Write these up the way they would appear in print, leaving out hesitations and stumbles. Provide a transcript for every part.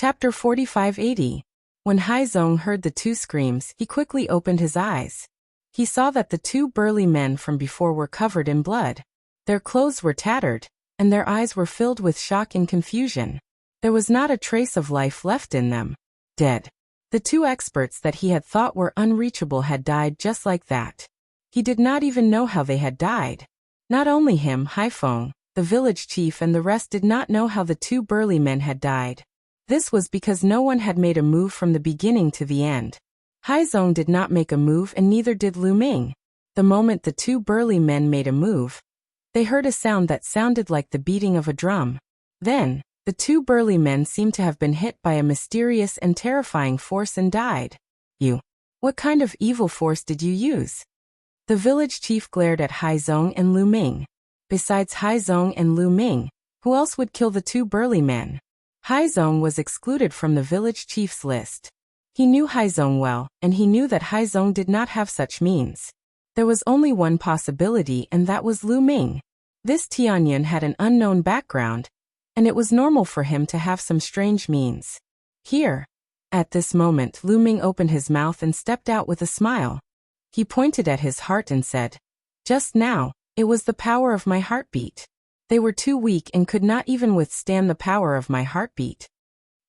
Chapter 4580. When Haizong heard the two screams, he quickly opened his eyes. He saw that the two burly men from before were covered in blood. Their clothes were tattered, and their eyes were filled with shock and confusion. There was not a trace of life left in them. Dead. The two experts that he had thought were unreachable had died just like that. He did not even know how they had died. Not only him, Haifeng, the village chief, and the rest did not know how the two burly men had died. This was because no one had made a move from the beginning to the end. Haizong did not make a move, and neither did Lu Ming. The moment the two burly men made a move, they heard a sound that sounded like the beating of a drum. Then, the two burly men seemed to have been hit by a mysterious and terrifying force and died. What kind of evil force did you use? The village chief glared at Haizong and Lu Ming. Besides Haizong and Lu Ming, who else would kill the two burly men? Haizong was excluded from the village chief's list. He knew Haizong well, and he knew that Haizong did not have such means. There was only one possibility, and that was Lu Ming. This Tianyan had an unknown background, and it was normal for him to have some strange means. Here. At this moment, Lu Ming opened his mouth and stepped out with a smile. He pointed at his heart and said, "Just now, it was the power of my heartbeat. They were too weak and could not even withstand the power of my heartbeat."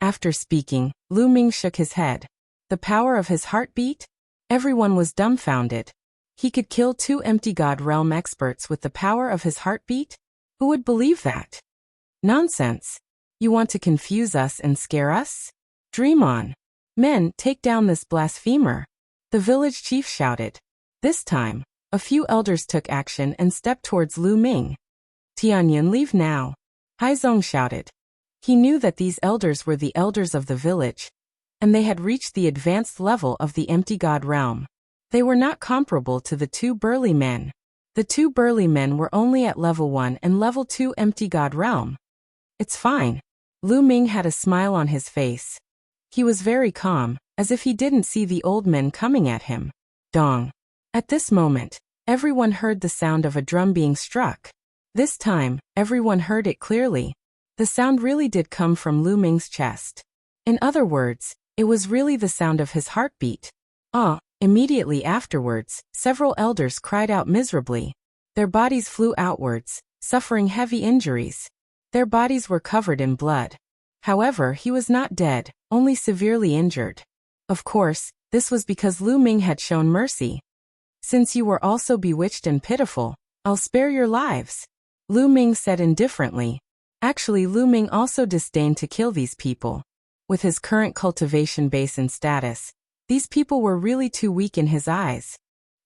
After speaking, Lu Ming shook his head. The power of his heartbeat? Everyone was dumbfounded. He could kill two empty god realm experts with the power of his heartbeat? Who would believe that? Nonsense. You want to confuse us and scare us? Dream on. Men, take down this blasphemer. The village chief shouted. This time, a few elders took action and stepped towards Lu Ming. Tianyan, leave now. Haizong shouted. He knew that these elders were the elders of the village, and they had reached the advanced level of the empty god realm. They were not comparable to the two burly men. The two burly men were only at level 1 and level 2 empty god realm. It's fine. Lu Ming had a smile on his face. He was very calm, as if he didn't see the old men coming at him. Dong. At this moment, everyone heard the sound of a drum being struck. This time, everyone heard it clearly. The sound really did come from Lu Ming's chest. In other words, it was really the sound of his heartbeat. Immediately afterwards, several elders cried out miserably. Their bodies flew outwards, suffering heavy injuries. Their bodies were covered in blood. However, he was not dead, only severely injured. Of course, this was because Lu Ming had shown mercy. Since you were also bewitched and pitiful, I'll spare your lives. Lu Ming said indifferently. Actually, Lu Ming also disdained to kill these people. With his current cultivation base and status, these people were really too weak in his eyes.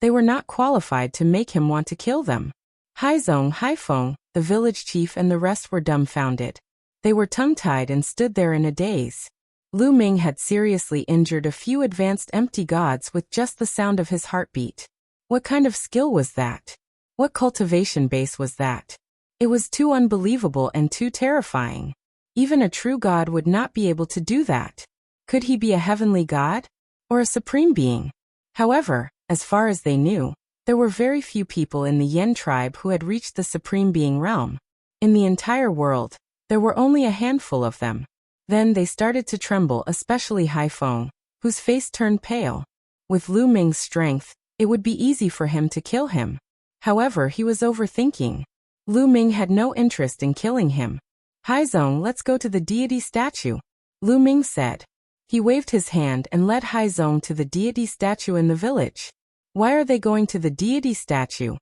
They were not qualified to make him want to kill them. Haizong, Haifeng, the village chief, and the rest were dumbfounded. They were tongue-tied and stood there in a daze. Lu Ming had seriously injured a few advanced empty gods with just the sound of his heartbeat. What kind of skill was that? What cultivation base was that? It was too unbelievable and too terrifying. Even a true god would not be able to do that. Could he be a heavenly god? Or a supreme being? However, as far as they knew, there were very few people in the Yen tribe who had reached the supreme being realm. In the entire world, there were only a handful of them. Then they started to tremble, especially Haifeng, whose face turned pale. With Lu Ming's strength, it would be easy for him to kill him. However, he was overthinking. Lu Ming had no interest in killing him. Haizong, let's go to the deity statue, Lu Ming said. He waved his hand and led Haizong to the deity statue in the village. Why are they going to the deity statue?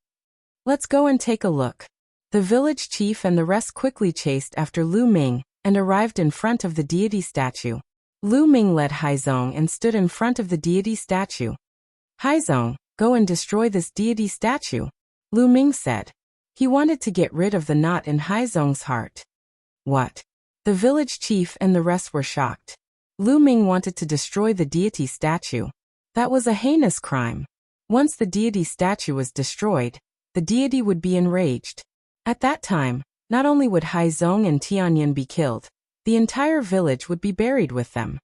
Let's go and take a look. The village chief and the rest quickly chased after Lu Ming and arrived in front of the deity statue. Lu Ming led Haizong and stood in front of the deity statue. Haizong, go and destroy this deity statue, Lu Ming said. He wanted to get rid of the knot in Haizong's heart. What? The village chief and the rest were shocked. Lu Ming wanted to destroy the deity statue. That was a heinous crime. Once the deity statue was destroyed, the deity would be enraged. At that time, not only would Haizong and Tianyan be killed, the entire village would be buried with them.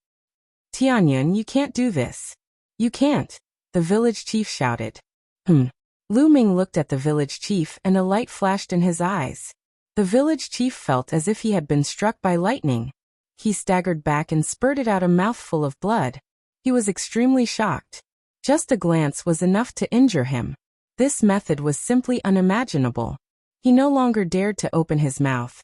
Tianyan, you can't do this. You can't, the village chief shouted. Lu Ming looked at the village chief and a light flashed in his eyes. The village chief felt as if he had been struck by lightning. He staggered back and spurted out a mouthful of blood. He was extremely shocked. Just a glance was enough to injure him. This method was simply unimaginable. He no longer dared to open his mouth.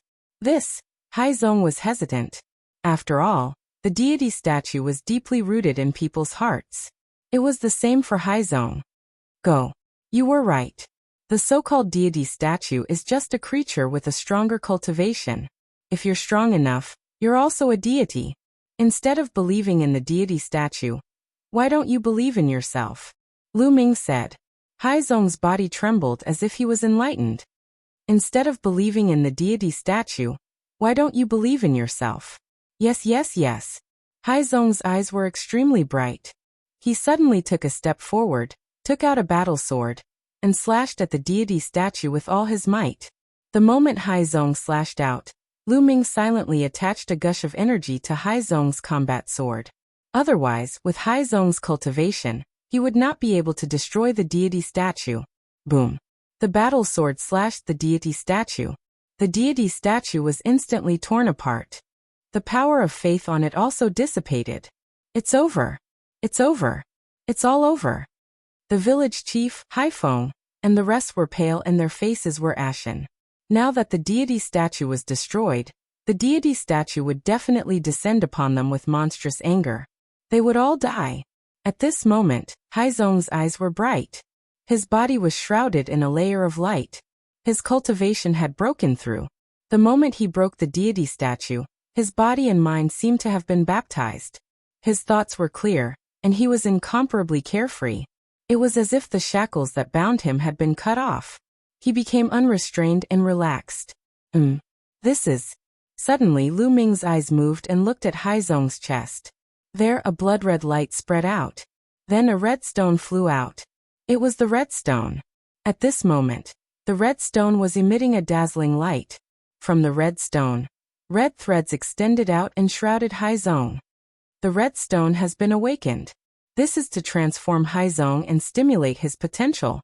Haizong was hesitant. After all, the deity statue was deeply rooted in people's hearts. It was the same for Haizong. Go. You were right. The so-called deity statue is just a creature with a stronger cultivation. If you're strong enough, you're also a deity. Instead of believing in the deity statue, why don't you believe in yourself? Lu Ming said. Haizong's body trembled as if he was enlightened. Instead of believing in the deity statue, why don't you believe in yourself? Yes. Haizong's eyes were extremely bright. He suddenly took a step forward, took out a battle sword, and slashed at the deity statue with all his might. The moment Haizong slashed out, Lu Ming silently attached a gush of energy to Haizong's combat sword. Otherwise, with Haizong's cultivation, he would not be able to destroy the deity statue. Boom. The battle sword slashed the deity statue. The deity statue was instantly torn apart. The power of faith on it also dissipated. It's over. It's over. It's all over. The village chief, Haifeng, and the rest were pale and their faces were ashen. Now that the deity statue was destroyed, the deity statue would definitely descend upon them with monstrous anger. They would all die. At this moment, Haizong's eyes were bright. His body was shrouded in a layer of light. His cultivation had broken through. The moment he broke the deity statue, his body and mind seemed to have been baptized. His thoughts were clear, and he was incomparably carefree. It was as if the shackles that bound him had been cut off. He became unrestrained and relaxed. Suddenly Lu Ming's eyes moved and looked at Haizong's chest. There a blood-red light spread out. Then a red stone flew out. It was the red stone. At this moment, the red stone was emitting a dazzling light. From the red stone, red threads extended out and shrouded Haizong. The red stone has been awakened. This is to transform Haizong and stimulate his potential.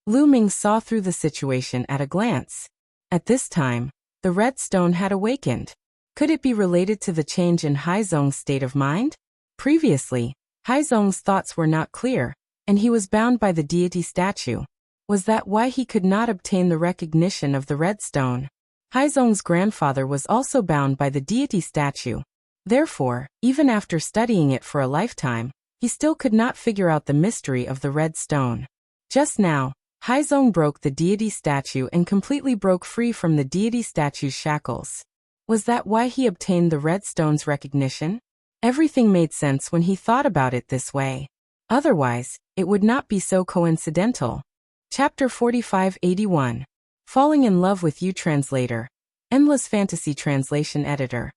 Lu Ming saw through the situation at a glance. At this time, the red stone had awakened. Could it be related to the change in Haizong's state of mind? Previously, Haizong's thoughts were not clear, and he was bound by the deity statue. Was that why he could not obtain the recognition of the red stone? Haizong's grandfather was also bound by the deity statue. Therefore, even after studying it for a lifetime, he still could not figure out the mystery of the red stone. Just now, Haizong broke the deity statue and completely broke free from the deity statue's shackles. Was that why he obtained the red stone's recognition? Everything made sense when he thought about it this way. Otherwise, it would not be so coincidental. Chapter 4581. Falling in Love with You. Translator. Endless Fantasy Translation Editor.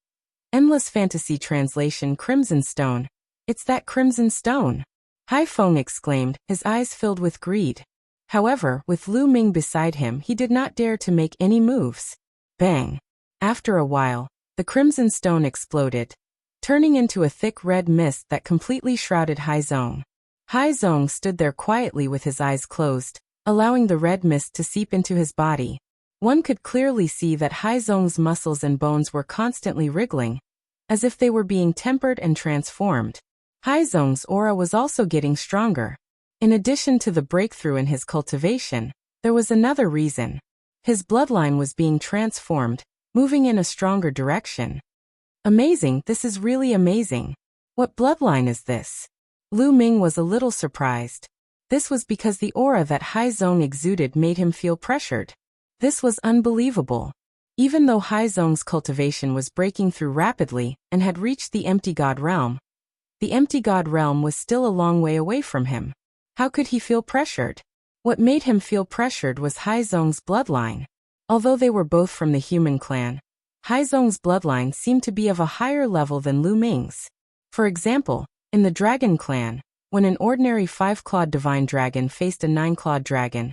Endless Fantasy Translation. Crimson Stone. It's that crimson stone! Haifeng exclaimed, his eyes filled with greed. However, with Lu Ming beside him, he did not dare to make any moves. Bang! After a while, the crimson stone exploded, turning into a thick red mist that completely shrouded Haizong. Haizong stood there quietly with his eyes closed, allowing the red mist to seep into his body. One could clearly see that Haizong's muscles and bones were constantly wriggling, as if they were being tempered and transformed. Haizong's aura was also getting stronger. In addition to the breakthrough in his cultivation, there was another reason. His bloodline was being transformed, moving in a stronger direction. Amazing, this is really amazing. What bloodline is this? Lu Ming was a little surprised. This was because the aura that Haizong exuded made him feel pressured. This was unbelievable. Even though Haizong's cultivation was breaking through rapidly and had reached the empty god realm, the empty god realm was still a long way away from him. How could he feel pressured? What made him feel pressured was Haizong's bloodline. Although they were both from the human clan, Haizong's bloodline seemed to be of a higher level than Lu Ming's. For example, in the dragon clan, when an ordinary 5-clawed divine dragon faced a 9-clawed dragon,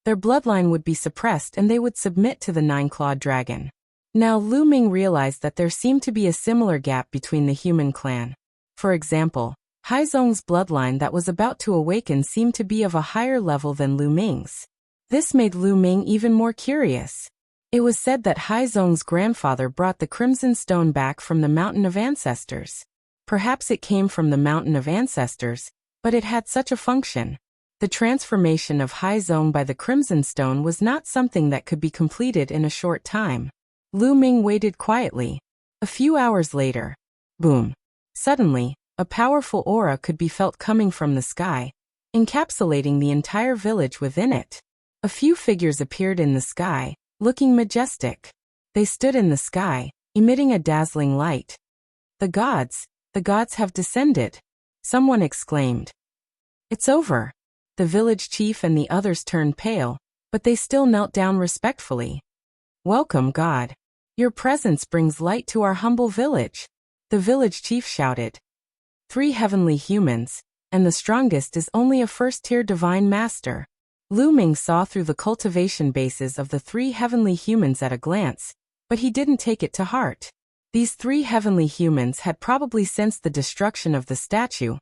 their bloodline would be suppressed and they would submit to the 9-clawed dragon. Now Lu Ming realized that there seemed to be a similar gap between the human clan. For example, Haizong's bloodline that was about to awaken seemed to be of a higher level than Lu Ming's. This made Lu Ming even more curious. It was said that Haizong's grandfather brought the crimson stone back from the Mountain of Ancestors. Perhaps it came from the Mountain of Ancestors, but it had such a function. The transformation of Haizong by the crimson stone was not something that could be completed in a short time. Lu Ming waited quietly. A few hours later, boom. Suddenly, a powerful aura could be felt coming from the sky, encapsulating the entire village within it. A few figures appeared in the sky, looking majestic. They stood in the sky, emitting a dazzling light. The gods have descended, someone exclaimed. It's over. The village chief and the others turned pale, but they still knelt down respectfully. Welcome, God. Your presence brings light to our humble village, the village chief shouted. 3 heavenly humans, and the strongest is only a first-tier divine master. Lu Ming saw through the cultivation bases of the 3 heavenly humans at a glance, but he didn't take it to heart. These 3 heavenly humans had probably sensed the destruction of the statue,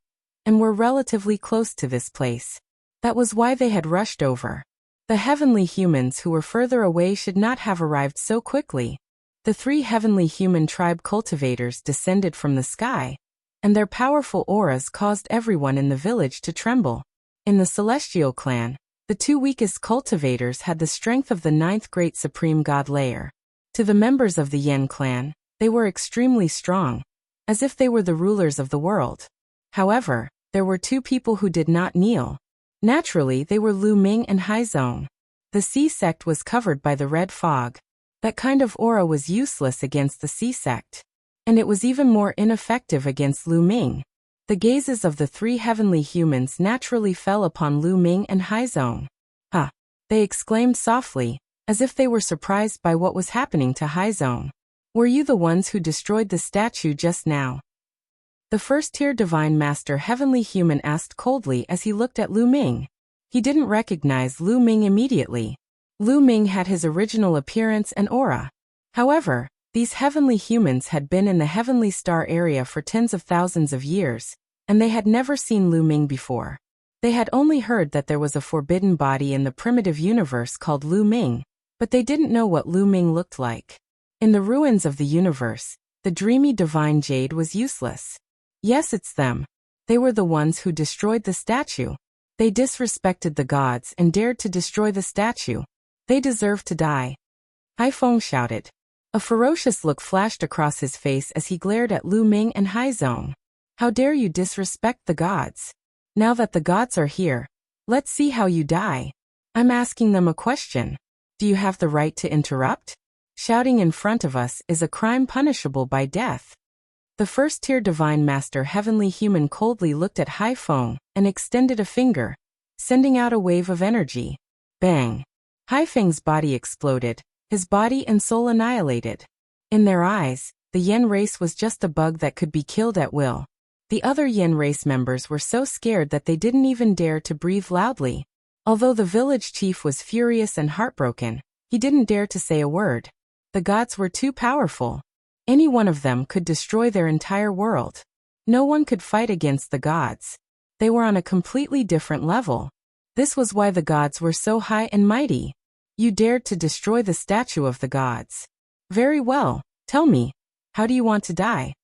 and were relatively close to this place. That was why they had rushed over. The heavenly humans who were further away should not have arrived so quickly. The 3 heavenly human tribe cultivators descended from the sky, and their powerful auras caused everyone in the village to tremble. In the celestial clan, the 2 weakest cultivators had the strength of the 9th great supreme god layer. To the members of the Yen clan, they were extremely strong, as if they were the rulers of the world. However, there were 2 people who did not kneel. Naturally, they were Lu Ming and Haizong. The sea sect was covered by the red fog. That kind of aura was useless against the sea sect, and it was even more ineffective against Lu Ming. The gazes of the 3 heavenly humans naturally fell upon Lu Ming and Haizong. "Ah!" they exclaimed softly, as if they were surprised by what was happening to Haizong. "Were you the ones who destroyed the statue just now?" The first-tier divine master heavenly human asked coldly as he looked at Lu Ming. He didn't recognize Lu Ming immediately. Lu Ming had his original appearance and aura. However, these heavenly humans had been in the heavenly star area for tens of thousands of years, and they had never seen Lu Ming before. They had only heard that there was a forbidden body in the primitive universe called Lu Ming, but they didn't know what Lu Ming looked like. In the ruins of the universe, the dreamy divine jade was useless. Yes, it's them. They were the ones who destroyed the statue. They disrespected the gods and dared to destroy the statue. They deserve to die. Haifeng shouted. A ferocious look flashed across his face as he glared at Lu Ming and Haizong. How dare you disrespect the gods? Now that the gods are here, let's see how you die. I'm asking them a question. Do you have the right to interrupt? Shouting in front of us is a crime punishable by death. The first-tier divine master heavenly human coldly looked at Haifeng and extended a finger, sending out a wave of energy. Bang! Haifeng's body exploded, his body and soul annihilated. In their eyes, the Yen race was just a bug that could be killed at will. The other Yen race members were so scared that they didn't even dare to breathe loudly. Although the village chief was furious and heartbroken, he didn't dare to say a word. The gods were too powerful. Any one of them could destroy their entire world. No one could fight against the gods. They were on a completely different level. This was why the gods were so high and mighty. You dared to destroy the statue of the gods. Very well, tell me, how do you want to die?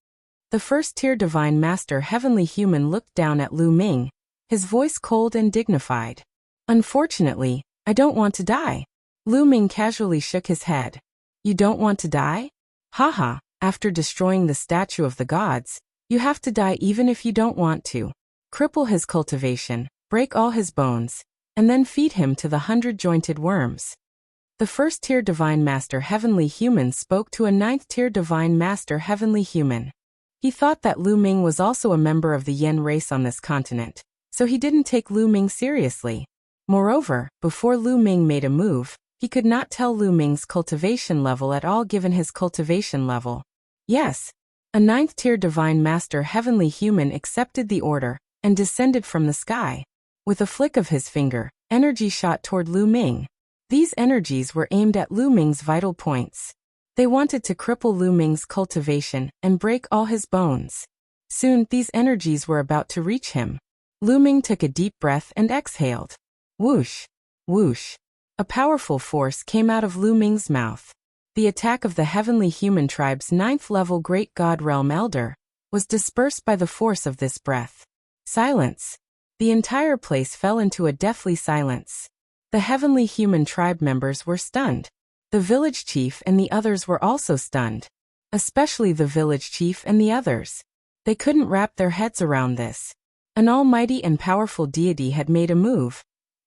The first-tier divine master heavenly human looked down at Lu Ming, his voice cold and dignified. Unfortunately, I don't want to die. Lu Ming casually shook his head. You don't want to die? Haha, after destroying the statue of the gods, you have to die even if you don't want to. Cripple his cultivation, break all his bones, and then feed him to the 100-jointed worms. The first-tier divine master heavenly human spoke to a 9th-tier divine master heavenly human. He thought that Lu Ming was also a member of the Yen race on this continent, so he didn't take Lu Ming seriously. Moreover, before Lu Ming made a move, he could not tell Lu Ming's cultivation level at all given his cultivation level. Yes, a 9th-tier divine master heavenly human accepted the order and descended from the sky. With a flick of his finger, energy shot toward Lu Ming. These energies were aimed at Lu Ming's vital points. They wanted to cripple Lu Ming's cultivation and break all his bones. Soon, these energies were about to reach him. Lu Ming took a deep breath and exhaled. Whoosh! Whoosh! A powerful force came out of Lu Ming's mouth. The attack of the heavenly human tribe's 9th-level Great God Realm Elder was dispersed by the force of this breath. Silence. The entire place fell into a deathly silence. The heavenly human tribe members were stunned. The village chief and the others were also stunned. Especially the village chief and the others. They couldn't wrap their heads around this. An almighty and powerful deity had made a move,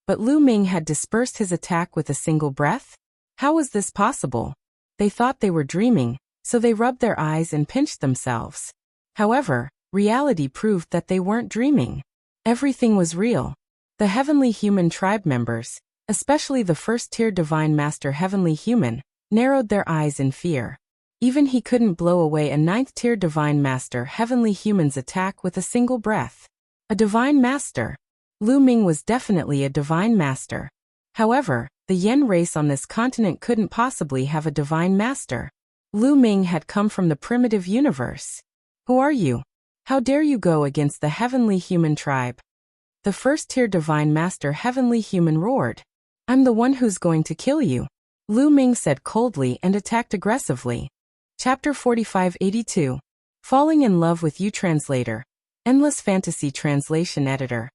but Lu Ming had dispersed his attack with a single breath? How was this possible? They thought they were dreaming, so they rubbed their eyes and pinched themselves. However, reality proved that they weren't dreaming. Everything was real. The heavenly human tribe members, especially the first-tier divine master heavenly human, narrowed their eyes in fear. Even he couldn't blow away a 9th-tier divine master heavenly human's attack with a single breath. A divine master. Lu Ming was definitely a divine master. However, the Yen race on this continent couldn't possibly have a divine master. Lu Ming had come from the primitive universe. Who are you? How dare you go against the heavenly human tribe? The first-tier divine master heavenly human roared. I'm the one who's going to kill you. Lu Ming said coldly and attacked aggressively. Chapter 4582. Falling in Love with You Translator. Endless Fantasy Translation Editor.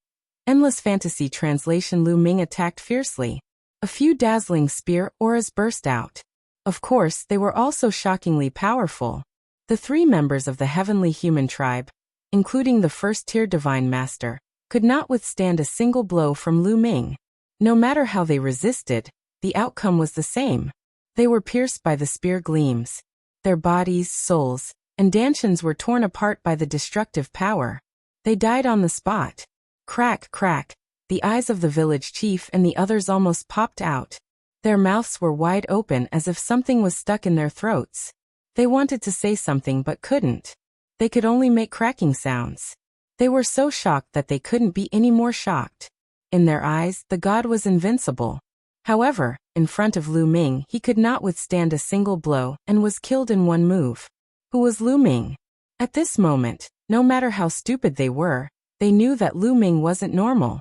Endless Fantasy Translation. Lu Ming attacked fiercely. A few dazzling spear auras burst out. Of course, they were also shockingly powerful. The 3 members of the heavenly human tribe, including the first-tier divine master, could not withstand a single blow from Lu Ming. No matter how they resisted, the outcome was the same. They were pierced by the spear gleams. Their bodies, souls, and dantians were torn apart by the destructive power. They died on the spot. Crack, crack. The eyes of the village chief and the others almost popped out. Their mouths were wide open as if something was stuck in their throats. They wanted to say something but couldn't. They could only make cracking sounds. They were so shocked that they couldn't be any more shocked. In their eyes, the god was invincible. However, in front of Lu Ming, he could not withstand a single blow and was killed in one move. Who was Lu Ming? At this moment, no matter how stupid they were, they knew that Lu Ming wasn't normal.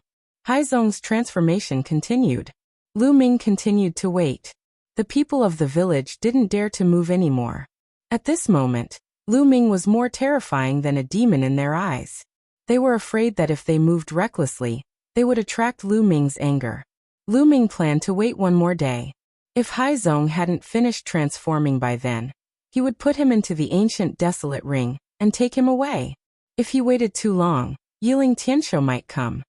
Haizong's transformation continued. Lu Ming continued to wait. The people of the village didn't dare to move anymore. At this moment, Lu Ming was more terrifying than a demon in their eyes. They were afraid that if they moved recklessly, they would attract Lu Ming's anger. Lu Ming planned to wait one more day. If Haizong hadn't finished transforming by then, he would put him into the ancient desolate ring and take him away. If he waited too long, Yiling Tianshou might come.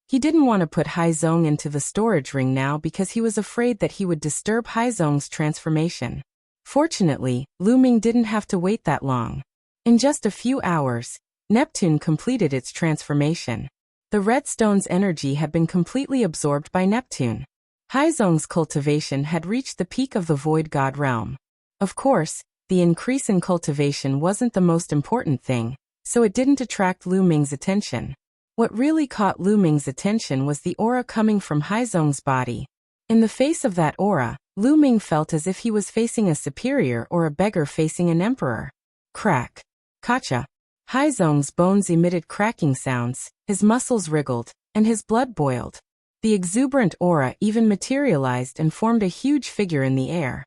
He didn't want to put Haizong into the storage ring now because he was afraid that he would disturb Haizong's transformation. Fortunately, Lu Ming didn't have to wait that long. In just a few hours, Neptune completed its transformation. The red stone's energy had been completely absorbed by Neptune. Haizong's cultivation had reached the peak of the Void God realm. Of course, the increase in cultivation wasn't the most important thing, so it didn't attract Lu Ming's attention. What really caught Lu Ming's attention was the aura coming from Haizong's body. In the face of that aura, Lu Ming felt as if he was facing a superior or a beggar facing an emperor. Crack. Kacha. Haizong's bones emitted cracking sounds, his muscles wriggled, and his blood boiled. The exuberant aura even materialized and formed a huge figure in the air.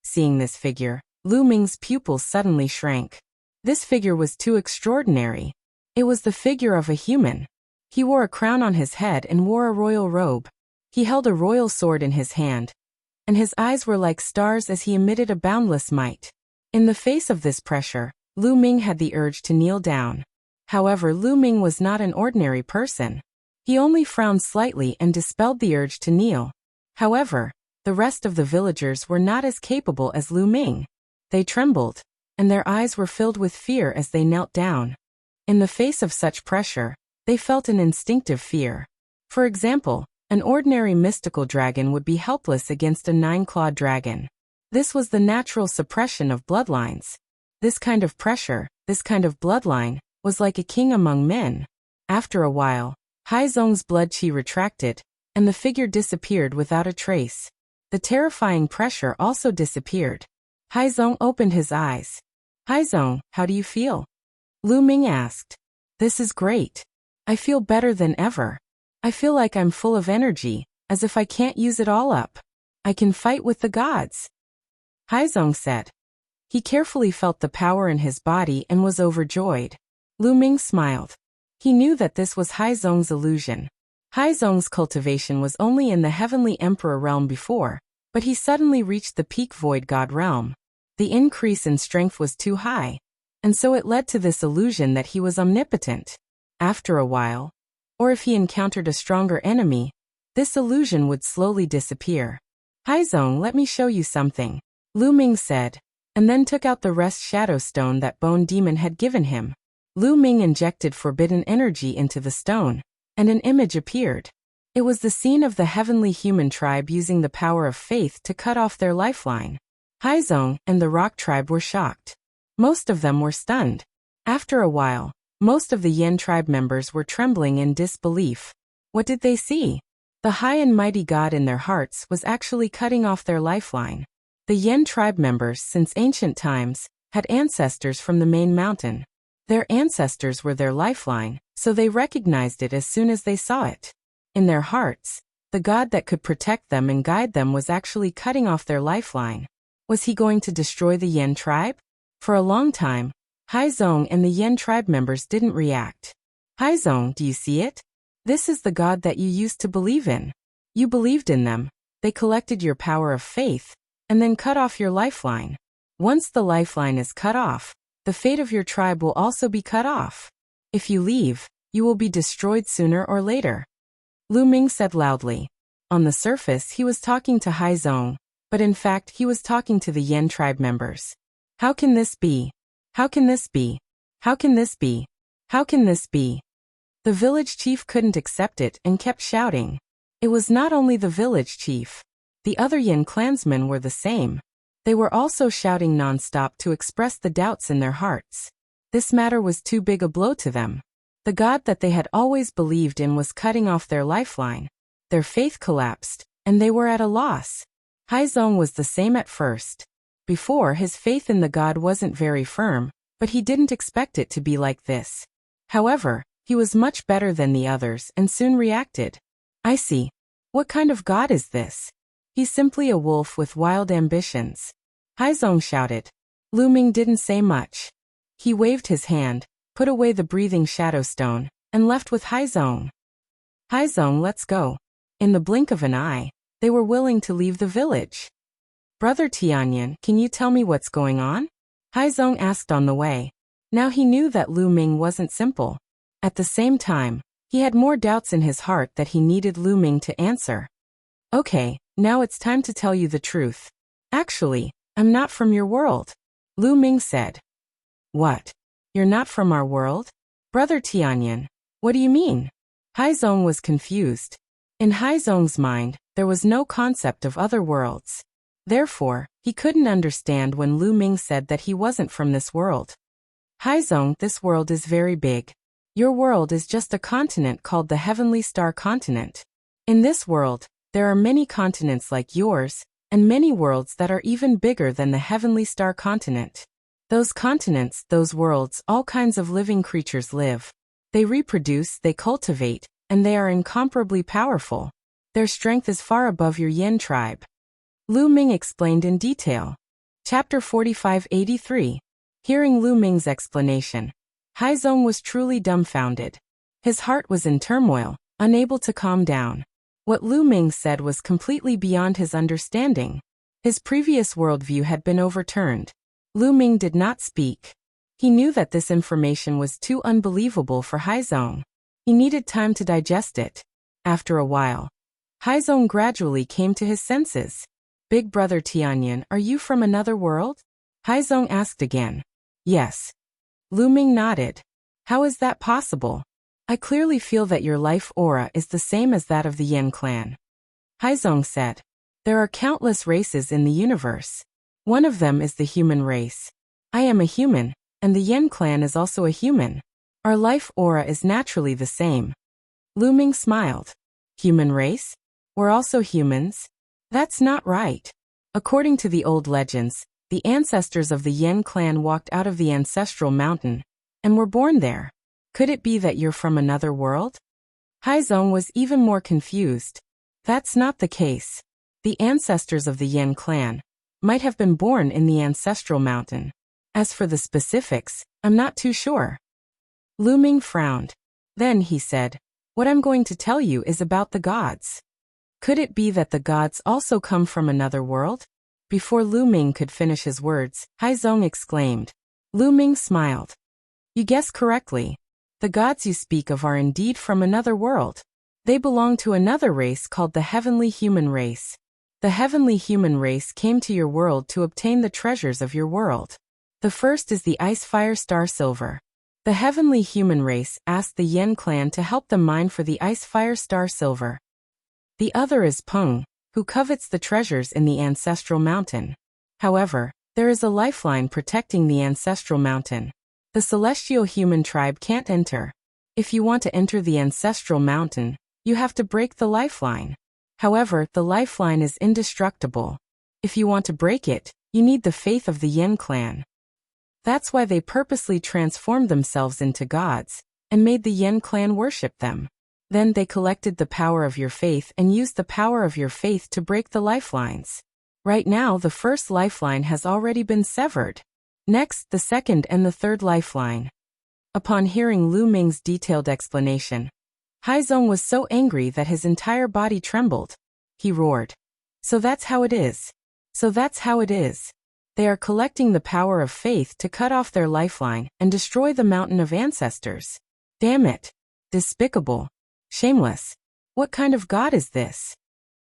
Seeing this figure, Lu Ming's pupils suddenly shrank. This figure was too extraordinary. It was the figure of a human. He wore a crown on his head and wore a royal robe. He held a royal sword in his hand, and his eyes were like stars as he emitted a boundless might. In the face of this pressure, Lu Ming had the urge to kneel down. However, Lu Ming was not an ordinary person. He only frowned slightly and dispelled the urge to kneel. However, the rest of the villagers were not as capable as Lu Ming. They trembled, and their eyes were filled with fear as they knelt down. In the face of such pressure, they felt an instinctive fear. For example, an ordinary mystical dragon would be helpless against a 9-clawed dragon. This was the natural suppression of bloodlines. This kind of pressure, this kind of bloodline, was like a king among men. After a while, Haizong's blood qi retracted, and the figure disappeared without a trace. The terrifying pressure also disappeared. Haizong opened his eyes. Haizong, how do you feel? Lu Ming asked. This is great. I feel better than ever. I feel like I'm full of energy, as if I can't use it all up. I can fight with the gods. Haizong said. He carefully felt the power in his body and was overjoyed. Lu Ming smiled. He knew that this was Haizong's illusion. Haizong's cultivation was only in the heavenly emperor realm before, but he suddenly reached the peak void god realm. The increase in strength was too high, and so it led to this illusion that he was omnipotent. After a while, or if he encountered a stronger enemy, this illusion would slowly disappear. Haizong, let me show you something, Lu Ming said, and then took out the rest shadow stone that Bone Demon had given him. Lu Ming injected forbidden energy into the stone, and an image appeared. It was the scene of the heavenly human tribe using the power of faith to cut off their lifeline. Haizong and the rock tribe were shocked. Most of them were stunned. After a while, most of the Yen tribe members were trembling in disbelief. What did they see? The high and mighty god in their hearts was actually cutting off their lifeline. The Yen tribe members, since ancient times, had ancestors from the main mountain. Their ancestors were their lifeline, so they recognized it as soon as they saw it. In their hearts, the god that could protect them and guide them was actually cutting off their lifeline. Was he going to destroy the Yen tribe? For a long time, Haizong and the Yen tribe members didn't react. Haizong, do you see it? This is the god that you used to believe in. You believed in them, they collected your power of faith, and then cut off your lifeline. Once the lifeline is cut off, the fate of your tribe will also be cut off. If you leave, you will be destroyed sooner or later. Lu Ming said loudly. On the surface he was talking to Haizong, but in fact he was talking to the Yen tribe members. How can this be? How can this be? How can this be? How can this be? The village chief couldn't accept it and kept shouting. It was not only the village chief. The other Yen clansmen were the same. They were also shouting non-stop to express the doubts in their hearts. This matter was too big a blow to them. The god that they had always believed in was cutting off their lifeline. Their faith collapsed, and they were at a loss. Haizong was the same at first. Before, his faith in the god wasn't very firm, but he didn't expect it to be like this. However, he was much better than the others and soon reacted. I see. What kind of god is this? He's simply a wolf with wild ambitions. Haizong shouted. Lu Ming didn't say much. He waved his hand, put away the breathing shadow stone, and left with Haizong. Haizong, let's go. In the blink of an eye, they were willing to leave the village. Brother Tianyan, can you tell me what's going on? Haizong asked on the way. Now he knew that Lu Ming wasn't simple. At the same time, he had more doubts in his heart that he needed Lu Ming to answer. Okay, now it's time to tell you the truth. Actually, I'm not from your world, Lu Ming said. What? You're not from our world? Brother Tianyan, what do you mean? Haizong was confused. In Haizong's mind, there was no concept of other worlds. Therefore, he couldn't understand when Lu Ming said that he wasn't from this world. Haizong, this world is very big. Your world is just a continent called the Heavenly Star Continent. In this world, there are many continents like yours, and many worlds that are even bigger than the Heavenly Star Continent. Those continents, those worlds, all kinds of living creatures live. They reproduce, they cultivate, and they are incomparably powerful. Their strength is far above your Yen tribe. Lu Ming explained in detail. Chapter 4583. Hearing Lu Ming's explanation, Haizong was truly dumbfounded. His heart was in turmoil, unable to calm down. What Lu Ming said was completely beyond his understanding. His previous worldview had been overturned. Lu Ming did not speak. He knew that this information was too unbelievable for Haizong. He needed time to digest it. After a while, Haizong gradually came to his senses. Big Brother Tianyan, are you from another world? Haizong asked again. Yes. Lu Ming nodded. How is that possible? I clearly feel that your life aura is the same as that of the Yen clan. Haizong said. There are countless races in the universe. One of them is the human race. I am a human, and the Yen clan is also a human. Our life aura is naturally the same. Lu Ming smiled. Human race? We're also humans? That's not right. According to the old legends, the ancestors of the Yen clan walked out of the ancestral mountain and were born there. Could it be that you're from another world? Haizong was even more confused. That's not the case. The ancestors of the Yen clan, might have been born in the ancestral mountain. As for the specifics, I'm not too sure. Lu Ming frowned. Then he said, what I'm going to tell you is about the gods. Could it be that the gods also come from another world? Before Lu Ming could finish his words, Haizong exclaimed. Lu Ming smiled. You guessed correctly. The gods you speak of are indeed from another world. They belong to another race called the heavenly human race. The heavenly human race came to your world to obtain the treasures of your world. The first is the Ice Fire Star Silver. The heavenly human race asked the Yen clan to help them mine for the Ice Fire Star Silver. The other is Peng, who covets the treasures in the ancestral mountain. However, there is a lifeline protecting the ancestral mountain. The celestial human tribe can't enter. If you want to enter the ancestral mountain, you have to break the lifeline. However, the lifeline is indestructible. If you want to break it, you need the faith of the Yen clan. That's why they purposely transformed themselves into gods, and made the Yen clan worship them. Then they collected the power of your faith and used the power of your faith to break the lifelines. Right now the first lifeline has already been severed. Next, the second and the third lifeline. Upon hearing Lu Ming's detailed explanation, Haizong was so angry that his entire body trembled. He roared. So that's how it is. So that's how it is. They are collecting the power of faith to cut off their lifeline and destroy the mountain of ancestors. Damn it. Despicable. Shameless. What kind of god is this?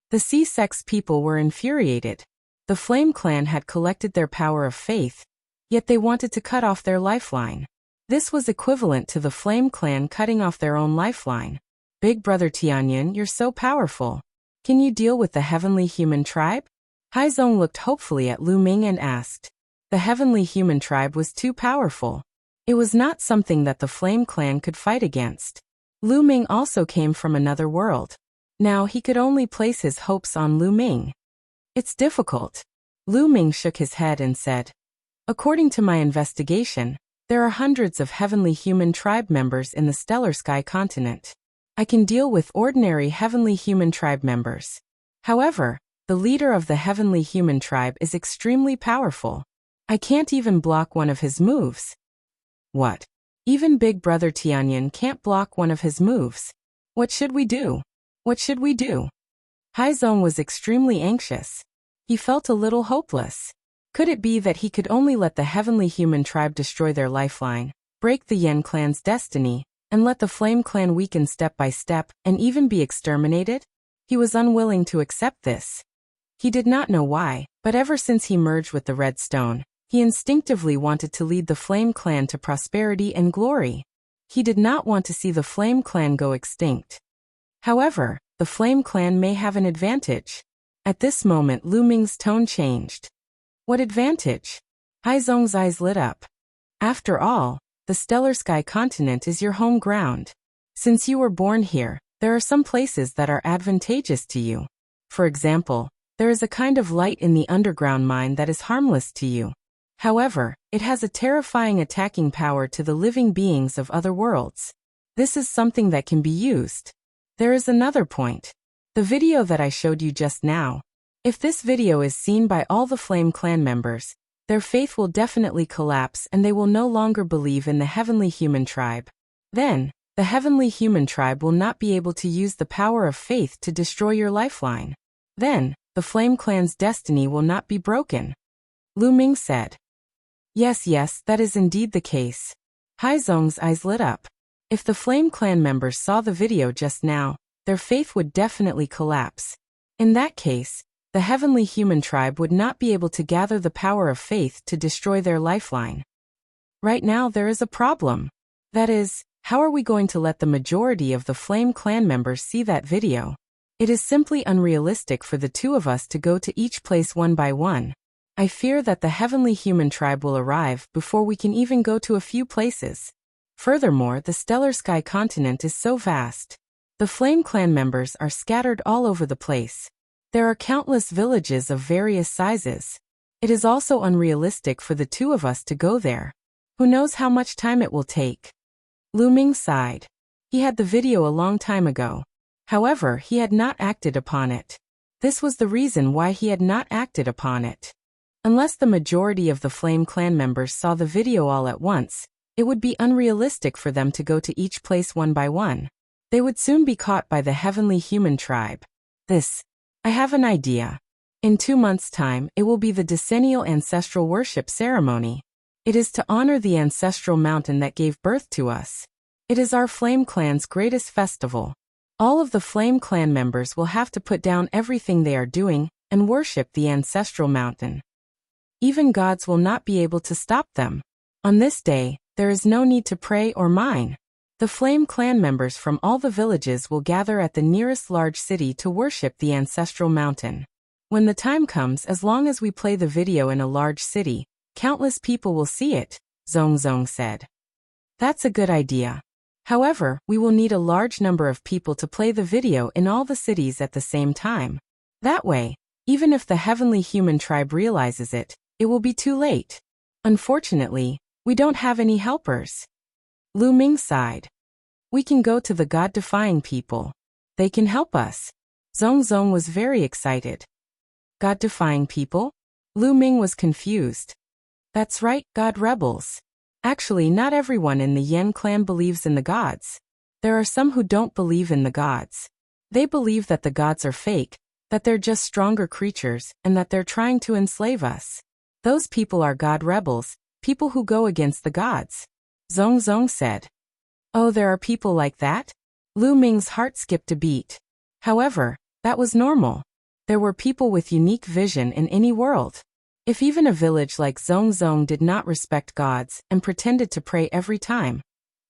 The C-Sex people were infuriated. The Flame Clan had collected their power of faith, yet they wanted to cut off their lifeline. This was equivalent to the Flame Clan cutting off their own lifeline. Big Brother Tianyan, you're so powerful. Can you deal with the heavenly human tribe? Haizong looked hopefully at Lu Ming and asked. The heavenly human tribe was too powerful. It was not something that the Flame Clan could fight against. Lu Ming also came from another world. Now he could only place his hopes on Lu Ming. It's difficult. Lu Ming shook his head and said, according to my investigation, there are hundreds of heavenly human tribe members in the Stellar Sky continent. I can deal with ordinary heavenly human tribe members. However, the leader of the heavenly human tribe is extremely powerful. I can't even block one of his moves. What? Even Big Brother Tianyan can't block one of his moves. What should we do? What should we do? Haizong was extremely anxious. He felt a little hopeless. Could it be that he could only let the heavenly human tribe destroy their lifeline, break the Yen clan's destiny, and let the Flame Clan weaken step by step and even be exterminated? He was unwilling to accept this. He did not know why, but ever since he merged with the Red Stone, he instinctively wanted to lead the Flame Clan to prosperity and glory. He did not want to see the Flame Clan go extinct. However, the Flame Clan may have an advantage. At this moment Lu Ming's tone changed. What advantage? Haizong's eyes lit up. After all, the Stellar Sky continent is your home ground. Since you were born here, there are some places that are advantageous to you. For example, there is a kind of light in the underground mine that is harmless to you. However, it has a terrifying attacking power to the living beings of other worlds. This is something that can be used. There is another point. The video that I showed you just now. If this video is seen by all the Flame Clan members, their faith will definitely collapse and they will no longer believe in the heavenly human tribe. Then, the heavenly human tribe will not be able to use the power of faith to destroy your lifeline. Then, the Flame Clan's destiny will not be broken. Lu Ming said. Yes, that is indeed the case. Haizong's eyes lit up. If the Flame Clan members saw the video just now, their faith would definitely collapse. In that case, the heavenly human tribe would not be able to gather the power of faith to destroy their lifeline. Right now there is a problem. That is, how are we going to let the majority of the Flame Clan members see that video? It is simply unrealistic for the two of us to go to each place one by one. I fear that the heavenly human tribe will arrive before we can even go to a few places. Furthermore, the Stellar Sky continent is so vast. The Flame Clan members are scattered all over the place. There are countless villages of various sizes. It is also unrealistic for the two of us to go there. Who knows how much time it will take? Lu Ming sighed. He had the video a long time ago. However, he had not acted upon it. This was the reason why he had not acted upon it. Unless the majority of the Flame Clan members saw the video all at once, it would be unrealistic for them to go to each place one by one. They would soon be caught by the heavenly human tribe. I have an idea. In 2 months' time, it will be the decennial ancestral worship ceremony. It is to honor the ancestral mountain that gave birth to us. It is our Flame Clan's greatest festival. All of the Flame Clan members will have to put down everything they are doing and worship the ancestral mountain. Even gods will not be able to stop them. On this day, there is no need to pray or mine. The Flame Clan members from all the villages will gather at the nearest large city to worship the ancestral mountain. When the time comes, as long as we play the video in a large city, countless people will see it, Zong said. That's a good idea. However, we will need a large number of people to play the video in all the cities at the same time. That way, even if the heavenly human tribe realizes it, it will be too late. Unfortunately, we don't have any helpers. Lu Ming sighed. We can go to the God-defying people. They can help us. Zong was very excited. God-defying people? Lu Ming was confused. That's right, God rebels. Actually, not everyone in the Yen clan believes in the gods. There are some who don't believe in the gods. They believe that the gods are fake, that they're just stronger creatures, and that they're trying to enslave us. Those people are God rebels, people who go against the gods. Zong said. Oh, there are people like that? Lu Ming's heart skipped a beat. However, that was normal. There were people with unique vision in any world. If even a village like Zong did not respect gods and pretended to pray every time,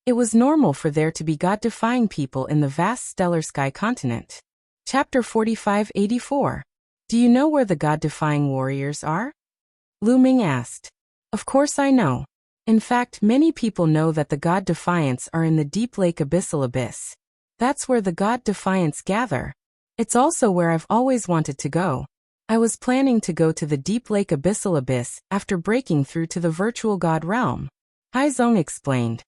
it was normal for there to be God-defying people in the vast stellar sky continent. Chapter 4584. Do you know where the God-defying warriors are? Lu Ming asked. Of course I know. In fact, many people know that the God Defiants are in the deep lake Abyssal Abyss. That's where the God Defiants gather. It's also where I've always wanted to go. I was planning to go to the deep lake Abyssal Abyss after breaking through to the virtual God realm. Haizong explained.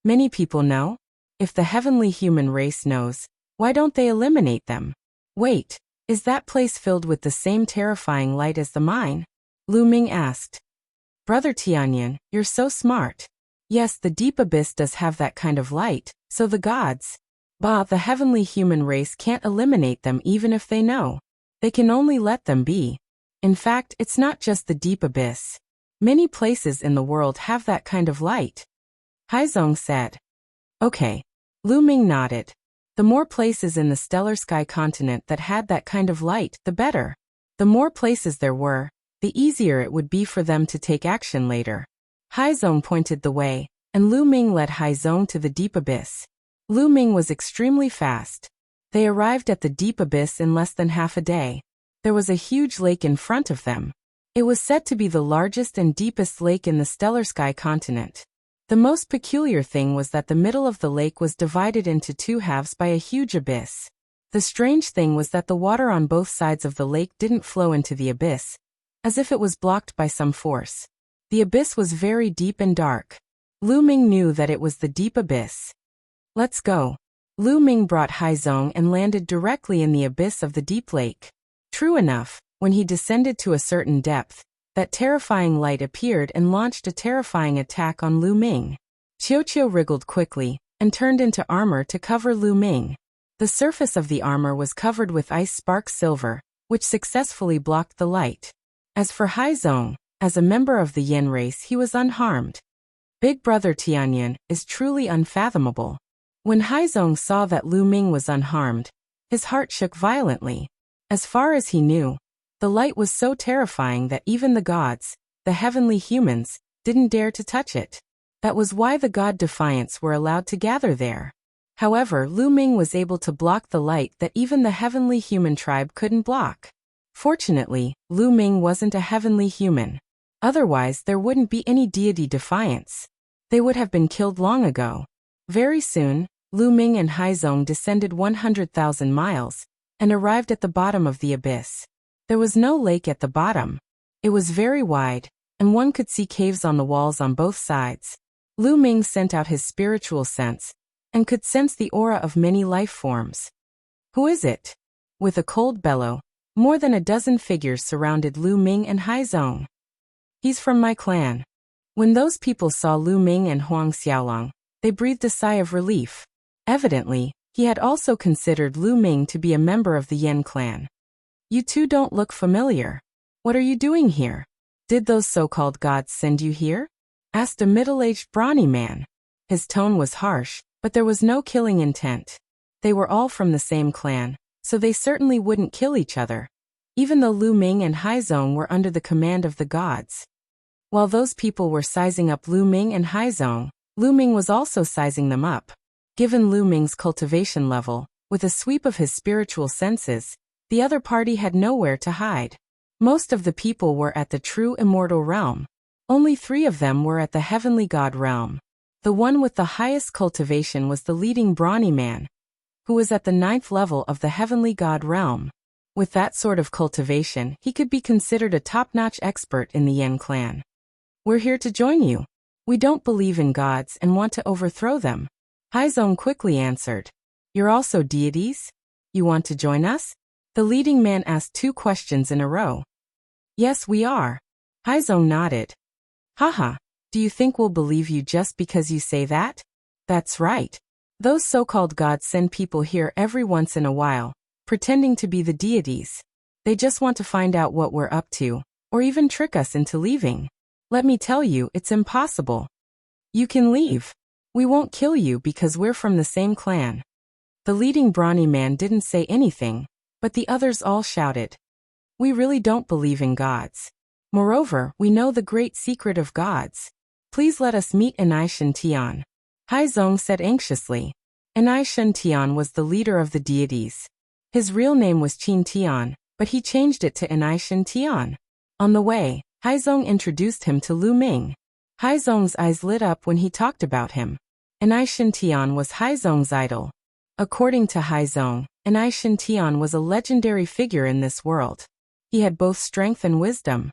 Many people know. If the heavenly human race knows, why don't they eliminate them? Wait, is that place filled with the same terrifying light as the mine? Lu Ming asked. Brother Tianyan, you're so smart. Yes, the deep abyss does have that kind of light, so the gods. The heavenly human race can't eliminate them even if they know. They can only let them be. In fact, it's not just the deep abyss. Many places in the world have that kind of light. Haizong said. Okay. Lu Ming nodded. The more places in the stellar sky continent that had that kind of light, the better. The more places there were, the easier it would be for them to take action later. Haizong pointed the way, and Lu Ming led Haizong to the deep abyss. Lu Ming was extremely fast. They arrived at the deep abyss in less than half a day. There was a huge lake in front of them. It was said to be the largest and deepest lake in the stellar sky continent. The most peculiar thing was that the middle of the lake was divided into 2 halves by a huge abyss. The strange thing was that the water on both sides of the lake didn't flow into the abyss, as if it was blocked by some force. The abyss was very deep and dark. Lu Ming knew that it was the deep abyss. Let's go. Lu Ming brought Haizong and landed directly in the abyss of the deep lake. True enough, when he descended to a certain depth, that terrifying light appeared and launched a terrifying attack on Lu Ming. Qiu wriggled quickly and turned into armor to cover Lu Ming. The surface of the armor was covered with ice spark silver, which successfully blocked the light. As for Haizong, as a member of the Yin race, he was unharmed. Big Brother Tianyan is truly unfathomable. When Haizong saw that Lu Ming was unharmed, his heart shook violently. As far as he knew, the light was so terrifying that even the gods, the heavenly humans, didn't dare to touch it. That was why the God Defiants were allowed to gather there. However, Lu Ming was able to block the light that even the heavenly human tribe couldn't block. Fortunately, Lu Ming wasn't a heavenly human. Otherwise, there wouldn't be any deity defiance. They would have been killed long ago. Very soon, Lu Ming and Haizong descended 100,000 miles and arrived at the bottom of the abyss. There was no lake at the bottom. It was very wide, and one could see caves on the walls on both sides. Lu Ming sent out his spiritual sense and could sense the aura of many life forms. Who is it? With a cold bellow, more than a dozen figures surrounded Lu Ming and Haizong. He's from my clan. When those people saw Lu Ming and Huang Xiaolong, they breathed a sigh of relief. Evidently, he had also considered Lu Ming to be a member of the Yen clan. You two don't look familiar. What are you doing here? Did those so-called gods send you here? Asked a middle-aged brawny man. His tone was harsh, but there was no killing intent. They were all from the same clan, so they certainly wouldn't kill each other, even though Lu Ming and Haizong were under the command of the gods. While those people were sizing up Lu Ming and Haizong, Lu Ming was also sizing them up. Given Lu Ming's cultivation level, with a sweep of his spiritual senses, the other party had nowhere to hide. Most of the people were at the true immortal realm. Only 3 of them were at the heavenly god realm. The one with the highest cultivation was the leading brawny man, who was at the 9th level of the heavenly god realm. With that sort of cultivation, he could be considered a top-notch expert in the Yen clan. We're here to join you. We don't believe in gods and want to overthrow them. Haizong quickly answered. You're also deities? You want to join us? The leading man asked 2 questions in a row. Yes, we are. Haizong nodded. Haha, do you think we'll believe you just because you say that? That's right. Those so-called gods send people here every once in a while, pretending to be the deities. They just want to find out what we're up to, or even trick us into leaving. Let me tell you, it's impossible. You can leave. We won't kill you because we're from the same clan. The leading brawny man didn't say anything, but the others all shouted. We really don't believe in gods. Moreover, we know the great secret of gods. Please let us meet Enai Shintian. Haizong said anxiously. Enai Shintian was the leader of the deities. His real name was Qin Tian, but he changed it to Enai Shintian. On the way, Haizong introduced him to Lu Ming. Haizong's eyes lit up when he talked about him. Enai Shintian was Haizong's idol. According to Haizong, Enai Shintian was a legendary figure in this world. He had both strength and wisdom.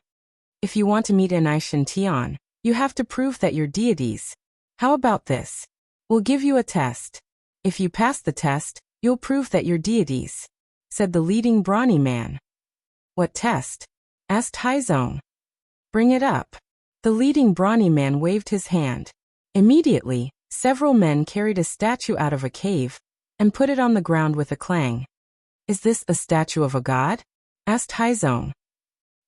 If you want to meet Enai Shintian, you have to prove that you're deities. How about this? We'll give you a test. If you pass the test, you'll prove that you're deities, said the leading brawny man. What test? Asked Haizong. Bring it up. The leading brawny man waved his hand. Immediately, several men carried a statue out of a cave and put it on the ground with a clang. Is this a statue of a god? Asked Haizong.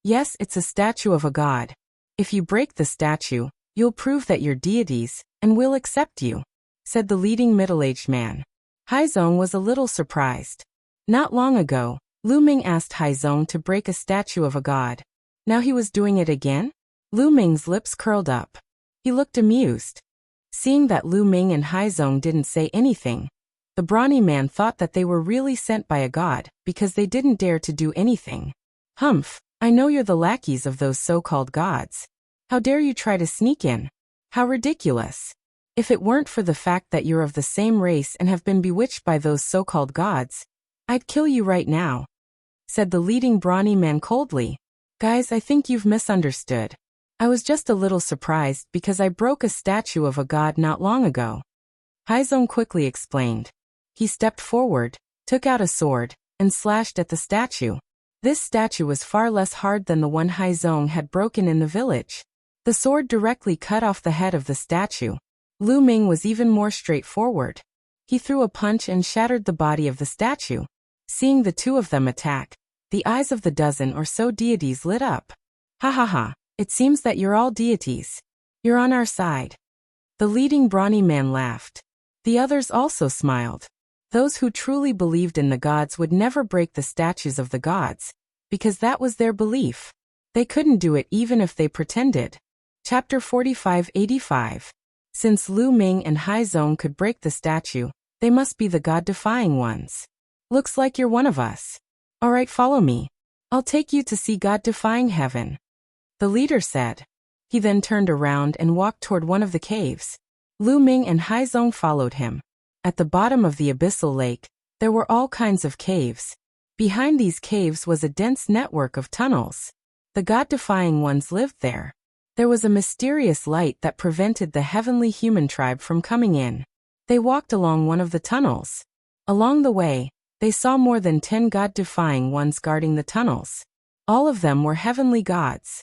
Yes, it's a statue of a god. If you break the statue, you'll prove that you're deities, and we'll accept you, said the leading middle-aged man. Haizong was a little surprised. Not long ago, Lu Ming asked Haizong to break a statue of a god. Now he was doing it again? Lu Ming's lips curled up. He looked amused. Seeing that Lu Ming and Haizong didn't say anything, the brawny man thought that they were really sent by a god because they didn't dare to do anything. Humph, I know you're the lackeys of those so-called gods. How dare you try to sneak in? How ridiculous. If it weren't for the fact that you're of the same race and have been bewitched by those so-called gods, I'd kill you right now, said the leading brawny man coldly. Guys, I think you've misunderstood. I was just a little surprised because I broke a statue of a god not long ago. Haizong quickly explained. He stepped forward, took out a sword, and slashed at the statue. This statue was far less hard than the one Haizong had broken in the village. The sword directly cut off the head of the statue. Lu Ming was even more straightforward. He threw a punch and shattered the body of the statue. Seeing the 2 of them attack, the eyes of the dozen or so deities lit up. Ha ha ha, it seems that you're all deities. You're on our side. The leading brawny man laughed. The others also smiled. Those who truly believed in the gods would never break the statues of the gods, because that was their belief. They couldn't do it even if they pretended. Chapter 4585. Since Lu Ming and Haizong could break the statue, they must be the god-defying ones. Looks like you're one of us. Alright, follow me. I'll take you to see god-defying heaven, the leader said. He then turned around and walked toward one of the caves. Lu Ming and Haizong followed him. At the bottom of the abyssal lake, there were all kinds of caves. Behind these caves was a dense network of tunnels. The god-defying ones lived there. There was a mysterious light that prevented the heavenly human tribe from coming in. They walked along one of the tunnels. Along the way, they saw more than 10 god-defying ones guarding the tunnels. All of them were heavenly gods.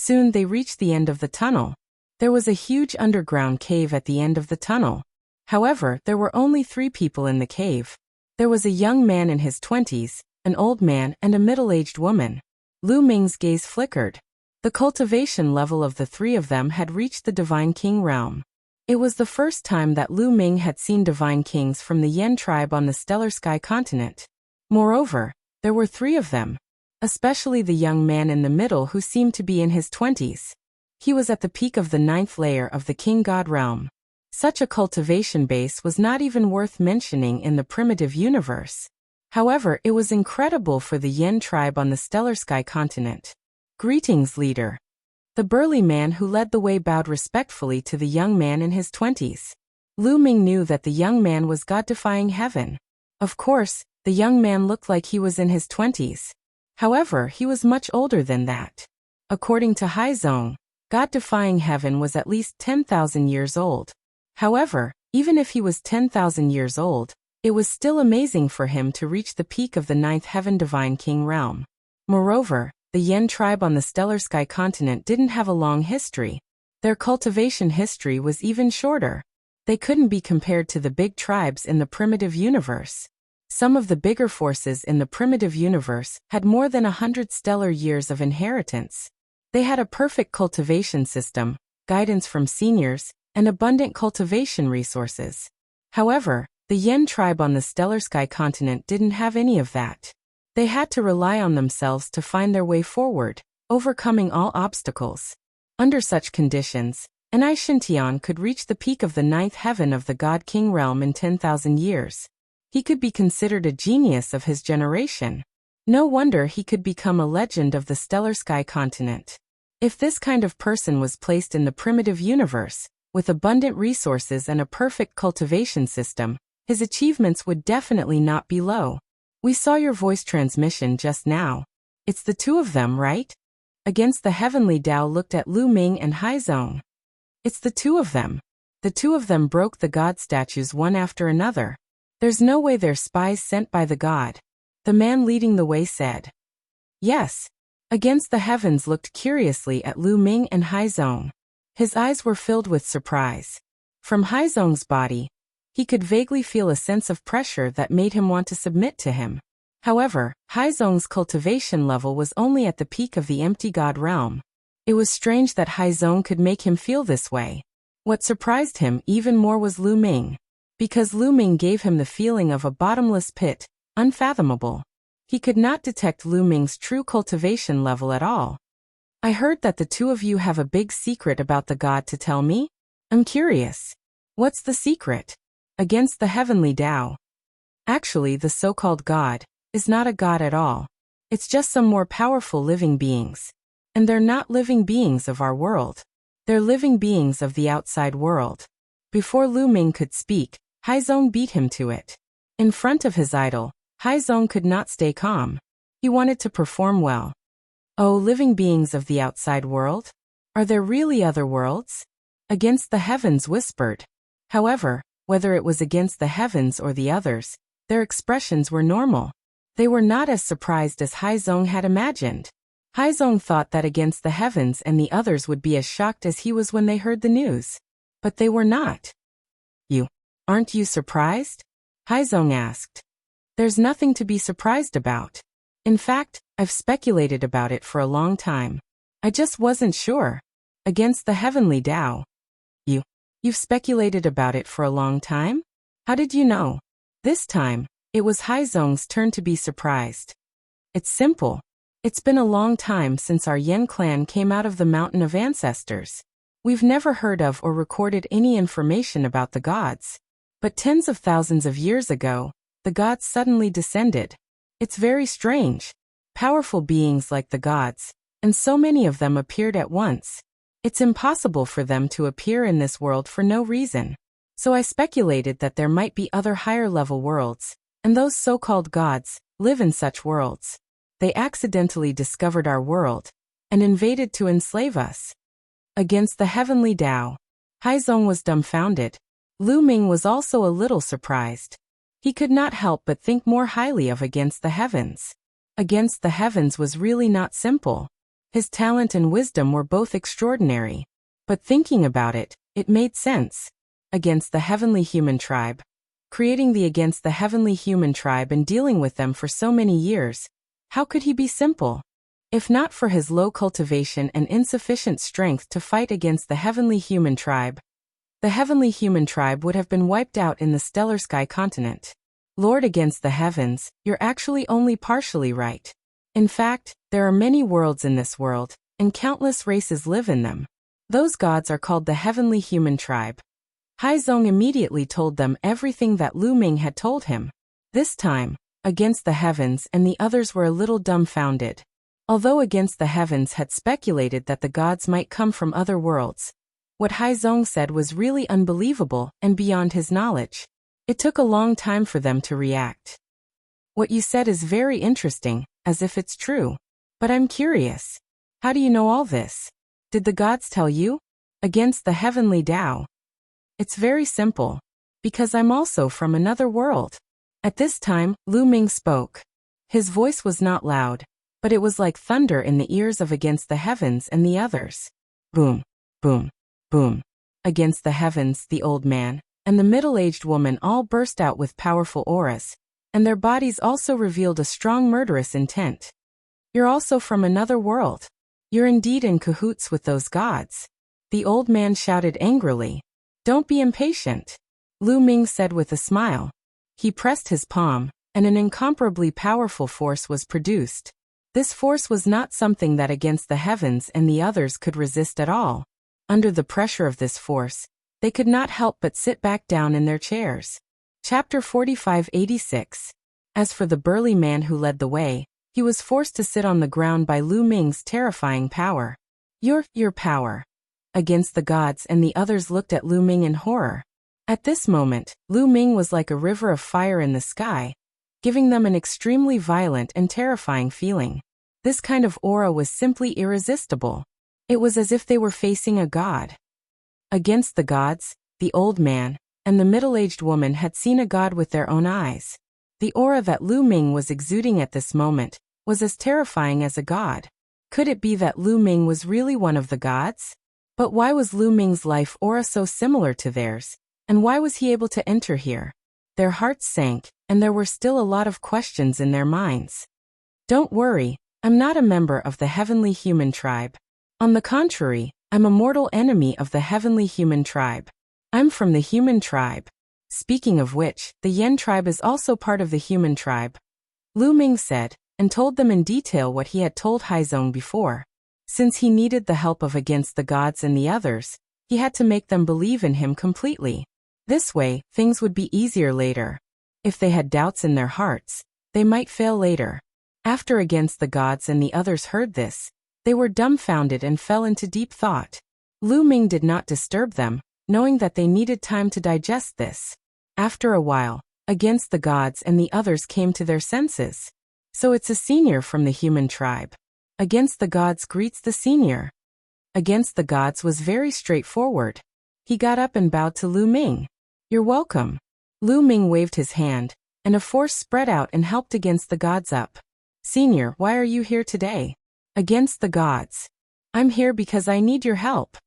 Soon they reached the end of the tunnel. There was a huge underground cave at the end of the tunnel. However, there were only 3 people in the cave. There was a young man in his 20s, an old man, and a middle-aged woman. Lu Ming's gaze flickered. The cultivation level of the 3 of them had reached the Divine King realm. It was the first time that Lu Ming had seen Divine Kings from the Yen tribe on the Stellar Sky continent. Moreover, there were 3 of them, especially the young man in the middle who seemed to be in his 20s. He was at the peak of the 9th layer of the King God realm. Such a cultivation base was not even worth mentioning in the primitive universe. However, it was incredible for the Yen tribe on the Stellar Sky continent. Greetings, leader. The burly man who led the way bowed respectfully to the young man in his 20s. Lu Ming knew that the young man was God-defying heaven. Of course, the young man looked like he was in his 20s. However, he was much older than that. According to Haizong, God-defying heaven was at least 10,000 years old. However, even if he was 10,000 years old, it was still amazing for him to reach the peak of the 9th heaven Divine King realm. Moreover, the Yen tribe on the Stellar Sky continent didn't have a long history. Their cultivation history was even shorter. They couldn't be compared to the big tribes in the primitive universe. Some of the bigger forces in the primitive universe had more than 100 stellar years of inheritance. They had a perfect cultivation system, guidance from seniors, and abundant cultivation resources. However, the Yen tribe on the Stellar Sky continent didn't have any of that. They had to rely on themselves to find their way forward, overcoming all obstacles. Under such conditions, an Aishintian could reach the peak of the 9th heaven of the God King realm in 10,000 years. He could be considered a genius of his generation. No wonder he could become a legend of the Stellar Sky continent. If this kind of person was placed in the primitive universe, with abundant resources and a perfect cultivation system, his achievements would definitely not be low. We saw your voice transmission just now. It's the 2 of them, right? Against the Heavenly Tao looked at Lu Ming and Haizong. It's the 2 of them. The 2 of them broke the god statues one after another. There's no way they're spies sent by the god. The man leading the way said. Yes. Against the Heavens looked curiously at Lu Ming and Haizong. His eyes were filled with surprise. From Haizong's body, he could vaguely feel a sense of pressure that made him want to submit to him. However, Haizong's cultivation level was only at the peak of the empty god realm. It was strange that Haizong could make him feel this way. What surprised him even more was Lu Ming. Because Lu Ming gave him the feeling of a bottomless pit, unfathomable. He could not detect Lu Ming's true cultivation level at all. I heard that the 2 of you have a big secret about the god to tell me? I'm curious. What's the secret? Against the Heavenly Tao. Actually, the so-called god is not a god at all. It's just some more powerful living beings. And they're not living beings of our world. They're living beings of the outside world. Before Lu Ming could speak, Haizong beat him to it. In front of his idol, Haizong could not stay calm. He wanted to perform well. Oh, living beings of the outside world? Are there really other worlds? Against the Heavens whispered. However, whether it was against the Heavens or the others, their expressions were normal. They were not as surprised as Haizong had imagined. Haizong thought that against the Heavens and the others would be as shocked as he was when they heard the news. But they were not. Aren't you surprised? Haizong asked. There's nothing to be surprised about. In fact, I've speculated about it for a long time. I just wasn't sure. Against the Heavenly Tao. You've speculated about it for a long time? How did you know? This time, it was Haizong's turn to be surprised. It's simple. It's been a long time since our Yen clan came out of the Mountain of Ancestors. We've never heard of or recorded any information about the gods. But tens of thousands of years ago, the gods suddenly descended. It's very strange. Powerful beings like the gods, and so many of them appeared at once. It's impossible for them to appear in this world for no reason. So I speculated that there might be other higher-level worlds, and those so-called gods live in such worlds. They accidentally discovered our world and invaded to enslave us. Against the Heavenly Tao. Haizong was dumbfounded. Lu Ming was also a little surprised. He could not help but think more highly of Against the Heavens. Against the Heavens was really not simple. His talent and wisdom were both extraordinary. But thinking about it, it made sense. Against the heavenly human tribe. Creating the against the heavenly human tribe and dealing with them for so many years. How could he be simple? If not for his low cultivation and insufficient strength to fight against the heavenly human tribe, the heavenly human tribe would have been wiped out in the stellar sky continent. Lord against the heavens, you're actually only partially right. In fact, there are many worlds in this world, and countless races live in them. Those gods are called the heavenly human tribe. Haizong immediately told them everything that Lu Ming had told him. This time, against the heavens and the others were a little dumbfounded. Although against the heavens had speculated that the gods might come from other worlds, what Haizong said was really unbelievable and beyond his knowledge. It took a long time for them to react. What you said is very interesting, as if it's true. But I'm curious. How do you know all this? Did the gods tell you? Against the heavenly Tao. It's very simple. Because I'm also from another world. At this time, Lu Ming spoke. His voice was not loud, but it was like thunder in the ears of against the heavens and the others. Boom, boom, boom. Against the heavens, the old man and the middle-aged woman all burst out with powerful auras, and their bodies also revealed a strong murderous intent. You're also from another world. You're indeed in cahoots with those gods. The old man shouted angrily. Don't be impatient, Lu Ming said with a smile. He pressed his palm, and an incomparably powerful force was produced. This force was not something that against the heavens and the others could resist at all. Under the pressure of this force, they could not help but sit back down in their chairs. Chapter 4586. As for the burly man who led the way, he was forced to sit on the ground by Lu Ming's terrifying power. Your power. Against the gods and the others looked at Lu Ming in horror. At this moment, Lu Ming was like a river of fire in the sky, giving them an extremely violent and terrifying feeling. This kind of aura was simply irresistible. It was as if they were facing a god. Against the gods, the old man and the middle-aged woman had seen a god with their own eyes. The aura that Lu Ming was exuding at this moment was as terrifying as a god. Could it be that Lu Ming was really one of the gods? But why was Lu Ming's life aura so similar to theirs? And why was he able to enter here? Their hearts sank, and there were still a lot of questions in their minds. Don't worry, I'm not a member of the heavenly human tribe. On the contrary, I'm a mortal enemy of the heavenly human tribe. I'm from the human tribe. Speaking of which, the Yen tribe is also part of the human tribe, Lu Ming said, and told them in detail what he had told Haizong before. Since he needed the help of against the gods and the others, he had to make them believe in him completely. This way, things would be easier later. If they had doubts in their hearts, they might fail later. After against the gods and the others heard this, they were dumbfounded and fell into deep thought. Lu Ming did not disturb them, knowing that they needed time to digest this. After a while, against the gods and the others came to their senses. So it's a senior from the human tribe. Against the gods greets the senior. Against the gods was very straightforward. He got up and bowed to Lu Ming. You're welcome. Lu Ming waved his hand, and a force spread out and helped against the gods up. Senior, why are you here today? Against the gods. I'm here because I need your help.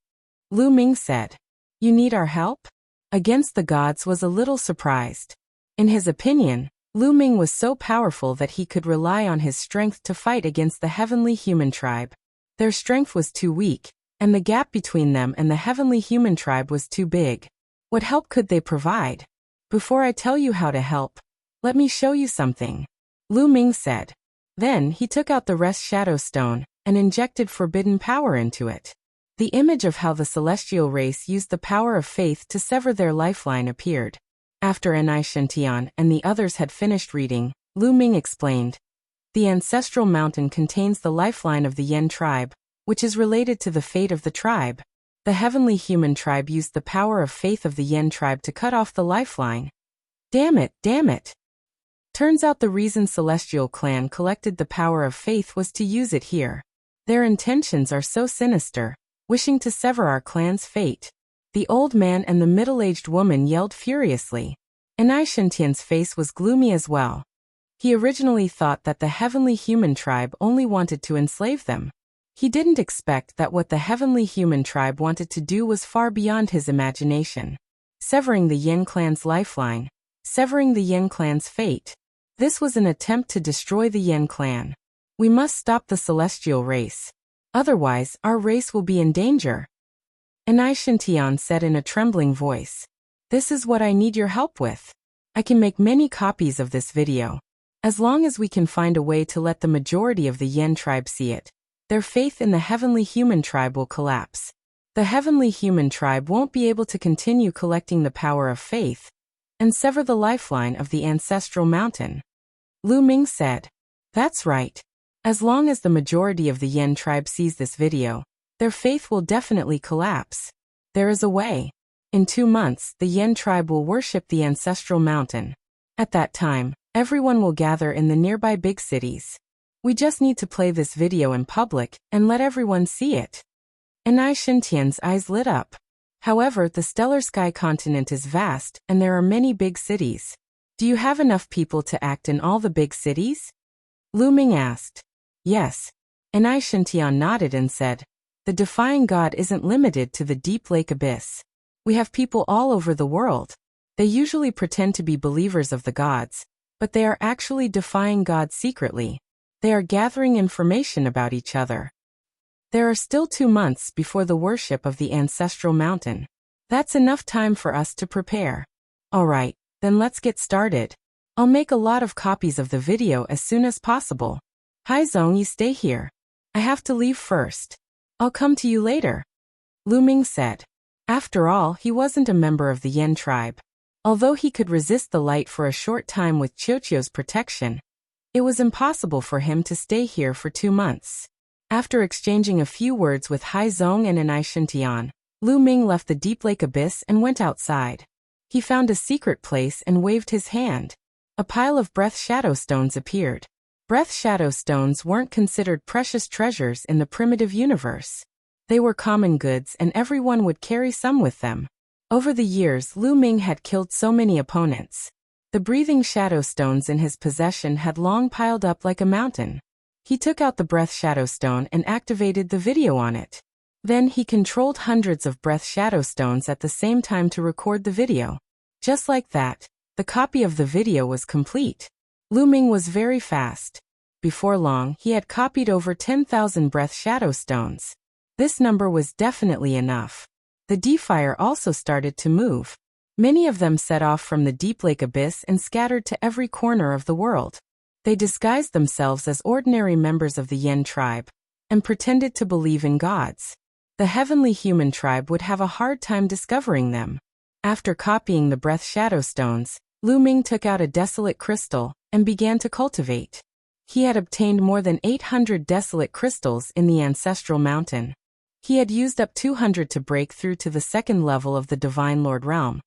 Lu Ming said. You need our help? Against the gods was a little surprised. In his opinion, Lu Ming was so powerful that he could rely on his strength to fight against the heavenly human tribe. Their strength was too weak, and the gap between them and the heavenly human tribe was too big. What help could they provide? Before I tell you how to help, let me show you something, Lu Ming said. Then he took out the rest shadow stone and injected forbidden power into it. The image of how the celestial race used the power of faith to sever their lifeline appeared. After Anai Shantian and the others had finished reading, Lu Ming explained. The ancestral mountain contains the lifeline of the Yen tribe, which is related to the fate of the tribe. The heavenly human tribe used the power of faith of the Yen tribe to cut off the lifeline. Damn it. Turns out the reason Celestial Clan collected the power of faith was to use it here. Their intentions are so sinister, wishing to sever our clan's fate. The old man and the middle-aged woman yelled furiously. Anai Shantian's face was gloomy as well. He originally thought that the heavenly human tribe only wanted to enslave them. He didn't expect that what the heavenly human tribe wanted to do was far beyond his imagination. Severing the Yin clan's lifeline. Severing the Yin clan's fate. This was an attempt to destroy the Yin clan. We must stop the celestial race. Otherwise, our race will be in danger. Anishintian said in a trembling voice. This is what I need your help with. I can make many copies of this video. As long as we can find a way to let the majority of the Yin tribe see it, their faith in the heavenly human tribe will collapse. The heavenly human tribe won't be able to continue collecting the power of faith and sever the lifeline of the ancestral mountain. Lu Ming said. That's right. As long as the majority of the Yin tribe sees this video, their faith will definitely collapse. There is a way. In 2 months, the Yin tribe will worship the ancestral mountain. At that time, everyone will gather in the nearby big cities. We just need to play this video in public and let everyone see it. Anai Shintian's eyes lit up. However, the stellar sky continent is vast and there are many big cities. Do you have enough people to act in all the big cities? Lu Ming asked. Yes. Anai Shintian nodded and said, the defying God isn't limited to the deep lake abyss. We have people all over the world. They usually pretend to be believers of the gods, but they are actually defying God secretly. They are gathering information about each other. There are still 2 months before the worship of the ancestral mountain. That's enough time for us to prepare. Alright, then let's get started. I'll make a lot of copies of the video as soon as possible. Haizong, you stay here. I have to leave first. I'll come to you later. Lu Ming said. After all, he wasn't a member of the Yin tribe. Although he could resist the light for a short time with Qiuqiu's protection, it was impossible for him to stay here for 2 months. After exchanging a few words with Haizong and Anai Shintian, Lu Ming left the deep lake abyss and went outside. He found a secret place and waved his hand. A pile of breath shadow stones appeared. Breath shadow stones weren't considered precious treasures in the primitive universe. They were common goods and everyone would carry some with them. Over the years, Lu Ming had killed so many opponents. The breathing shadow stones in his possession had long piled up like a mountain. He took out the breath shadow stone and activated the video on it. Then he controlled hundreds of breath shadow stones at the same time to record the video. Just like that, the copy of the video was complete. Lu Ming was very fast. Before long, he had copied over 10,000 breath shadow stones. This number was definitely enough. The defier also started to move. Many of them set off from the deep lake abyss and scattered to every corner of the world. They disguised themselves as ordinary members of the Yin tribe and pretended to believe in gods. The heavenly human tribe would have a hard time discovering them. After copying the breath shadow stones, Lu Ming took out a desolate crystal and began to cultivate. He had obtained more than 800 desolate crystals in the ancestral mountain. He had used up 200 to break through to the 2nd level of the Divine Lord realm.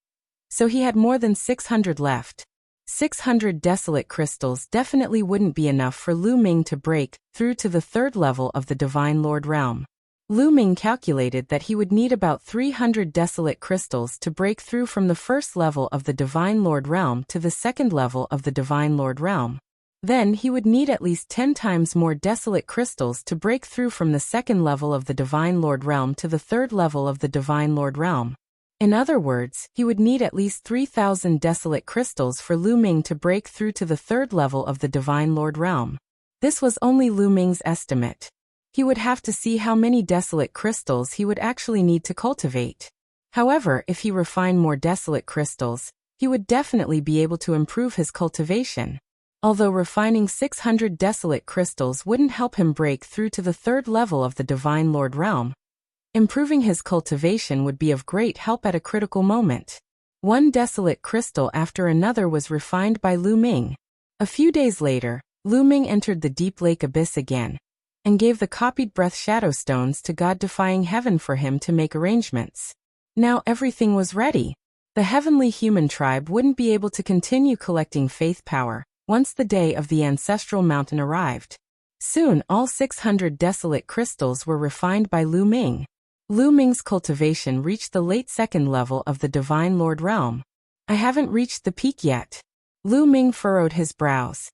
So he had more than 600 left. 600 desolate crystals definitely wouldn't be enough for Lu Ming to break through to the 3rd level of the Divine Lord realm. Lu Ming calculated that he would need about 300 desolate crystals to break through from the 1st level of the Divine Lord realm to the 2nd level of the Divine Lord realm. Then he would need at least 10 times more desolate crystals to break through from the 2nd level of the Divine Lord realm to the 3rd level of the Divine Lord realm. In other words, he would need at least 3,000 desolate crystals for Lu Ming to break through to the 3rd level of the Divine Lord realm. This was only Lu Ming's estimate. He would have to see how many desolate crystals he would actually need to cultivate. However, if he refined more desolate crystals, he would definitely be able to improve his cultivation. Although refining 600 desolate crystals wouldn't help him break through to the 3rd level of the Divine Lord realm, improving his cultivation would be of great help at a critical moment. One desolate crystal after another was refined by Lu Ming. A few days later, Lu Ming entered the deep lake abyss again, and gave the copied breath shadow stones to God-defying heaven for him to make arrangements. Now everything was ready. The heavenly human tribe wouldn't be able to continue collecting faith power once the day of the ancestral mountain arrived. Soon all 600 desolate crystals were refined by Lu Ming. Lu Ming's cultivation reached the late 2nd level of the Divine Lord realm. I haven't reached the peak yet. Lu Ming furrowed his brows.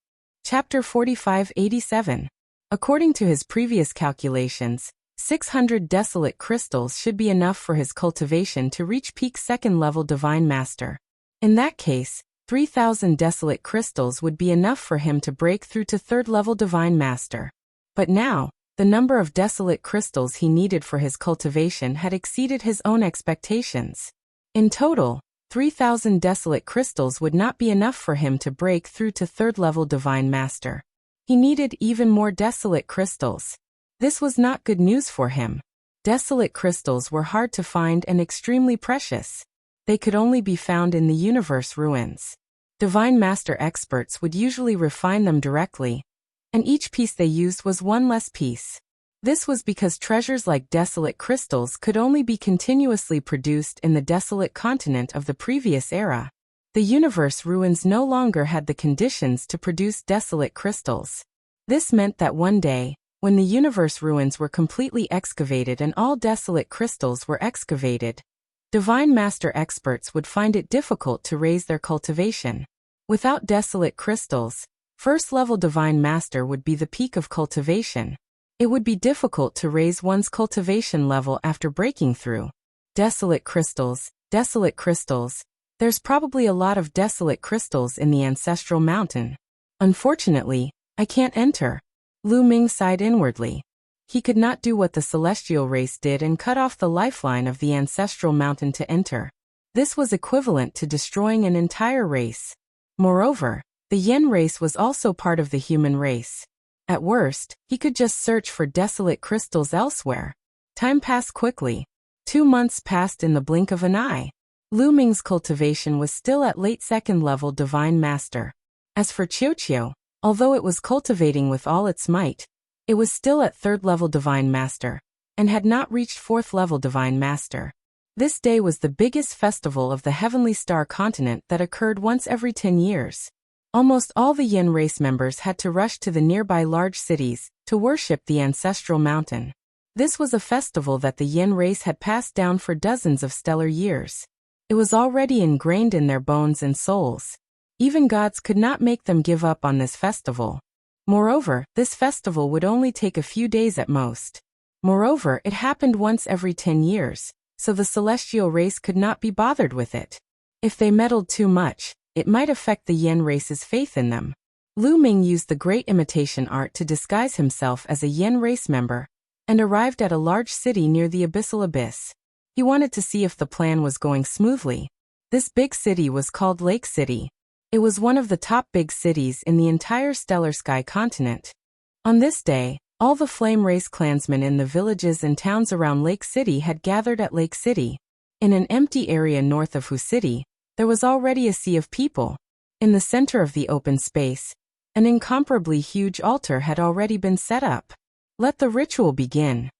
Chapter 4587. According to his previous calculations, 600 desolate crystals should be enough for his cultivation to reach peak second-level Divine Master. In that case, 3,000 desolate crystals would be enough for him to break through to third-level Divine Master. But now, the number of desolate crystals he needed for his cultivation had exceeded his own expectations. In total, 3,000 desolate crystals would not be enough for him to break through to third-level Divine Master. He needed even more desolate crystals. This was not good news for him. Desolate crystals were hard to find and extremely precious. They could only be found in the universe ruins. Divine Master experts would usually refine them directly, and each piece they used was one less piece. This was because treasures like desolate crystals could only be continuously produced in the desolate continent of the previous era. The universe ruins no longer had the conditions to produce desolate crystals. This meant that one day, when the universe ruins were completely excavated and all desolate crystals were excavated, Divine Master experts would find it difficult to raise their cultivation. Without desolate crystals, first-level Divine Master would be the peak of cultivation. It would be difficult to raise one's cultivation level after breaking through. Desolate crystals, desolate crystals. There's probably a lot of desolate crystals in the ancestral mountain. Unfortunately, I can't enter. Lu Ming sighed inwardly. He could not do what the celestial race did and cut off the lifeline of the ancestral mountain to enter. This was equivalent to destroying an entire race. Moreover, the Yen race was also part of the human race. At worst, he could just search for desolate crystals elsewhere. Time passed quickly. 2 months passed in the blink of an eye. Lu Ming's cultivation was still at late second-level Divine Master. As for Qiuqiu, although it was cultivating with all its might, it was still at third-level Divine Master, and had not reached fourth-level Divine Master. This day was the biggest festival of the Heavenly Star continent that occurred once every 10 years. Almost all the Yin race members had to rush to the nearby large cities to worship the ancestral mountain. This was a festival that the Yin race had passed down for dozens of stellar years. It was already ingrained in their bones and souls. Even gods could not make them give up on this festival. Moreover, this festival would only take a few days at most. Moreover, it happened once every 10 years, so the celestial race could not be bothered with it. If they meddled too much, it might affect the Yen race's faith in them. Lu Ming used the great imitation art to disguise himself as a Yen race member, and arrived at a large city near the abyssal abyss. He wanted to see if the plan was going smoothly. This big city was called Lake City. It was one of the top big cities in the entire Stellar Sky continent. On this day, all the Flame Race clansmen in the villages and towns around Lake City had gathered at Lake City. In an empty area north of Hu City, there was already a sea of people. In the center of the open space, an incomparably huge altar had already been set up. Let the ritual begin.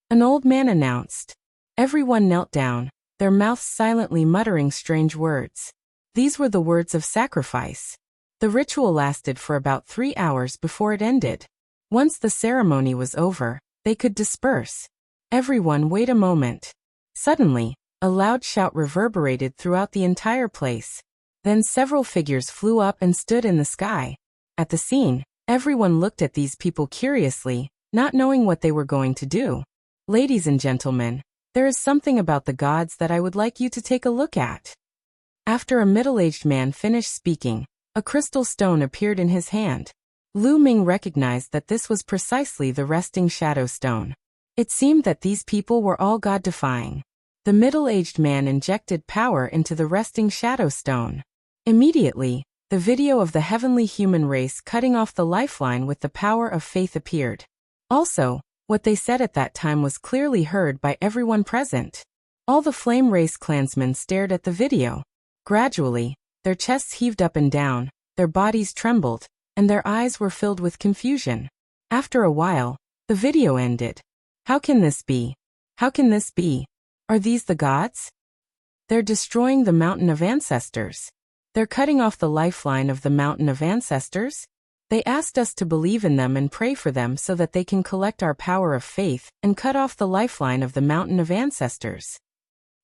An old man announced. Everyone knelt down, their mouths silently muttering strange words. These were the words of sacrifice. The ritual lasted for about 3 hours before it ended. Once the ceremony was over, they could disperse. Everyone wait a moment. Suddenly, a loud shout reverberated throughout the entire place. Then several figures flew up and stood in the sky. At the scene, everyone looked at these people curiously, not knowing what they were going to do. Ladies and gentlemen, there is something about the gods that I would like you to take a look at. After a middle-aged man finished speaking, a crystal stone appeared in his hand. Lu Ming recognized that this was precisely the resting shadow stone. It seemed that these people were all god-defying. The middle-aged man injected power into the resting shadow stone. Immediately, the video of the heavenly human race cutting off the lifeline with the power of faith appeared. Also, what they said at that time was clearly heard by everyone present. All the Flame Race clansmen stared at the video. Gradually, their chests heaved up and down, their bodies trembled, and their eyes were filled with confusion. After a while, the video ended. How can this be? How can this be? Are these the gods? They're destroying the Mountain of Ancestors. They're cutting off the lifeline of the Mountain of Ancestors. They asked us to believe in them and pray for them so that they can collect our power of faith and cut off the lifeline of the Mountain of Ancestors.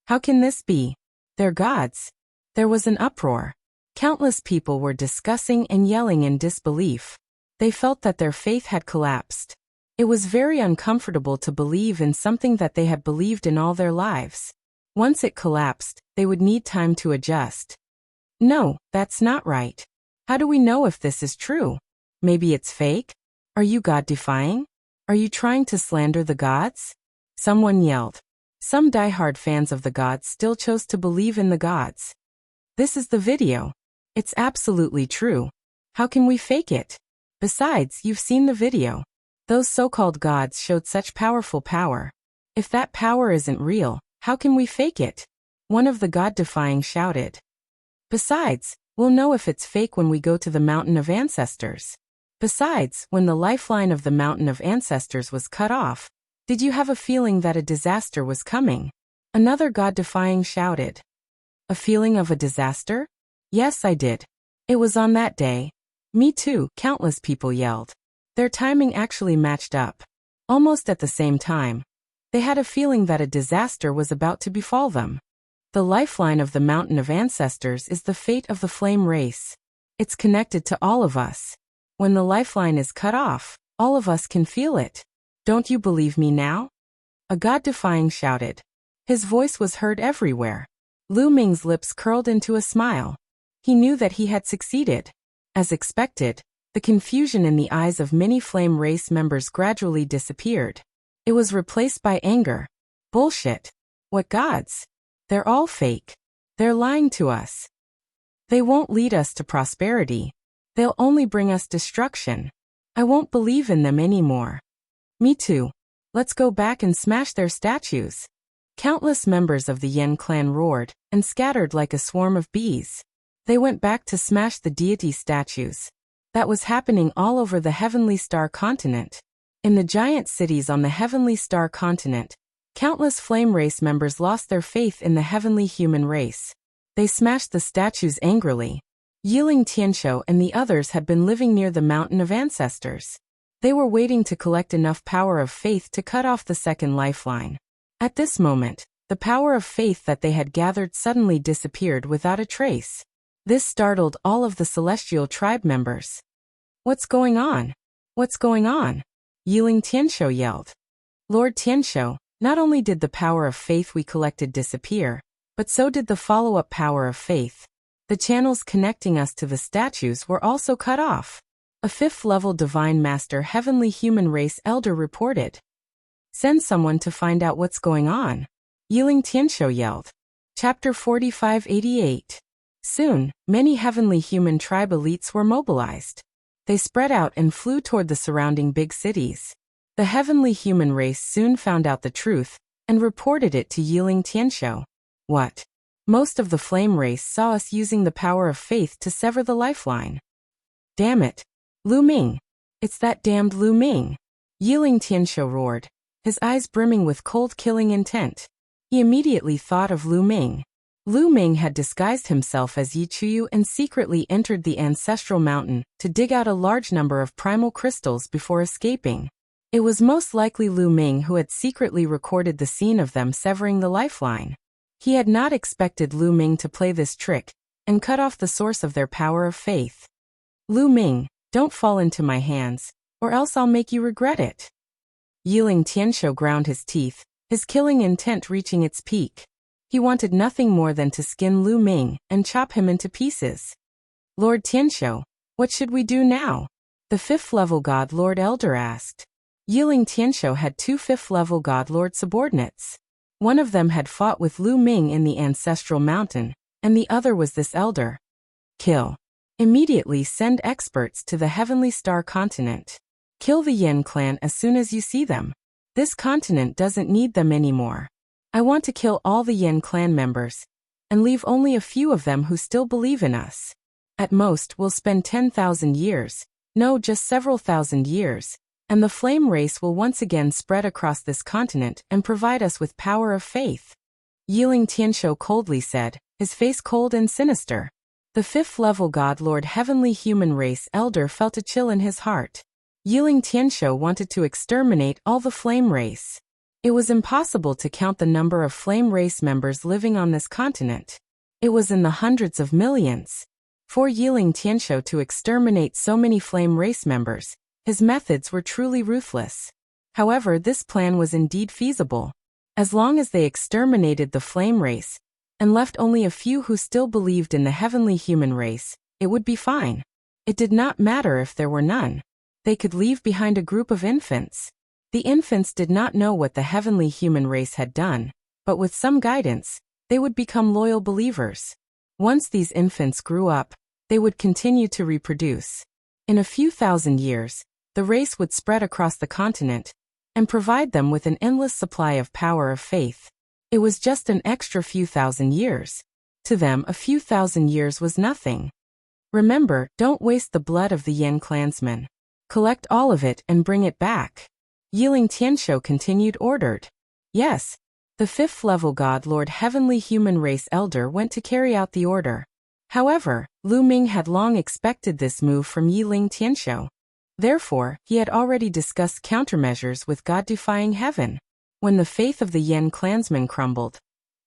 How can this be? They're gods. There was an uproar. Countless people were discussing and yelling in disbelief. They felt that their faith had collapsed. It was very uncomfortable to believe in something that they had believed in all their lives. Once it collapsed, they would need time to adjust. No, that's not right. How do we know if this is true? Maybe it's fake? Are you God-defying? Are you trying to slander the gods? Someone yelled. Some diehard fans of the gods still chose to believe in the gods. This is the video. It's absolutely true. How can we fake it? Besides, you've seen the video. Those so-called gods showed such powerful power. If that power isn't real, how can we fake it? One of the God-defying shouted. Besides, we'll know if it's fake when we go to the Mountain of Ancestors. Besides, when the lifeline of the Mountain of Ancestors was cut off, did you have a feeling that a disaster was coming? Another God-defying shouted. A feeling of a disaster? Yes, I did. It was on that day. Me too, countless people yelled. Their timing actually matched up. Almost at the same time. They had a feeling that a disaster was about to befall them. The lifeline of the Mountain of Ancestors is the fate of the flame race. It's connected to all of us. When the lifeline is cut off, all of us can feel it. Don't you believe me now? A God-defying shouted. His voice was heard everywhere. Lu Ming's lips curled into a smile. He knew that he had succeeded. As expected, the confusion in the eyes of many flame race members gradually disappeared. It was replaced by anger. Bullshit. What gods? They're all fake. They're lying to us. They won't lead us to prosperity. They'll only bring us destruction. I won't believe in them anymore. Me too. Let's go back and smash their statues. Countless members of the Yen clan roared and scattered like a swarm of bees. They went back to smash the deity statues. That was happening all over the Heavenly Star continent. In the giant cities on the Heavenly Star continent, countless flame race members lost their faith in the heavenly human race. They smashed the statues angrily. Yiling Tianshou and the others had been living near the Mountain of Ancestors. They were waiting to collect enough power of faith to cut off the second lifeline. At this moment, the power of faith that they had gathered suddenly disappeared without a trace. This startled all of the celestial tribe members. What's going on? What's going on? Yiling Tianshou yelled. Lord Tianshou, not only did the power of faith we collected disappear, but so did the follow-up power of faith. The channels connecting us to the statues were also cut off. A 5th-level Divine Master Heavenly Human Race Elder reported. Send someone to find out what's going on. Yiling Tianshou yelled. Chapter 4588. Soon, many Heavenly Human Tribe elites were mobilized. They spread out and flew toward the surrounding big cities. The Heavenly Human Race soon found out the truth and reported it to Yiling Tianshou. What? Most of the Flame Race saw us using the power of faith to sever the lifeline. Damn it. Lu Ming. It's that damned Lu Ming. Yiling Tianshou roared, his eyes brimming with cold killing intent. He immediately thought of Lu Ming. Lu Ming had disguised himself as Yi Chuyu and secretly entered the ancestral mountain to dig out a large number of primal crystals before escaping. It was most likely Lu Ming who had secretly recorded the scene of them severing the lifeline. He had not expected Lu Ming to play this trick and cut off the source of their power of faith. Lu Ming, don't fall into my hands, or else I'll make you regret it. Yiling Tianshou ground his teeth, his killing intent reaching its peak. He wanted nothing more than to skin Lu Ming and chop him into pieces. Lord Tianshou, what should we do now? The 5th-level God Lord Elder asked. Yiling Tianshou had 2 5th-level God Lord subordinates. One of them had fought with Lu Ming in the ancestral mountain, and the other was this elder. Kill. Immediately send experts to the Heavenly Star continent. Kill the Yen clan as soon as you see them. This continent doesn't need them anymore. I want to kill all the Yen clan members, and leave only a few of them who still believe in us. At most, we'll spend 10,000 years, no, just several thousand years, and the flame race will once again spread across this continent and provide us with power of faith. Yiling Tianshou coldly said, his face cold and sinister. The 5th-level God Lord Heavenly Human Race Elder felt a chill in his heart. Yiling Tianshou wanted to exterminate all the flame race. It was impossible to count the number of flame race members living on this continent. It was in the hundreds of millions. For Yiling Tianshou to exterminate so many flame race members, his methods were truly ruthless. However, this plan was indeed feasible. As long as they exterminated the flame race, and left only a few who still believed in the heavenly human race, it would be fine. It did not matter if there were none. They could leave behind a group of infants. The infants did not know what the heavenly human race had done, but with some guidance, they would become loyal believers. Once these infants grew up, they would continue to reproduce. In a few thousand years, the race would spread across the continent and provide them with an endless supply of power of faith. It was just an extra few thousand years. To them, a few thousand years was nothing. Remember, don't waste the blood of the Yan clansmen. Collect all of it and bring it back. Yiling Tianshou continued ordered. Yes. The 5th level God Lord Heavenly Human Race Elder went to carry out the order. However, Lu Ming had long expected this move from Yiling Tianshou. Therefore, he had already discussed countermeasures with God-defying heaven. When the faith of the Yan clansmen crumbled,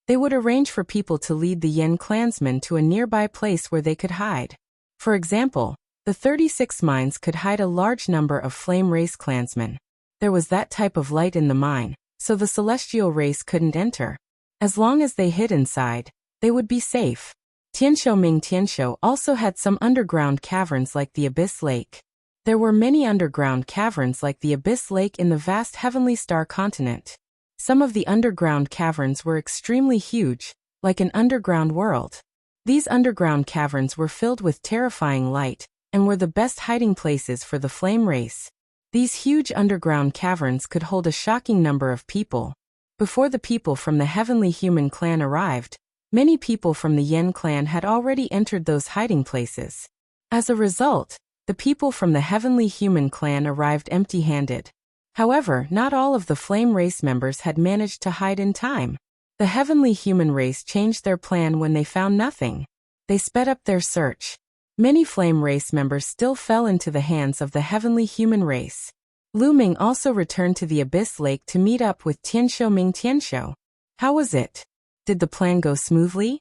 they would arrange for people to lead the Yan clansmen to a nearby place where they could hide. For example, the 36 mines could hide a large number of flame race clansmen. There was that type of light in the mine, so the celestial race couldn't enter. As long as they hid inside, they would be safe. Tianshou Ming Tianshou also had some underground caverns like the Abyss Lake. There were many underground caverns like the Abyss Lake in the vast heavenly star continent. Some of the underground caverns were extremely huge, like an underground world. These underground caverns were filled with terrifying light, and were the best hiding places for the flame race. These huge underground caverns could hold a shocking number of people. Before the people from the heavenly human clan arrived, many people from the Yen clan had already entered those hiding places. As a result, the people from the heavenly human clan arrived empty-handed. However, not all of the flame race members had managed to hide in time. The heavenly human race changed their plan when they found nothing. They sped up their search. Many flame race members still fell into the hands of the heavenly human race. Lu Ming also returned to the Abyss Lake to meet up with Tianshou Ming Tianshou. How was it? Did the plan go smoothly?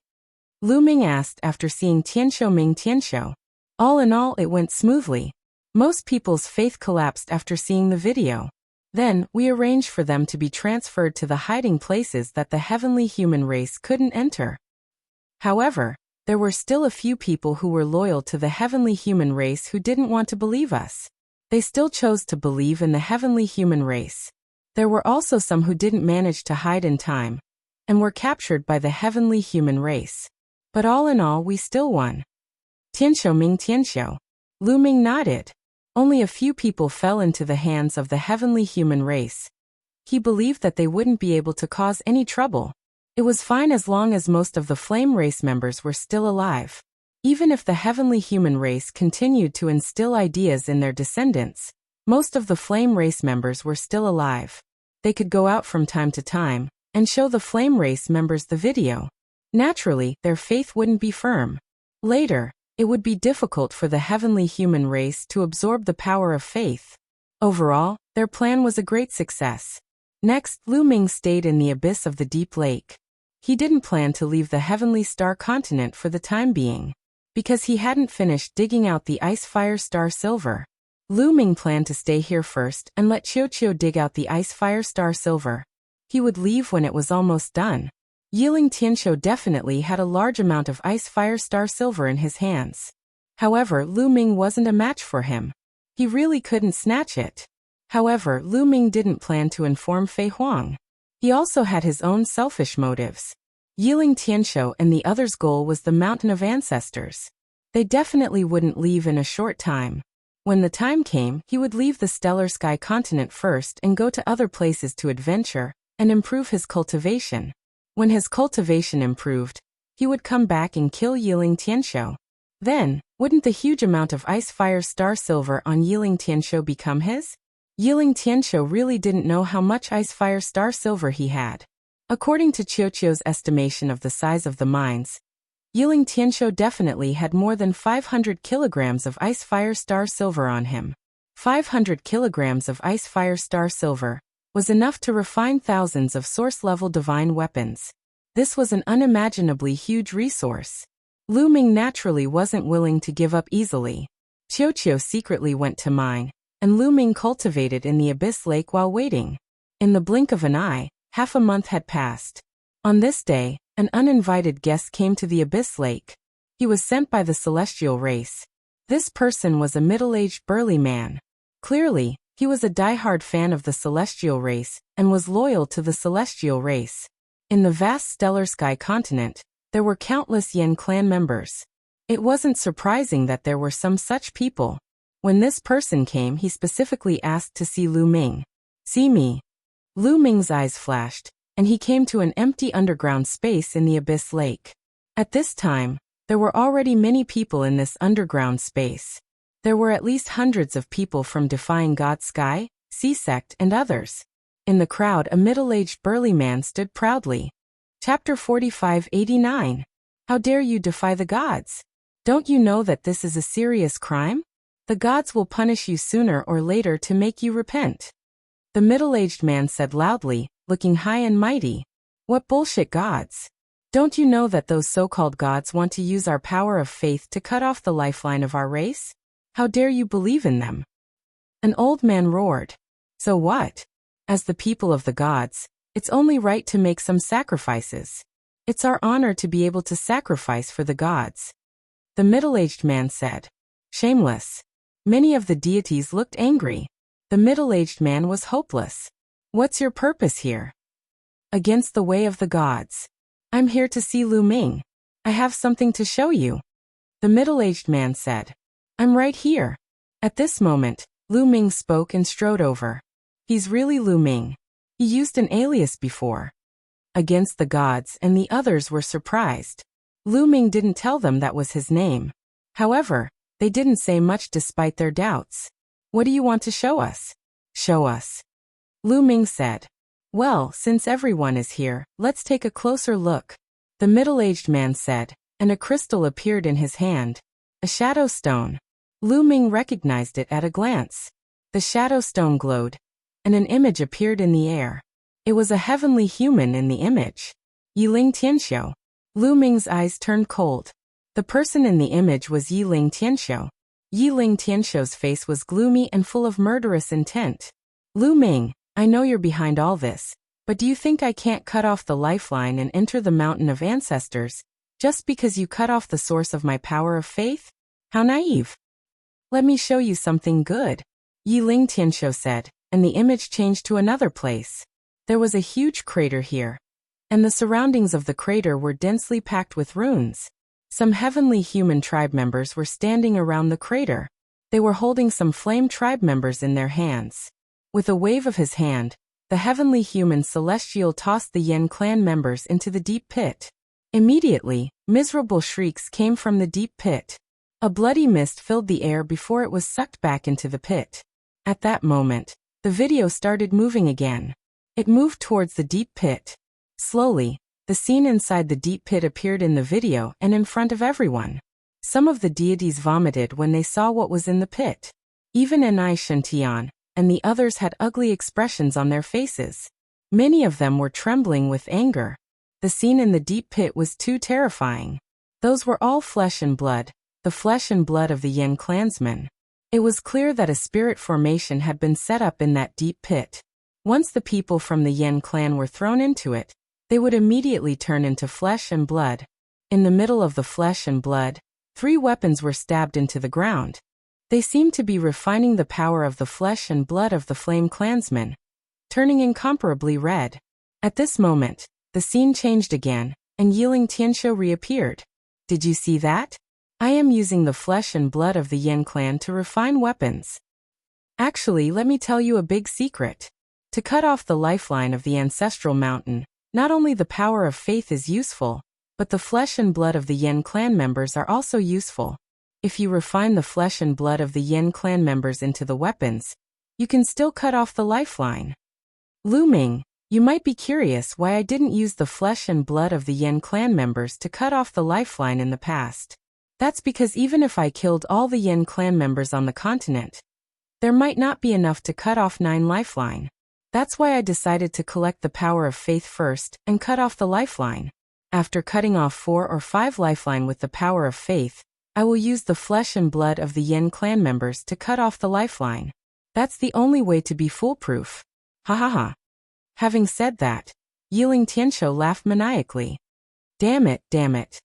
Lu Ming asked after seeing Tianshou Ming Tianshou. All in all, it went smoothly. Most people's faith collapsed after seeing the video. Then, we arranged for them to be transferred to the hiding places that the heavenly human race couldn't enter. However, there were still a few people who were loyal to the heavenly human race who didn't want to believe us. They still chose to believe in the heavenly human race. There were also some who didn't manage to hide in time, and were captured by the heavenly human race. But all in all, we still won. Tianshou Ming Tianshou. Lu Ming nodded. Only a few people fell into the hands of the heavenly human race. He believed that they wouldn't be able to cause any trouble. It was fine as long as most of the flame race members were still alive. Even if the heavenly human race continued to instill ideas in their descendants, most of the flame race members were still alive. They could go out from time to time and show the flame race members the video. Naturally, their faith wouldn't be firm. Later, it would be difficult for the heavenly human race to absorb the power of faith. Overall, their plan was a great success. Next, Lu Ming stayed in the abyss of the deep lake. He didn't plan to leave the heavenly star continent for the time being, because he hadn't finished digging out the ice fire star silver. Lu Ming planned to stay here first and let Qiu dig out the ice fire star silver. He would leave when it was almost done. Yiling Tianshou definitely had a large amount of ice fire star silver in his hands. However, Lu Ming wasn't a match for him. He really couldn't snatch it. However, Lu Ming didn't plan to inform Fei Huang. He also had his own selfish motives. Yiling Tianshou and the others' goal was the Mountain of Ancestors. They definitely wouldn't leave in a short time. When the time came, he would leave the Stellar Sky continent first and go to other places to adventure and improve his cultivation. When his cultivation improved, he would come back and kill Yiling Tianshou. Then, wouldn't the huge amount of ice fire star silver on Yiling Tianshou become his? Yiling Tianshou really didn't know how much ice fire star silver he had. According to Qiuqiu's estimation of the size of the mines, Yiling Tianshou definitely had more than 500 kilograms of ice fire star silver on him. 500 kilograms of ice fire star silver was enough to refine thousands of source-level divine weapons. This was an unimaginably huge resource. Lu Ming naturally wasn't willing to give up easily. Qiu secretly went to mine, and Lu Ming cultivated in the Abyss Lake while waiting. In the blink of an eye, half a month had passed. On this day, an uninvited guest came to the Abyss Lake. He was sent by the celestial race. This person was a middle-aged burly man. Clearly, he was a die-hard fan of the celestial race and was loyal to the celestial race. In the vast stellar sky continent, there were countless Yin clan members. It wasn't surprising that there were some such people. When this person came, he specifically asked to see Lu Ming. "See me." Lu Ming's eyes flashed, and he came to an empty underground space in the Abyss Lake. At this time, there were already many people in this underground space. There were at least hundreds of people from Defying God Sky, C-Sect, and others. In the crowd, a middle-aged burly man stood proudly. Chapter 4589. How dare you defy the gods? Don't you know that this is a serious crime? The gods will punish you sooner or later to make you repent. The middle-aged man said loudly, looking high and mighty. What bullshit gods? Don't you know that those so-called gods want to use our power of faith to cut off the lifeline of our race? How dare you believe in them? An old man roared. So what? As the people of the gods, it's only right to make some sacrifices. It's our honor to be able to sacrifice for the gods. The middle-aged man said. Shameless. Many of the deities looked angry. The middle-aged man was hopeless. What's your purpose here? Against the way of the gods. I'm here to see Lu Ming. I have something to show you. The middle-aged man said. I'm right here. At this moment, Lu Ming spoke and strode over. He's really Lu Ming. He used an alias before. Against the gods, and the others were surprised. Lu Ming didn't tell them that was his name. However, they didn't say much despite their doubts. What do you want to show us? Show us. Lu Ming said. Well, since everyone is here, let's take a closer look. The middle-aged man said, and a crystal appeared in his hand. A shadow stone. Lu Ming recognized it at a glance. The shadow stone glowed, and an image appeared in the air. It was a heavenly human in the image. Yiling Tianxiu. Lu Ming's eyes turned cold. The person in the image was Yiling Tianxiu. Yiling Tianxiu's face was gloomy and full of murderous intent. Lu Ming, I know you're behind all this, but do you think I can't cut off the lifeline and enter the mountain of ancestors, just because you cut off the source of my power of faith? How naive. Let me show you something good, Yiling Tianxiu said, and the image changed to another place. There was a huge crater here, and the surroundings of the crater were densely packed with runes. Some heavenly human tribe members were standing around the crater. They were holding some flame tribe members in their hands. With a wave of his hand, the heavenly human celestial tossed the Yin clan members into the deep pit. Immediately, miserable shrieks came from the deep pit. A bloody mist filled the air before it was sucked back into the pit. At that moment, the video started moving again. It moved towards the deep pit. Slowly, the scene inside the deep pit appeared in the video and in front of everyone. Some of the deities vomited when they saw what was in the pit. Even Enai Shintian and the others had ugly expressions on their faces. Many of them were trembling with anger. The scene in the deep pit was too terrifying. Those were all flesh and blood, the flesh and blood of the Yin clansmen. It was clear that a spirit formation had been set up in that deep pit. Once the people from the Yin clan were thrown into it, they would immediately turn into flesh and blood. In the middle of the flesh and blood, 3 weapons were stabbed into the ground. They seemed to be refining the power of the flesh and blood of the flame clansmen, turning incomparably red. At this moment, the scene changed again, and Yiling Tianxiu reappeared. Did you see that? I am using the flesh and blood of the Yin clan to refine weapons. Actually, let me tell you a big secret. To cut off the lifeline of the ancestral mountain, not only the power of faith is useful, but the flesh and blood of the Yin clan members are also useful. If you refine the flesh and blood of the Yin clan members into the weapons, you can still cut off the lifeline. Lu Ming, you might be curious why I didn't use the flesh and blood of the Yin clan members to cut off the lifeline in the past. That's because even if I killed all the Yin clan members on the continent, there might not be enough to cut off 9 lifeline. That's why I decided to collect the power of faith first and cut off the lifeline. After cutting off 4 or 5 lifeline with the power of faith, I will use the flesh and blood of the Yin clan members to cut off the lifeline. That's the only way to be foolproof. Ha ha ha. Having said that, Yiling Tianshou laughed maniacally. Damn it.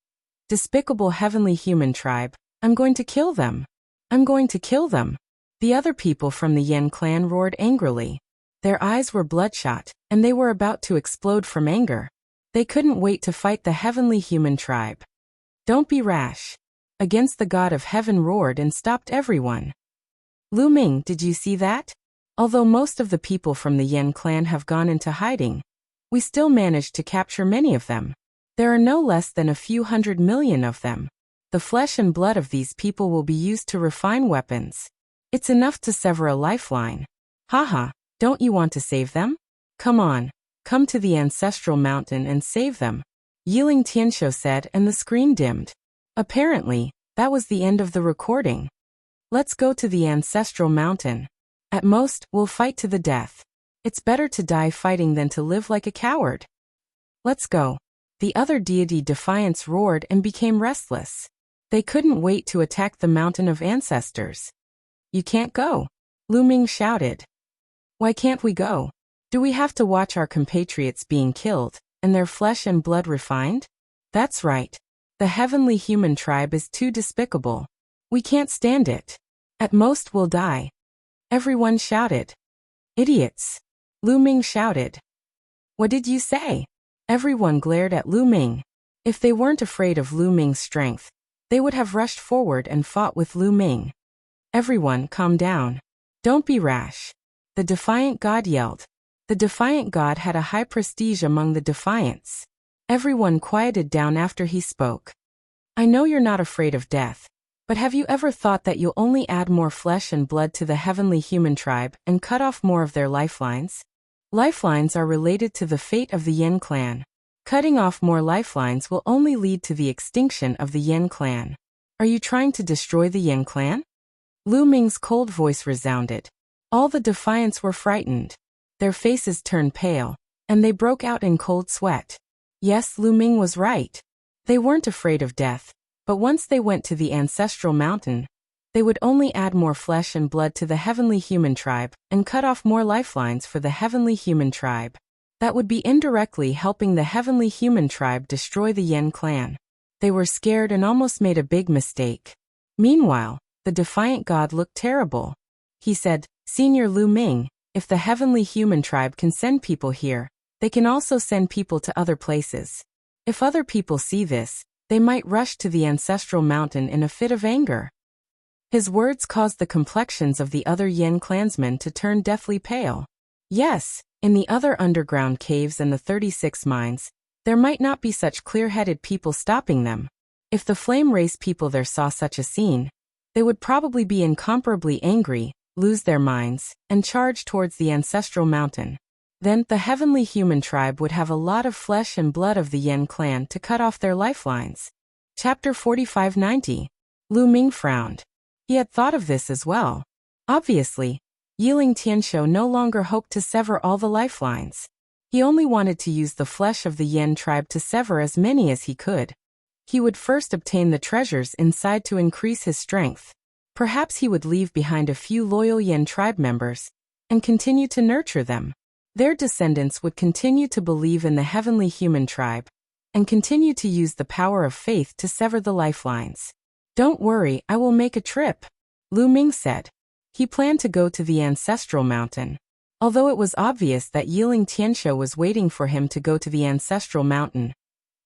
Despicable heavenly human tribe, I'm going to kill them. I'm going to kill them. The other people from the Yin clan roared angrily. Their eyes were bloodshot, and they were about to explode from anger. They couldn't wait to fight the heavenly human tribe. Don't be rash. Against the god of heaven roared and stopped everyone. Lu Ming, did you see that? Although most of the people from the Yin clan have gone into hiding, we still managed to capture many of them. There are no less than a few 100 million of them. The flesh and blood of these people will be used to refine weapons. It's enough to sever a lifeline. Haha, don't you want to save them? Come on, come to the ancestral mountain and save them. Yiling Tianshou said, and the screen dimmed. Apparently, that was the end of the recording. Let's go to the ancestral mountain. At most, we'll fight to the death. It's better to die fighting than to live like a coward. Let's go. The other deity Defiance roared and became restless. They couldn't wait to attack the mountain of ancestors. You can't go. Lu Ming shouted. Why can't we go? Do we have to watch our compatriots being killed, and their flesh and blood refined? That's right. The heavenly human tribe is too despicable. We can't stand it. At most we'll die. Everyone shouted. Idiots. Lu Ming shouted. What did you say? Everyone glared at Lu Ming. If they weren't afraid of Lu Ming's strength, they would have rushed forward and fought with Lu Ming. Everyone, calm down. Don't be rash. The defiant god yelled. The defiant god had a high prestige among the defiants. Everyone quieted down after he spoke. I know you're not afraid of death, but have you ever thought that you'll only add more flesh and blood to the heavenly human tribe and cut off more of their lifelines? Lifelines are related to the fate of the Yin clan. Cutting off more lifelines will only lead to the extinction of the Yin clan. Are you trying to destroy the Yin clan? Lu Ming's cold voice resounded. All the defiants were frightened. Their faces turned pale, and they broke out in cold sweat. Yes, Lu Ming was right. They weren't afraid of death, but once they went to the ancestral mountain, they would only add more flesh and blood to the heavenly human tribe and cut off more lifelines for the heavenly human tribe. That would be indirectly helping the heavenly human tribe destroy the Yin clan. They were scared and almost made a big mistake. Meanwhile, the defiant god looked terrible. He said, Senior Lu Ming, if the heavenly human tribe can send people here, they can also send people to other places. If other people see this, they might rush to the ancestral mountain in a fit of anger. His words caused the complexions of the other Yin clansmen to turn deathly pale. Yes, in the other underground caves and the 36 mines, there might not be such clear-headed people stopping them. If the flame race people there saw such a scene, they would probably be incomparably angry, lose their minds, and charge towards the ancestral mountain. Then, the heavenly human tribe would have a lot of flesh and blood of the Yin clan to cut off their lifelines. Chapter 4590. Lu Ming frowned. He had thought of this as well. Obviously, Yiling Tianshou no longer hoped to sever all the lifelines. He only wanted to use the flesh of the Yin tribe to sever as many as he could. He would first obtain the treasures inside to increase his strength. Perhaps he would leave behind a few loyal Yin tribe members and continue to nurture them. Their descendants would continue to believe in the heavenly human tribe and continue to use the power of faith to sever the lifelines. Don't worry, I will make a trip, Lu Ming said. He planned to go to the ancestral mountain. Although it was obvious that Yiling Tianshou was waiting for him to go to the ancestral mountain,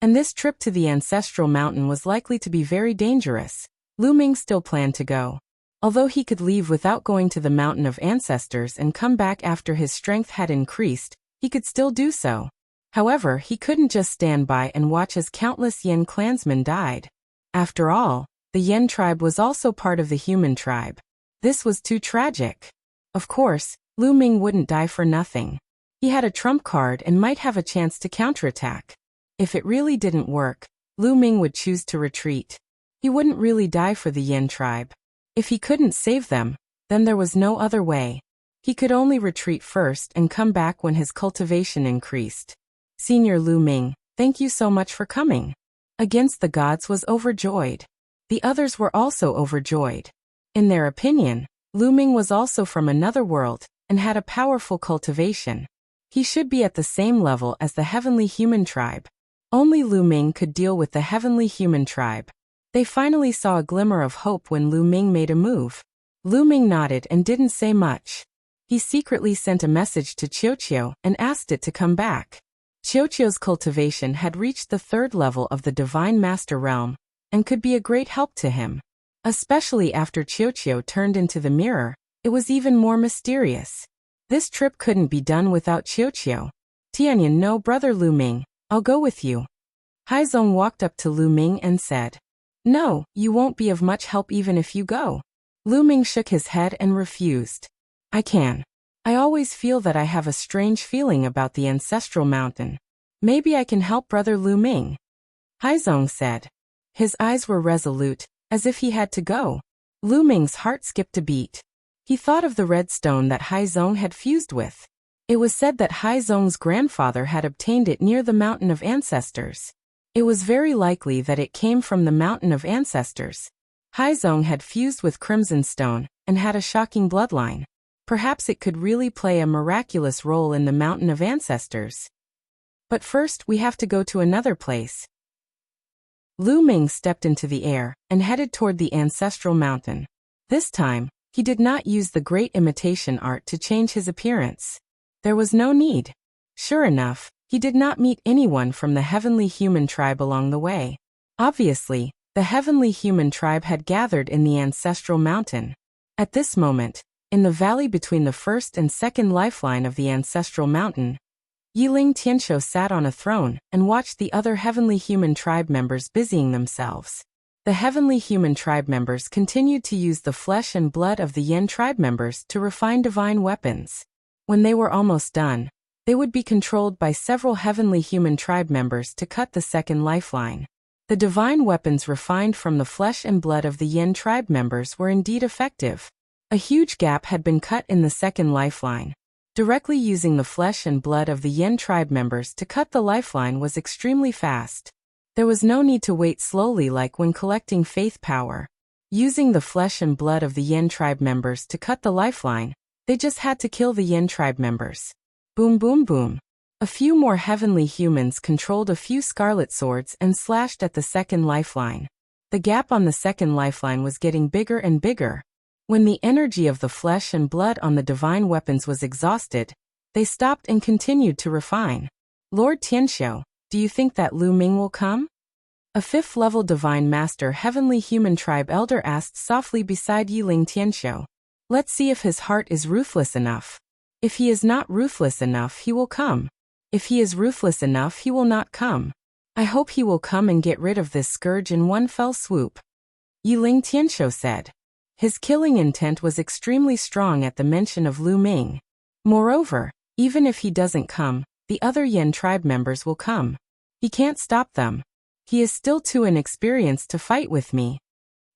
and this trip to the ancestral mountain was likely to be very dangerous, Lu Ming still planned to go. Although he could leave without going to the mountain of ancestors and come back after his strength had increased, he could still do so. However, he couldn't just stand by and watch as countless Yin clansmen died. After all, the Yin tribe was also part of the human tribe. This was too tragic. Of course, Lu Ming wouldn't die for nothing. He had a trump card and might have a chance to counterattack. If it really didn't work, Lu Ming would choose to retreat. He wouldn't really die for the Yin tribe. If he couldn't save them, then there was no other way. He could only retreat first and come back when his cultivation increased. Senior Lu Ming, Thank you so much for coming. Against the gods was overjoyed. The others were also overjoyed. In their opinion, Lu Ming was also from another world and had a powerful cultivation. He should be at the same level as the heavenly human tribe. Only Lu Ming could deal with the heavenly human tribe. They finally saw a glimmer of hope when Lu Ming made a move. Lu Ming nodded and didn't say much. He secretly sent a message to Qiuqiu and asked it to come back. Qiuqiu's cultivation had reached the 3rd level of the Divine Master Realm and could be a great help to him. Especially after Qiuqiu turned into the mirror, it was even more mysterious. This trip couldn't be done without Qiuqiu. Tianyan, no, brother Lu Ming, I'll go with you. Haizong walked up to Lu Ming and said, No, you won't be of much help even if you go. Lu Ming shook his head and refused. I can. I always feel that I have a strange feeling about the ancestral mountain. Maybe I can help brother Lu Ming. Haizong said. His eyes were resolute, as if he had to go. Lu Ming's heart skipped a beat. He thought of the red stone that Haizong had fused with. It was said that Haizong's grandfather had obtained it near the Mountain of Ancestors. It was very likely that it came from the Mountain of Ancestors. Haizong had fused with Crimson Stone and had a shocking bloodline. Perhaps it could really play a miraculous role in the Mountain of Ancestors. But first we have to go to another place. Lu Ming stepped into the air and headed toward the ancestral mountain. This time, he did not use the great imitation art to change his appearance. There was no need. Sure enough, he did not meet anyone from the heavenly human tribe along the way. Obviously, the heavenly human tribe had gathered in the ancestral mountain. At this moment, in the valley between the 1st and 2nd lifeline of the ancestral mountain, Yiling Tianqiu sat on a throne and watched the other heavenly human tribe members busying themselves. The heavenly human tribe members continued to use the flesh and blood of the Yin tribe members to refine divine weapons. When they were almost done, they would be controlled by several heavenly human tribe members to cut the 2nd lifeline. The divine weapons refined from the flesh and blood of the Yin tribe members were indeed effective. A huge gap had been cut in the 2nd lifeline. Directly using the flesh and blood of the Yin tribe members to cut the lifeline was extremely fast. There was no need to wait slowly like when collecting faith power. Using the flesh and blood of the Yin tribe members to cut the lifeline, they just had to kill the Yin tribe members. Boom boom boom. A few more heavenly humans controlled a few scarlet swords and slashed at the 2nd lifeline. The gap on the 2nd lifeline was getting bigger and bigger. When the energy of the flesh and blood on the divine weapons was exhausted, they stopped and continued to refine. Lord Tianqiu, do you think that Lu Ming will come? A 5th-level divine master heavenly human tribe elder asked softly beside Yiling Tianqiu. Let's see if his heart is ruthless enough. If he is not ruthless enough, he will come. If he is ruthless enough, he will not come. I hope he will come and get rid of this scourge in one fell swoop. Yiling Tianqiu said. His killing intent was extremely strong at the mention of Lu Ming. Moreover, even if he doesn't come, the other Yin tribe members will come. He can't stop them. He is still too inexperienced to fight with me.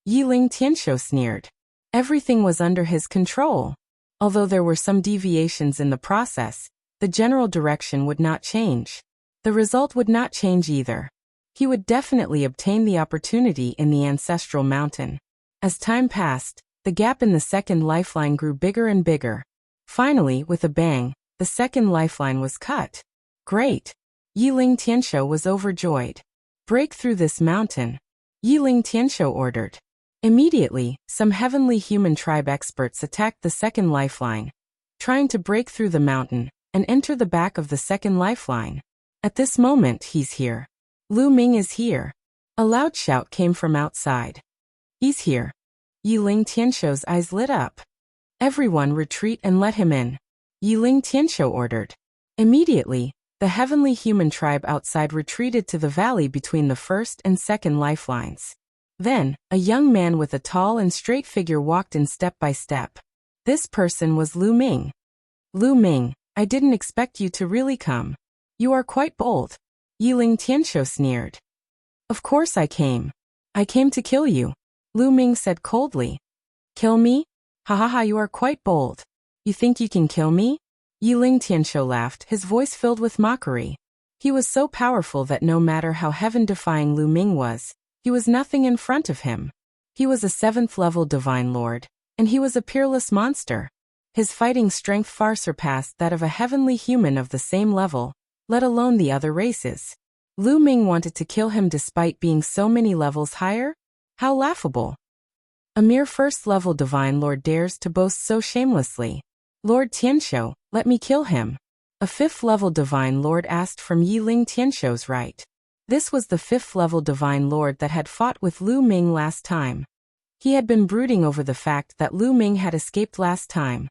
Yiling Tianqiu sneered. Everything was under his control. Although there were some deviations in the process, the general direction would not change. The result would not change either. He would definitely obtain the opportunity in the ancestral mountain. As time passed, the gap in the 2nd lifeline grew bigger and bigger. Finally, with a bang, the 2nd lifeline was cut. Great! Yiling Tianqiu was overjoyed. Break through this mountain. Yiling Tianqiu ordered. Immediately, some heavenly human tribe experts attacked the 2nd lifeline, trying to break through the mountain and enter the back of the 2nd lifeline. At this moment, he's here. Lu Ming is here. A loud shout came from outside. He's here. Yiling Tianqiu's eyes lit up. Everyone retreat and let him in. Yiling Tianqiu ordered. Immediately, the heavenly human tribe outside retreated to the valley between the 1st and 2nd lifelines. Then, a young man with a tall and straight figure walked in step by step. This person was Lu Ming. Lu Ming, I didn't expect you to really come. You are quite bold. Yiling Tianqiu sneered. Of course I came. I came to kill you. Lu Ming said coldly. Kill me? Ha ha ha, you are quite bold. You think you can kill me? Yiling Tianqiu laughed, his voice filled with mockery. He was so powerful that no matter how heaven-defying Lu Ming was, he was nothing in front of him. He was a 7th-level Divine Lord, and he was a peerless monster. His fighting strength far surpassed that of a heavenly human of the same level, let alone the other races. Lu Ming wanted to kill him despite being so many levels higher? How laughable. A mere 1st-level Divine Lord dares to boast so shamelessly. Lord Tianshou, let me kill him. A 5th-level Divine Lord asked from Yiling Tianshou's right. This was the 5th-level Divine Lord that had fought with Lu Ming last time. He had been brooding over the fact that Lu Ming had escaped last time.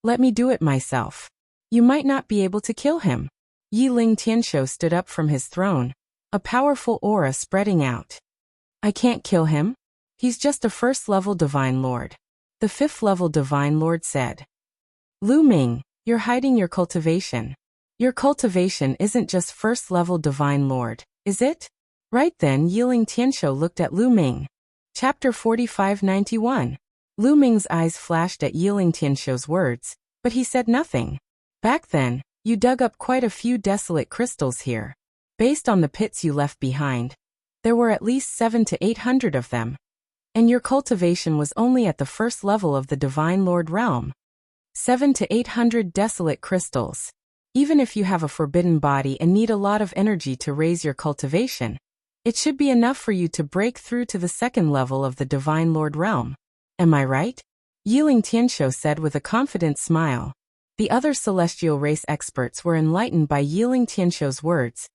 Let me do it myself. You might not be able to kill him. Yiling Tianshou stood up from his throne, a powerful aura spreading out. I can't kill him. He's just a 1st-level Divine Lord. The 5th-level Divine Lord said. Lu Ming, you're hiding your cultivation. Your cultivation isn't just 1st-level Divine Lord, is it? Right then Yiling Tianshou looked at Lu Ming. Chapter 4591. Lu Ming's eyes flashed at Yiling Tianshou's words, but he said nothing. Back then, you dug up quite a few desolate crystals here. Based on the pits you left behind, there were at least 700 to 800 of them. And your cultivation was only at the 1st level of the Divine Lord realm. 700 to 800 desolate crystals. Even if you have a forbidden body and need a lot of energy to raise your cultivation, it should be enough for you to break through to the 2nd level of the Divine Lord realm. Am I right? Yiling Tianshou said with a confident smile. The other celestial race experts were enlightened by Yiling Tianshou's words,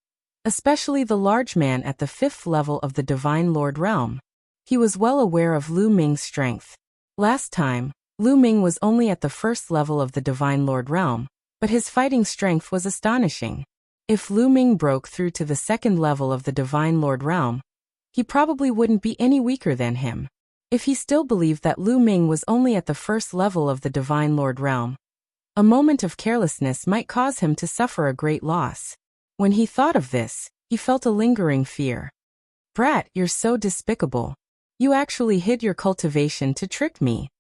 especially the large man at the 5th level of the Divine Lord realm. He was well aware of Lu Ming's strength. Last time, Lu Ming was only at the 1st level of the Divine Lord realm, but his fighting strength was astonishing. If Lu Ming broke through to the 2nd level of the Divine Lord realm, he probably wouldn't be any weaker than him. If he still believed that Lu Ming was only at the 1st level of the Divine Lord realm, a moment of carelessness might cause him to suffer a great loss. When he thought of this, he felt a lingering fear. Brat, you're so despicable. You actually hid your cultivation to trick me.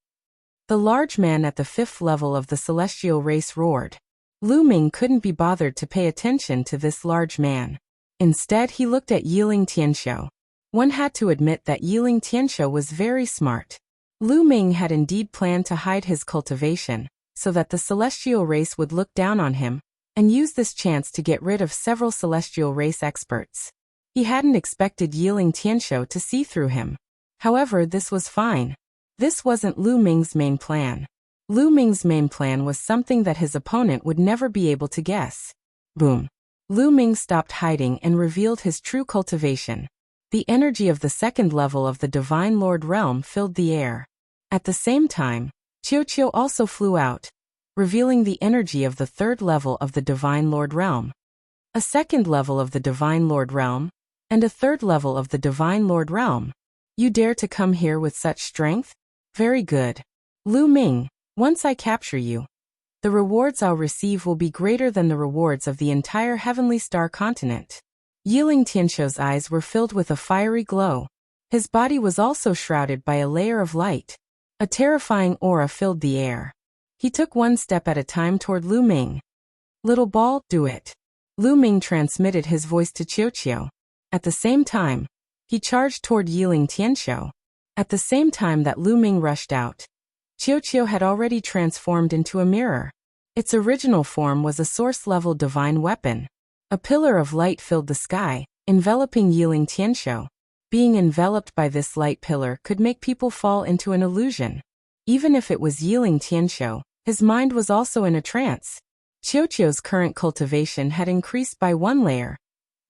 The large man at the 5th level of the celestial race roared. Lu Ming couldn't be bothered to pay attention to this large man. Instead, he looked at Yiling Tianshou. One had to admit that Yiling Tianshou was very smart. Lu Ming had indeed planned to hide his cultivation, so that the celestial race would look down on him, and use this chance to get rid of several celestial race experts. He hadn't expected Yiling Tianshou to see through him. However, this was fine. This wasn't Lu Ming's main plan. Lu Ming's main plan was something that his opponent would never be able to guess. Boom. Lu Ming stopped hiding and revealed his true cultivation. The energy of the 2nd level of the Divine Lord realm filled the air. At the same time, Qiu also flew out, revealing the energy of the 3rd level of the Divine Lord realm. A 2nd level of the Divine Lord realm, and a 3rd level of the Divine Lord realm. You dare to come here with such strength? Very good. Lu Ming, once I capture you, the rewards I'll receive will be greater than the rewards of the entire Heavenly Star continent. Yiling Tianshou's eyes were filled with a fiery glow. His body was also shrouded by a layer of light. A terrifying aura filled the air. He took one step at a time toward Lu Ming. Little ball, do it. Lu Ming transmitted his voice to Qiu. At the same time, he charged toward Yiling Tianshou. At the same time that Lu Ming rushed out, Qiu had already transformed into a mirror. Its original form was a source-level divine weapon. A pillar of light filled the sky, enveloping Yiling Tianshou. Being enveloped by this light pillar could make people fall into an illusion. Even if it was Yiling Tianshou, his mind was also in a trance. Qiu's current cultivation had increased by 1 layer,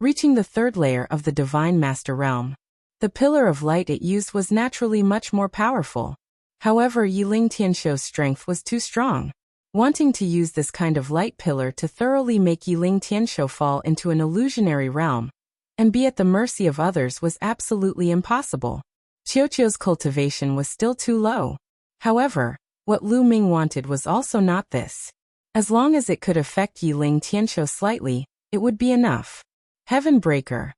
reaching the 3rd layer of the Divine Master Realm. The pillar of light it used was naturally much more powerful. However, Yiling Tianshou's strength was too strong. Wanting to use this kind of light pillar to thoroughly make Yiling Tianshou fall into an illusionary realm and be at the mercy of others was absolutely impossible. Qiu's cultivation was still too low. However, what Lu Ming wanted was also not this. As long as it could affect Yiling Tianshou slightly, it would be enough. Heaven Breaker.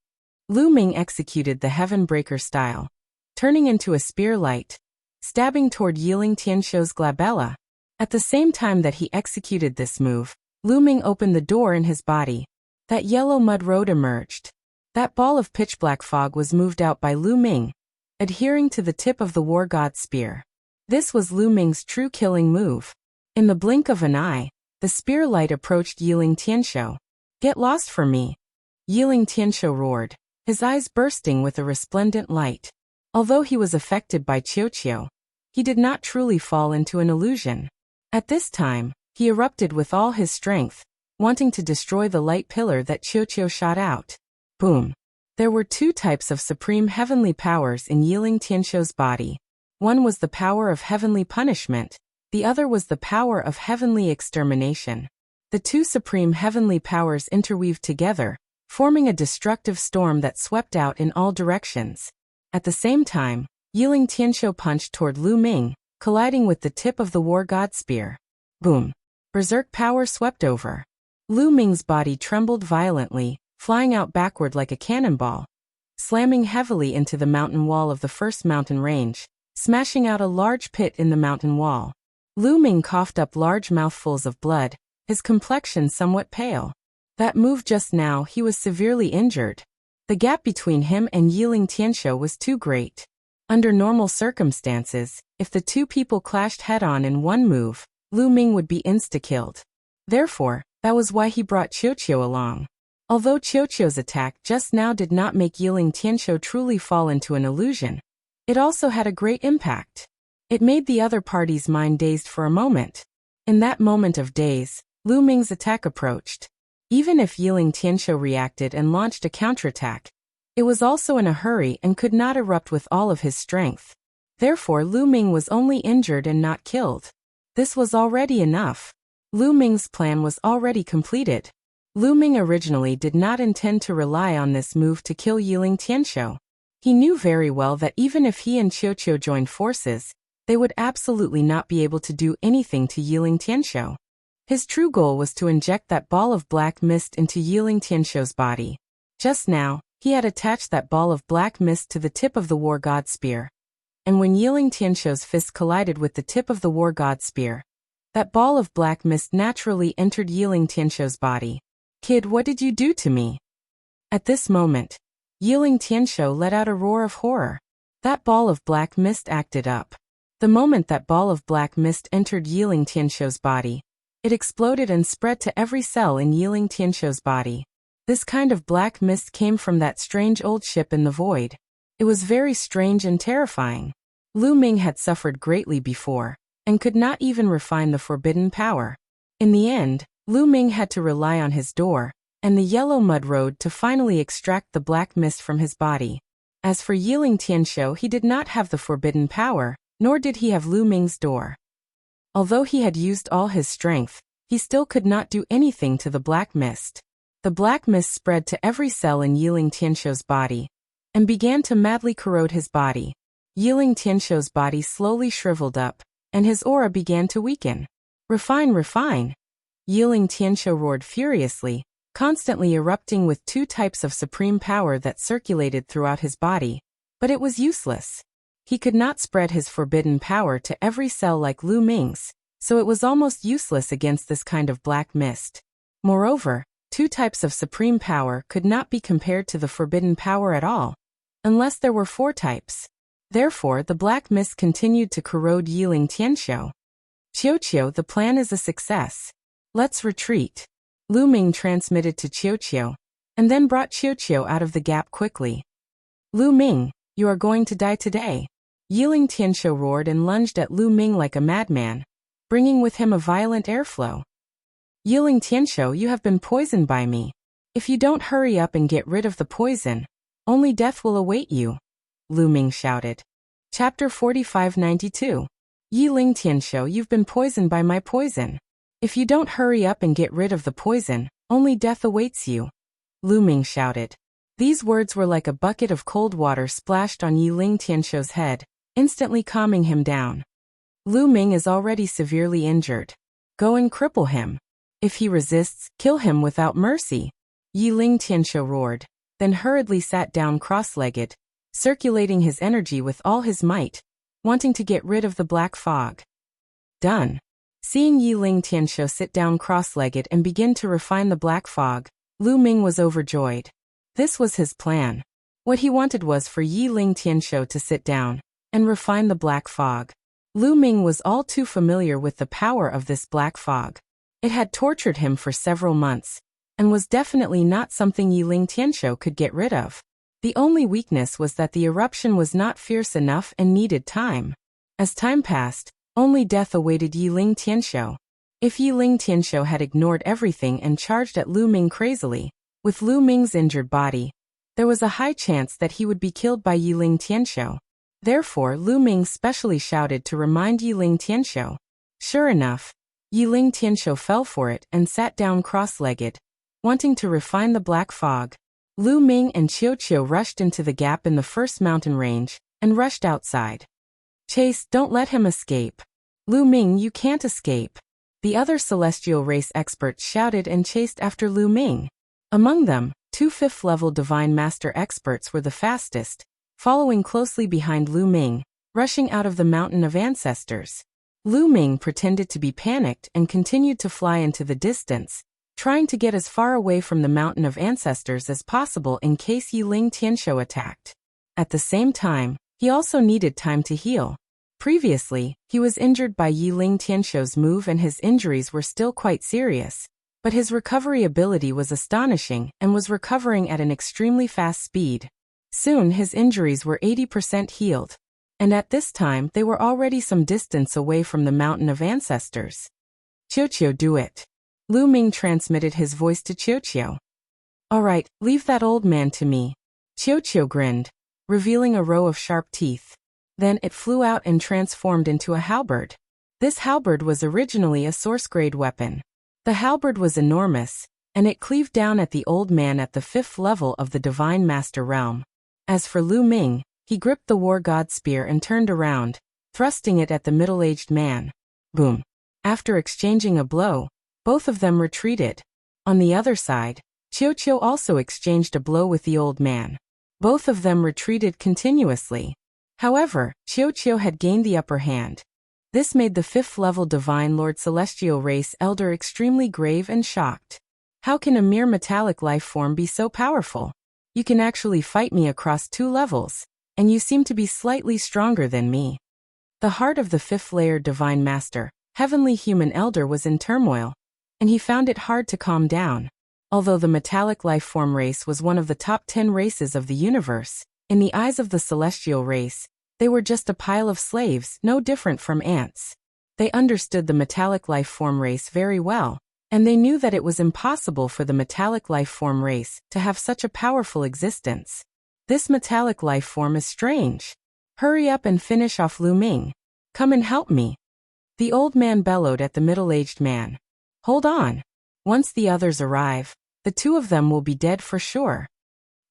Lu Ming executed the Heaven Breaker style, turning into a spear light, stabbing toward Yiling Tianshou's glabella. At the same time that he executed this move, Lu Ming opened the door in his body. That yellow mud road emerged. That ball of pitch-black fog was moved out by Lu Ming, adhering to the tip of the war god's spear. This was Lu Ming's true killing move. In the blink of an eye, the spear light approached Yiling Tianshou. "Get lost from me!" Yiling Tianshou roared, his eyes bursting with a resplendent light. Although he was affected by Qiuqiu, he did not truly fall into an illusion. At this time, he erupted with all his strength, wanting to destroy the light pillar that Qiuqiu shot out. Boom! There were two types of supreme heavenly powers in Yiling Tianshou's body. One was the power of heavenly punishment, the other was the power of heavenly extermination. The two supreme heavenly powers interweaved together, forming a destructive storm that swept out in all directions. At the same time, Yiling Tianshou punched toward Lu Ming, colliding with the tip of the war god spear. Boom! Berserk power swept over. Lu Ming's body trembled violently, flying out backward like a cannonball, slamming heavily into the mountain wall of the first mountain range, smashing out a large pit in the mountain wall. Lu Ming coughed up large mouthfuls of blood, his complexion somewhat pale. That move just now, he was severely injured. The gap between him and Yiling Tianshou was too great. Under normal circumstances, if the two people clashed head-on in one move, Lu Ming would be insta-killed. Therefore, that was why he brought Qiuqiu along. Although Qiuqiu's attack just now did not make Yiling Tianshou truly fall into an illusion, it also had a great impact. It made the other party's mind dazed for a moment. In that moment of daze, Lu Ming's attack approached. Even if Yiling Tianshou reacted and launched a counterattack, it was also in a hurry and could not erupt with all of his strength. Therefore, Lu Ming was only injured and not killed. This was already enough. Lu Ming's plan was already completed. Lu Ming originally did not intend to rely on this move to kill Yiling Tianshou. He knew very well that even if he and Qiuqiu joined forces, they would absolutely not be able to do anything to Yiling Tianshou. His true goal was to inject that ball of black mist into Yiling Tianshou's body. Just now, he had attached that ball of black mist to the tip of the war god spear. And when Yiling Tianshou's fist collided with the tip of the war god spear, that ball of black mist naturally entered Yiling Tianshou's body. "Kid, what did you do to me?" At this moment, Yiling Tianshou let out a roar of horror. That ball of black mist acted up. The moment that ball of black mist entered Yiling Tianshou's body, it exploded and spread to every cell in Yiling Tianshou's body. This kind of black mist came from that strange old ship in the void. It was very strange and terrifying. Lu Ming had suffered greatly before, and could not even refine the forbidden power. In the end, Lu Ming had to rely on his door and the yellow mud road to finally extract the black mist from his body. As for Yiling Tianshou, he did not have the forbidden power, nor did he have Lu Ming's door. Although he had used all his strength, he still could not do anything to the black mist. The black mist spread to every cell in Yiling Tianshou's body, and began to madly corrode his body. Yiling Tianshou's body slowly shriveled up, and his aura began to weaken. "Refine, refine!" Yiling Tianshou roared furiously, constantly erupting with two types of supreme power that circulated throughout his body, but it was useless. He could not spread his forbidden power to every cell like Lu Ming's, so it was almost useless against this kind of black mist. Moreover, two types of supreme power could not be compared to the forbidden power at all, unless there were four types. Therefore, the black mist continued to corrode Yiling Tianshou. "Qiuqiu, the plan is a success. Let's retreat," Lu Ming transmitted to Qiuqiu, and then brought Qiuqiu out of the gap quickly. "Lu Ming, you are going to die today." Yiling Tianshou roared and lunged at Lu Ming like a madman, bringing with him a violent airflow. "Yiling Tianshou, you have been poisoned by me. If you don't hurry up and get rid of the poison, only death will await you," Lu Ming shouted. Chapter 4592. Yiling Tianshou, you've been poisoned by my poison. If you don't hurry up and get rid of the poison, only death awaits you, Lu Ming shouted. These words were like a bucket of cold water splashed on Yiling Tianshou's head, instantly calming him down. "Lu Ming is already severely injured. Go and cripple him. If he resists, kill him without mercy," Yiling Tianshou roared, then hurriedly sat down cross-legged, circulating his energy with all his might, wanting to get rid of the black fog. Done. Seeing Yiling Tianshou sit down cross-legged and begin to refine the black fog, Lu Ming was overjoyed. This was his plan. What he wanted was for Yi Ling Tianshou to sit down and refine the black fog. Lu Ming was all too familiar with the power of this black fog. It had tortured him for several months, and was definitely not something Yi Ling Tianshou could get rid of. The only weakness was that the eruption was not fierce enough and needed time. As time passed, only death awaited Yi Ling Tianshou. If Yi Ling Tianshou had ignored everything and charged at Lu Ming crazily, with Lu Ming's injured body, there was a high chance that he would be killed by Yi Ling Tianshou. Therefore, Lu Ming specially shouted to remind Yi Ling Tianshou. Sure enough, Yi Ling Tianshou fell for it and sat down cross-legged, wanting to refine the black fog. Lu Ming and Qiu rushed into the gap in the first mountain range and rushed outside. Chase, don't let him escape. Lu Ming, you can't escape. The other celestial race experts shouted and chased after Lu Ming. Among them, 2 5th-level Divine Master experts were the fastest, following closely behind Lu Ming, rushing out of the Mountain of Ancestors. Lu Ming pretended to be panicked and continued to fly into the distance, trying to get as far away from the Mountain of Ancestors as possible in case Yi Ling Tianshou attacked. At the same time, he also needed time to heal. Previously, he was injured by Yi Ling Tianshou's move and his injuries were still quite serious, but his recovery ability was astonishing and was recovering at an extremely fast speed. Soon his injuries were 80% healed, and at this time they were already some distance away from the Mountain of Ancestors. Qiu, do it. Lu Ming transmitted his voice to Qiu. All right, leave that old man to me. Qiu grinned, revealing a row of sharp teeth. Then it flew out and transformed into a halberd. This halberd was originally a source-grade weapon. The halberd was enormous, and it cleaved down at the old man at the 5th level of the Divine Master realm. As for Lu Ming, he gripped the War God Spear and turned around, thrusting it at the middle-aged man. Boom. After exchanging a blow, both of them retreated. On the other side, Qiu also exchanged a blow with the old man. Both of them retreated continuously. However, Qiu had gained the upper hand. This made the 5th-level Divine Lord Celestial Race Elder extremely grave and shocked. How can a mere metallic life form be so powerful? You can actually fight me across 2 levels, and you seem to be slightly stronger than me. The heart of the 5th-layer Divine Master, Heavenly Human Elder, was in turmoil, and he found it hard to calm down. Although the metallic life form race was one of the top 10 races of the universe, in the eyes of the Celestial Race, they were just a pile of slaves, no different from ants. They understood the metallic life form race very well, and they knew that it was impossible for the metallic life form race to have such a powerful existence. This metallic life form is strange. Hurry up and finish off Lu Ming. Come and help me. The old man bellowed at the middle-aged man. Hold on. Once the others arrive, the 2 of them will be dead for sure.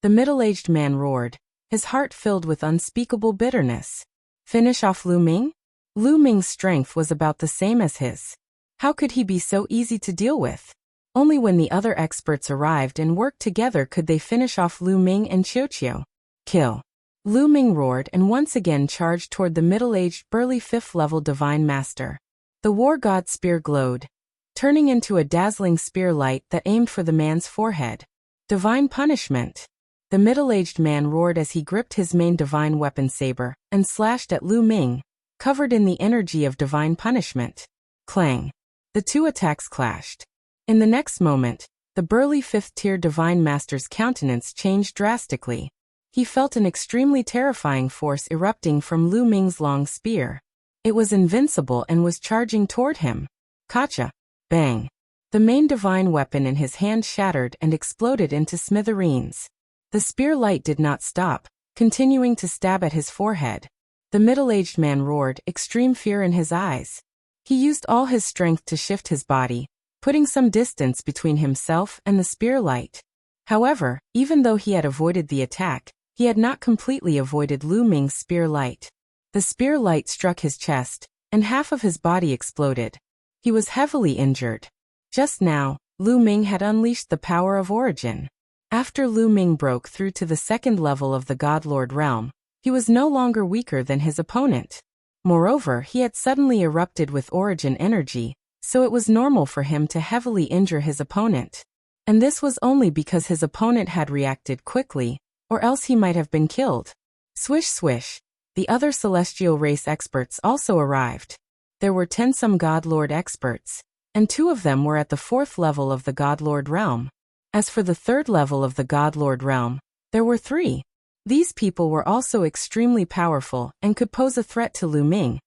The middle-aged man roared, his heart filled with unspeakable bitterness. Finish off Lu Ming? Lu Ming's strength was about the same as his. How could he be so easy to deal with? Only when the other experts arrived and worked together could they finish off Lu Ming and Qiu. Kill. Lu Ming roared and once again charged toward the middle-aged burly 5th-level Divine Master. The War God Spear glowed, turning into a dazzling spear light that aimed for the man's forehead. Divine punishment. The middle-aged man roared as he gripped his main divine weapon saber and slashed at Lu Ming, covered in the energy of divine punishment. Clang. The 2 attacks clashed. In the next moment, the burly 5th-tier Divine Master's countenance changed drastically. He felt an extremely terrifying force erupting from Lu Ming's long spear. It was invincible and was charging toward him. Kacha. Bang. The main divine weapon in his hand shattered and exploded into smithereens. The spear light did not stop, continuing to stab at his forehead. The middle-aged man roared, extreme fear in his eyes. He used all his strength to shift his body, putting some distance between himself and the spear light. However, even though he had avoided the attack, he had not completely avoided Lu Ming's spear light. The spear light struck his chest, and half of his body exploded. He was heavily injured. Just now, Lu Ming had unleashed the power of origin. After Lu Ming broke through to the 2nd level of the God Lord realm, he was no longer weaker than his opponent. Moreover, he had suddenly erupted with origin energy, so it was normal for him to heavily injure his opponent. And this was only because his opponent had reacted quickly, or else he might have been killed. Swish swish. The other celestial race experts also arrived. There were 10 some God Lord experts, and 2 of them were at the 4th level of the God Lord realm. As for the 3rd level of the God Lord realm, there were 3. These people were also extremely powerful and could pose a threat to Lu Ming,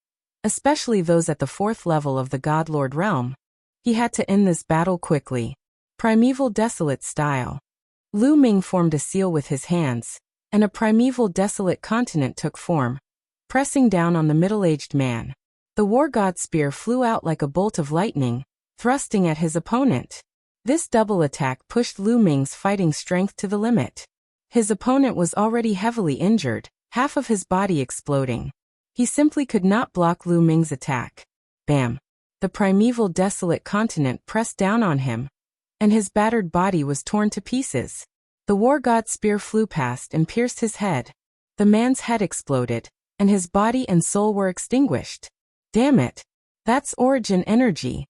especially those at the 4th level of the God Lord realm. He had to end this battle quickly. Primeval Desolate style. Lu Ming formed a seal with his hands, and a primeval desolate continent took form, pressing down on the middle-aged man. The war god spear flew out like a bolt of lightning, thrusting at his opponent. This double attack pushed Lu Ming's fighting strength to the limit. His opponent was already heavily injured, half of his body exploding. He simply could not block Lu Ming's attack. Bam! The primeval desolate continent pressed down on him, and his battered body was torn to pieces. The war god spear flew past and pierced his head. The man's head exploded, and his body and soul were extinguished. Damn it! That's origin energy.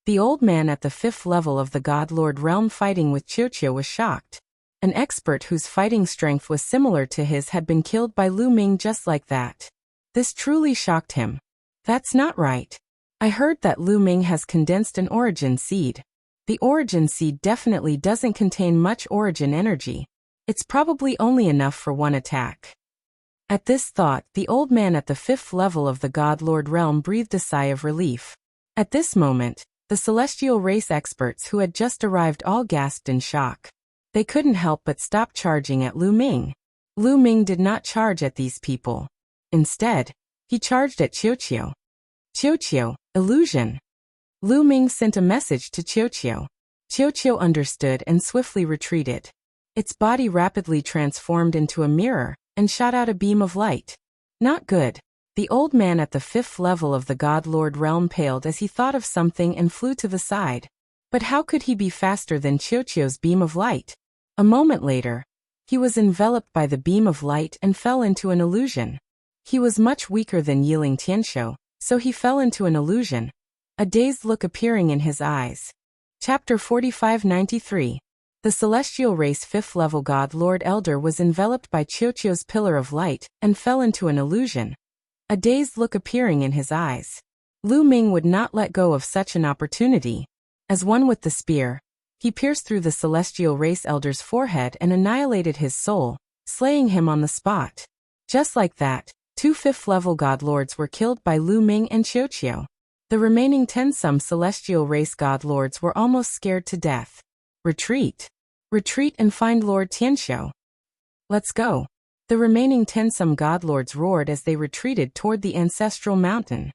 The old man at the 5th level of the God Lord realm fighting with Qiuqiu was shocked. An expert whose fighting strength was similar to his had been killed by Lu Ming just like that. This truly shocked him. That's not right. I heard that Lu Ming has condensed an origin seed. The origin seed definitely doesn't contain much origin energy. It's probably only enough for one attack. At this thought, the old man at the 5th level of the God Lord realm breathed a sigh of relief. At this moment, the celestial race experts who had just arrived all gasped in shock. They couldn't help but stop charging at Lu Ming. Lu Ming did not charge at these people. Instead, he charged at Qiuqiu. Qiuqiu, illusion. Lu Ming sent a message to Qiuqiu. Qiuqiu understood and swiftly retreated. Its body rapidly transformed into a mirror and shot out a beam of light. Not good. The old man at the 5th level of the God Lord realm paled as he thought of something and flew to the side. But how could he be faster than Qiuqiu's beam of light? A moment later, he was enveloped by the beam of light and fell into an illusion. He was much weaker than Yiling Tianshou, so he fell into an illusion, a dazed look appearing in his eyes. Chapter 4593. The celestial race 5th level God Lord Elder was enveloped by Qiuqiu's pillar of light and fell into an illusion, a dazed look appearing in his eyes. Lu Ming would not let go of such an opportunity. As one with the spear, he pierced through the celestial race elder's forehead and annihilated his soul, slaying him on the spot. Just like that, 2 5th level God Lords were killed by Lu Ming and Qiuqiu. The remaining 10 some celestial race God Lords were almost scared to death. Retreat. Retreat and find Lord Tianshou. Let's go. The remaining 10 some God Lords roared as they retreated toward the ancestral mountain.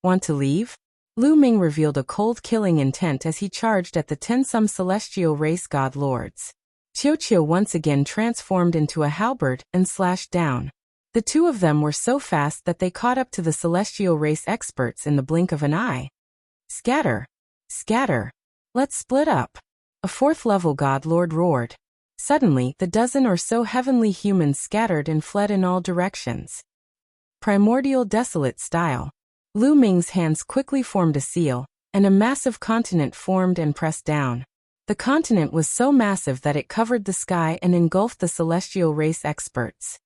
Want to leave? Lu Ming revealed a cold killing intent as he charged at the 10 some celestial race God Lords. Qiuqiu once again transformed into a halberd and slashed down. The 2 of them were so fast that they caught up to the celestial race experts in the blink of an eye. Scatter! Scatter! Let's split up! A 4th level God Lord roared. Suddenly, the dozen or so heavenly humans scattered and fled in all directions. Primordial Desolate style. Lu Ming's hands quickly formed a seal, and a massive continent formed and pressed down. The continent was so massive that it covered the sky and engulfed the celestial race experts.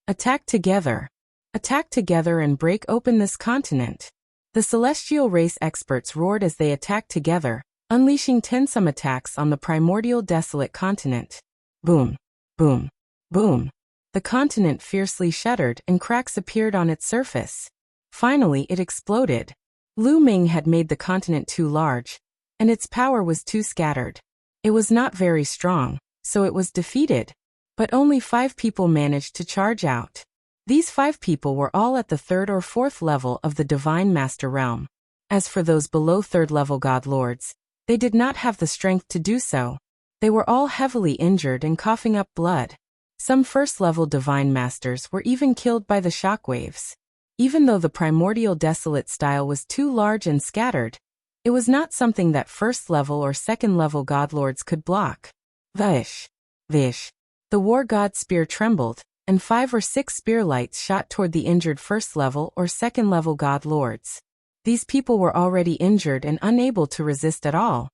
Attack together. Attack together and break open this continent. The celestial race experts roared as they attacked together, unleashing 10 some attacks on the primordial desolate continent. Boom. Boom. Boom. The continent fiercely shuddered and cracks appeared on its surface. Finally, it exploded. Lu Ming had made the continent too large, and its power was too scattered. It was not very strong, so it was defeated. But only 5 people managed to charge out. These 5 people were all at the 3rd or 4th level of the Divine Master Realm. As for those below 3rd level God Lords, they did not have the strength to do so. They were all heavily injured and coughing up blood. Some 1st level Divine Masters were even killed by the shockwaves. Even though the primordial desolate style was too large and scattered, it was not something that 1st level or 2nd level God Lords could block. Vish. Vish. The war god spear trembled, and 5 or 6 spear lights shot toward the injured 1st level or 2nd level God Lords. These people were already injured and unable to resist at all.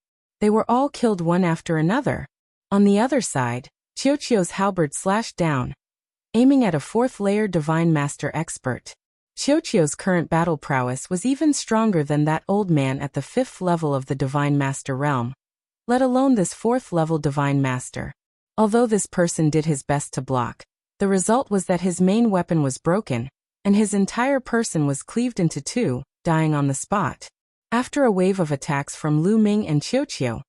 They were all killed one after another. On the other side, Qiuqiu's halberd slashed down, aiming at a fourth-layer Divine Master expert. Qiuqiu's current battle prowess was even stronger than that old man at the 5th level of the Divine Master realm, let alone this 4th-level Divine Master. Although this person did his best to block, the result was that his main weapon was broken, and his entire person was cleaved into two, dying on the spot. After a wave of attacks from Lu Ming and Qiuqiu,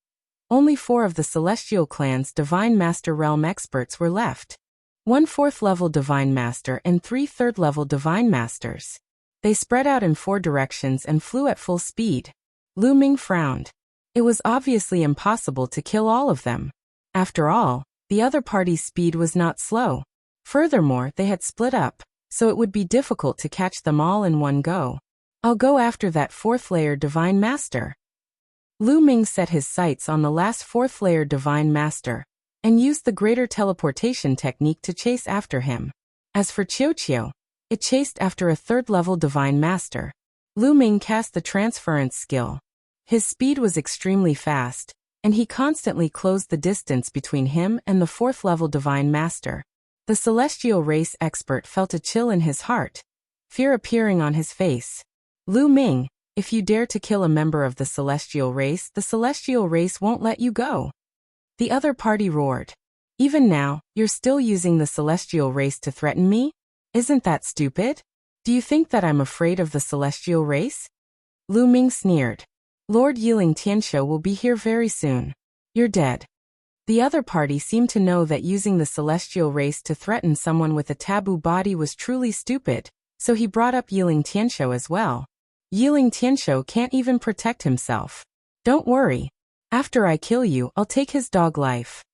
only 4 of the Celestial Clan's Divine Master realm experts were left. 1 4th-level Divine Master and 3 3rd-level Divine Masters. They spread out in 4 directions and flew at full speed. Lu Ming frowned. It was obviously impossible to kill all of them. After all, the other party's speed was not slow. Furthermore, they had split up, so it would be difficult to catch them all in one go. I'll go after that 4th-layer Divine Master. Lu Ming set his sights on the last 4th-layer Divine Master, and used the greater teleportation technique to chase after him. As for Qiuqiu, it chased after a 3rd-level Divine Master. Lu Ming cast the transference skill. His speed was extremely fast, and he constantly closed the distance between him and the 4th-level Divine Master. The Celestial Race expert felt a chill in his heart, fear appearing on his face. Lu Ming, if you dare to kill a member of the Celestial Race, the Celestial Race won't let you go. The other party roared. Even now, you're still using the Celestial Race to threaten me? Isn't that stupid? Do you think that I'm afraid of the Celestial Race? Lu Ming sneered. Lord Yiling Tianshou will be here very soon. You're dead. The other party seemed to know that using the Celestial Race to threaten someone with a taboo body was truly stupid, so he brought up Yiling Tianshou as well. Yiling Tianshou can't even protect himself. Don't worry. After I kill you, I'll take his dog life.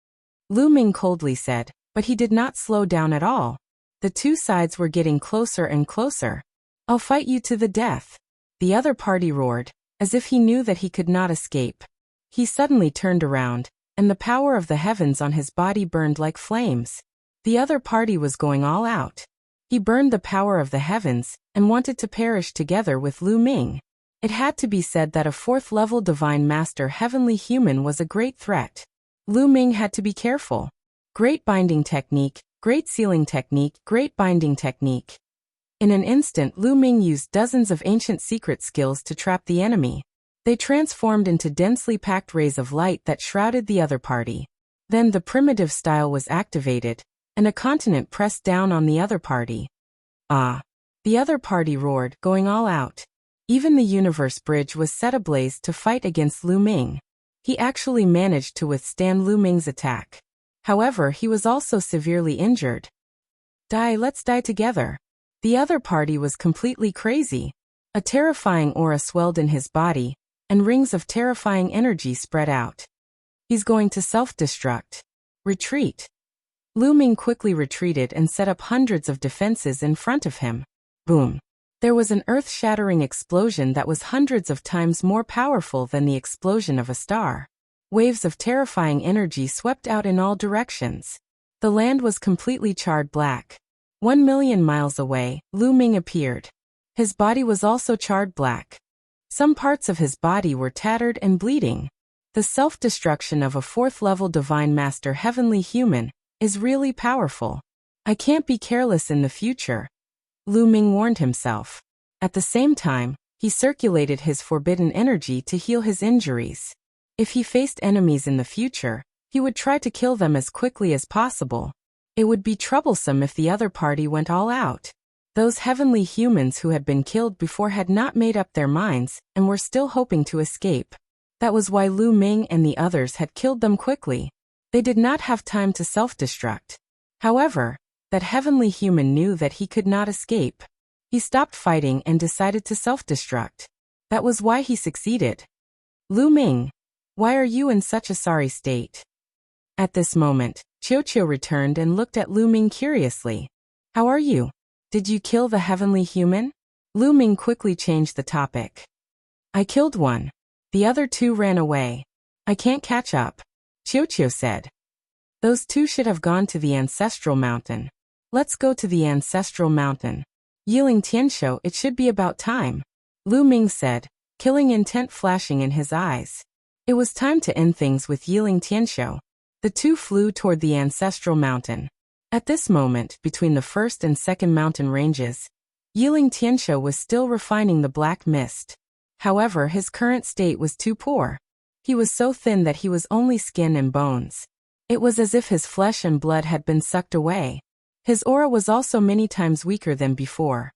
Lu Ming coldly said, but he did not slow down at all. The two sides were getting closer and closer. I'll fight you to the death. The other party roared, as if he knew that he could not escape. He suddenly turned around, and the power of the heavens on his body burned like flames. The other party was going all out. He burned the power of the heavens, and wanted to perish together with Lu Ming. It had to be said that a 4th-level Divine Master Heavenly Human was a great threat. Lu Ming had to be careful. Great binding technique, great sealing technique, great binding technique. In an instant, Lu Ming used dozens of ancient secret skills to trap the enemy. They transformed into densely packed rays of light that shrouded the other party. Then the primitive style was activated, and a continent pressed down on the other party. Ah! The other party roared, going all out. Even the universe bridge was set ablaze to fight against Lu Ming. He actually managed to withstand Lu Ming's attack. However, he was also severely injured. Let's die together. The other party was completely crazy. A terrifying aura swelled in his body, and rings of terrifying energy spread out. He's going to self-destruct. Retreat. Lu Ming quickly retreated and set up hundreds of defenses in front of him. Boom. There was an earth-shattering explosion that was hundreds of times more powerful than the explosion of a star. Waves of terrifying energy swept out in all directions. The land was completely charred black. 1,000,000 miles away, Lu Ming appeared. His body was also charred black. Some parts of his body were tattered and bleeding. The self-destruction of a 4th-level Divine Master Heavenly Human is really powerful. I can't be careless in the future, Lu Ming warned himself. At the same time, he circulated his forbidden energy to heal his injuries. If he faced enemies in the future, he would try to kill them as quickly as possible. It would be troublesome if the other party went all out. Those heavenly humans who had been killed before had not made up their minds and were still hoping to escape. That was why Lu Ming and the others had killed them quickly. They did not have time to self-destruct. However, that heavenly human knew that he could not escape. He stopped fighting and decided to self-destruct. That was why he succeeded. Lu Ming, why are you in such a sorry state? At this moment, Qiuqiu returned and looked at Lu Ming curiously. How are you? Did you kill the heavenly human? Lu Ming quickly changed the topic. I killed one. The other two ran away. I can't catch up, Qiuqiu said. Those two should have gone to the ancestral mountain. Let's go to the ancestral mountain. Yiling Tianshou, it should be about time, Lu Ming said, killing intent flashing in his eyes. It was time to end things with Yiling Tianshou. The two flew toward the ancestral mountain. At this moment, between the first and second mountain ranges, Yiling Tianshou was still refining the black mist. However, his current state was too poor. He was so thin that he was only skin and bones. It was as if his flesh and blood had been sucked away. His aura was also many times weaker than before.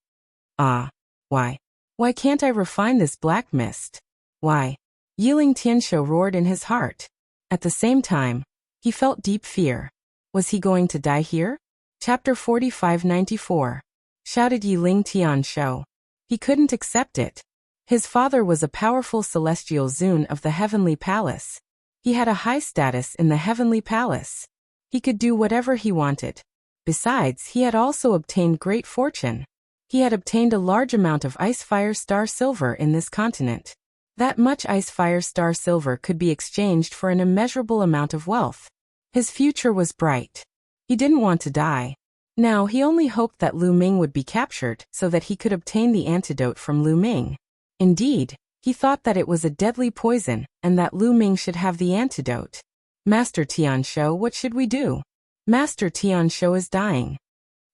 Ah, why? Why can't I refine this black mist? Why? Yiling Tianshou roared in his heart. At the same time, he felt deep fear. Was he going to die here? Chapter 4594. Shouted Yiling Tianshou. He couldn't accept it. His father was a powerful celestial Zun of the Heavenly Palace. He had a high status in the Heavenly Palace. He could do whatever he wanted. Besides, he had also obtained great fortune. He had obtained a large amount of Ice Fire Star Silver in this continent. That much Ice Fire Star Silver could be exchanged for an immeasurable amount of wealth. His future was bright. He didn't want to die. Now he only hoped that Lu Ming would be captured so that he could obtain the antidote from Lu Ming. Indeed, he thought that it was a deadly poison and that Lu Ming should have the antidote. Master Tianshou, what should we do? Master Tianshou is dying.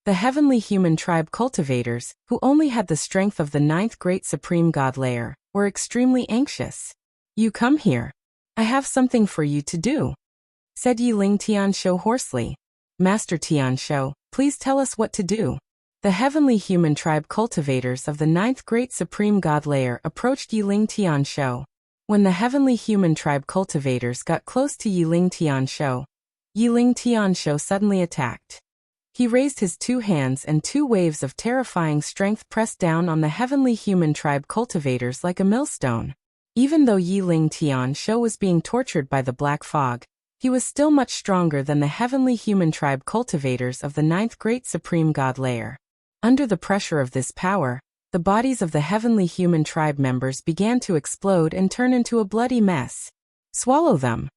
The heavenly human tribe cultivators, who only had the strength of the 9th great supreme god layer, were extremely anxious. You come here. I have something for you to do, said Yiling Tianshou hoarsely. Master Tianshou, please tell us what to do. The heavenly human tribe cultivators of the 9th great supreme god layer approached Yiling Tianshou. When the heavenly human tribe cultivators got close to Yiling Tianshou, Yiling Tianshou suddenly attacked. He raised his two hands and two waves of terrifying strength pressed down on the heavenly human tribe cultivators like a millstone. Even though Yiling Tianshou was being tortured by the black fog, he was still much stronger than the heavenly human tribe cultivators of the 9th great supreme god layer. Under the pressure of this power, the bodies of the heavenly human tribe members began to explode and turn into a bloody mess. Swallow them!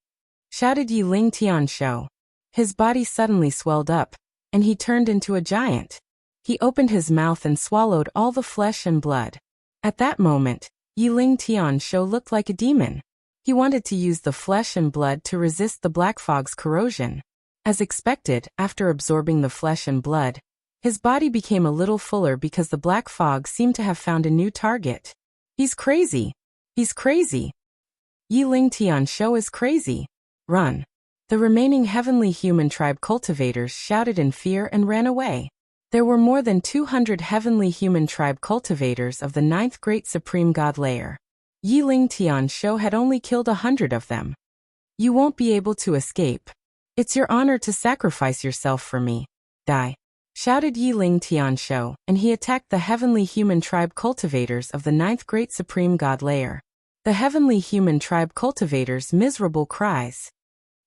Shouted Yiling Tianshou. His body suddenly swelled up, and he turned into a giant. He opened his mouth and swallowed all the flesh and blood. At that moment, Yiling Tianshou looked like a demon. He wanted to use the flesh and blood to resist the black fog's corrosion. As expected, after absorbing the flesh and blood, his body became a little fuller because the black fog seemed to have found a new target. He's crazy. He's crazy. Yiling Tianshou is crazy. Run. The remaining heavenly human tribe cultivators shouted in fear and ran away. There were more than 200 heavenly human tribe cultivators of the 9th great supreme god layer. Yiling Tianshou had only killed 100 of them. You won't be able to escape. It's your honor to sacrifice yourself for me. Die. Shouted Yiling Tianshou, and he attacked the heavenly human tribe cultivators of the 9th great supreme god layer. The heavenly human tribe cultivators' miserable cries.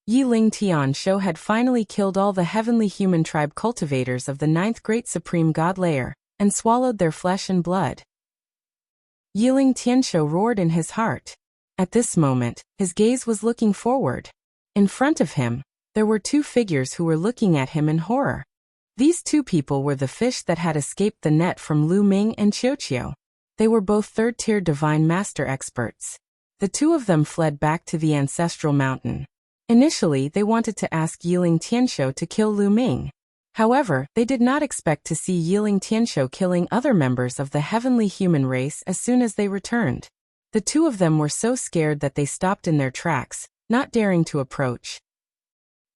Yiling Tianshou had finally killed all the heavenly human tribe cultivators of the 9th great supreme god layer, and swallowed their flesh and blood. Yiling Tianshou roared in his heart. At this moment, his gaze was looking forward. In front of him, there were two figures who were looking at him in horror. These two people were the fish that had escaped the net from Lu Ming and Qiuqiu. They were both third-tier divine master experts. The two of them fled back to the ancestral mountain. Initially, they wanted to ask Yiling Tianshou to kill Lu Ming. However, they did not expect to see Yiling Tianshou killing other members of the heavenly human race as soon as they returned. The two of them were so scared that they stopped in their tracks, not daring to approach.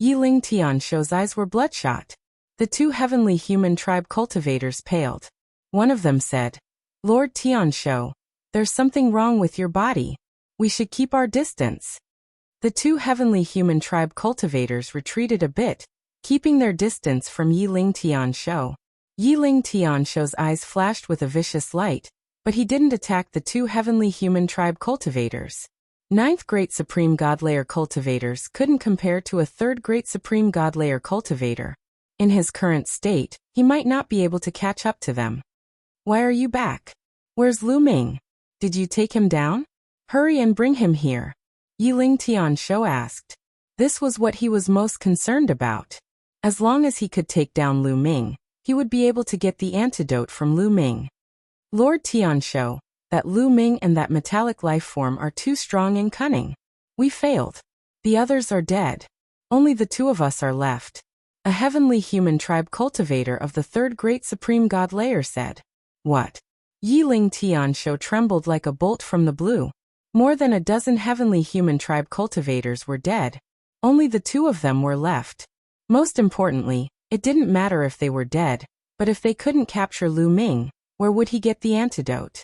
Yiling Tianshou's eyes were bloodshot. The two heavenly human tribe cultivators paled. One of them said, Lord Tianshou, there's something wrong with your body. We should keep our distance. The two heavenly human tribe cultivators retreated a bit, keeping their distance from Yiling Tianshou. Yiling Tianshou's eyes flashed with a vicious light, but he didn't attack the two heavenly human tribe cultivators. 9th great supreme god layer cultivators couldn't compare to a 3rd great supreme god layer cultivator. In his current state, he might not be able to catch up to them. Why are you back? Where's Lu Ming? Did you take him down? Hurry and bring him here. Yiling Tianshou asked. This was what he was most concerned about. As long as he could take down Lu Ming, he would be able to get the antidote from Lu Ming. Lord Tianshou, that Lu Ming and that metallic life form are too strong and cunning. We failed. The others are dead. Only the two of us are left. A heavenly human tribe cultivator of the third great supreme god layer said. What? Yi Ling Tianshou trembled like a bolt from the blue. More than a dozen heavenly human tribe cultivators were dead. Only the two of them were left. Most importantly, it didn't matter if they were dead, but if they couldn't capture Lu Ming, where would he get the antidote?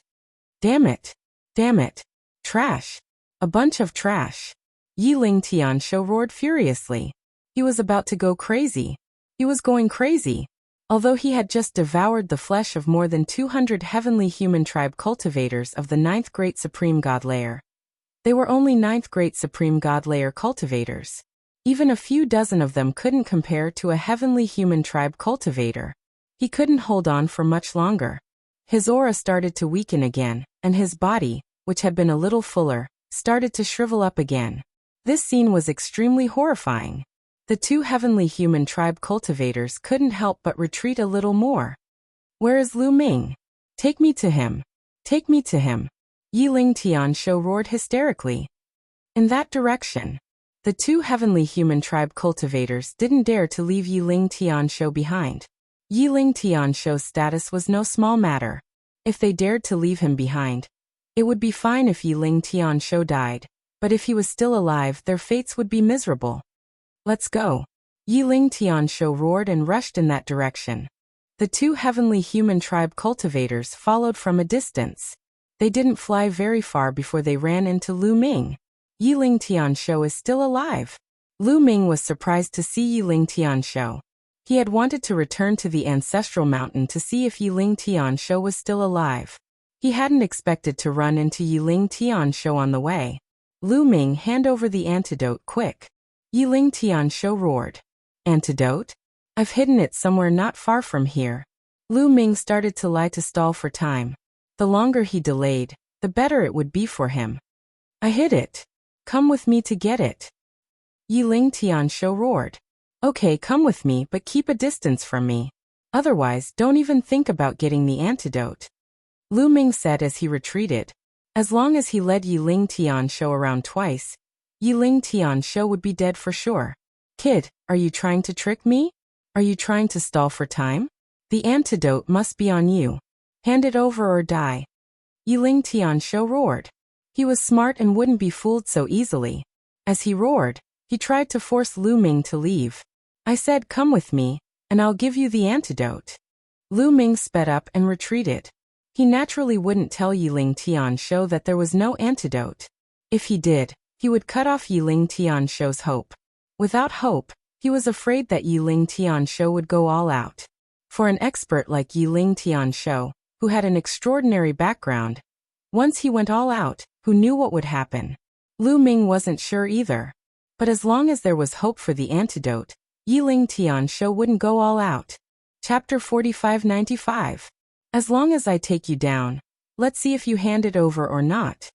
Damn it. Damn it. Trash. A bunch of trash. Yi Ling Tianshou roared furiously. He was about to go crazy. He was going crazy. Although he had just devoured the flesh of more than 200 heavenly human tribe cultivators of the 9th Great Supreme God Layer. They were only 9th Great Supreme God Layer cultivators. Even a few dozen of them couldn't compare to a heavenly human tribe cultivator. He couldn't hold on for much longer. His aura started to weaken again, and his body, which had been a little fuller, started to shrivel up again. This scene was extremely horrifying. The two heavenly human tribe cultivators couldn't help but retreat a little more. Where is Lu Ming? Take me to him. Take me to him. Yi Ling Tianshou roared hysterically. In that direction. The two heavenly human tribe cultivators didn't dare to leave Yi Ling Tianshou behind. Yi Ling Tianshou's status was no small matter. If they dared to leave him behind, it would be fine if Yi Ling Tianshou died, but if he was still alive, their fates would be miserable. Let's go. Yi Ling Tianshou roared and rushed in that direction. The two heavenly human tribe cultivators followed from a distance. They didn't fly very far before they ran into Lu Ming. Yi Ling Tianshou is still alive. Lu Ming was surprised to see Yi Ling Tianshou. He had wanted to return to the ancestral mountain to see if Yi Ling Tianshou was still alive. He hadn't expected to run into Yi Ling Tianshou on the way. Lu Ming, hand over the antidote quick. Yi Ling Tianshou roared. Antidote? I've hidden it somewhere not far from here. Lu Ming started to lie to stall for time. The longer he delayed, the better it would be for him. I hid it. Come with me to get it. Yi Ling Tianshou roared. Okay, come with me, but keep a distance from me. Otherwise, don't even think about getting the antidote. Lu Ming said as he retreated. As long as he led Yi Ling Tianshou around twice, Yi Ling Tianshou would be dead for sure. Kid, are you trying to trick me? Are you trying to stall for time? The antidote must be on you. Hand it over or die. Yi Ling Tianshou roared. He was smart and wouldn't be fooled so easily. As he roared, he tried to force Lu Ming to leave. I said come with me, and I'll give you the antidote. Lu Ming sped up and retreated. He naturally wouldn't tell Yi Ling Tianshou that there was no antidote. If he did, he would cut off Yi Ling Tianshou's hope. Without hope, he was afraid that Yi Ling Tianshou would go all out. For an expert like Yi Ling Tianshou, who had an extraordinary background, once he went all out, who knew what would happen? Lu Ming wasn't sure either. But as long as there was hope for the antidote, Yi Ling Tianshou wouldn't go all out. Chapter 4595. As long as I take you down, let's see if you hand it over or not.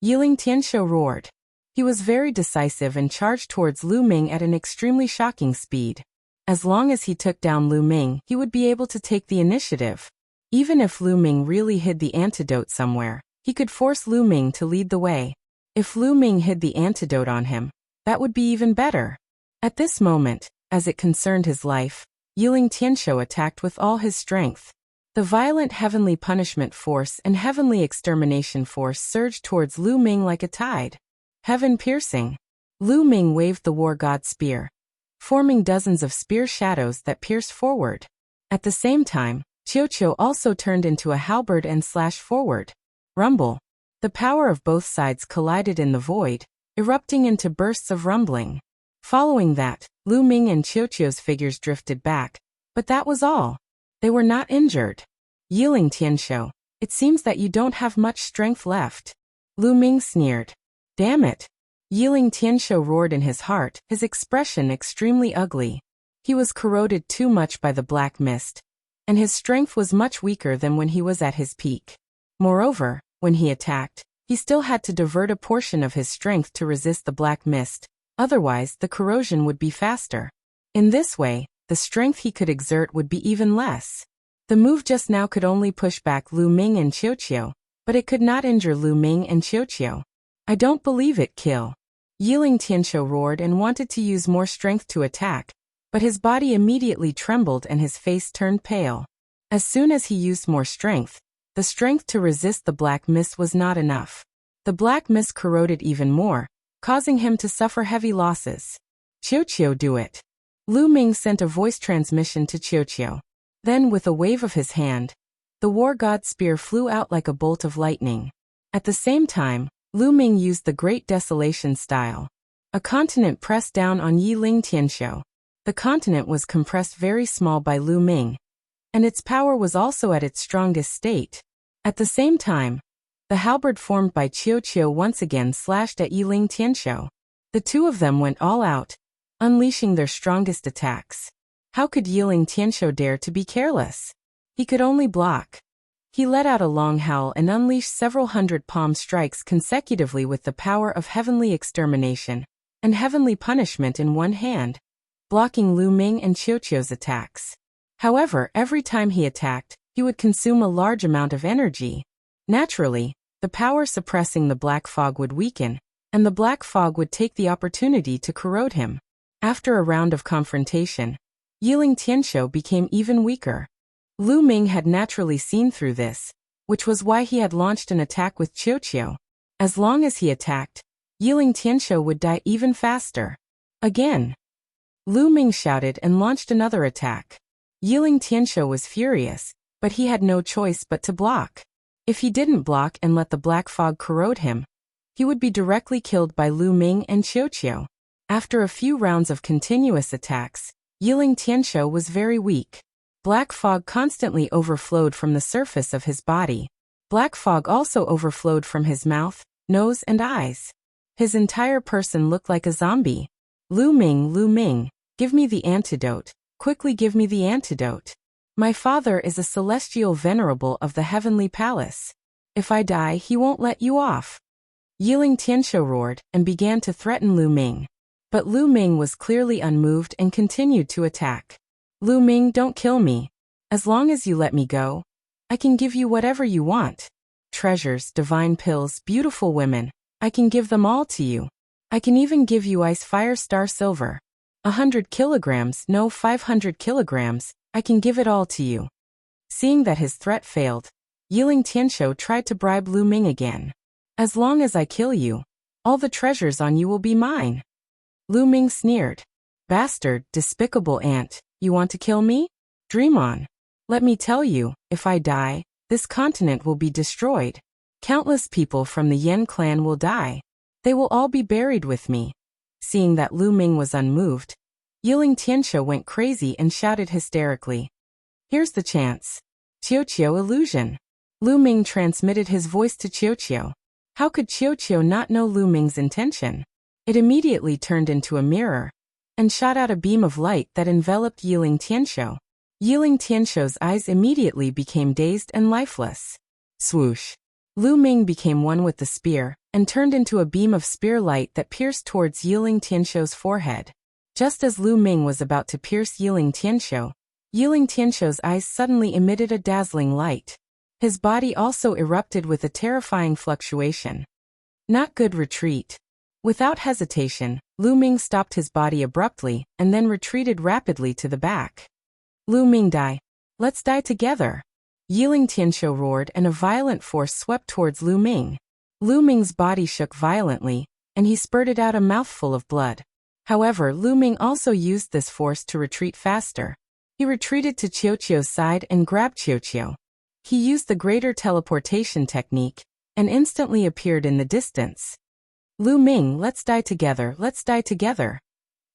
Yi Ling Tianshou roared. He was very decisive and charged towards Lu Ming at an extremely shocking speed. As long as he took down Lu Ming, he would be able to take the initiative. Even if Lu Ming really hid the antidote somewhere, he could force Lu Ming to lead the way. If Lu Ming hid the antidote on him, that would be even better. At this moment, as it concerned his life, Yi Ling Tianshou attacked with all his strength. The violent heavenly punishment force and heavenly extermination force surged towards Lu Ming like a tide. Heaven-piercing. Lu Ming waved the war god spear, forming dozens of spear shadows that pierced forward. At the same time, Qiuqiu also turned into a halberd and slashed forward. Rumble. The power of both sides collided in the void, erupting into bursts of rumbling. Following that, Lu Ming and Qiuqiu's figures drifted back, but that was all. They were not injured. Yi Ling Tianshou, it seems that you don't have much strength left. Lu Ming sneered. Damn it. Yi Ling Tianshou roared in his heart, his expression extremely ugly. He was corroded too much by the black mist, and his strength was much weaker than when he was at his peak. Moreover, when he attacked, he still had to divert a portion of his strength to resist the black mist, otherwise the corrosion would be faster. In this way, the strength he could exert would be even less. The move just now could only push back Lu Ming and Qiuqiu, but it could not injure Lu Ming and Qiuqiu. I don't believe it, kill. Yiling Tianqiu roared and wanted to use more strength to attack, but his body immediately trembled and his face turned pale. As soon as he used more strength, the strength to resist the black mist was not enough. The black mist corroded even more, causing him to suffer heavy losses. Qiuqiu, do it. Lu Ming sent a voice transmission to Qiuqiu. Then, with a wave of his hand, the war god spear flew out like a bolt of lightning. At the same time, Lu Ming used the Great Desolation style. A continent pressed down on Yiling Tianqiu. The continent was compressed very small by Lu Ming, and its power was also at its strongest state. At the same time, the halberd formed by Qiuqiu once again slashed at Yiling Tianqiu. The two of them went all out, unleashing their strongest attacks. How could Yiling Tianqiu dare to be careless? He could only block. He let out a long howl and unleashed several hundred palm strikes consecutively with the power of heavenly extermination and heavenly punishment in one hand, blocking Lu Ming and Qiuqiu's attacks. However, every time he attacked, he would consume a large amount of energy. Naturally, the power suppressing the black fog would weaken, and the black fog would take the opportunity to corrode him. After a round of confrontation, Yiling Tianqiu became even weaker. Lu Ming had naturally seen through this, which was why he had launched an attack with Qiuqiu. As long as he attacked, Yiling Tianqiu would die even faster. Again, Lu Ming shouted and launched another attack. Yiling Tianqiu was furious, but he had no choice but to block. If he didn't block and let the black fog corrode him, he would be directly killed by Lu Ming and Qiuqiu. After a few rounds of continuous attacks, Yiling Tianqiu was very weak. Black fog constantly overflowed from the surface of his body. Black fog also overflowed from his mouth, nose and eyes. His entire person looked like a zombie. Lu Ming, give me the antidote. Quickly give me the antidote. My father is a celestial venerable of the heavenly palace. If I die, he won't let you off. Yiling Tianqiu roared and began to threaten Lu Ming. But Lu Ming was clearly unmoved and continued to attack. Lu Ming, don't kill me. As long as you let me go, I can give you whatever you want. Treasures, divine pills, beautiful women. I can give them all to you. I can even give you ice fire star silver. 100 kilograms, no 500 kilograms, I can give it all to you. Seeing that his threat failed, Yiling Tianqiu tried to bribe Lu Ming again. As long as I kill you, all the treasures on you will be mine. Lu Ming sneered. Bastard, despicable ant. You want to kill me? Dream on. Let me tell you, if I die, this continent will be destroyed. Countless people from the Yan clan will die. They will all be buried with me. Seeing that Lu Ming was unmoved, Yiling Tianqiu went crazy and shouted hysterically. Here's the chance. Qiuqiu illusion. Lu Ming transmitted his voice to Qiuqiu. How could Qiuqiu not know Lu Ming's intention? It immediately turned into a mirror and shot out a beam of light that enveloped Yiling Tianqiu. Yiling Tianqiu's eyes immediately became dazed and lifeless. Swoosh. Lu Ming became one with the spear and turned into a beam of spear light that pierced towards Yiling Tianqiu's forehead. Just as Lu Ming was about to pierce Yiling Tianqiu's eyes suddenly emitted a dazzling light. His body also erupted with a terrifying fluctuation. Not good. Retreat. Without hesitation, Lu Ming stopped his body abruptly and then retreated rapidly to the back. Lu Ming, die. Let's die together. Yiling Tianqiu roared and a violent force swept towards Lu Ming. Lu Ming's body shook violently, and he spurted out a mouthful of blood. However, Lu Ming also used this force to retreat faster. He retreated to Qiuqiu's side and grabbed Qiuqiu. He used the greater teleportation technique and instantly appeared in the distance. Lu Ming, let's die together, let's die together.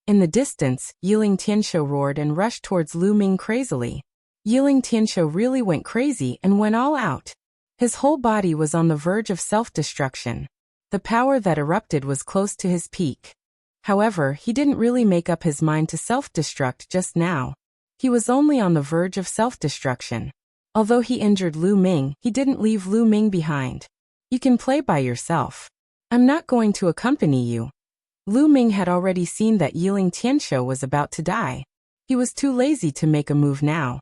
In the distance, Yiling Tianqiu roared and rushed towards Lu Ming crazily. Yiling Tianqiu really went crazy and went all out. His whole body was on the verge of self-destruction. The power that erupted was close to his peak. However, he didn't really make up his mind to self-destruct just now. He was only on the verge of self-destruction. Although he injured Lu Ming, he didn't leave Lu Ming behind. You can play by yourself. I'm not going to accompany you. Lu Ming had already seen that Yiling Tianqiu was about to die. He was too lazy to make a move now.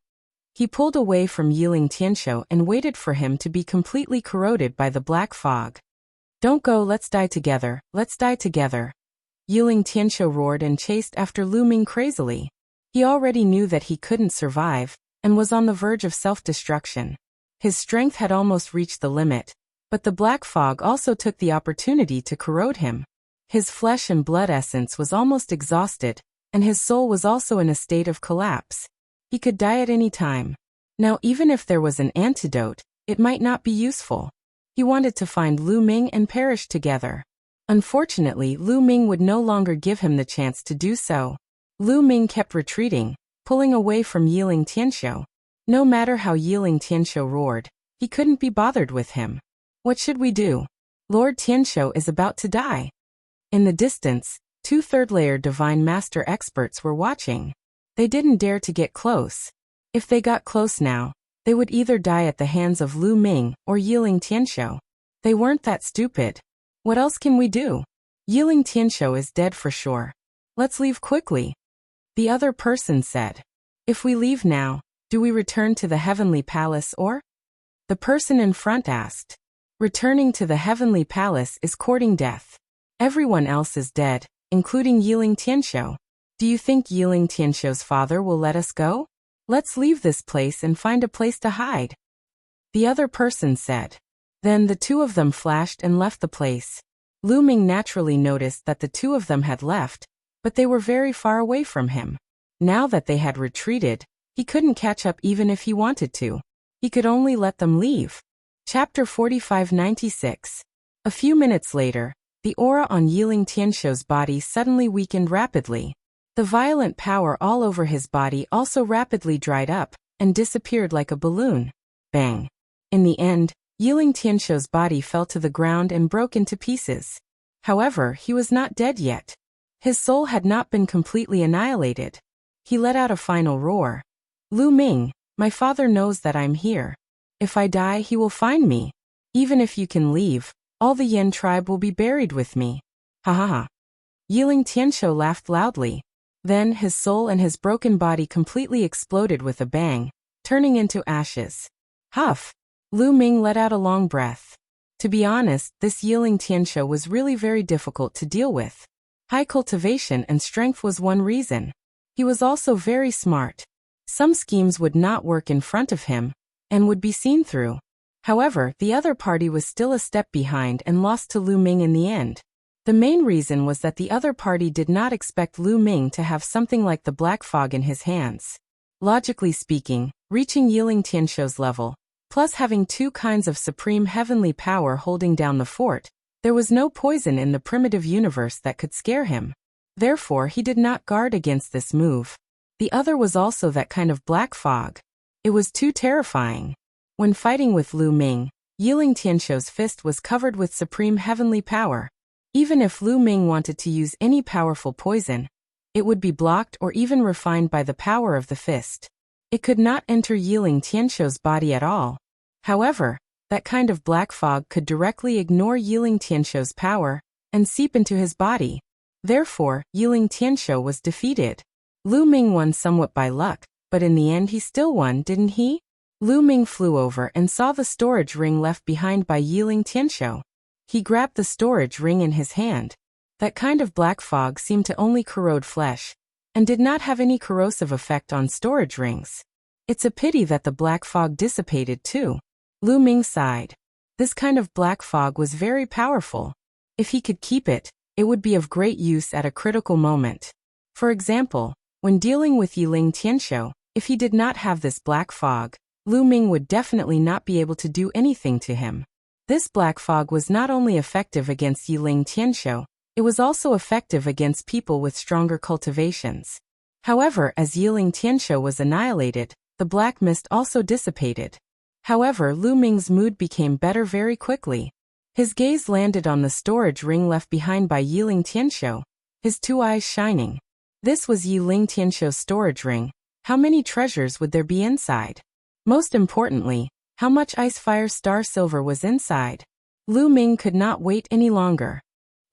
He pulled away from Yiling Tianqiu and waited for him to be completely corroded by the black fog. Don't go, let's die together, let's die together. Yiling Tianxiu roared and chased after Lu Ming crazily. He already knew that he couldn't survive, and was on the verge of self-destruction. His strength had almost reached the limit, but the black fog also took the opportunity to corrode him. His flesh and blood essence was almost exhausted, and his soul was also in a state of collapse. He could die at any time. Now even if there was an antidote, it might not be useful. He wanted to find Lu Ming and perish together. Unfortunately, Lu Ming would no longer give him the chance to do so. Lu Ming kept retreating, pulling away from Yiling Tianxiu. No matter how Yiling Tianxiu roared, he couldn't be bothered with him. What should we do? Lord Tianxiu is about to die. In the distance, 2 third-layer Divine Master experts were watching. They didn't dare to get close. If they got close now, they would either die at the hands of Lu Ming or Yiling Tianxiu. They weren't that stupid. What else can we do? Yiling Tianxiu is dead for sure. Let's leave quickly. The other person said. If we leave now, do we return to the Heavenly Palace or? The person in front asked. Returning to the Heavenly Palace is courting death. Everyone else is dead, including Yiling Tianxiu. Do you think Yiling Tianxiu's father will let us go? Let's leave this place and find a place to hide. The other person said. Then the 2 of them flashed and left the place. Lu Ming naturally noticed that the 2 of them had left, but they were very far away from him. Now that they had retreated, he couldn't catch up even if he wanted to. He could only let them leave. Chapter 4596. A few minutes later, the aura on Yiling Tianxiu's body suddenly weakened rapidly. The violent power all over his body also rapidly dried up and disappeared like a balloon. Bang! In the end, Yiling Tianxiu's body fell to the ground and broke into pieces. However, he was not dead yet. His soul had not been completely annihilated. He let out a final roar. Lu Ming, my father knows that I'm here. If I die, he will find me. Even if you can leave, all the Yan tribe will be buried with me. Ha ha ha. Yiling Tianxiu laughed loudly. Then his soul and his broken body completely exploded with a bang, turning into ashes. Huff! Lu Ming let out a long breath. To be honest, this Yiling Tianxiu was really very difficult to deal with. High cultivation and strength was one reason. He was also very smart. Some schemes would not work in front of him, and would be seen through. However, the other party was still a step behind and lost to Lu Ming in the end. The main reason was that the other party did not expect Lu Ming to have something like the black fog in his hands. Logically speaking, reaching Yiling Tianxiu's level, plus having 2 kinds of supreme heavenly power holding down the fort, there was no poison in the primitive universe that could scare him. Therefore, he did not guard against this move. The other was also that kind of black fog. It was too terrifying. When fighting with Lu Ming, Yiling Tianxiu's fist was covered with supreme heavenly power. Even if Lu Ming wanted to use any powerful poison, it would be blocked or even refined by the power of the fist. It could not enter Yiling Tianxiu's body at all. However, that kind of black fog could directly ignore Yiling Tianxiu's power and seep into his body. Therefore, Yiling Tianxiu was defeated. Lu Ming won somewhat by luck, but in the end he still won, didn't he? Lu Ming flew over and saw the storage ring left behind by Yiling Tianxiu. He grabbed the storage ring in his hand. That kind of black fog seemed to only corrode flesh, and did not have any corrosive effect on storage rings. It's a pity that the black fog dissipated too. Lu Ming sighed. This kind of black fog was very powerful. If he could keep it, it would be of great use at a critical moment. For example, when dealing with Yiling Tianxiu, if he did not have this black fog, Lu Ming would definitely not be able to do anything to him. This black fog was not only effective against Yiling Tianxiu, it was also effective against people with stronger cultivations. However, as Yiling Tianxiu was annihilated, the black mist also dissipated. However, Lu Ming's mood became better very quickly. His gaze landed on the storage ring left behind by Yiling Tianxiu, his 2 eyes shining. This was Yiling Tianxiu's storage ring. How many treasures would there be inside? Most importantly, how much ice fire star silver was inside? Lu Ming could not wait any longer.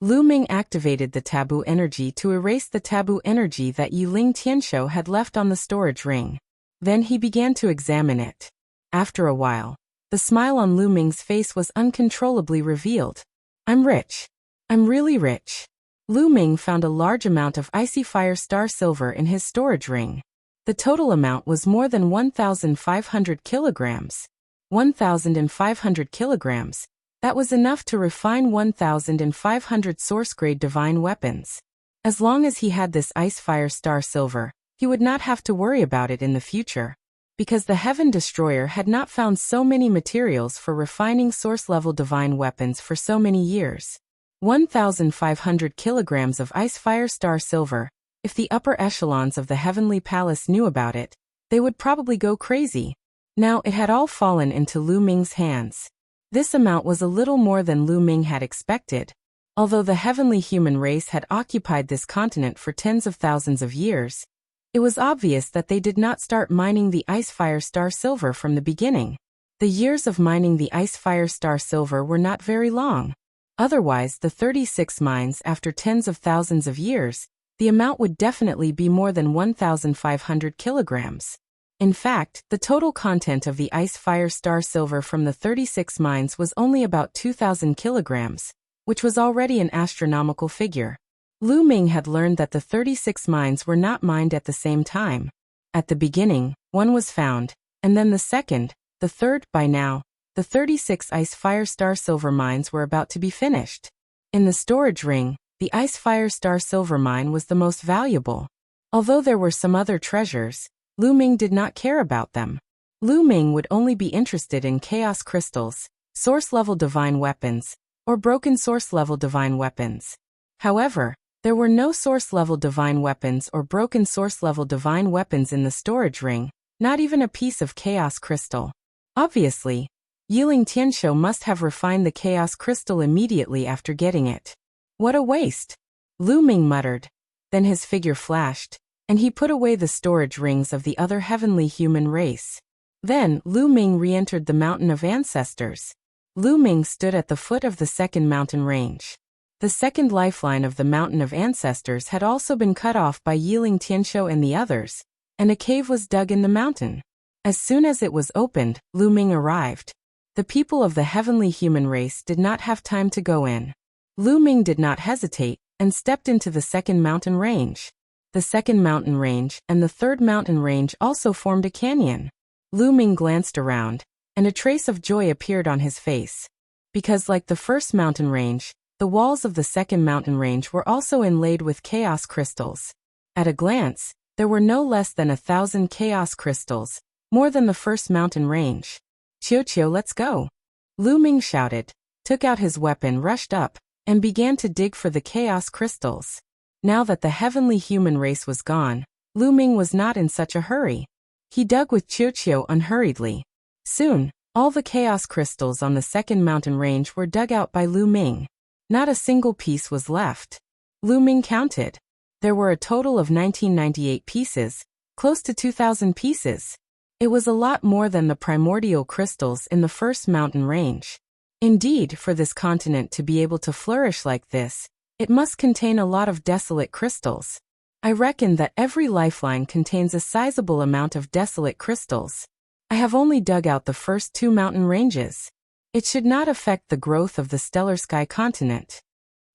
Lu Ming activated the taboo energy to erase the taboo energy that Yiling Tianxiu had left on the storage ring. Then he began to examine it. After a while, the smile on Lu Ming's face was uncontrollably revealed. I'm rich. I'm really rich. Lu Ming found a large amount of icy fire star silver in his storage ring. The total amount was more than 1,500 kilograms. 1,500 kilograms. That was enough to refine 1,500 source-grade divine weapons. As long as he had this ice fire star silver, he would not have to worry about it in the future. Because the Heaven Destroyer had not found so many materials for refining source-level divine weapons for so many years. 1,500 kilograms of ice fire star silver. If the upper echelons of the Heavenly Palace knew about it, they would probably go crazy. Now it had all fallen into Lu Ming's hands. This amount was a little more than Lu Ming had expected. Although the heavenly human race had occupied this continent for tens of thousands of years, it was obvious that they did not start mining the ice fire star silver from the beginning. The years of mining the ice fire star silver were not very long. Otherwise, the 36 mines after tens of thousands of years, the amount would definitely be more than 1,500 kilograms. In fact, the total content of the ice fire star silver from the 36 mines was only about 2,000 kilograms, which was already an astronomical figure. Lu Ming had learned that the 36 mines were not mined at the same time. At the beginning, one was found, and then the second, the third. By now, the 36 ice fire star silver mines were about to be finished. In the storage ring, the ice fire star silver mine was the most valuable. Although there were some other treasures, Lu Ming did not care about them. Lu Ming would only be interested in chaos crystals, source-level divine weapons, or broken source-level divine weapons. However, there were no source-level divine weapons or broken source-level divine weapons in the storage ring, not even a piece of chaos crystal. Obviously, Yiling Tianshou must have refined the chaos crystal immediately after getting it. What a waste! Lu Ming muttered. Then his figure flashed, and he put away the storage rings of the other heavenly human race. Then, Lu Ming re-entered the Mountain of Ancestors. Lu Ming stood at the foot of the second mountain range. The second lifeline of the Mountain of Ancestors had also been cut off by Yiling Tianshou and the others, and a cave was dug in the mountain. As soon as it was opened, Lu Ming arrived. The people of the heavenly human race did not have time to go in. Lu Ming did not hesitate, and stepped into the second mountain range. The second mountain range and the third mountain range also formed a canyon. Lu Ming glanced around, and a trace of joy appeared on his face. Because like the first mountain range, the walls of the second mountain range were also inlaid with chaos crystals. At a glance, there were no less than 1,000 chaos crystals, more than the first mountain range. "Qiu, let's go!" Lu Ming shouted, took out his weapon, rushed up, and began to dig for the chaos crystals. Now that the heavenly human race was gone, Lu Ming was not in such a hurry. He dug with Qiu unhurriedly. Soon, all the chaos crystals on the second mountain range were dug out by Lu Ming. Not a single piece was left. Lu Ming counted. There were a total of 1998 pieces, close to 2,000 pieces. It was a lot more than the primordial crystals in the first mountain range. Indeed, for this continent to be able to flourish like this, it must contain a lot of desolate crystals. I reckon that every lifeline contains a sizable amount of desolate crystals. I have only dug out the first 2 mountain ranges. It should not affect the growth of the Stellar Sky continent.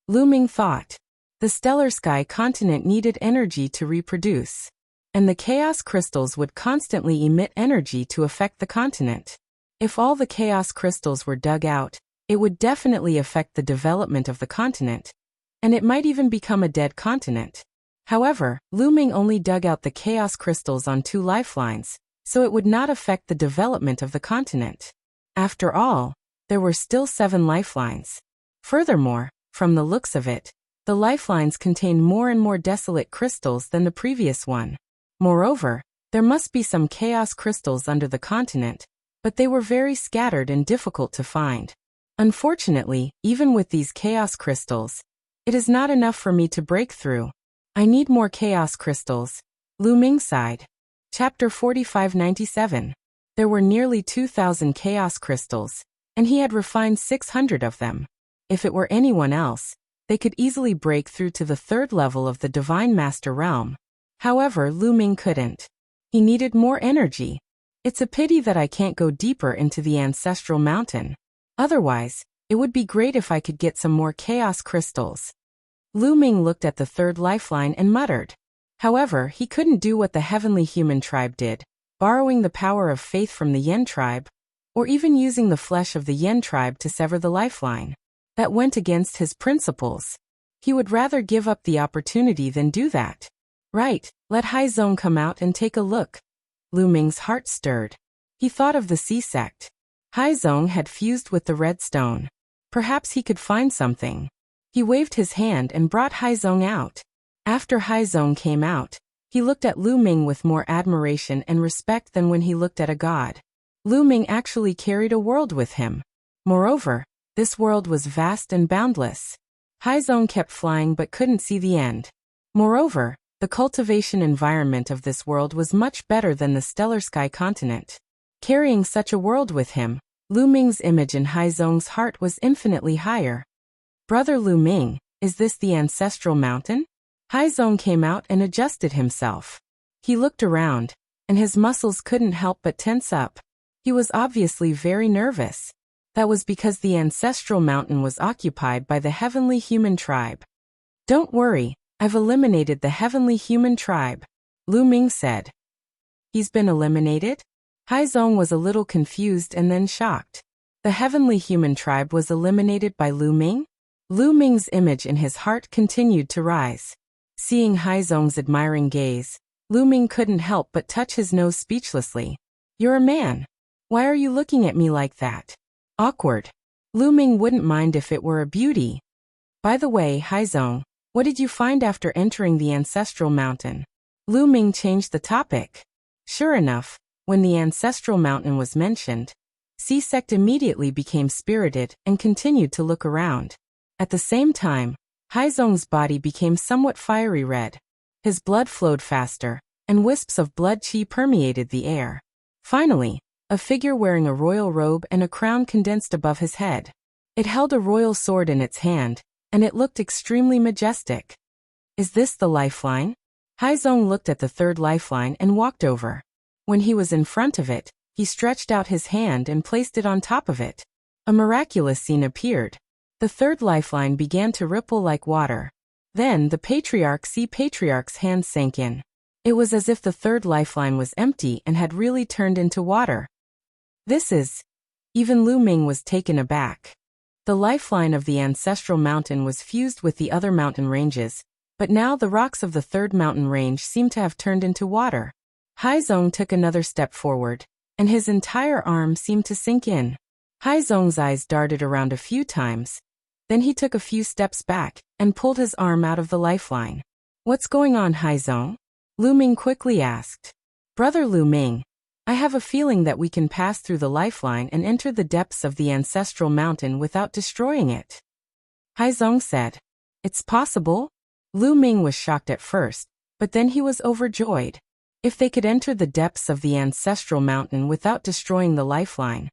Lu Ming thought. The Stellar Sky continent needed energy to reproduce, and the chaos crystals would constantly emit energy to affect the continent. If all the chaos crystals were dug out, it would definitely affect the development of the continent, and it might even become a dead continent. However, Lu Ming only dug out the chaos crystals on 2 lifelines, so it would not affect the development of the continent. After all, there were still 7 lifelines. Furthermore, from the looks of it, the lifelines contained more and more desolate crystals than the previous one. Moreover, there must be some chaos crystals under the continent, but they were very scattered and difficult to find. Unfortunately, even with these chaos crystals, it is not enough for me to break through. I need more chaos crystals. Lu Ming sighed. Chapter 4597. There were nearly 2,000 chaos crystals, and he had refined 600 of them. If it were anyone else, they could easily break through to the 3rd level of the Divine Master Realm. However, Lu Ming couldn't. He needed more energy. It's a pity that I can't go deeper into the Ancestral Mountain. Otherwise, it would be great if I could get some more chaos crystals. Lu Ming looked at the third lifeline and muttered. However, he couldn't do what the heavenly human tribe did, borrowing the power of faith from the Yen tribe, or even using the flesh of the Yen tribe to sever the lifeline. That went against his principles. He would rather give up the opportunity than do that. Right, let Haizong come out and take a look. Lu Ming's heart stirred. He thought of the sea sect. Haizong had fused with the red stone. Perhaps he could find something. He waved his hand and brought Haizong out. After Haizong came out, he looked at Lu Ming with more admiration and respect than when he looked at a god. Lu Ming actually carried a world with him. Moreover, this world was vast and boundless. Haizong kept flying but couldn't see the end. Moreover, the cultivation environment of this world was much better than the stellar sky continent. Carrying such a world with him, Lu Ming's image in Haizong's heart was infinitely higher. Brother Lu Ming, is this the ancestral mountain? Haizong came out and adjusted himself. He looked around, and his muscles couldn't help but tense up. He was obviously very nervous. That was because the ancestral mountain was occupied by the heavenly human tribe. Don't worry, I've eliminated the heavenly human tribe, Lu Ming said. He's been eliminated? Haizong was a little confused and then shocked. The heavenly human tribe was eliminated by Lu Ming? Lu Ming's image in his heart continued to rise. Seeing Haizong's admiring gaze, Lu Ming couldn't help but touch his nose speechlessly. You're a man. Why are you looking at me like that? Awkward. Lu Ming wouldn't mind if it were a beauty. By the way, Haizong, what did you find after entering the ancestral mountain? Lu Ming changed the topic. Sure enough, when the ancestral mountain was mentioned, Sea Sect immediately became spirited and continued to look around. At the same time, Haizong's body became somewhat fiery red. His blood flowed faster, and wisps of blood qi permeated the air. Finally, a figure wearing a royal robe and a crown condensed above his head. It held a royal sword in its hand, and it looked extremely majestic. Is this the lifeline? Haizong looked at the third lifeline and walked over. When he was in front of it, he stretched out his hand and placed it on top of it. A miraculous scene appeared. The third lifeline began to ripple like water. Then the patriarch's hand sank in. It was as if the third lifeline was empty and had really turned into water. This is... Even Lu Ming was taken aback. The lifeline of the ancestral mountain was fused with the other mountain ranges, but now the rocks of the third mountain range seemed to have turned into water. Haizong took another step forward, and his entire arm seemed to sink in. Haizong's eyes darted around a few times. Then he took a few steps back and pulled his arm out of the lifeline. What's going on, Haizong? Lu Ming quickly asked. Brother Lu Ming, I have a feeling that we can pass through the lifeline and enter the depths of the ancestral mountain without destroying it. Haizong said. It's possible? Lu Ming was shocked at first, but then he was overjoyed. If they could enter the depths of the ancestral mountain without destroying the lifeline,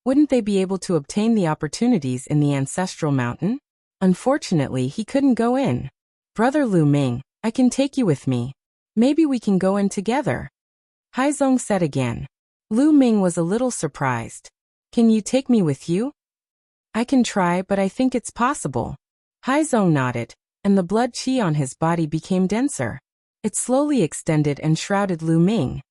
wouldn't they be able to obtain the opportunities in the ancestral mountain? Unfortunately, he couldn't go in. Brother Lu Ming, I can take you with me. Maybe we can go in together. Haizong said again. Lu Ming was a little surprised. Can you take me with you? I can try, but I think it's possible. Haizong nodded, and the blood qi on his body became denser. It slowly extended and shrouded Lu Ming.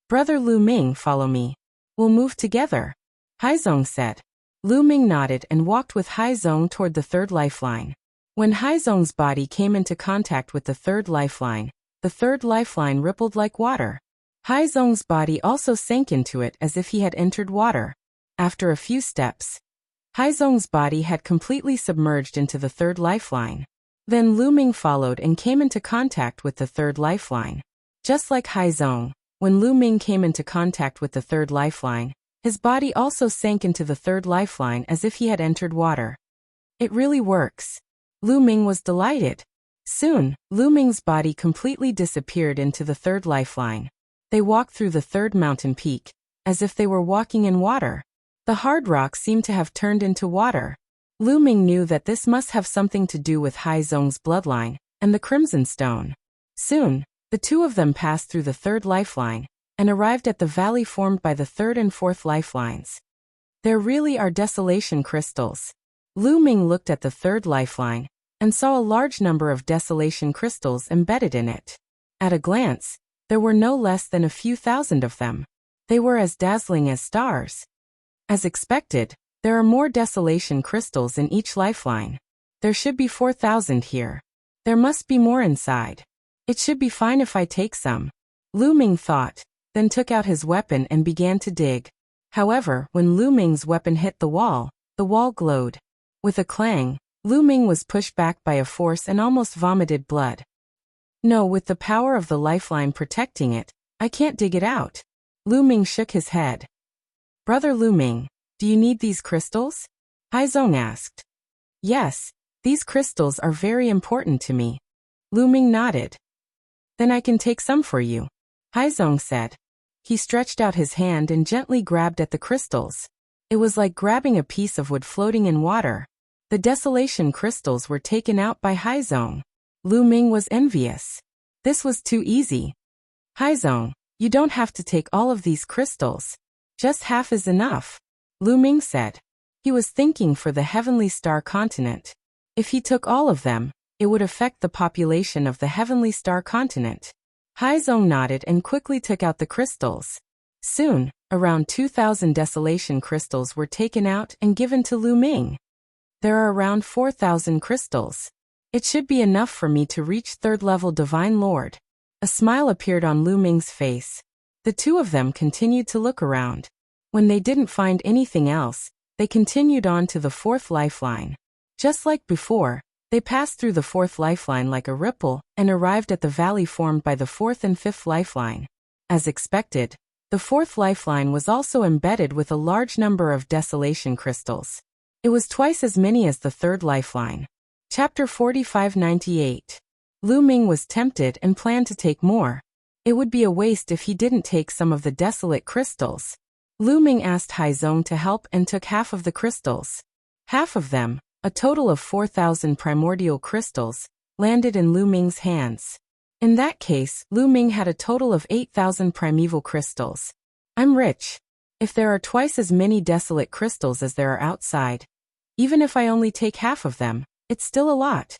Brother Lu Ming, follow me. We'll move together, Haizong said. Lu Ming nodded and walked with Haizong toward the third lifeline. When Haizong's body came into contact with the third lifeline rippled like water. Haizong's body also sank into it as if he had entered water. After a few steps, Haizong's body had completely submerged into the third lifeline. Then Lu Ming followed and came into contact with the third lifeline. Just like Haizong, when Lu Ming came into contact with the third lifeline, his body also sank into the third lifeline as if he had entered water. It really works. Lu Ming was delighted. Soon, Lu Ming's body completely disappeared into the third lifeline. They walked through the third mountain peak, as if they were walking in water. The hard rock seemed to have turned into water. Lu Ming knew that this must have something to do with Haizong's bloodline and the Crimson Stone. Soon, the two of them passed through the third lifeline and arrived at the valley formed by the third and fourth lifelines. There really are desolation crystals. Lu Ming looked at the third lifeline and saw a large number of desolation crystals embedded in it. At a glance, there were no less than a few thousand of them. They were as dazzling as stars. As expected, there are more desolation crystals in each lifeline. There should be 4,000 here. There must be more inside. It should be fine if I take some. Lu Ming thought, then took out his weapon and began to dig. However, when Lu Ming's weapon hit the wall glowed. With a clang, Lu Ming was pushed back by a force and almost vomited blood. No, with the power of the lifeline protecting it, I can't dig it out. Lu Ming shook his head. Brother Lu Ming, do you need these crystals? Haizong asked. Yes, these crystals are very important to me. Lu Ming nodded. Then I can take some for you, Haizong said. He stretched out his hand and gently grabbed at the crystals. It was like grabbing a piece of wood floating in water. The desolation crystals were taken out by Haizong. Lu Ming was envious. This was too easy. Haizong, you don't have to take all of these crystals. Just half is enough, Lu Ming said. He was thinking for the Heavenly Star continent. If he took all of them, it would affect the population of the Heavenly Star continent. Haizong nodded and quickly took out the crystals. Soon, around 2,000 desolation crystals were taken out and given to Lu Ming. There are around 4,000 crystals. It should be enough for me to reach 3rd level Divine Lord. A smile appeared on Lu Ming's face. The two of them continued to look around. When they didn't find anything else, they continued on to the 4th lifeline. Just like before, they passed through the 4th lifeline like a ripple and arrived at the valley formed by the 4th and 5th lifeline. As expected, the 4th lifeline was also embedded with a large number of desolation crystals. It was twice as many as the 3rd lifeline. Chapter 4598. Lu Ming was tempted and planned to take more. It would be a waste if he didn't take some of the desolate crystals. Lu Ming asked Haizong to help and took half of the crystals. Half of them, a total of 4,000 primordial crystals, landed in Lu Ming's hands. In that case, Lu Ming had a total of 8,000 primeval crystals. I'm rich. If there are twice as many desolate crystals as there are outside, even if I only take half of them, it's still a lot.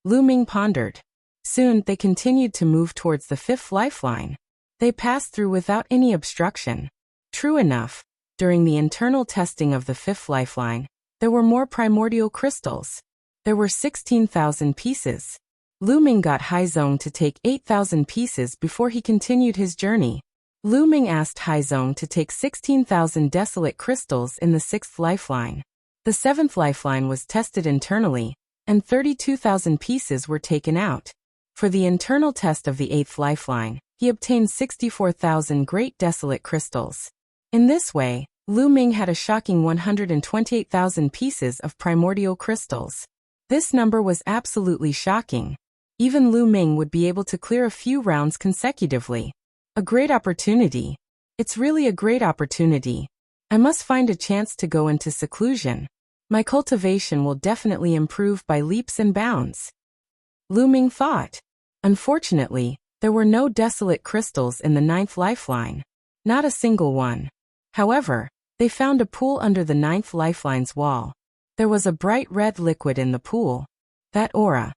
Lu Ming pondered. Soon, they continued to move towards the 5th lifeline. They passed through without any obstruction. True enough, during the internal testing of the 5th lifeline, there were more primordial crystals. There were 16,000 pieces. Lu Ming got Haizong to take 8,000 pieces before he continued his journey. Lu Ming asked Haizong to take 16,000 desolate crystals in the 6th lifeline. The 7th lifeline was tested internally, and 32,000 pieces were taken out. For the internal test of the 8th lifeline, he obtained 64,000 great desolate crystals. In this way, Lu Ming had a shocking 128,000 pieces of primordial crystals. This number was absolutely shocking. Even Lu Ming would be able to clear a few rounds consecutively. A great opportunity. It's really a great opportunity. I must find a chance to go into seclusion. My cultivation will definitely improve by leaps and bounds. Lu Ming thought. Unfortunately, there were no desolate crystals in the 9th lifeline. Not a single one. However, they found a pool under the 9th lifeline's wall. There was a bright red liquid in the pool. That aura.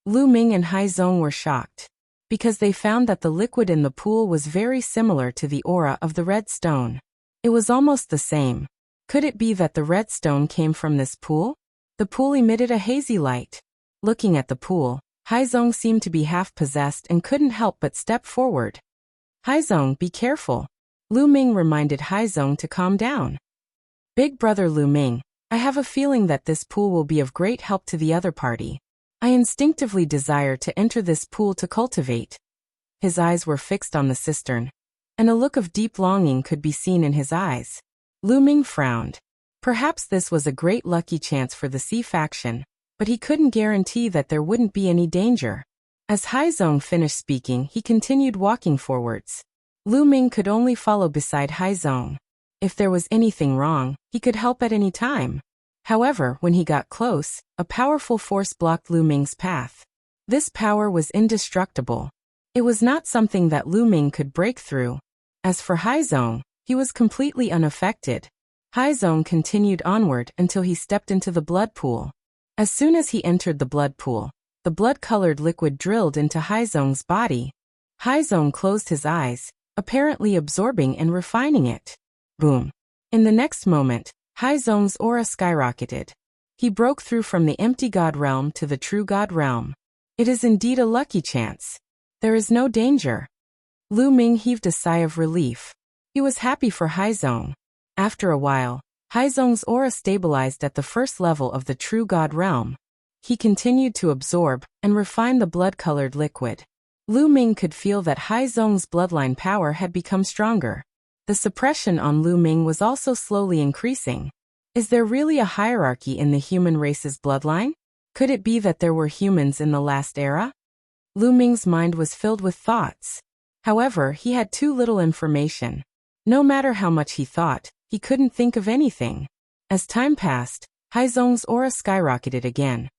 Lu Ming and Haizong were shocked, because they found that the liquid in the pool was very similar to the aura of the red stone. It was almost the same. Could it be that the red stone came from this pool? The pool emitted a hazy light. Looking at the pool, Haizong seemed to be half-possessed and couldn't help but step forward. Haizong, be careful. Lu Ming reminded Haizong to calm down. Big brother Lu Ming, I have a feeling that this pool will be of great help to the other party. I instinctively desire to enter this pool to cultivate. His eyes were fixed on the cistern, and a look of deep longing could be seen in his eyes. Lu Ming frowned. Perhaps this was a great lucky chance for the Sea faction, but he couldn't guarantee that there wouldn't be any danger. As Haizong finished speaking, he continued walking forwards. Lu Ming could only follow beside Haizong. If there was anything wrong, he could help at any time. However, when he got close, a powerful force blocked Lu Ming's path. This power was indestructible. It was not something that Lu Ming could break through. As for Haizong, he was completely unaffected. Haizong continued onward until he stepped into the blood pool. As soon as he entered the blood pool, the blood-colored liquid drilled into Haizong's body. Haizong closed his eyes, apparently absorbing and refining it. Boom. In the next moment, Haizong's aura skyrocketed. He broke through from the empty God realm to the true God realm. It is indeed a lucky chance. There is no danger. Lu Ming heaved a sigh of relief. He was happy for Haizong. After a while, Haizong's aura stabilized at the first level of the true God realm. He continued to absorb and refine the blood-colored liquid. Lu Ming could feel that Haizong's bloodline power had become stronger. The suppression on Lu Ming was also slowly increasing. Is there really a hierarchy in the human race's bloodline? Could it be that there were humans in the last era? Lu Ming's mind was filled with thoughts. However, he had too little information. No matter how much he thought, he couldn't think of anything. As time passed, Haizong's aura skyrocketed again.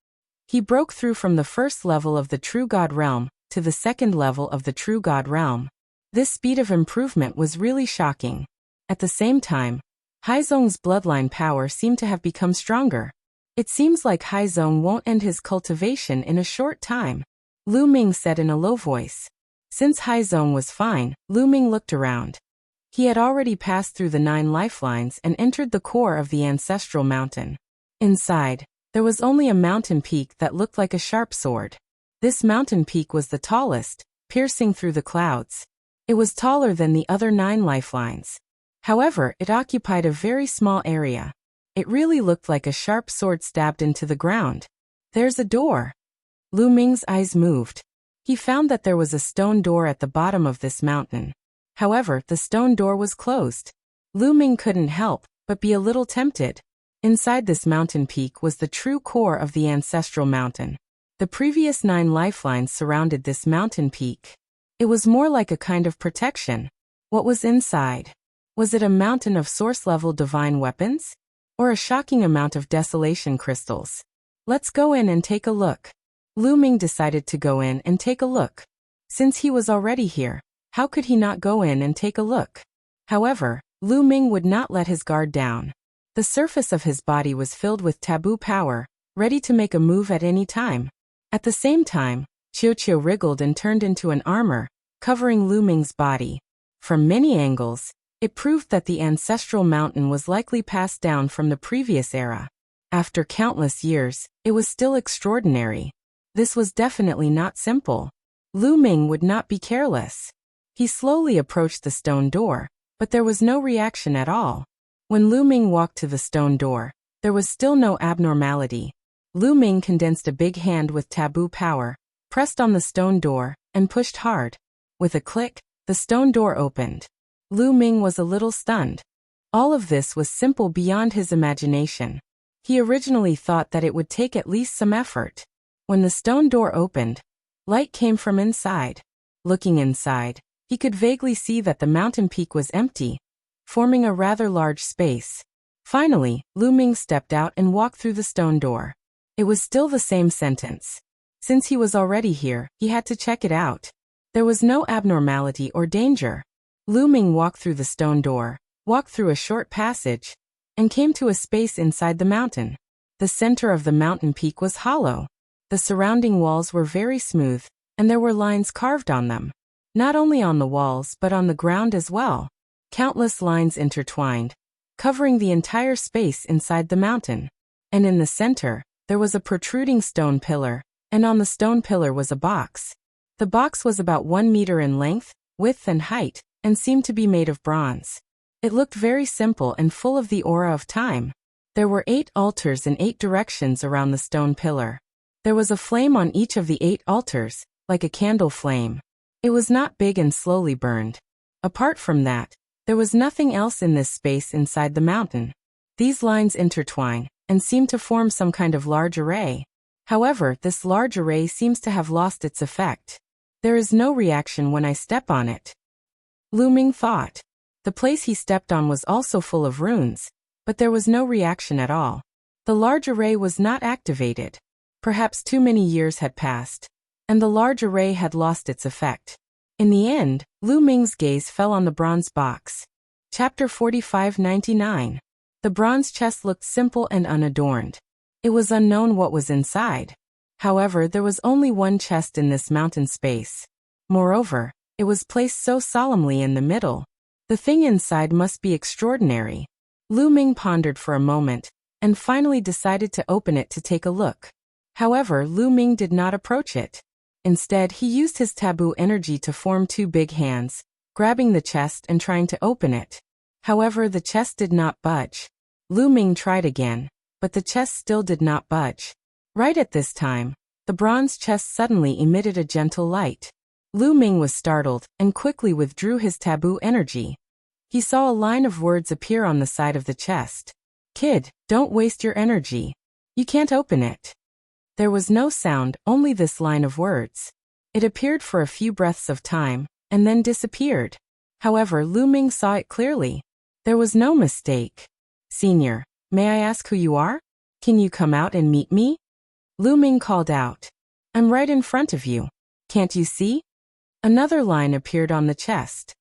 He broke through from the first level of the true God realm to the second level of the true God realm. This speed of improvement was really shocking. At the same time, Haizong's bloodline power seemed to have become stronger. It seems like Haizong won't end his cultivation in a short time, Lu Ming said in a low voice. Since Haizong was fine, Lu Ming looked around. He had already passed through the 9 lifelines and entered the core of the ancestral mountain. Inside, there was only a mountain peak that looked like a sharp sword. This mountain peak was the tallest, piercing through the clouds. It was taller than the other 9 lifelines. However, it occupied a very small area. It really looked like a sharp sword stabbed into the ground. There's a door. Lu Ming's eyes moved. He found that there was a stone door at the bottom of this mountain. However, the stone door was closed. Lu Ming couldn't help but be a little tempted. Inside this mountain peak was the true core of the ancestral mountain. The previous 9 lifelines surrounded this mountain peak. It was more like a kind of protection. What was inside? Was it a mountain of source-level divine weapons? Or a shocking amount of desolation crystals? Let's go in and take a look. Lu Ming decided to go in and take a look. Since he was already here, how could he not go in and take a look? However, Lu Ming would not let his guard down. The surface of his body was filled with taboo power, ready to make a move at any time. At the same time, Qiu wriggled and turned into an armor, covering Lu Ming's body. From many angles, it proved that the ancestral mountain was likely passed down from the previous era. After countless years, it was still extraordinary. This was definitely not simple. Lu Ming would not be careless. He slowly approached the stone door, but there was no reaction at all. When Lu Ming walked to the stone door, there was still no abnormality. Lu Ming condensed a big hand with taboo power, pressed on the stone door, and pushed hard. With a click, the stone door opened. Lu Ming was a little stunned. All of this was simple beyond his imagination. He originally thought that it would take at least some effort. When the stone door opened, light came from inside. Looking inside, he could vaguely see that the mountain peak was empty, forming a rather large space. Finally, Lu Ming stepped out and walked through the stone door. It was still the same sentence. Since he was already here, he had to check it out. There was no abnormality or danger. Lu Ming walked through the stone door, walked through a short passage, and came to a space inside the mountain. The center of the mountain peak was hollow. The surrounding walls were very smooth, and there were lines carved on them. Not only on the walls but on the ground as well. Countless lines intertwined, covering the entire space inside the mountain. And in the center, there was a protruding stone pillar, and on the stone pillar was a box. The box was about 1 meter in length, width and height, and seemed to be made of bronze. It looked very simple and full of the aura of time. There were 8 altars in 8 directions around the stone pillar. There was a flame on each of the 8 altars, like a candle flame. It was not big and slowly burned. Apart from that, there was nothing else in this space inside the mountain. These lines intertwine and seem to form some kind of large array. However, this large array seems to have lost its effect. There is no reaction when I step on it. Lu Ming thought. The place he stepped on was also full of runes, but there was no reaction at all. The large array was not activated. Perhaps too many years had passed, and the large array had lost its effect. In the end, Lu Ming's gaze fell on the bronze box. Chapter 45-99. The bronze chest looked simple and unadorned. It was unknown what was inside. However, there was only one chest in this mountain space. Moreover, it was placed so solemnly in the middle. The thing inside must be extraordinary. Lu Ming pondered for a moment, and finally decided to open it to take a look. However, Lu Ming did not approach it. Instead, he used his taboo energy to form two big hands, grabbing the chest and trying to open it. However, the chest did not budge. Lu Ming tried again, but the chest still did not budge. Right at this time, the bronze chest suddenly emitted a gentle light. Lu Ming was startled and quickly withdrew his taboo energy. He saw a line of words appear on the side of the chest. "Kid, don't waste your energy. You can't open it." There was no sound, only this line of words. It appeared for a few breaths of time, and then disappeared. However, Lu Ming saw it clearly. There was no mistake. "Senior, may I ask who you are? Can you come out and meet me?" Lu Ming called out. "I'm right in front of you. Can't you see?" Another line appeared on the chest.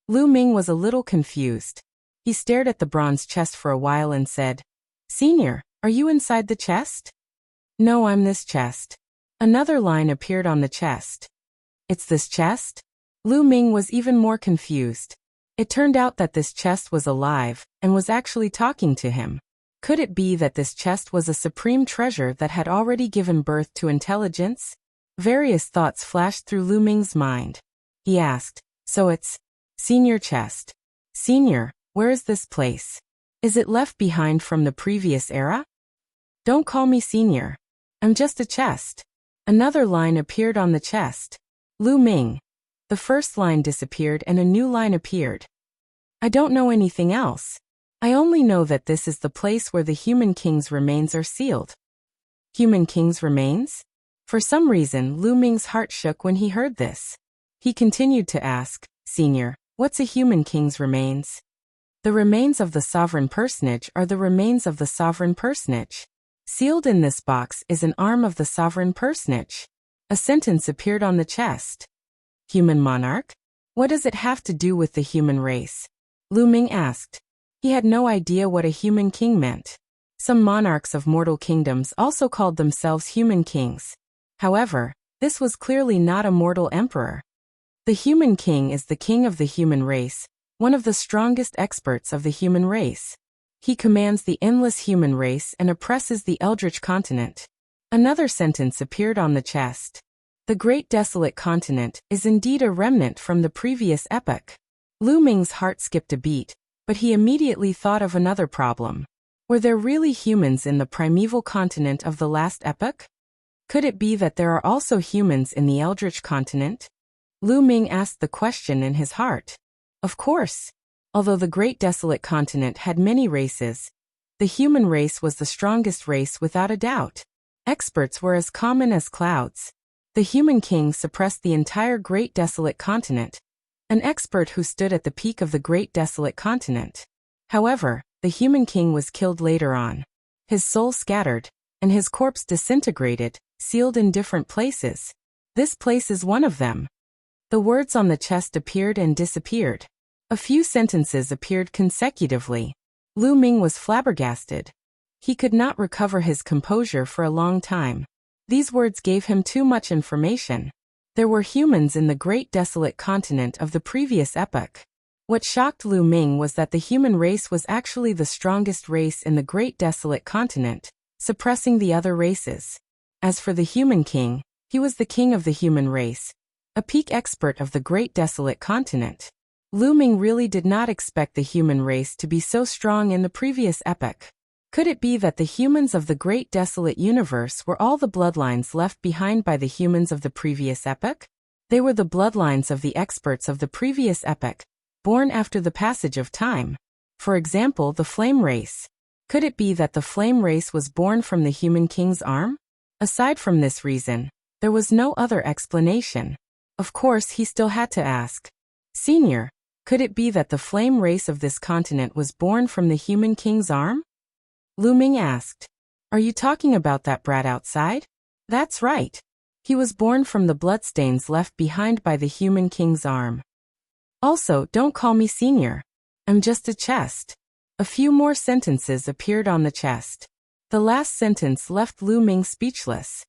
Lu Ming was a little confused. He stared at the bronze chest for a while and said, "Senior, are you inside the chest?" "No, I'm this chest." Another line appeared on the chest. "It's this chest?" Lu Ming was even more confused. It turned out that this chest was alive and was actually talking to him. Could it be that this chest was a supreme treasure that had already given birth to intelligence? Various thoughts flashed through Lu Ming's mind. He asked, "So it's Senior chest. Senior, where is this place? Is it left behind from the previous era?" "Don't call me senior. I'm just a chest." Another line appeared on the chest. "Lu Ming." The first line disappeared and a new line appeared. "I don't know anything else. I only know that this is the place where the human king's remains are sealed." Human king's remains? For some reason, Lu Ming's heart shook when he heard this. He continued to ask, "Senior, what's a human king's remains?" "The remains of the sovereign personage are the remains of the sovereign personage. Sealed in this box is an arm of the sovereign personage." A sentence appeared on the chest. "Human monarch? What does it have to do with the human race?" Lu Ming asked. He had no idea what a human king meant. Some monarchs of mortal kingdoms also called themselves human kings. However, this was clearly not a mortal emperor. The human king is the king of the human race, one of the strongest experts of the human race. He commands the endless human race and oppresses the Eldritch continent. Another sentence appeared on the chest. The Great Desolate Continent is indeed a remnant from the previous epoch. Lu Ming's heart skipped a beat, but he immediately thought of another problem. Were there really humans in the primeval continent of the last epoch? Could it be that there are also humans in the Eldritch continent? Lu Ming asked the question in his heart. Of course. Although the Great Desolate Continent had many races, the human race was the strongest race without a doubt. Experts were as common as clouds. The human king suppressed the entire Great Desolate Continent, an expert who stood at the peak of the Great Desolate Continent. However, the human king was killed later on. His soul scattered, and his corpse disintegrated, sealed in different places. This place is one of them. The words on the chest appeared and disappeared. A few sentences appeared consecutively. Lu Ming was flabbergasted. He could not recover his composure for a long time. These words gave him too much information. There were humans in the Great Desolate Continent of the previous epoch. What shocked Lu Ming was that the human race was actually the strongest race in the Great Desolate Continent, suppressing the other races. As for the human king, he was the king of the human race, a peak expert of the Great Desolate Continent. Lu Ming really did not expect the human race to be so strong in the previous epoch. Could it be that the humans of the Great Desolate Universe were all the bloodlines left behind by the humans of the previous epoch? They were the bloodlines of the experts of the previous epoch, born after the passage of time. For example, the Flame Race. Could it be that the Flame Race was born from the human king's arm? Aside from this reason, there was no other explanation. Of course, he still had to ask, "Senior, could it be that the flame race of this continent was born from the human king's arm?" Lu Ming asked, "Are you talking about that brat outside?" "That's right. He was born from the bloodstains left behind by the human king's arm." "Also, don't call me senior. I'm just a chest." A few more sentences appeared on the chest. The last sentence left Lu Ming speechless.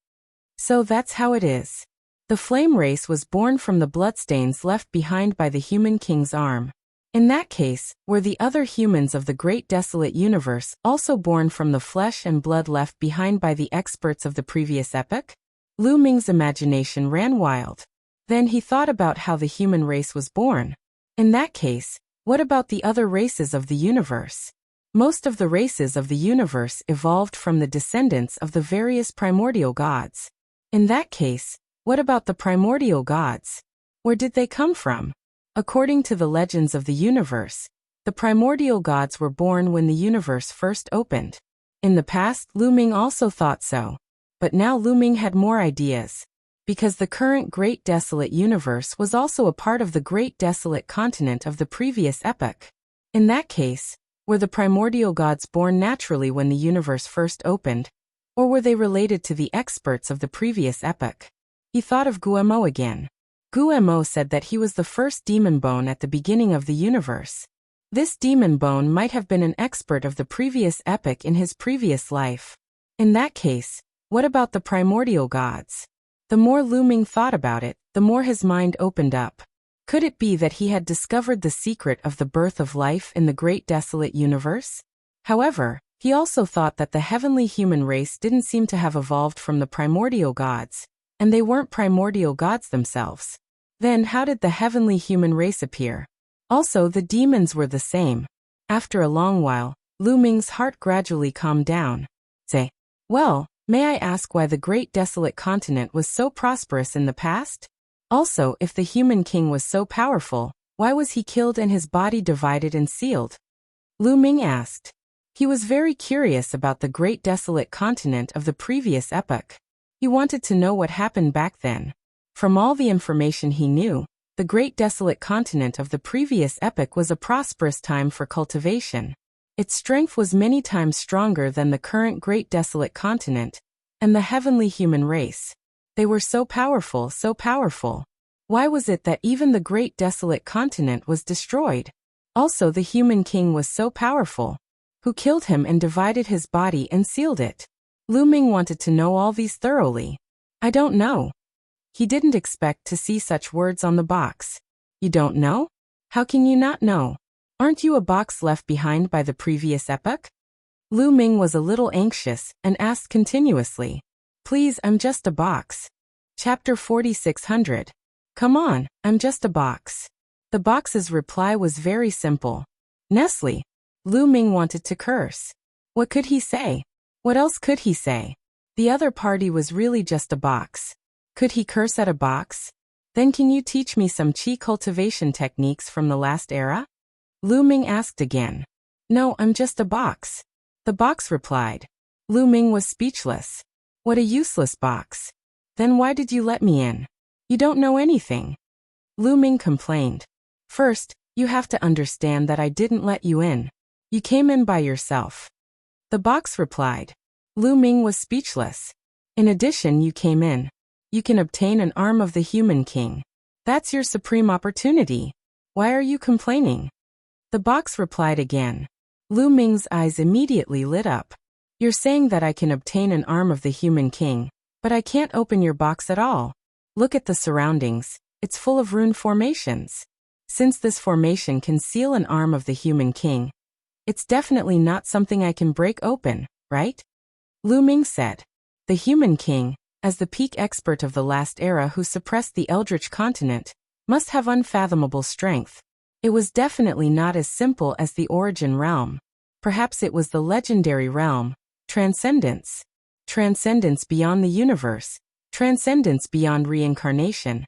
So that's how it is. The flame race was born from the bloodstains left behind by the human king's arm. In that case, were the other humans of the great desolate universe also born from the flesh and blood left behind by the experts of the previous epoch? Lu Ming's imagination ran wild. Then he thought about how the human race was born. In that case, what about the other races of the universe? Most of the races of the universe evolved from the descendants of the various primordial gods. In that case, what about the primordial gods? Where did they come from? According to the legends of the universe, the primordial gods were born when the universe first opened. In the past, Lu Ming also thought so. But now Lu Ming had more ideas. Because the current Great Desolate Universe was also a part of the Great Desolate Continent of the previous epoch. In that case, were the primordial gods born naturally when the universe first opened? Or were they related to the experts of the previous epoch? He thought of Guemo again. Guemo said that he was the first demon bone at the beginning of the universe. This demon bone might have been an expert of the previous epoch in his previous life. In that case, what about the primordial gods? The more Lu Ming thought about it, the more his mind opened up. Could it be that he had discovered the secret of the birth of life in the great desolate universe? However, he also thought that the heavenly human race didn't seem to have evolved from the primordial gods, and they weren't primordial gods themselves. Then how did the heavenly human race appear? Also, the demons were the same. After a long while, Lu Ming's heart gradually calmed down. Say, well, may I ask why the great desolate continent was so prosperous in the past? Also, if the human king was so powerful, why was he killed and his body divided and sealed? Lu Ming asked. He was very curious about the great desolate continent of the previous epoch. He wanted to know what happened back then. From all the information he knew, the great desolate continent of the previous epoch was a prosperous time for cultivation. Its strength was many times stronger than the current great desolate continent, and the heavenly human race. They were so powerful, so powerful. Why was it that even the great desolate continent was destroyed? Also, the human king was so powerful. Who killed him and divided his body and sealed it? Lu Ming wanted to know all these thoroughly. I don't know. He didn't expect to see such words on the box. You don't know? How can you not know? Aren't you a box left behind by the previous epoch? Lu Ming was a little anxious and asked continuously. Please, I'm just a box. Chapter 4600. Come on, I'm just a box. The box's reply was very simple. Nestle. Lu Ming wanted to curse. What could he say? What else could he say? The other party was really just a box. Could he curse at a box? Then can you teach me some chi cultivation techniques from the last era? Lu Ming asked again. No, I'm just a box. The box replied. Lu Ming was speechless. What a useless box. Then why did you let me in? You don't know anything. Lu Ming complained. First, you have to understand that I didn't let you in. You came in by yourself. The box replied. Lu Ming was speechless. In addition, you came in. You can obtain an arm of the human king. That's your supreme opportunity. Why are you complaining? The box replied again. Lu Ming's eyes immediately lit up. You're saying that I can obtain an arm of the human king, but I can't open your box at all. Look at the surroundings. It's full of rune formations. Since this formation can seal an arm of the human king, it's definitely not something I can break open, right? Lu Ming said. The human king, as the peak expert of the last era who suppressed the Eldritch continent, must have unfathomable strength. It was definitely not as simple as the origin realm. Perhaps it was the legendary realm, transcendence. Transcendence beyond the universe, transcendence beyond reincarnation.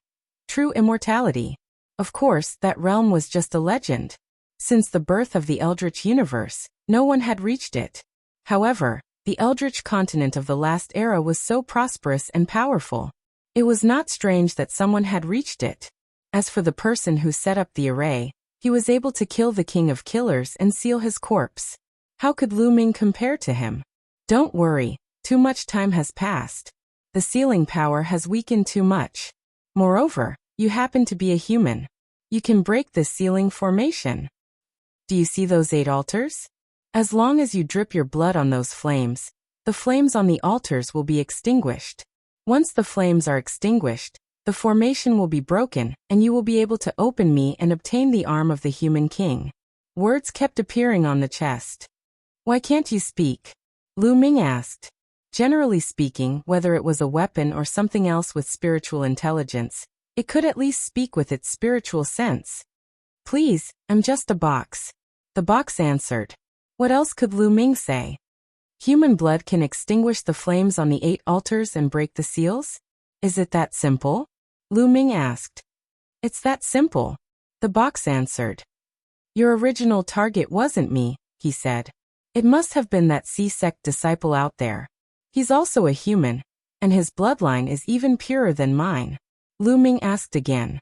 True immortality. Of course, that realm was just a legend. Since the birth of the Eldritch universe, no one had reached it. However, the Eldritch continent of the last era was so prosperous and powerful. It was not strange that someone had reached it. As for the person who set up the array, he was able to kill the king of killers and seal his corpse. How could Lu Ming compare to him? Don't worry, too much time has passed. The sealing power has weakened too much. Moreover, you happen to be a human. You can break this sealing formation. Do you see those 8 altars? As long as you drip your blood on those flames, the flames on the altars will be extinguished. Once the flames are extinguished, the formation will be broken, and you will be able to open me and obtain the arm of the human king. Words kept appearing on the chest. Why can't you speak? Lu Ming asked. Generally speaking, whether it was a weapon or something else with spiritual intelligence, it could at least speak with its spiritual sense. Please, I'm just a box. The box answered. What else could Lu Ming say? Human blood can extinguish the flames on the 8 altars and break the seals? Is it that simple? Lu Ming asked. It's that simple. The box answered. Your original target wasn't me, he said. It must have been that C-sect disciple out there. He's also a human, and his bloodline is even purer than mine. Lu Ming asked again.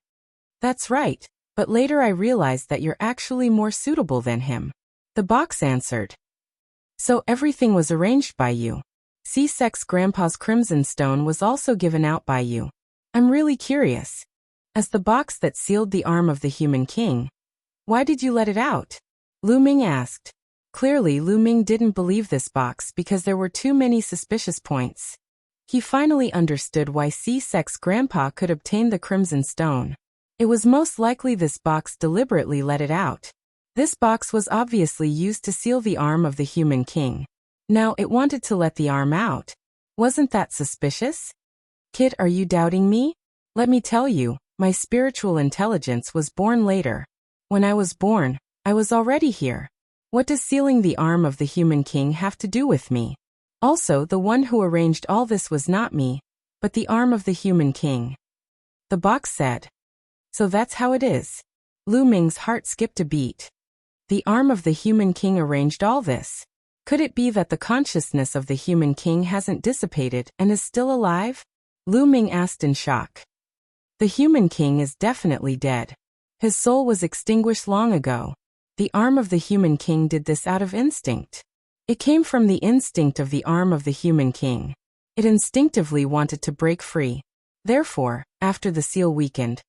That's right, but later I realized that you're actually more suitable than him. The box answered. So everything was arranged by you. C-sect's grandpa's crimson stone was also given out by you. I'm really curious. As the box that sealed the arm of the human king, why did you let it out? Lu Ming asked. Clearly Lu Ming didn't believe this box because there were too many suspicious points. He finally understood why C-sect's grandpa could obtain the crimson stone. It was most likely this box deliberately let it out. This box was obviously used to seal the arm of the human king. Now it wanted to let the arm out. Wasn't that suspicious? Kid, are you doubting me? Let me tell you, my spiritual intelligence was born later. When I was born, I was already here. What does sealing the arm of the human king have to do with me? Also, the one who arranged all this was not me, but the arm of the human king. The box said. So that's how it is. Lu Ming's heart skipped a beat. The arm of the human king arranged all this. Could it be that the consciousness of the human king hasn't dissipated and is still alive? Lu Ming asked in shock. The human king is definitely dead. His soul was extinguished long ago. The arm of the human king did this out of instinct. It came from the instinct of the arm of the human king. It instinctively wanted to break free. Therefore, after the seal weakened,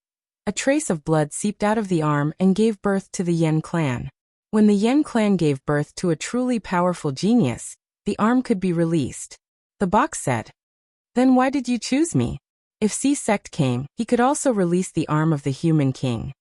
a trace of blood seeped out of the arm and gave birth to the Yen clan. When the Yen clan gave birth to a truly powerful genius, the arm could be released. The box said. Then why did you choose me? If C-sect came, he could also release the arm of the human king.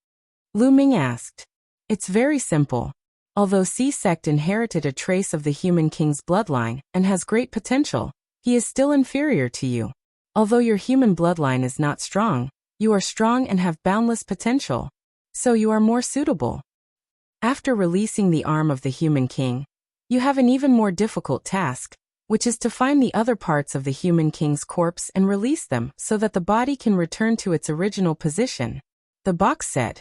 Lu Ming asked. It's very simple. Although C-sect inherited a trace of the human king's bloodline and has great potential, he is still inferior to you. Although your human bloodline is not strong, you are strong and have boundless potential. So you are more suitable. After releasing the arm of the human king, you have an even more difficult task, which is to find the other parts of the human king's corpse and release them so that the body can return to its original position. The box said.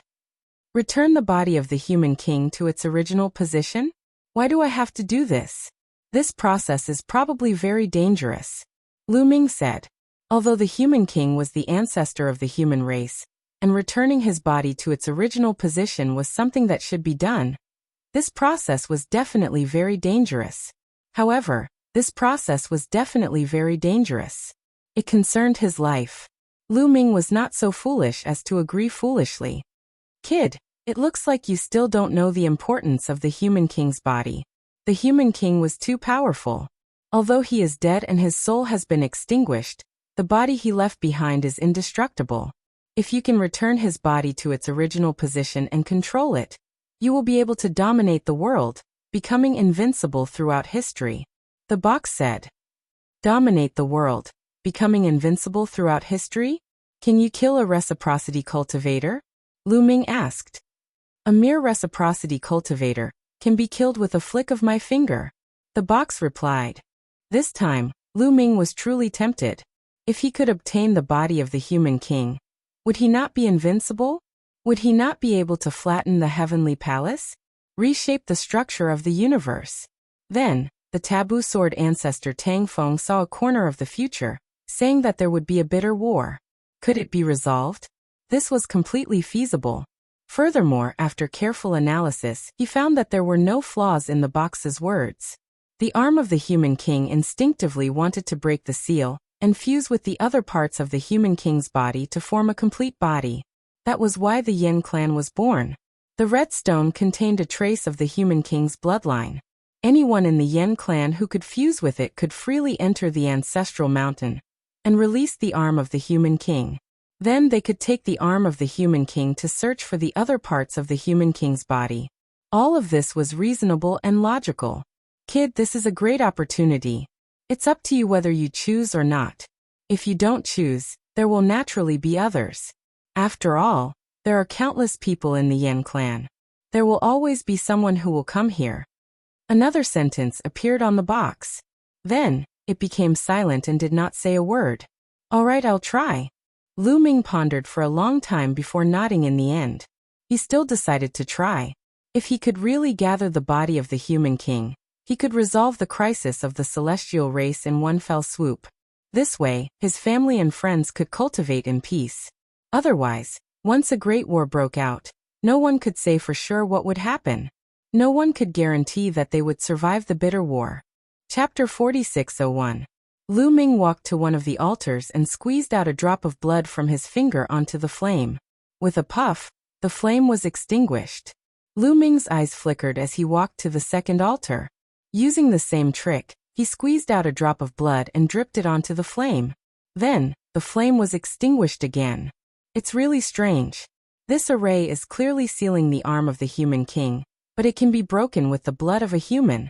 Return the body of the human king to its original position? Why do I have to do this? This process is probably very dangerous. Lu Ming said. Although the human king was the ancestor of the human race, and returning his body to its original position was something that should be done, this process was definitely very dangerous. However, this process was definitely very dangerous. It concerned his life. Lu Ming was not so foolish as to agree foolishly. Kid, it looks like you still don't know the importance of the human king's body. The human king was too powerful. Although he is dead and his soul has been extinguished, the body he left behind is indestructible. If you can return his body to its original position and control it, you will be able to dominate the world, becoming invincible throughout history. The box said. Dominate the world, becoming invincible throughout history? Can you kill a reciprocity cultivator? Lu Ming asked. A mere reciprocity cultivator can be killed with a flick of my finger. The box replied. This time, Lu Ming was truly tempted. If he could obtain the body of the human king, would he not be invincible? Would he not be able to flatten the heavenly palace? Reshape the structure of the universe? Then, the taboo sword ancestor Tang Feng saw a corner of the future, saying that there would be a bitter war. Could it be resolved? This was completely feasible. Furthermore, after careful analysis, he found that there were no flaws in the box's words. The arm of the human king instinctively wanted to break the seal and fuse with the other parts of the human king's body to form a complete body. That was why the Yen clan was born. The red stone contained a trace of the human king's bloodline. Anyone in the Yen clan who could fuse with it could freely enter the ancestral mountain and release the arm of the human king. Then they could take the arm of the human king to search for the other parts of the human king's body. All of this was reasonable and logical. Kid, this is a great opportunity. It's up to you whether you choose or not. If you don't choose, there will naturally be others. After all, there are countless people in the Yen clan. There will always be someone who will come here. Another sentence appeared on the box. Then, it became silent and did not say a word. All right, I'll try. Lu Ming pondered for a long time before nodding in the end. He still decided to try. If he could really gather the body of the human king, he could resolve the crisis of the celestial race in one fell swoop. This way, his family and friends could cultivate in peace. Otherwise, once a great war broke out, no one could say for sure what would happen. No one could guarantee that they would survive the bitter war. Chapter 46:01. Lu Ming walked to one of the altars and squeezed out a drop of blood from his finger onto the flame. With a puff, the flame was extinguished. Lu Ming's eyes flickered as he walked to the second altar. Using the same trick, he squeezed out a drop of blood and dripped it onto the flame. Then, the flame was extinguished again. It's really strange. This array is clearly sealing the arm of the human king, but it can be broken with the blood of a human.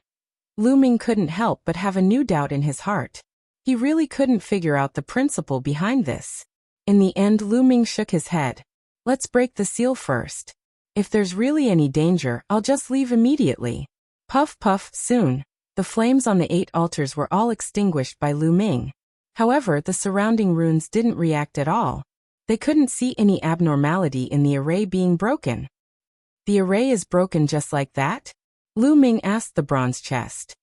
Lu Ming couldn't help but have a new doubt in his heart. He really couldn't figure out the principle behind this. In the end, Lu Ming shook his head. Let's break the seal first. If there's really any danger, I'll just leave immediately. Puff puff, soon. The flames on the 8 altars were all extinguished by Lu Ming. However, the surrounding runes didn't react at all. They couldn't see any abnormality in the array being broken. The array is broken just like that? Lu Ming asked the bronze chest.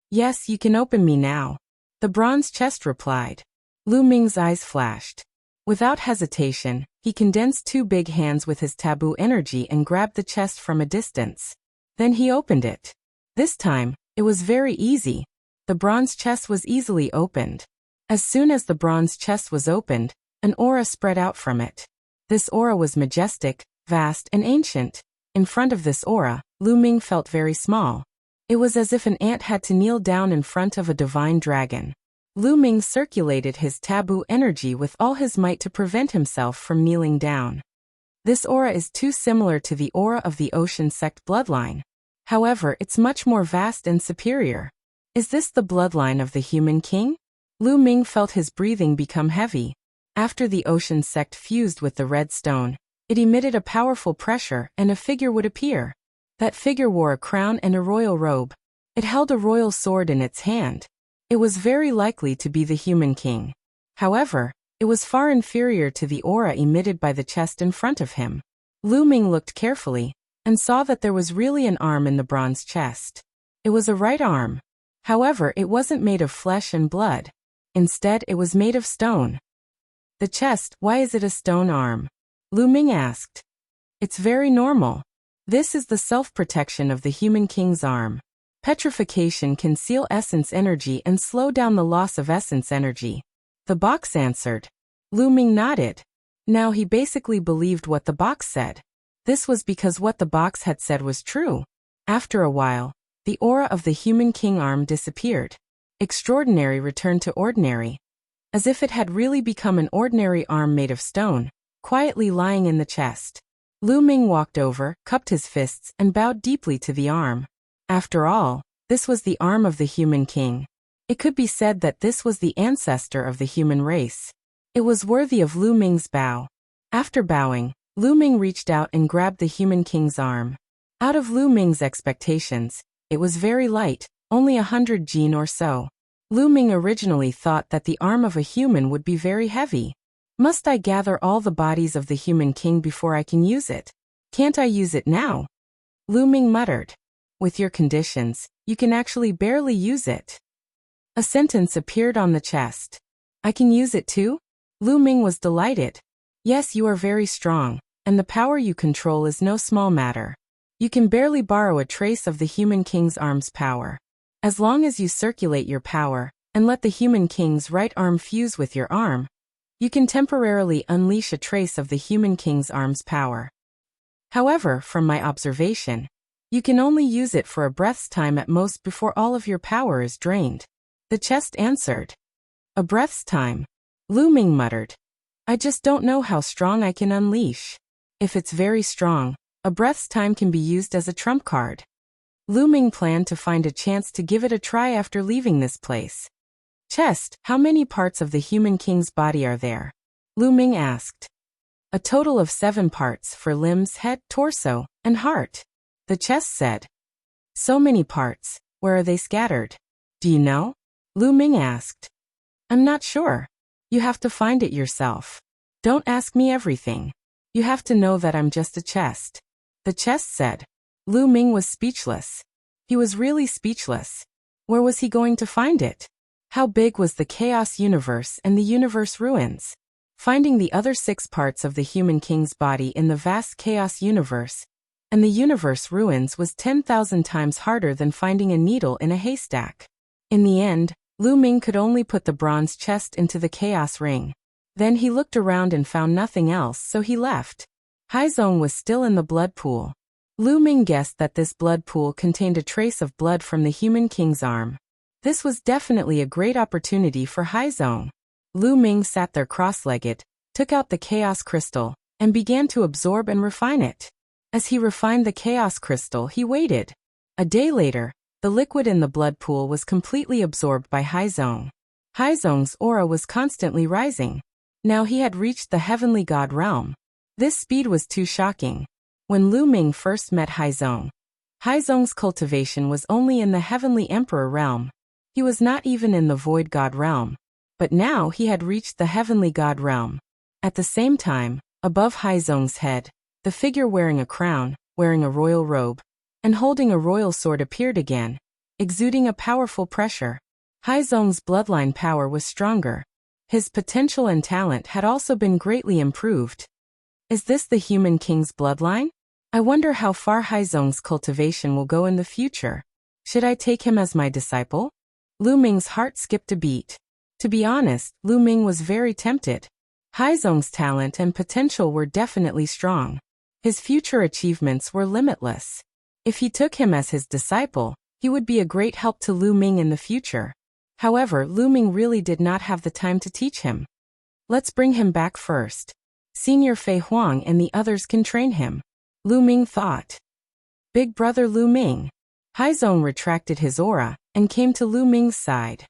Yes, you can open me now. The bronze chest replied. Lu Ming's eyes flashed. Without hesitation, he condensed 2 big hands with his taboo energy and grabbed the chest from a distance. Then he opened it. This time, it was very easy. The bronze chest was easily opened. As soon as the bronze chest was opened, an aura spread out from it. This aura was majestic, vast, and ancient. In front of this aura, Lu Ming felt very small. It was as if an ant had to kneel down in front of a divine dragon. Lu Ming circulated his taboo energy with all his might to prevent himself from kneeling down. This aura is too similar to the aura of the Ocean Sect bloodline. However, it's much more vast and superior. Is this the bloodline of the human king? Lu Ming felt his breathing become heavy. After the Ocean Sect fused with the red stone, it emitted a powerful pressure and a figure would appear. That figure wore a crown and a royal robe. It held a royal sword in its hand. It was very likely to be the human king. However, it was far inferior to the aura emitted by the chest in front of him. Lu Ming looked carefully and saw that there was really an arm in the bronze chest. It was a right arm. However, it wasn't made of flesh and blood. Instead, it was made of stone. The chest, why is it a stone arm? Lu Ming asked. It's very normal. This is the self-protection of the human king's arm. Petrification can seal essence energy and slow down the loss of essence energy. The box answered. Lu Ming nodded. Now he basically believed what the box said. This was because what the box had said was true. After a while, the aura of the human king arm disappeared. Extraordinary returned to ordinary. As if it had really become an ordinary arm made of stone, quietly lying in the chest. Lu Ming walked over, cupped his fists, and bowed deeply to the arm. After all, this was the arm of the human king. It could be said that this was the ancestor of the human race. It was worthy of Lu Ming's bow. After bowing, Lu Ming reached out and grabbed the human king's arm. Out of Lu Ming's expectations, it was very light, only 100 jin or so. Lu Ming originally thought that the arm of a human would be very heavy. Must I gather all the bodies of the human king before I can use it? Can't I use it now? Lu Ming muttered. With your conditions, you can actually barely use it. A sentence appeared on the chest. I can use it too? Lu Ming was delighted. Yes, you are very strong, and the power you control is no small matter. You can barely borrow a trace of the human king's arm's power. As long as you circulate your power, and let the human king's right arm fuse with your arm, you can temporarily unleash a trace of the human king's arm's power. However, from my observation, You can only use it for a breath's time at most before all of your power is drained. The chest answered. A breath's time. Lu Ming muttered. I just don't know how strong I can unleash. If it's very strong, a breath's time can be used as a trump card. Lu Ming planned to find a chance to give it a try after leaving this place. Chest, how many parts of the human king's body are there? Lu Ming asked. A total of 7 parts for limbs, head, torso, and heart. The chest said. So many parts, where are they scattered? Do you know? Lu Ming asked. I'm not sure. You have to find it yourself. Don't ask me everything. You have to know that I'm just a chest. The chest said. Lu Ming was speechless. He was really speechless. Where was he going to find it? How big was the chaos universe and the universe ruins? Finding the other 6 parts of the human king's body in the vast chaos universe and the universe ruins was 10,000 times harder than finding a needle in a haystack. In the end, Lu Ming could only put the bronze chest into the chaos ring. Then he looked around and found nothing else, so he left. Haizong was still in the blood pool. Lu Ming guessed that this blood pool contained a trace of blood from the human king's arm. This was definitely a great opportunity for Haizong. Lu Ming sat there cross-legged, took out the chaos crystal, and began to absorb and refine it. As he refined the chaos crystal, he waited. A day later, the liquid in the blood pool was completely absorbed by Haizong. Haizong's aura was constantly rising. Now he had reached the heavenly god realm. This speed was too shocking. When Lu Ming first met Haizong, Haizong's cultivation was only in the heavenly emperor realm. He was not even in the void god realm. But now he had reached the heavenly god realm. At the same time, above Haizong's head, the figure wearing a crown, wearing a royal robe, and holding a royal sword appeared again, exuding a powerful pressure. Haizong's bloodline power was stronger. His potential and talent had also been greatly improved. Is this the human king's bloodline? I wonder how far Haizong's cultivation will go in the future. Should I take him as my disciple? Lu Ming's heart skipped a beat. To be honest, Lu Ming was very tempted. Haizong's talent and potential were definitely strong. His future achievements were limitless. If he took him as his disciple, he would be a great help to Lu Ming in the future. However, Lu Ming really did not have the time to teach him. Let's bring him back first. Senior Fei Huang and the others can train him. Lu Ming thought. Big brother Lu Ming. Haizong retracted his aura and came to Lu Ming's side.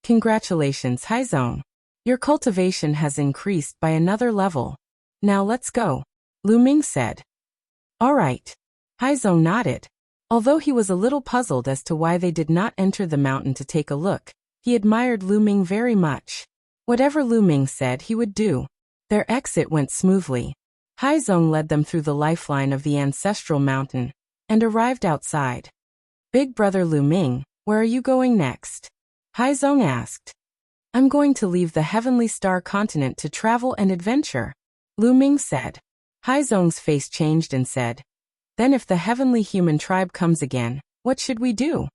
Congratulations, Haizong. Your cultivation has increased by another level. Now let's go, Lu Ming said. All right. Haizong nodded. Although he was a little puzzled as to why they did not enter the mountain to take a look, he admired Lu Ming very much. Whatever Lu Ming said he would do. Their exit went smoothly. Haizong led them through the lifeline of the ancestral mountain and arrived outside. Big brother Lu Ming, where are you going next? Haizong asked. I'm going to leave the Heavenly Star continent to travel and adventure, Lu Ming said. Haizong's face changed and said, Then if the heavenly human tribe comes again, what should we do?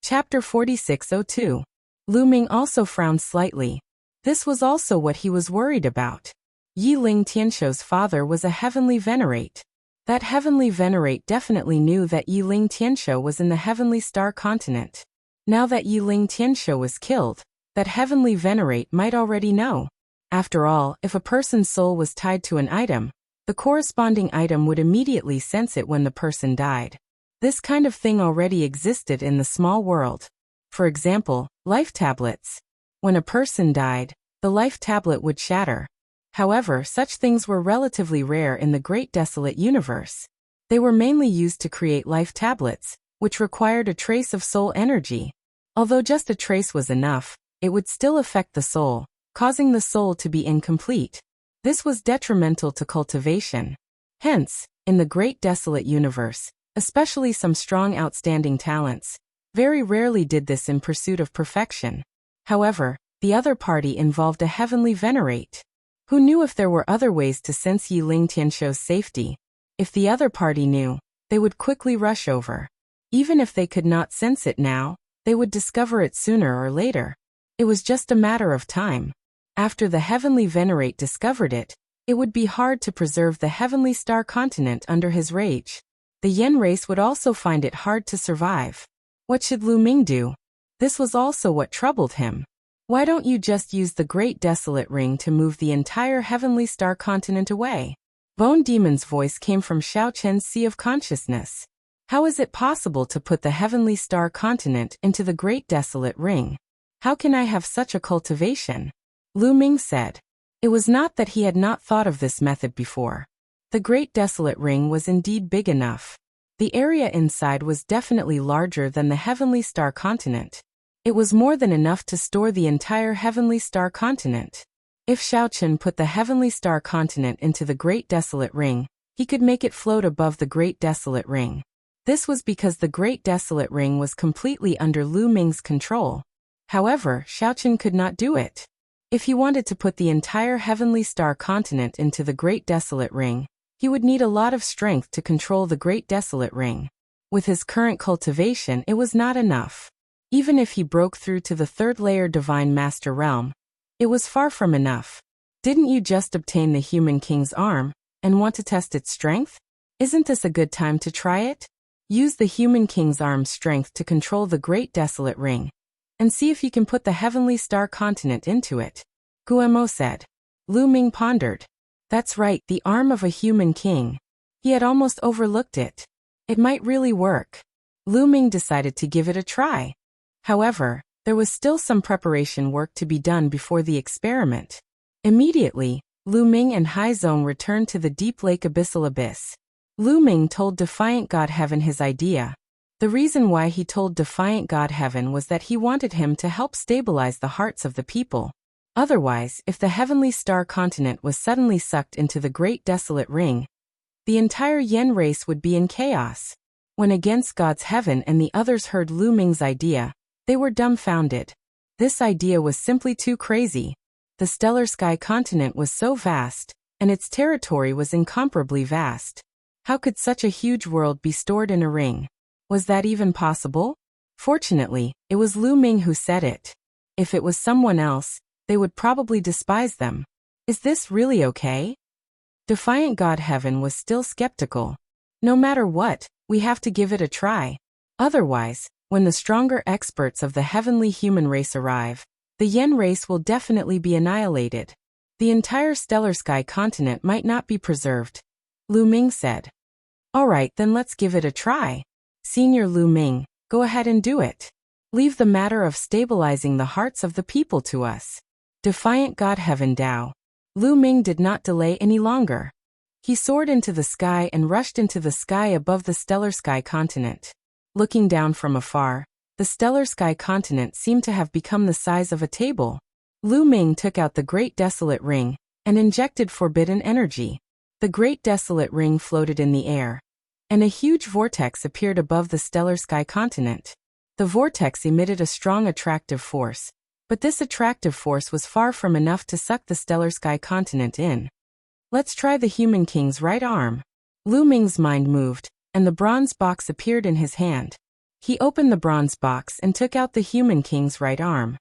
Chapter 4602. Lu Ming also frowned slightly. This was also what he was worried about. Yi Ling Tianshou's father was a heavenly venerate. That heavenly venerate definitely knew that Yi Ling Tianshou was in the Heavenly Star continent. Now that Yi Ling Tianshou was killed, that heavenly venerate might already know. After all, if a person's soul was tied to an item, the corresponding item would immediately sense it when the person died. This kind of thing already existed in the small world. For example, life tablets. When a person died, the life tablet would shatter. However, such things were relatively rare in the Great Desolate Universe. They were mainly used to create life tablets, which required a trace of soul energy. Although just a trace was enough, it would still affect the soul, causing the soul to be incomplete. This was detrimental to cultivation. Hence, in the Great Desolate Universe, especially some strong outstanding talents, very rarely did this in pursuit of perfection. However, the other party involved a heavenly venerate. Who knew if there were other ways to sense Yi Ling Tianshou's safety? If the other party knew, they would quickly rush over. Even if they could not sense it now, they would discover it sooner or later. It was just a matter of time. After the heavenly venerate discovered it, it would be hard to preserve the Heavenly Star continent under his rage. The Yen race would also find it hard to survive. What should Lu Ming do? This was also what troubled him. Why don't you just use the Great Desolate Ring to move the entire Heavenly Star continent away? Bone Demon's voice came from Xiao Chen's Sea of Consciousness. How is it possible to put the Heavenly Star continent into the Great Desolate Ring? How can I have such a cultivation? Lu Ming said. It was not that he had not thought of this method before. The Great Desolate Ring was indeed big enough. The area inside was definitely larger than the Heavenly Star continent. It was more than enough to store the entire Heavenly Star continent. If Xiao Chen put the Heavenly Star continent into the Great Desolate Ring, he could make it float above the Great Desolate Ring. This was because the Great Desolate Ring was completely under Lu Ming's control. However, Xiao Chen could not do it. If he wanted to put the entire Heavenly Star continent into the Great Desolate Ring, he would need a lot of strength to control the Great Desolate Ring. With his current cultivation, it was not enough. Even if he broke through to the third layer Divine Master Realm, it was far from enough. Didn't you just obtain the Human King's arm, and want to test its strength? Isn't this a good time to try it? Use the Human King's arm's strength to control the Great Desolate Ring, and see if you can put the Heavenly Star continent into it. Guemo said. Lu Ming pondered. That's right, the arm of a human king. He had almost overlooked it. It might really work. Lu Ming decided to give it a try. However, there was still some preparation work to be done before the experiment. Immediately, Lu Ming and Haizong returned to the deep lake Abyssal Abyss. Lu Ming told Defiant God Heaven his idea. The reason why he told Defiant God Heaven was that he wanted him to help stabilize the hearts of the people. Otherwise, if the Heavenly Star continent was suddenly sucked into the Great Desolate Ring, the entire Yen race would be in chaos. When Against God's Heaven and the others heard Lu Ming's idea, they were dumbfounded. This idea was simply too crazy. The Stellar Sky continent was so vast, and its territory was incomparably vast. How could such a huge world be stored in a ring? Was that even possible? Fortunately, it was Lu Ming who said it. If it was someone else, they would probably despise them. Is this really okay? Defiant God Heaven was still skeptical. No matter what, we have to give it a try. Otherwise, when the stronger experts of the heavenly human race arrive, the Yen race will definitely be annihilated. The entire Stellar Sky continent might not be preserved. Lu Ming said. Alright, then let's give it a try. Senior Lu Ming, go ahead and do it. Leave the matter of stabilizing the hearts of the people to us. Defiant God Heaven Dao. Lu Ming did not delay any longer. He soared into the sky and rushed into the sky above the Stellar Sky continent. Looking down from afar, the Stellar Sky continent seemed to have become the size of a table. Lu Ming took out the Great Desolate Ring and injected forbidden energy. The Great Desolate Ring floated in the air, and a huge vortex appeared above the Stellar Sky continent. The vortex emitted a strong attractive force, but this attractive force was far from enough to suck the Stellar Sky continent in. Let's try the Human King's right arm. Lu Ming's mind moved, and the bronze box appeared in his hand. He opened the bronze box and took out the Human King's right arm.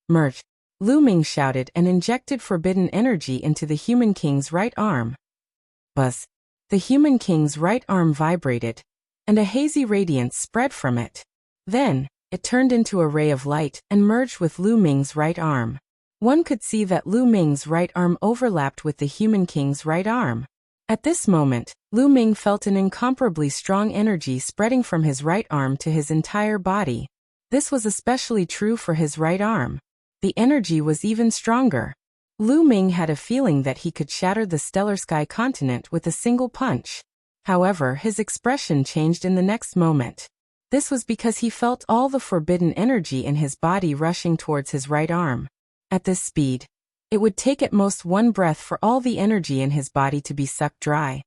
Merge. Lu Ming shouted and injected forbidden energy into the Human King's right arm. Buzz. The Human King's right arm vibrated, and a hazy radiance spread from it. Then, it turned into a ray of light and merged with Lu Ming's right arm. One could see that Lu Ming's right arm overlapped with the Human King's right arm. At this moment, Lu Ming felt an incomparably strong energy spreading from his right arm to his entire body. This was especially true for his right arm. The energy was even stronger. Lu Ming had a feeling that he could shatter the Stellar Sky continent with a single punch. However, his expression changed in the next moment. This was because he felt all the forbidden energy in his body rushing towards his right arm. At this speed, it would take at most one breath for all the energy in his body to be sucked dry.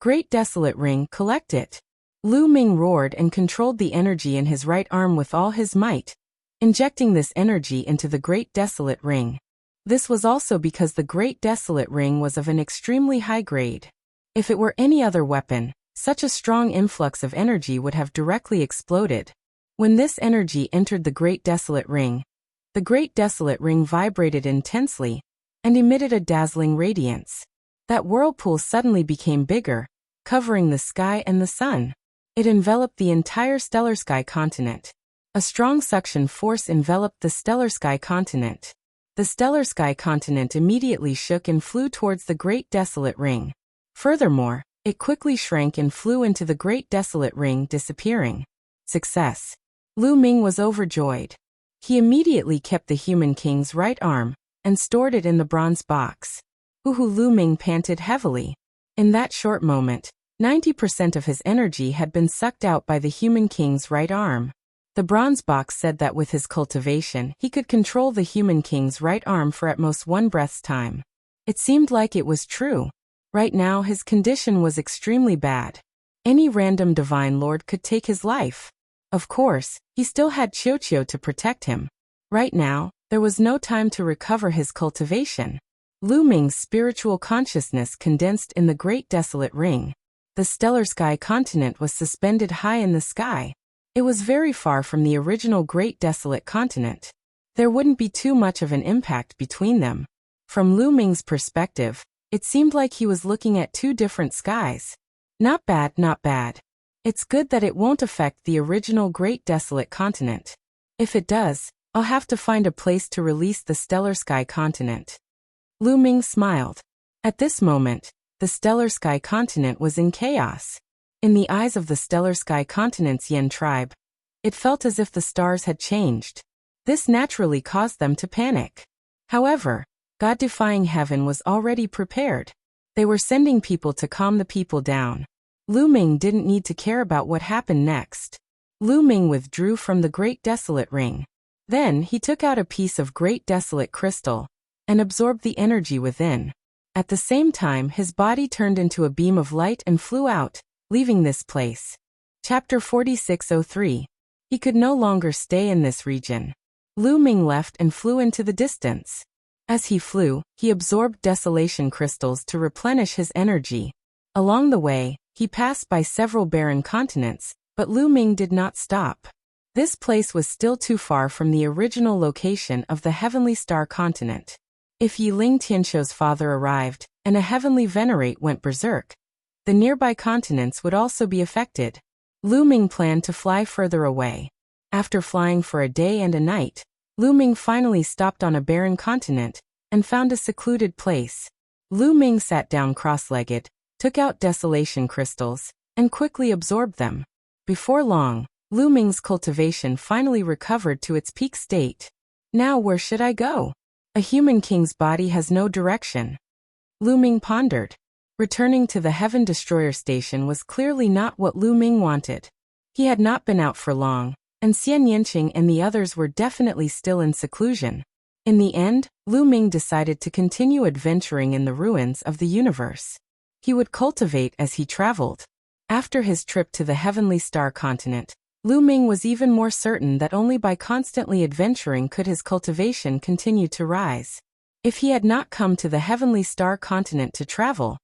Great Desolate Ring, collect it. Lu Ming roared and controlled the energy in his right arm with all his might, injecting this energy into the Great Desolate Ring. This was also because the Great Desolate Ring was of an extremely high grade. If it were any other weapon, such a strong influx of energy would have directly exploded. When this energy entered the Great Desolate Ring, the Great Desolate Ring vibrated intensely and emitted a dazzling radiance. That whirlpool suddenly became bigger, covering the sky and the sun. It enveloped the entire stellar sky continent. A strong suction force enveloped the stellar sky continent. The stellar sky continent immediately shook and flew towards the Great Desolate Ring. Furthermore, it quickly shrank and flew into the Great Desolate Ring, disappearing. Success. Lu Ming was overjoyed. He immediately kept the Human King's right arm and stored it in the bronze box. Lu Ming panted heavily. In that short moment, 90% of his energy had been sucked out by the Human King's right arm. The bronze box said that with his cultivation, he could control the Human King's right arm for at most one breath's time. It seemed like it was true. Right now his condition was extremely bad. Any random divine lord could take his life. Of course, he still had Qiu to protect him. Right now, there was no time to recover his cultivation. Lu Ming's spiritual consciousness condensed in the Great Desolate Ring. The stellar sky continent was suspended high in the sky. It was very far from the original Great Desolate Continent. There wouldn't be too much of an impact between them. From Lu Ming's perspective, it seemed like he was looking at two different skies. Not bad, not bad. It's good that it won't affect the original Great Desolate Continent. If it does, I'll have to find a place to release the stellar sky continent. Lu Ming smiled. At this moment, the stellar sky continent was in chaos. In the eyes of the stellar sky continent's Yen tribe, it felt as if the stars had changed. This naturally caused them to panic. However, God-defying heaven was already prepared. They were sending people to calm the people down. Lu Ming didn't need to care about what happened next. Lu Ming withdrew from the Great Desolate Ring. Then he took out a piece of Great Desolate Crystal and absorbed the energy within. At the same time, his body turned into a beam of light and flew out, leaving this place. Chapter 4603. He could no longer stay in this region. Lu Ming left and flew into the distance. As he flew, he absorbed desolation crystals to replenish his energy. Along the way, he passed by several barren continents, but Lu Ming did not stop. This place was still too far from the original location of the Heavenly Star continent. If Yi Ling Tianshou's father arrived, and a heavenly venerate went berserk, the nearby continents would also be affected. Lu Ming planned to fly further away. After flying for a day and a night, Lu Ming finally stopped on a barren continent and found a secluded place. Lu Ming sat down cross-legged, took out desolation crystals, and quickly absorbed them. Before long, Lu Ming's cultivation finally recovered to its peak state. Now where should I go? A human king's body has no direction. Lu Ming pondered. Returning to the Heaven Destroyer station was clearly not what Lu Ming wanted. He had not been out for long, and Xian Yanqing and the others were definitely still in seclusion. In the end, Lu Ming decided to continue adventuring in the ruins of the universe. He would cultivate as he traveled. After his trip to the Heavenly Star continent, Lu Ming was even more certain that only by constantly adventuring could his cultivation continue to rise. If he had not come to the Heavenly Star continent to travel,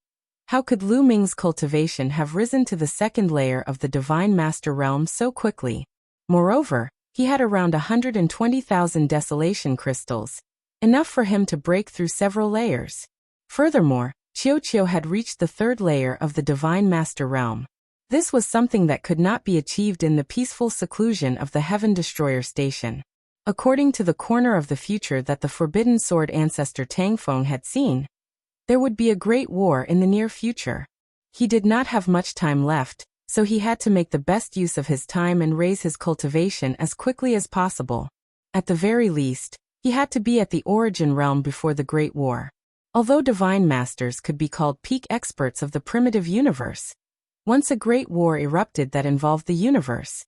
how could Lu Ming's cultivation have risen to the second layer of the Divine Master Realm so quickly? Moreover, he had around 120,000 desolation crystals, enough for him to break through several layers. Furthermore, Qiu had reached the third layer of the Divine Master Realm. This was something that could not be achieved in the peaceful seclusion of the Heaven Destroyer station. According to the corner of the future that the Forbidden Sword ancestor Tangfeng had seen, there would be a great war in the near future. He did not have much time left, so he had to make the best use of his time and raise his cultivation as quickly as possible. At the very least, he had to be at the origin realm before the Great War. Although divine masters could be called peak experts of the primitive universe, once a great war erupted that involved the universe,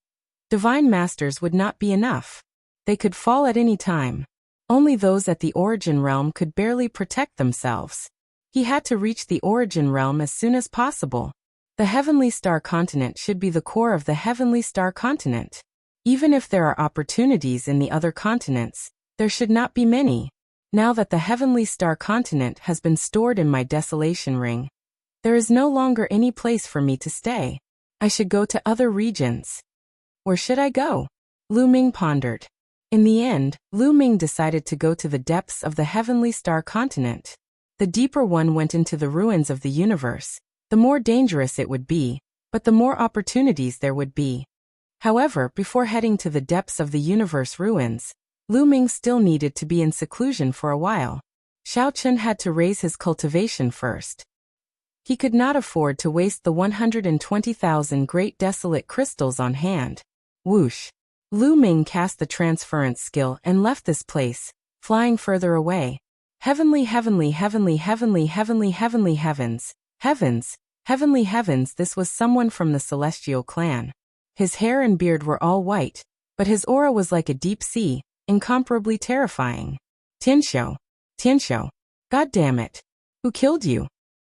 divine masters would not be enough. They could fall at any time. Only those at the origin realm could barely protect themselves. He had to reach the origin realm as soon as possible. The Heavenly Star continent should be the core of the Heavenly Star continent. Even if there are opportunities in the other continents, there should not be many. Now that the Heavenly Star continent has been stored in my desolation ring, there is no longer any place for me to stay. I should go to other regions. Where should I go? Lu Ming pondered. In the end, Lu Ming decided to go to the depths of the Heavenly Star continent. The deeper one went into the ruins of the universe, the more dangerous it would be. but the more opportunities there would be. However, before heading to the depths of the universe ruins, Lu Ming still needed to be in seclusion for a while. Xiao Chen had to raise his cultivation first. He could not afford to waste the 120,000 great desolate crystals on hand. Whoosh! Lu Ming cast the transference skill and left this place, flying further away. Heavenly, heavenly, heavenly, heavenly, heavenly, heavenly heavens, heavens, heavenly heavens. This was someone from the celestial clan. His hair and beard were all white, but his aura was like a deep sea, incomparably terrifying. Tianxiu, Tianxiu, God damn it! Who killed you?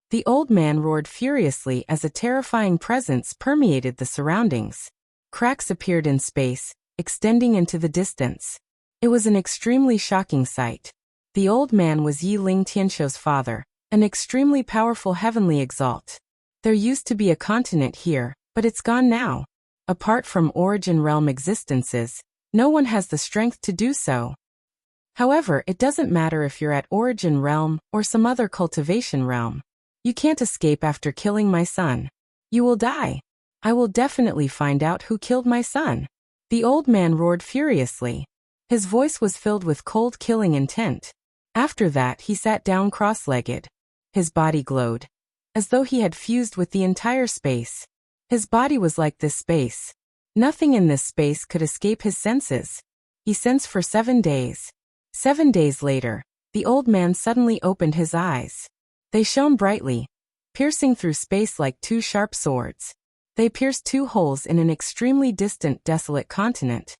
The old man roared furiously as a terrifying presence permeated the surroundings. Cracks appeared in space, extending into the distance. It was an extremely shocking sight. The old man was Yi Ling Tianxiu's father, an extremely powerful heavenly exalt. There used to be a continent here, but it's gone now. Apart from origin realm existences, no one has the strength to do so. However, it doesn't matter if you're at origin realm or some other cultivation realm. You can't escape after killing my son. You will die. I will definitely find out who killed my son. The old man roared furiously. His voice was filled with cold killing intent. After that he sat down cross-legged. His body glowed, as though he had fused with the entire space. His body was like this space. Nothing in this space could escape his senses. He sensed for 7 days. 7 days later, the old man suddenly opened his eyes. They shone brightly, piercing through space like 2 sharp swords. They pierced 2 holes in an extremely distant, desolate continent.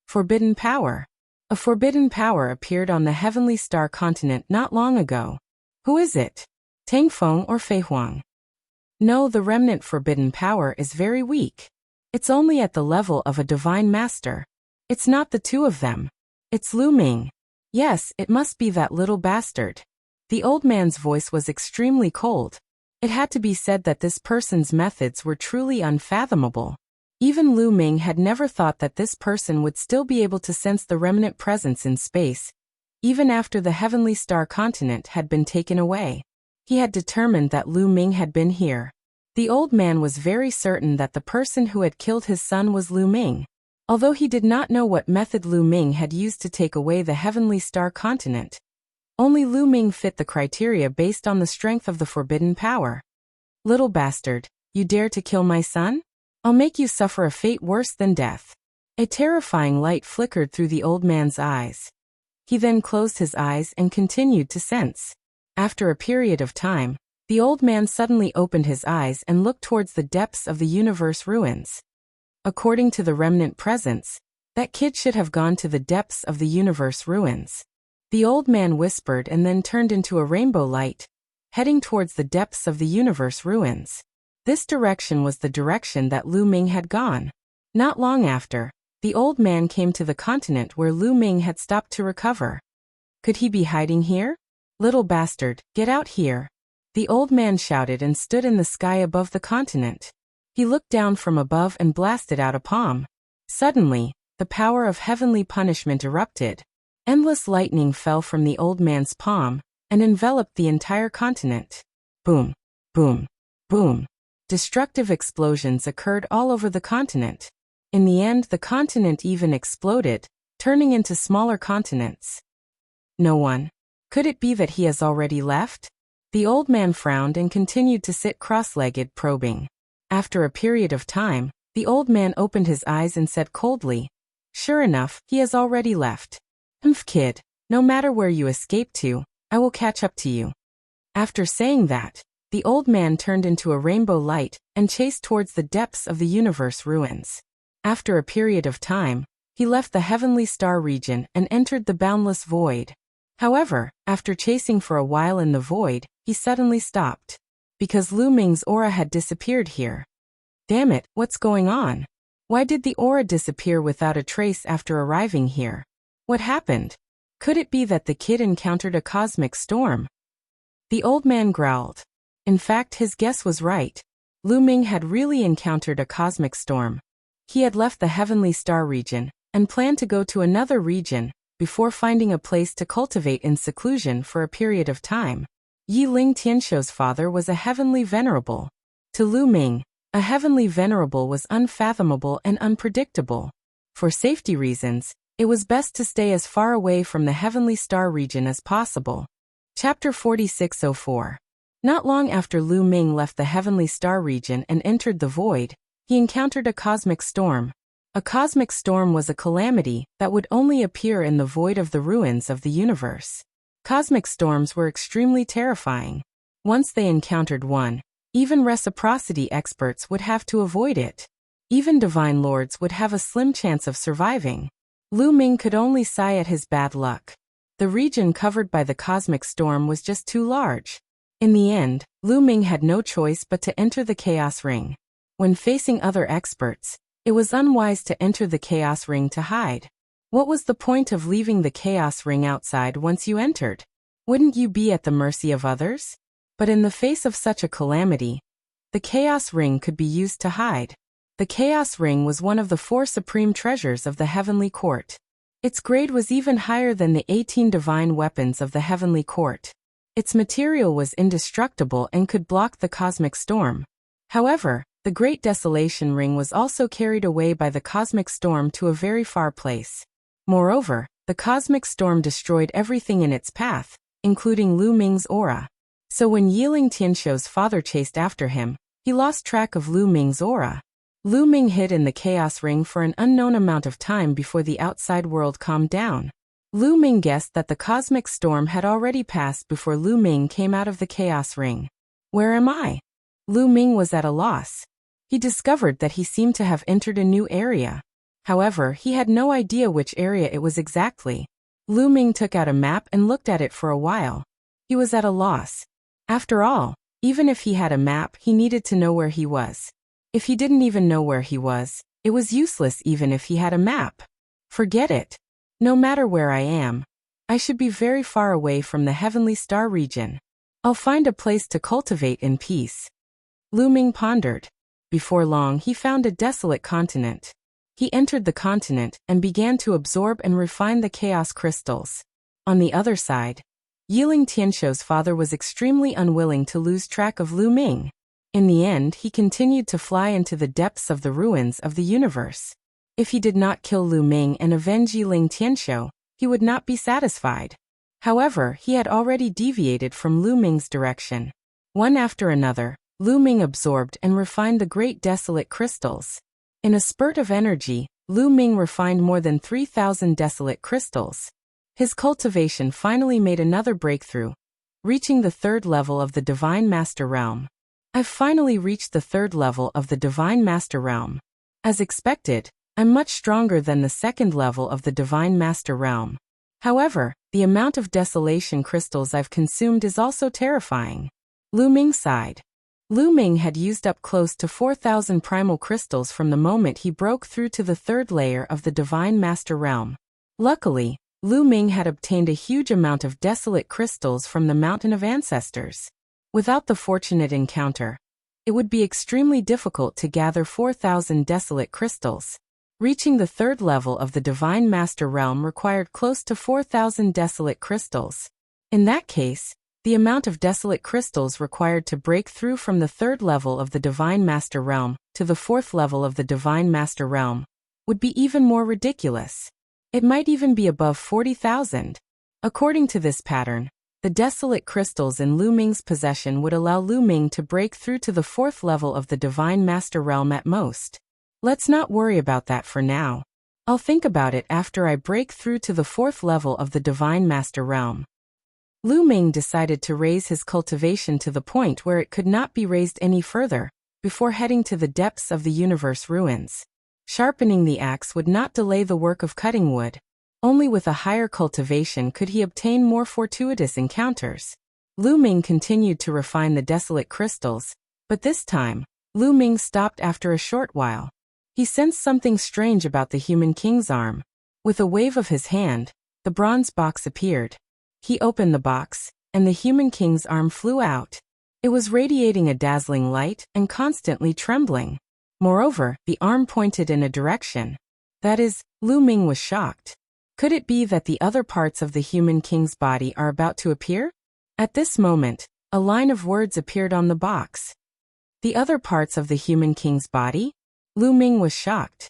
Forbidden power. A forbidden power appeared on the heavenly star continent not long ago. Who is it? Tang Feng or Fei Huang? No, the remnant forbidden power is very weak. It's only at the level of a divine master. It's not the 2 of them. It's Lu Ming. Yes, it must be that little bastard. The old man's voice was extremely cold. It had to be said that this person's methods were truly unfathomable. Even Lu Ming had never thought that this person would still be able to sense the remnant presence in space, even after the heavenly star continent had been taken away. He had determined that Lu Ming had been here. The old man was very certain that the person who had killed his son was Lu Ming. Although he did not know what method Lu Ming had used to take away the heavenly star continent, only Lu Ming fit the criteria based on the strength of the forbidden power. Little bastard, you dare to kill my son? I'll make you suffer a fate worse than death. A terrifying light flickered through the old man's eyes. He then closed his eyes and continued to sense. After a period of time, the old man suddenly opened his eyes and looked towards the depths of the universe ruins. According to the remnant presence, that kid should have gone to the depths of the universe ruins. The old man whispered and then turned into a rainbow light, heading towards the depths of the universe ruins. This direction was the direction that Lu Ming had gone. Not long after, the old man came to the continent where Lu Ming had stopped to recover. Could he be hiding here? Little bastard, get out here. The old man shouted and stood in the sky above the continent. He looked down from above and blasted out a palm. Suddenly, the power of heavenly punishment erupted. Endless lightning fell from the old man's palm and enveloped the entire continent. Boom, boom, boom. Destructive explosions occurred all over the continent. In the end, the continent even exploded, turning into smaller continents. No one. Could it be that he has already left? The old man frowned and continued to sit cross-legged, probing. After a period of time, the old man opened his eyes and said coldly, "Sure enough, he has already left. Kid, no matter where you escape to, I will catch up to you." After saying that, the old man turned into a rainbow light and chased towards the depths of the universe ruins. After a period of time, he left the heavenly star region and entered the boundless void. However, after chasing for a while in the void, he suddenly stopped. Because Lu Ming's aura had disappeared here. Damn it, what's going on? Why did the aura disappear without a trace after arriving here? What happened? Could it be that the kid encountered a cosmic storm? The old man growled. In fact, his guess was right. Lu Ming had really encountered a cosmic storm. He had left the heavenly star region and planned to go to another region before finding a place to cultivate in seclusion for a period of time. Yi Ling Tianxiu's father was a heavenly venerable. To Lu Ming, A heavenly venerable was unfathomable and unpredictable. For safety reasons, it was best to stay as far away from the heavenly star region as possible. Chapter 4604. Not long after Lu Ming left the heavenly star region and entered the void, he encountered a cosmic storm. A cosmic storm was a calamity that would only appear in the void of the ruins of the universe. Cosmic storms were extremely terrifying. Once they encountered one, even reciprocity experts would have to avoid it. Even divine lords would have a slim chance of surviving. Lu Ming could only sigh at his bad luck. The region covered by the cosmic storm was just too large. In the end, Lu Ming had no choice but to enter the Chaos Ring. When facing other experts, it was unwise to enter the Chaos Ring to hide. What was the point of leaving the Chaos Ring outside once you entered? Wouldn't you be at the mercy of others? But in the face of such a calamity, the Chaos Ring could be used to hide. The Chaos Ring was one of the 4 supreme treasures of the Heavenly Court. Its grade was even higher than the 18 divine weapons of the Heavenly Court. Its material was indestructible and could block the cosmic storm. However, the Great Desolation Ring was also carried away by the cosmic storm to a very far place. Moreover, the cosmic storm destroyed everything in its path, including Lu Ming's aura. So when Yiling Tianshou's father chased after him, he lost track of Lu Ming's aura. Lu Ming hid in the Chaos Ring for an unknown amount of time before the outside world calmed down. Lu Ming guessed that the cosmic storm had already passed before Lu Ming came out of the Chaos Ring. Where am I? Lu Ming was at a loss. He discovered that he seemed to have entered a new area. However, he had no idea which area it was exactly. Lu Ming took out a map and looked at it for a while. He was at a loss. After all, even if he had a map, he needed to know where he was. If he didn't even know where he was, it was useless even if he had a map. Forget it. No matter where I am, I should be very far away from the heavenly star region. I'll find a place to cultivate in peace. Lu Ming pondered. Before long, he found a desolate continent. He entered the continent and began to absorb and refine the chaos crystals. On the other side, Yiling Tianshou's father was extremely unwilling to lose track of Lu Ming. In the end, he continued to fly into the depths of the ruins of the universe. If he did not kill Lu Ming and avenge Yiling Tianshou, he would not be satisfied. However, he had already deviated from Lu Ming's direction. One after another, Lu Ming absorbed and refined the great desolate crystals. In a spurt of energy, Lu Ming refined more than 3,000 desolate crystals. His cultivation finally made another breakthrough, reaching the 3rd level of the Divine Master Realm. I've finally reached the 3rd level of the Divine Master Realm. As expected, I'm much stronger than the 2nd level of the Divine Master Realm. However, the amount of desolation crystals I've consumed is also terrifying. Lu Ming sighed. Lu Ming had used up close to 4,000 primal crystals from the moment he broke through to the 3rd layer of the Divine Master Realm. Luckily, Lu Ming had obtained a huge amount of desolate crystals from the Mountain of Ancestors. Without the fortunate encounter, it would be extremely difficult to gather 4,000 desolate crystals. Reaching the 3rd level of the Divine Master Realm required close to 4,000 desolate crystals. In that case, the amount of desolate crystals required to break through from the 3rd level of the Divine Master Realm to the 4th level of the Divine Master Realm would be even more ridiculous. It might even be above 40,000. According to this pattern, the desolate crystals in Lu Ming's possession would allow Lu Ming to break through to the 4th level of the Divine Master Realm at most. Let's not worry about that for now. I'll think about it after I break through to the 4th level of the Divine Master Realm. Lu Ming decided to raise his cultivation to the point where it could not be raised any further, before heading to the depths of the universe ruins. Sharpening the axe would not delay the work of cutting wood. Only with a higher cultivation could he obtain more fortuitous encounters. Lu Ming continued to refine the desolate crystals, but this time, Lu Ming stopped after a short while. He sensed something strange about the human king's arm. With a wave of his hand, the bronze box appeared. He opened the box, and the human king's arm flew out. It was radiating a dazzling light and constantly trembling. Moreover, the arm pointed in a direction. That is, Lu Ming was shocked. Could it be that the other parts of the human king's body are about to appear? At this moment, a line of words appeared on the box. The other parts of the human king's body? Lu Ming was shocked.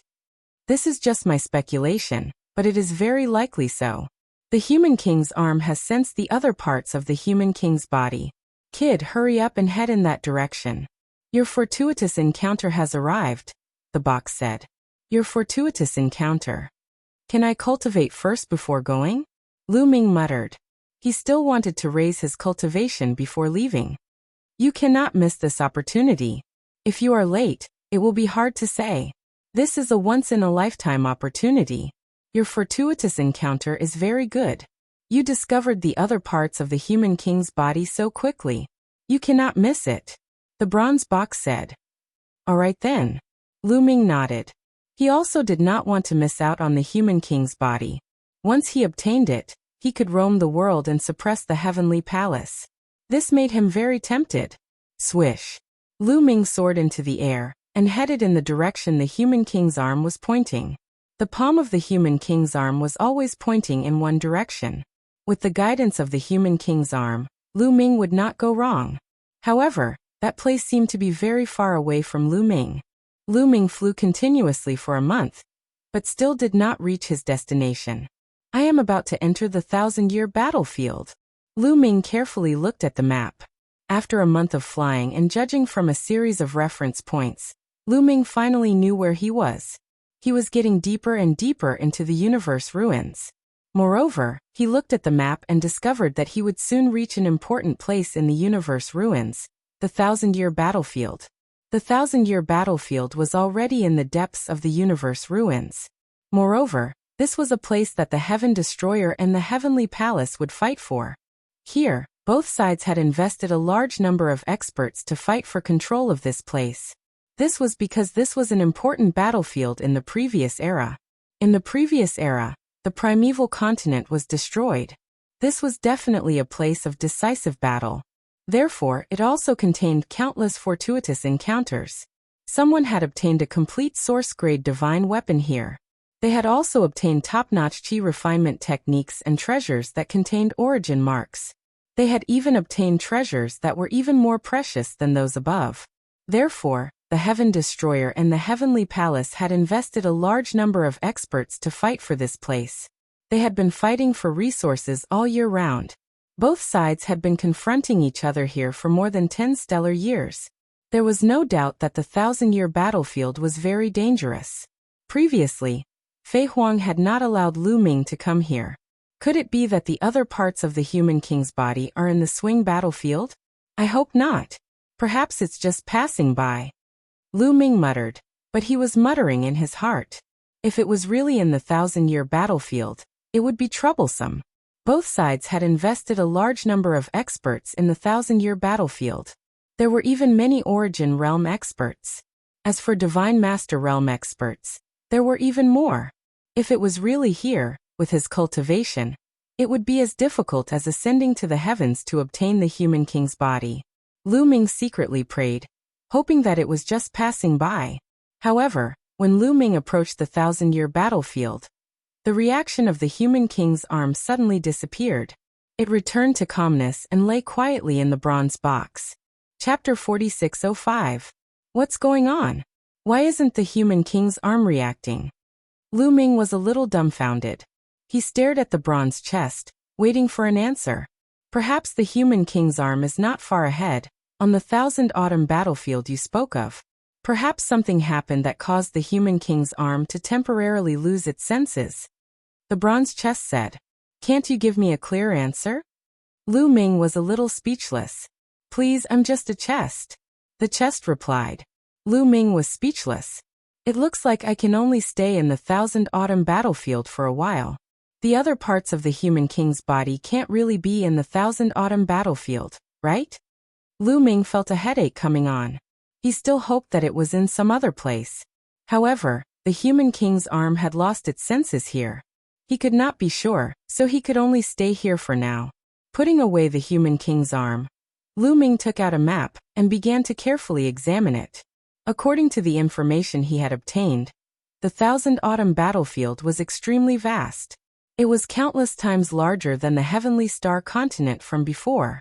This is just my speculation, but it is very likely so. The human king's arm has sensed the other parts of the human king's body. Kid, hurry up and head in that direction. Your fortuitous encounter has arrived, the box said. Your fortuitous encounter. Can I cultivate first before going? Lu Ming muttered. He still wanted to raise his cultivation before leaving. You cannot miss this opportunity. If you are late, it will be hard to say. This is a once-in-a-lifetime opportunity. Your fortuitous encounter is very good. You discovered the other parts of the human king's body so quickly. You cannot miss it. The bronze box said. All right then. Lu Ming nodded. He also did not want to miss out on the human king's body. Once he obtained it, he could roam the world and suppress the heavenly palace. This made him very tempted. Swish. Lu Ming soared into the air and headed in the direction the human king's arm was pointing. The palm of the human king's arm was always pointing in one direction. With the guidance of the human king's arm, Lu Ming would not go wrong. However, that place seemed to be very far away from Lu Ming. Lu Ming flew continuously for a month, but still did not reach his destination. I am about to enter the 1,000-year battlefield. Lu Ming carefully looked at the map. After a month of flying and judging from a series of reference points, Lu Ming finally knew where he was. He was getting deeper and deeper into the universe ruins. Moreover, he looked at the map and discovered that he would soon reach an important place in the universe ruins, the 1,000-year battlefield. The 1,000-year battlefield was already in the depths of the universe ruins. Moreover, this was a place that the Heaven Destroyer and the Heavenly Palace would fight for. Here, both sides had invested a large number of experts to fight for control of this place. This was because this was an important battlefield in the previous era. In the previous era, the primeval continent was destroyed. This was definitely a place of decisive battle. Therefore, it also contained countless fortuitous encounters. Someone had obtained a complete source-grade divine weapon here. They had also obtained top-notch chi refinement techniques and treasures that contained origin marks. They had even obtained treasures that were even more precious than those above. Therefore, the Heaven Destroyer and the Heavenly Palace had invested a large number of experts to fight for this place. They had been fighting for resources all year round. Both sides had been confronting each other here for more than 10 stellar years. There was no doubt that the 1,000-year battlefield was very dangerous. Previously, Fei Huang had not allowed Lu Ming to come here. Could it be that the other parts of the human king's body are in the swing battlefield? I hope not. Perhaps it's just passing by. Lu Ming muttered, but he was muttering in his heart. If it was really in the 1,000-year battlefield, it would be troublesome. Both sides had invested a large number of experts in the 1,000-year battlefield. There were even many Origin Realm experts. As for Divine Master Realm experts, there were even more. If it was really here, with his cultivation, it would be as difficult as ascending to the heavens to obtain the human king's body. Lu Ming secretly prayed, hoping that it was just passing by. However, when Lu Ming approached the 1,000-year battlefield, the reaction of the human king's arm suddenly disappeared. It returned to calmness and lay quietly in the bronze box. Chapter 4605. What's going on? Why isn't the human king's arm reacting? Lu Ming was a little dumbfounded. He stared at the bronze chest, waiting for an answer. Perhaps the human king's arm is not far ahead, on the 1,000 Autumn battlefield you spoke of. Perhaps something happened that caused the human king's arm to temporarily lose its senses. The bronze chest said, "Can't you give me a clear answer?" Lu Ming was a little speechless. "Please, I'm just a chest." The chest replied. Lu Ming was speechless. "It looks like I can only stay in the 1,000 Autumn battlefield for a while. The other parts of the human king's body can't really be in the 1,000 Autumn battlefield, right?" Lu Ming felt a headache coming on. He still hoped that it was in some other place. However, the human king's arm had lost its senses here. He could not be sure, so he could only stay here for now. Putting away the human king's arm, Lu Ming took out a map and began to carefully examine it. According to the information he had obtained, the 1,000 Autumn battlefield was extremely vast. It was countless times larger than the Heavenly Star continent from before.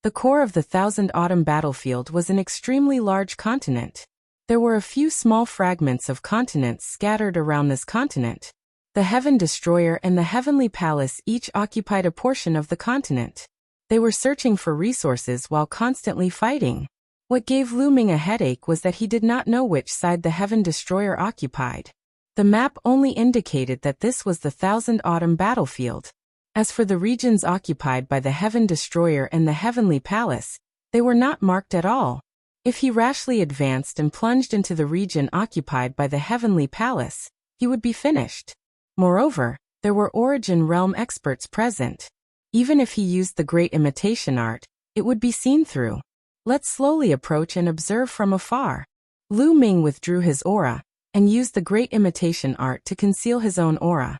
The core of the Thousand Autumn battlefield was an extremely large continent. There were a few small fragments of continents scattered around this continent. The Heaven Destroyer and the Heavenly Palace each occupied a portion of the continent. They were searching for resources while constantly fighting. What gave Lu Ming a headache was that he did not know which side the Heaven Destroyer occupied. The map only indicated that this was the Thousand Autumn battlefield. As for the regions occupied by the Heaven Destroyer and the Heavenly Palace, they were not marked at all. If he rashly advanced and plunged into the region occupied by the Heavenly Palace, he would be finished. Moreover, there were Origin Realm experts present. Even if he used the Great Imitation Art, it would be seen through. Let's slowly approach and observe from afar. Lu Ming withdrew his aura, and used the Great Imitation Art to conceal his own aura.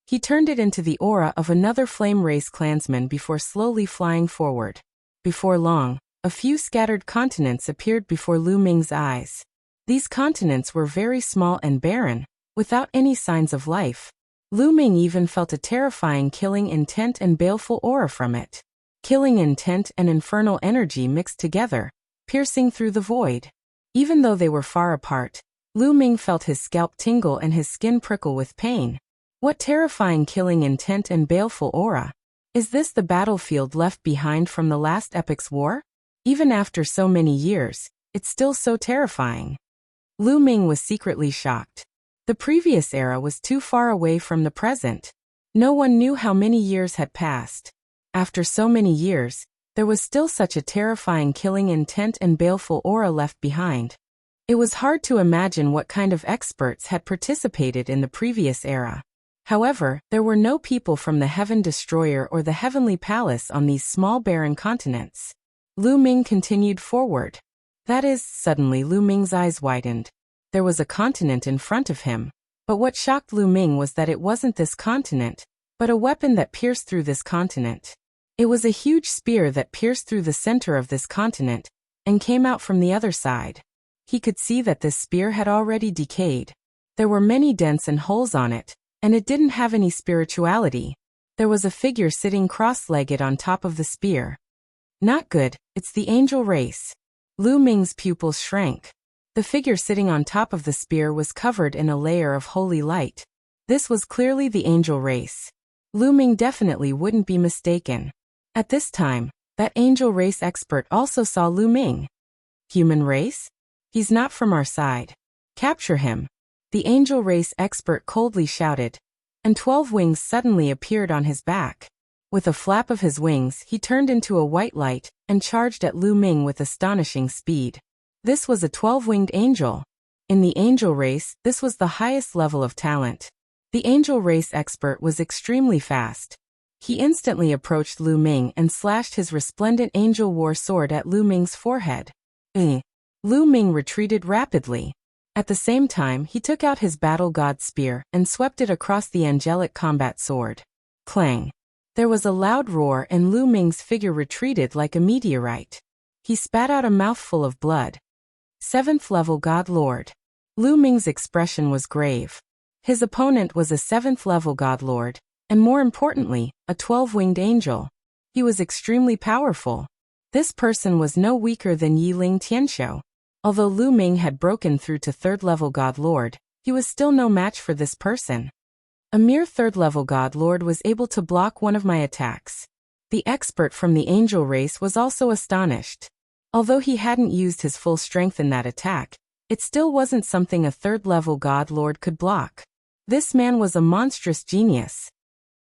He turned it into the aura of another Flame Race clansman before slowly flying forward. Before long, a few scattered continents appeared before Lu Ming's eyes. These continents were very small and barren, without any signs of life. Lu Ming even felt a terrifying killing intent and baleful aura from it. Killing intent and infernal energy mixed together, piercing through the void. Even though they were far apart, Lu Ming felt his scalp tingle and his skin prickle with pain. What terrifying killing intent and baleful aura! Is this the battlefield left behind from the last epic's war? Even after so many years, it's still so terrifying. Lu Ming was secretly shocked. The previous era was too far away from the present. No one knew how many years had passed. After so many years, there was still such a terrifying killing intent and baleful aura left behind. It was hard to imagine what kind of experts had participated in the previous era. However, there were no people from the Heaven Destroyer or the Heavenly Palace on these small barren continents. Lu Ming continued forward. That is, suddenly Lu Ming's eyes widened. There was a continent in front of him. But what shocked Lu Ming was that it wasn't this continent, but a weapon that pierced through this continent. It was a huge spear that pierced through the center of this continent, and came out from the other side. He could see that this spear had already decayed. There were many dents and holes on it, and it didn't have any spirituality. There was a figure sitting cross-legged on top of the spear. Not good, it's the angel race. Lu Ming's pupils shrank. The figure sitting on top of the spear was covered in a layer of holy light. This was clearly the angel race. Lu Ming definitely wouldn't be mistaken. At this time, that angel race expert also saw Lu Ming. Human race? He's not from our side. Capture him. The angel race expert coldly shouted, and 12 wings suddenly appeared on his back. With a flap of his wings, he turned into a white light and charged at Lu Ming with astonishing speed. This was a 12-winged angel. In the angel race, this was the highest level of talent. The angel race expert was extremely fast. He instantly approached Lu Ming and slashed his resplendent angel war sword at Lu Ming's forehead. Lu Ming retreated rapidly. At the same time, he took out his battle god spear and swept it across the angelic combat sword. Clang! There was a loud roar and Lu Ming's figure retreated like a meteorite. He spat out a mouthful of blood. 7th level God Lord. Lu Ming's expression was grave. His opponent was a 7th level God Lord, and more importantly, a 12-winged angel. He was extremely powerful. This person was no weaker than Yiling Tianshou. Although Lu Ming had broken through to 3rd level God Lord, he was still no match for this person. A mere 3rd level God Lord was able to block one of my attacks. The expert from the angel race was also astonished. Although he hadn't used his full strength in that attack, it still wasn't something a 3rd level God Lord could block. This man was a monstrous genius.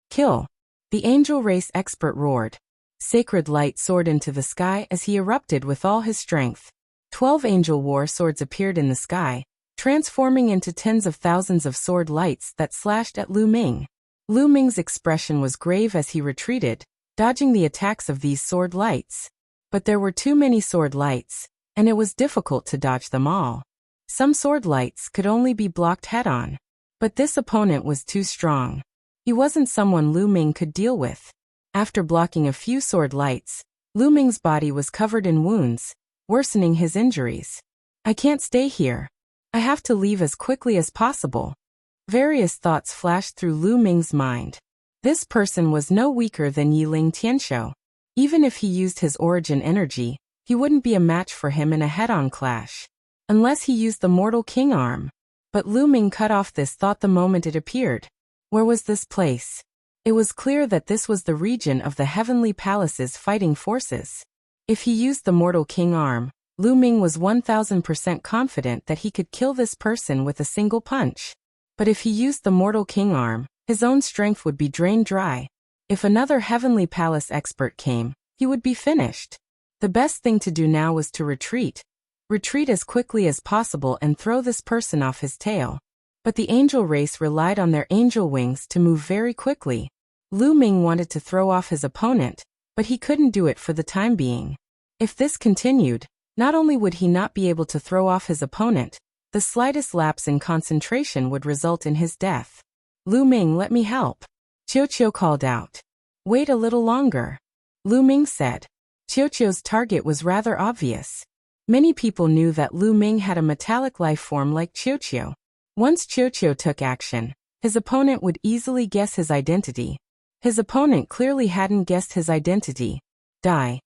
Kill! The angel race expert roared. Sacred light soared into the sky as he erupted with all his strength. 12 angel war swords appeared in the sky, transforming into tens of thousands of sword lights that slashed at Lu Ming. Lu Ming's expression was grave as he retreated, dodging the attacks of these sword lights. But there were too many sword lights, and it was difficult to dodge them all. Some sword lights could only be blocked head-on. But this opponent was too strong. He wasn't someone Lu Ming could deal with. After blocking a few sword lights, Lu Ming's body was covered in wounds, worsening his injuries. I can't stay here. I have to leave as quickly as possible. Various thoughts flashed through Lu Ming's mind. This person was no weaker than Yiling Tianshou. Even if he used his origin energy, he wouldn't be a match for him in a head-on clash. Unless he used the Mortal King arm. But Lu Ming cut off this thought the moment it appeared. Where was this place? It was clear that this was the region of the Heavenly Palace's fighting forces. If he used the Mortal King arm, Lu Ming was 1000% confident that he could kill this person with a single punch. But if he used the Mortal King arm, his own strength would be drained dry. If another Heavenly Palace expert came, he would be finished. The best thing to do now was to retreat. Retreat as quickly as possible and throw this person off his tail. But the angel race relied on their angel wings to move very quickly. Lu Ming wanted to throw off his opponent, but he couldn't do it for the time being. If this continued, not only would he not be able to throw off his opponent, the slightest lapse in concentration would result in his death. Lu Ming, let me help. Qiu called out. Wait a little longer. Lu Ming said. Qiu's target was rather obvious. Many people knew that Lu Ming had a metallic life form like Qiu. Once Qiu took action, his opponent would easily guess his identity. His opponent clearly hadn't guessed his identity. Die.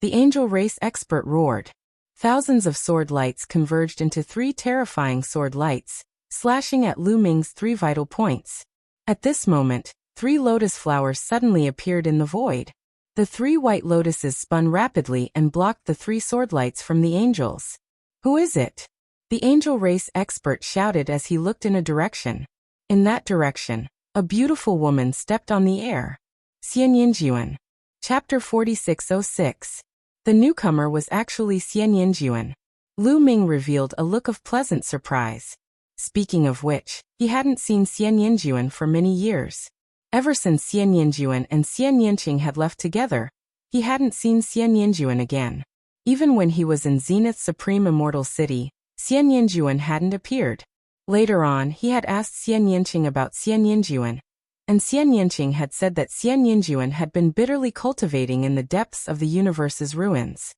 The angel race expert roared. Thousands of sword lights converged into 3 terrifying sword lights, slashing at Lu Ming's 3 vital points. At this moment, 3 lotus flowers suddenly appeared in the void. The 3 white lotuses spun rapidly and blocked the 3 sword lights from the angels. Who is it? The angel race expert shouted as he looked in a direction. In that direction, a beautiful woman stepped on the air. Xian Yinjuan. Chapter 4606. The newcomer was actually Xian Yinjuan. Lu Ming revealed a look of pleasant surprise. Speaking of which, he hadn't seen Xian Yinjuan for many years. Ever since Xian Yinjuan and Xian Yinqing had left together, he hadn't seen Xian Yinjuan again. Even when he was in Zenith's Supreme Immortal City, Xian Yinjuan hadn't appeared. Later on, he had asked Xian Yinqing about Xian Yinjuan, and Xian Yinqing had said that Xian Yinjuan had been bitterly cultivating in the depths of the universe's ruins.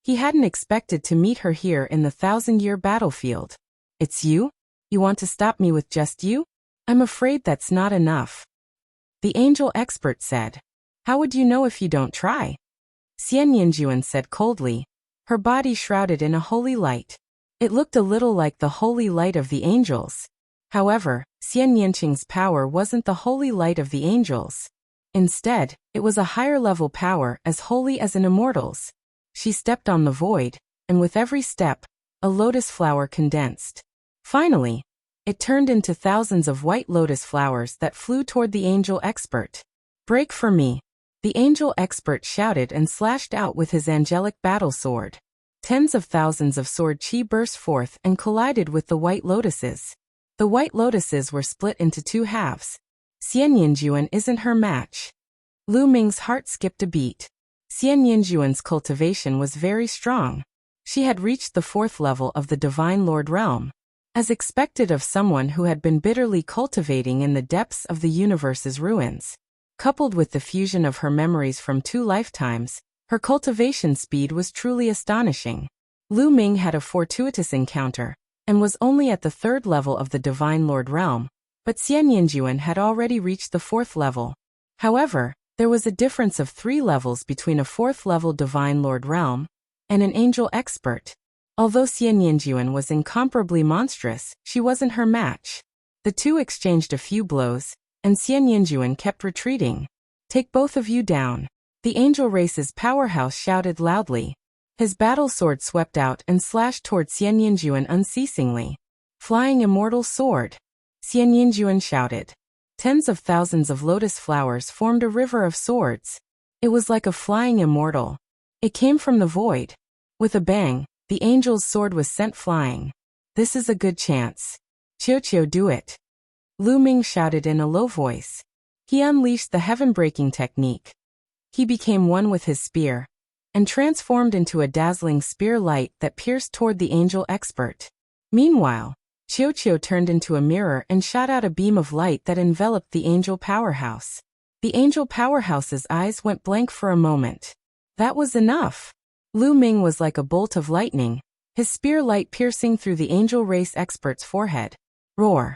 He hadn't expected to meet her here in the 1000-year battlefield. It's you? You want to stop me with just you? I'm afraid that's not enough. The angel expert said. How would you know if you don't try? Xian Yinjuan said coldly, her body shrouded in a holy light. It looked a little like the holy light of the angels. However, Xian Yinqing's power wasn't the holy light of the angels. Instead, it was a higher-level power as holy as an immortal's. She stepped on the void, and with every step, a lotus flower condensed. Finally, it turned into thousands of white lotus flowers that flew toward the angel expert. Break for me. The angel expert shouted and slashed out with his angelic battle sword. Tens of thousands of sword chi burst forth and collided with the white lotuses. The white lotuses were split into 2 halves. Xian Yinjuan isn't her match. Lu Ming's heart skipped a beat. Xian Yinjuan's cultivation was very strong. She had reached the 4th level of the Divine Lord realm. As expected of someone who had been bitterly cultivating in the depths of the universe's ruins. Coupled with the fusion of her memories from 2 lifetimes, her cultivation speed was truly astonishing. Lu Ming had a fortuitous encounter, and was only at the 3rd level of the Divine Lord realm, but Xian Yinjuan had already reached the 4th level. However, there was a difference of 3 levels between a 4th level Divine Lord realm and an angel expert. Although Xian Yinjuan was incomparably monstrous, she wasn't her match. The 2 exchanged a few blows, and Xian Yinjuan kept retreating. Take both of you down. The angel race's powerhouse shouted loudly. His battle sword swept out and slashed toward Xian Yinjuan unceasingly. Flying immortal sword. Xian Yinjuan shouted. Tens of thousands of lotus flowers formed a river of swords. It was like a flying immortal. It came from the void. With a bang, the angel's sword was sent flying. This is a good chance. Qiu, do it. Lu Ming shouted in a low voice. He unleashed the heaven-breaking technique. He became one with his spear, and transformed into a dazzling spear light that pierced toward the angel expert. Meanwhile, Qiu turned into a mirror and shot out a beam of light that enveloped the angel powerhouse. The angel powerhouse's eyes went blank for a moment. That was enough. Lu Ming was like a bolt of lightning, his spear light piercing through the angel race expert's forehead. Roar.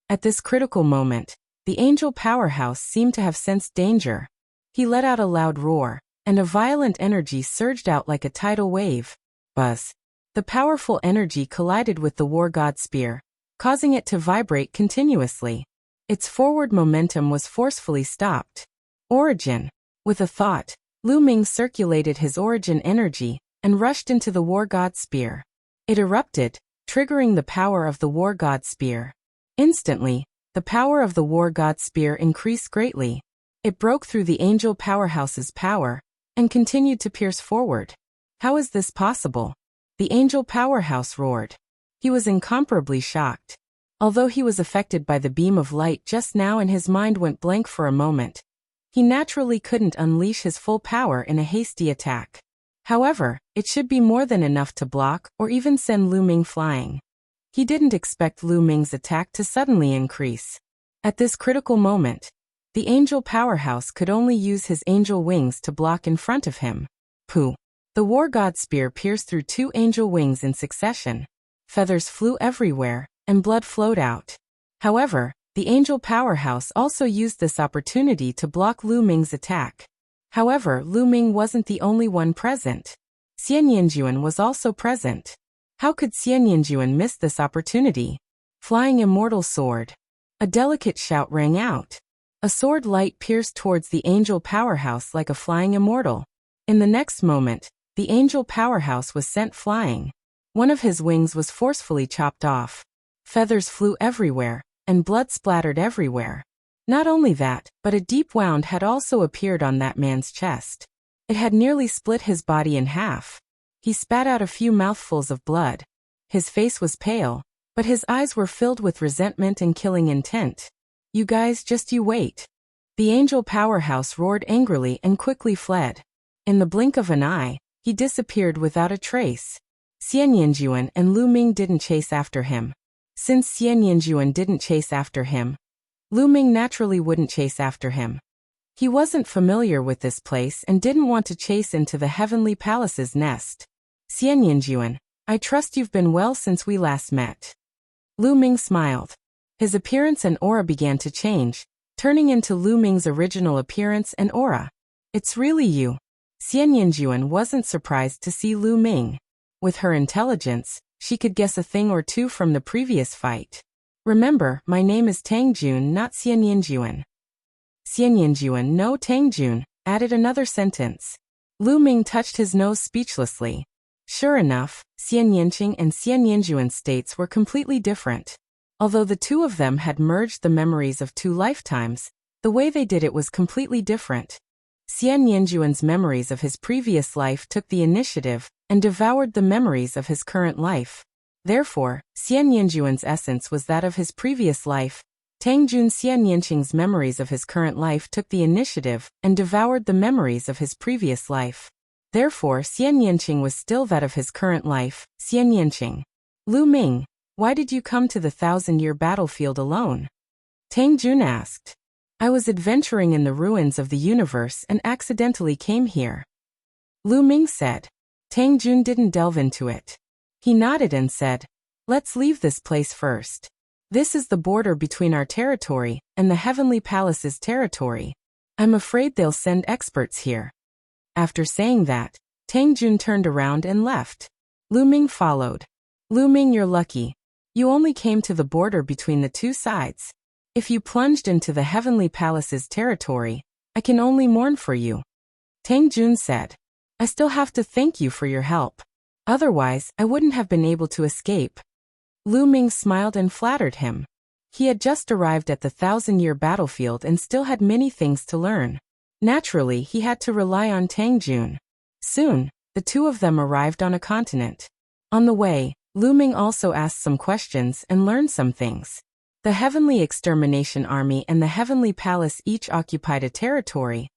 At this critical moment, the angel powerhouse seemed to have sensed danger. He let out a loud roar, and a violent energy surged out like a tidal wave. Buzz. The powerful energy collided with the war god spear, causing it to vibrate continuously. Its forward momentum was forcefully stopped. Origin. With a thought, Lu Ming circulated his origin energy and rushed into the war god spear. It erupted, triggering the power of the war god spear. Instantly, the power of the war god spear increased greatly. It broke through the angel powerhouse's power and continued to pierce forward. How is this possible? The angel powerhouse roared. He was incomparably shocked. Although he was affected by the beam of light just now and his mind went blank for a moment, he naturally couldn't unleash his full power in a hasty attack. However, it should be more than enough to block or even send Lu Ming flying. He didn't expect Lu Ming's attack to suddenly increase. At this critical moment, the angel powerhouse could only use his angel wings to block in front of him. Pooh! The war god spear pierced through 2 angel wings in succession. Feathers flew everywhere, and blood flowed out. However, the angel powerhouse also used this opportunity to block Lu Ming's attack. However, Lu Ming wasn't the only one present. Xian Yinjuan was also present. How could Xian Yinjuan miss this opportunity? Flying immortal sword. A delicate shout rang out. A sword light pierced towards the angel powerhouse like a flying immortal. In the next moment, the angel powerhouse was sent flying. One of his wings was forcefully chopped off. Feathers flew everywhere, and blood splattered everywhere. Not only that, but a deep wound had also appeared on that man's chest. It had nearly split his body in half. He spat out a few mouthfuls of blood. His face was pale, but his eyes were filled with resentment and killing intent. You guys, just you wait. The angel powerhouse roared angrily and quickly fled. In the blink of an eye, he disappeared without a trace. Xian Yinjuan and Lu Ming didn't chase after him. Since Xian Yinjuan didn't chase after him, Lu Ming naturally wouldn't chase after him. He wasn't familiar with this place and didn't want to chase into the heavenly palace's nest. Xian Yinjuan, I trust you've been well since we last met. Lu Ming smiled. His appearance and aura began to change, turning into Lu Ming's original appearance and aura. It's really you. Xian Yinjuan wasn't surprised to see Lu Ming. With her intelligence, she could guess a thing or two from the previous fight. Remember, my name is Tang Jun, not Xian Yinjuan. Xian Yinjuan, no Tang Jun, added another sentence. Lu Ming touched his nose speechlessly. Sure enough, Xian Yinqing and Xian Yinjuan's states were completely different. Although the two of them had merged the memories of 2 lifetimes, the way they did it was completely different. Xian Yinjuan's memories of his previous life took the initiative and devoured the memories of his current life. Therefore, Xian Yinjuan's essence was that of his previous life. Tang Jun Xian Yinqing's memories of his current life took the initiative and devoured the memories of his previous life. Therefore, Xian Yinqing was still that of his current life, Xian Yinqing. Lu Ming, why did you come to the 1,000-year battlefield alone? Tang Jun asked. I was adventuring in the ruins of the universe and accidentally came here. Lu Ming said. Tang Jun didn't delve into it. He nodded and said, let's leave this place first. This is the border between our territory and the Heavenly Palace's territory. I'm afraid they'll send experts here. After saying that, Tang Jun turned around and left. Lu Ming followed. Lu Ming, you're lucky. You only came to the border between the 2 sides. If you plunged into the Heavenly Palace's territory, I can only mourn for you. Tang Jun said. I still have to thank you for your help. Otherwise, I wouldn't have been able to escape. Lu Ming smiled and flattered him. He had just arrived at the 1,000-year battlefield and still had many things to learn. Naturally, he had to rely on Tang Jun. Soon, the two of them arrived on a continent. On the way, Lu Ming also asked some questions and learned some things. The Heavenly Extermination Army and the Heavenly Palace each occupied a territory,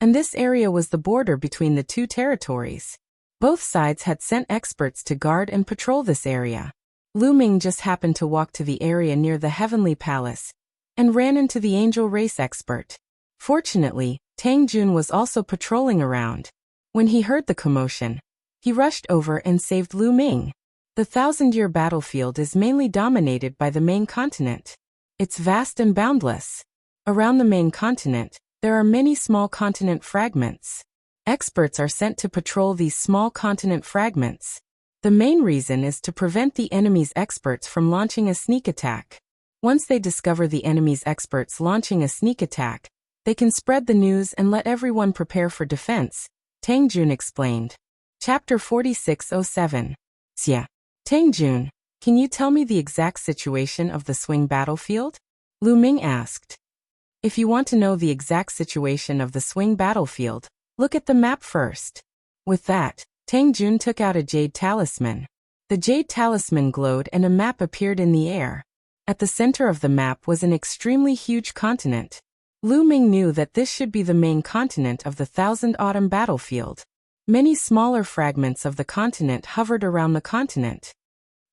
and this area was the border between the 2 territories. Both sides had sent experts to guard and patrol this area. Lu Ming just happened to walk to the area near the Heavenly Palace and ran into the angel race expert. Fortunately, Tang Jun was also patrolling around. When he heard the commotion, he rushed over and saved Lu Ming. The 1,000-year battlefield is mainly dominated by the main continent. It's vast and boundless. Around the main continent, there are many small continent fragments. Experts are sent to patrol these small continent fragments. The main reason is to prevent the enemy's experts from launching a sneak attack. Once they discover the enemy's experts launching a sneak attack, they can spread the news and let everyone prepare for defense, Tang Jun explained. Chapter 4607. Xia. Tang Jun, can you tell me the exact situation of the swing battlefield? Lu Ming asked. If you want to know the exact situation of the swing battlefield, look at the map first. With that, Tang Jun took out a jade talisman. The jade talisman glowed and a map appeared in the air. At the center of the map was an extremely huge continent. Lu Ming knew that this should be the main continent of the Thousand Autumn battlefield. Many smaller fragments of the continent hovered around the continent.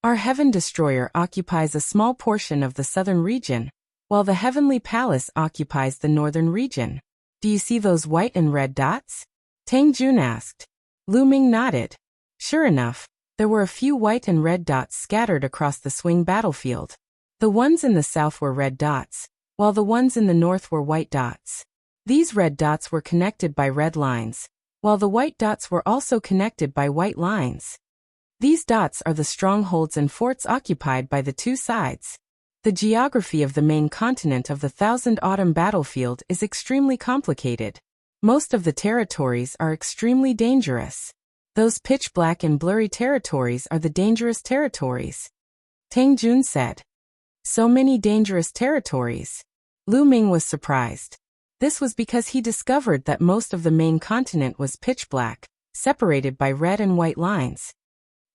Our Heaven Destroyer occupies a small portion of the southern region, while the Heavenly Palace occupies the northern region. Do you see those white and red dots? Tang Jun asked. Lu Ming nodded. Sure enough, there were a few white and red dots scattered across the swing battlefield. The ones in the south were red dots, while the ones in the north were white dots. These red dots were connected by red lines, while the white dots were also connected by white lines. These dots are the strongholds and forts occupied by the two sides. The geography of the main continent of the Thousand Autumn battlefield is extremely complicated. Most of the territories are extremely dangerous. Those pitch-black and blurry territories are the dangerous territories. Tang Jun said. So many dangerous territories. Lu Ming was surprised. This was because he discovered that most of the main continent was pitch-black, separated by red and white lines.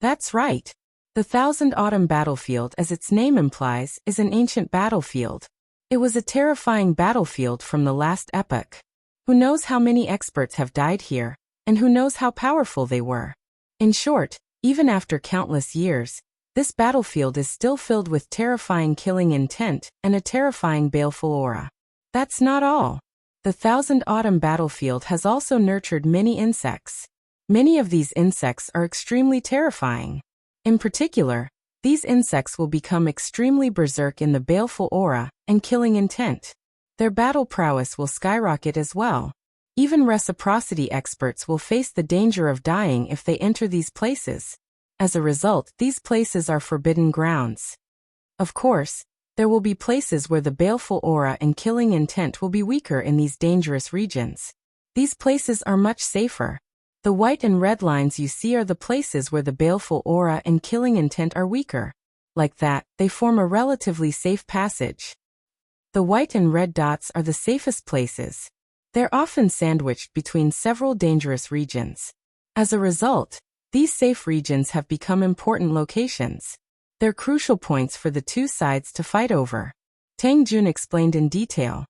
That's right. The Thousand Autumn battlefield, as its name implies, is an ancient battlefield. It was a terrifying battlefield from the last epoch. Who knows how many experts have died here, and who knows how powerful they were. In short, even after countless years, this battlefield is still filled with terrifying killing intent and a terrifying baleful aura. That's not all. The Thousand Autumn battlefield has also nurtured many insects. Many of these insects are extremely terrifying. In particular, these insects will become extremely berserk in the baleful aura and killing intent. Their battle prowess will skyrocket as well. Even reciprocity experts will face the danger of dying if they enter these places. As a result, these places are forbidden grounds. Of course, there will be places where the baleful aura and killing intent will be weaker in these dangerous regions. These places are much safer. The white and red lines you see are the places where the baleful aura and killing intent are weaker. Like that, they form a relatively safe passage. The white and red dots are the safest places. They're often sandwiched between several dangerous regions. As a result, these safe regions have become important locations. They're crucial points for the two sides to fight over. Tang Jun explained in detail.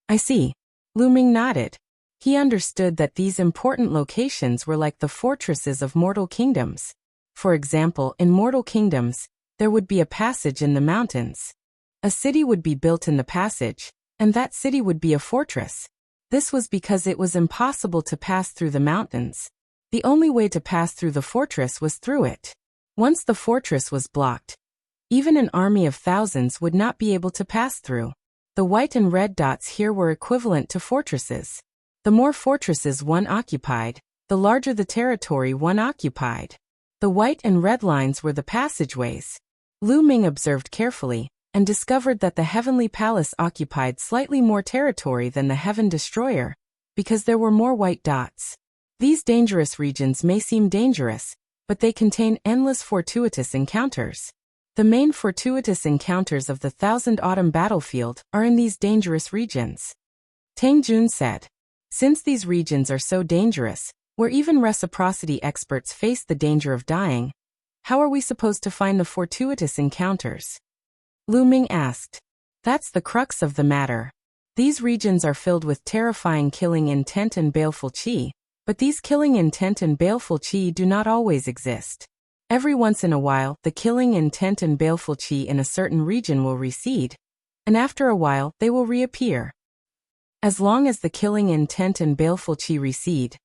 I see. Lu Ming nodded. He understood that these important locations were like the fortresses of mortal kingdoms. For example, in mortal kingdoms, there would be a passage in the mountains. A city would be built in the passage, and that city would be a fortress. This was because it was impossible to pass through the mountains. The only way to pass through the fortress was through it. Once the fortress was blocked, even an army of thousands would not be able to pass through. The white and red dots here were equivalent to fortresses. The more fortresses one occupied, the larger the territory one occupied. The white and red lines were the passageways. Lu Ming observed carefully, and discovered that the Heavenly Palace occupied slightly more territory than the Heaven Destroyer, because there were more white dots. These dangerous regions may seem dangerous, but they contain endless fortuitous encounters. The main fortuitous encounters of the Thousand Autumn battlefield are in these dangerous regions. Tang Jun said. Since these regions are so dangerous, where even reciprocity experts face the danger of dying, how are we supposed to find the fortuitous encounters? Lu Ming asked. That's the crux of the matter. These regions are filled with terrifying killing intent and baleful qi, but these killing intent and baleful qi do not always exist. Every once in a while, the killing intent and baleful qi in a certain region will recede, and after a while, they will reappear. As long as the killing intent and baleful qi recede,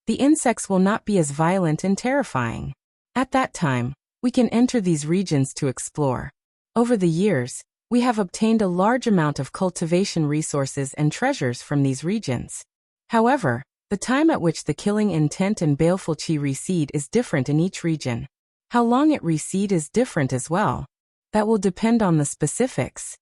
the insects will not be as violent and terrifying. At that time, we can enter these regions to explore. Over the years, we have obtained a large amount of cultivation resources and treasures from these regions. However, The time at which the killing intent and baleful qi recede is different in each region. How long it recede is different as well. That will depend on the specifics.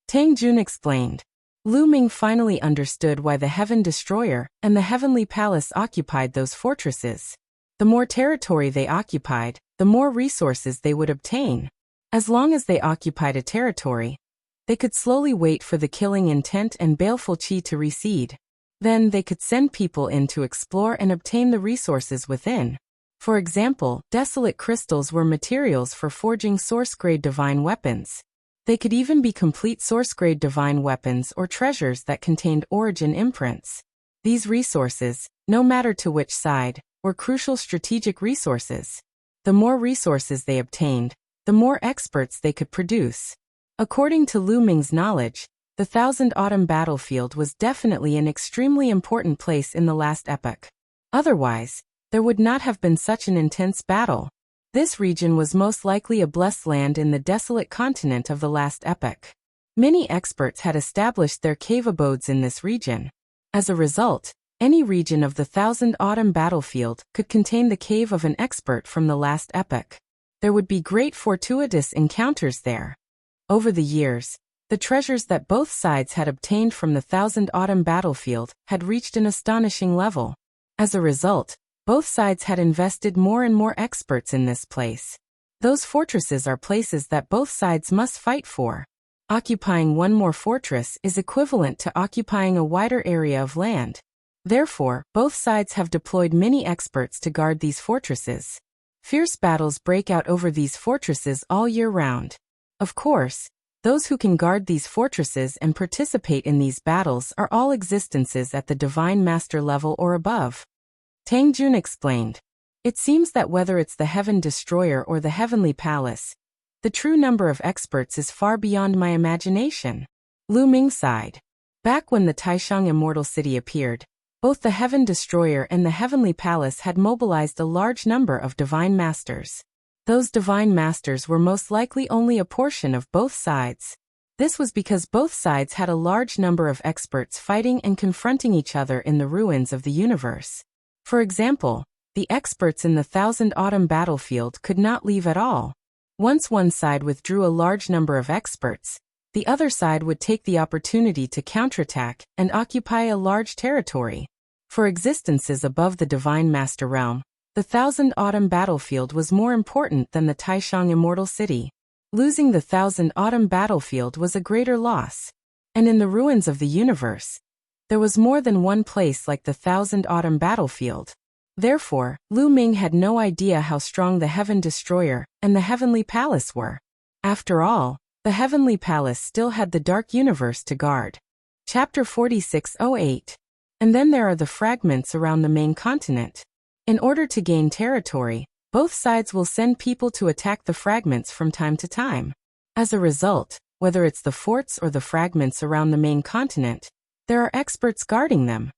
Tang Jun explained. Lu Ming finally understood why the Heaven Destroyer and the Heavenly Palace occupied those fortresses. The more territory they occupied, the more resources they would obtain. As long as they occupied a territory, they could slowly wait for the killing intent and baleful qi to recede. Then they could send people in to explore and obtain the resources within. For example, desolate crystals were materials for forging source-grade divine weapons. They could even be complete source-grade divine weapons or treasures that contained origin imprints. These resources, no matter to which side, were crucial strategic resources. The more resources they obtained, the more experts they could produce. According to Lu Ming's knowledge, the Thousand Autumn battlefield was definitely an extremely important place in the last epoch. Otherwise, there would not have been such an intense battle. This region was most likely a blessed land in the desolate continent of the last epoch. Many experts had established their cave abodes in this region. As a result, any region of the Thousand Autumn battlefield could contain the cave of an expert from the last epoch. There would be great fortuitous encounters there. Over the years, the treasures that both sides had obtained from the Thousand Autumn battlefield had reached an astonishing level. As a result, both sides had invested more and more experts in this place. Those fortresses are places that both sides must fight for. Occupying one more fortress is equivalent to occupying a wider area of land. Therefore, both sides have deployed many experts to guard these fortresses. Fierce battles break out over these fortresses all year round. Of course, those who can guard these fortresses and participate in these battles are all existences at the Divine Master level or above. Tang Jun explained. It seems that whether it's the Heaven Destroyer or the Heavenly Palace, the true number of experts is far beyond my imagination. Lu Ming sighed. Back when the Taishang Immortal City appeared, both the Heaven Destroyer and the Heavenly Palace had mobilized a large number of Divine Masters. Those Divine Masters were most likely only a portion of both sides. This was because both sides had a large number of experts fighting and confronting each other in the ruins of the universe. For example, the experts in the Thousand Autumn battlefield could not leave at all. Once one side withdrew a large number of experts, the other side would take the opportunity to counterattack and occupy a large territory. For existences above the Divine Master realm, the Thousand Autumn battlefield was more important than the Taishang Immortal City. Losing the Thousand Autumn battlefield was a greater loss. And in the ruins of the universe, there was more than one place like the Thousand Autumn battlefield. Therefore, Lu Ming had no idea how strong the Heaven Destroyer and the Heavenly Palace were. After all, the Heavenly Palace still had the Dark Universe to guard. Chapter 4608. And then there are the fragments around the main continent. In order to gain territory, both sides will send people to attack the fragments from time to time. As a result, whether it's the forts or the fragments around the main continent, there are experts guarding them.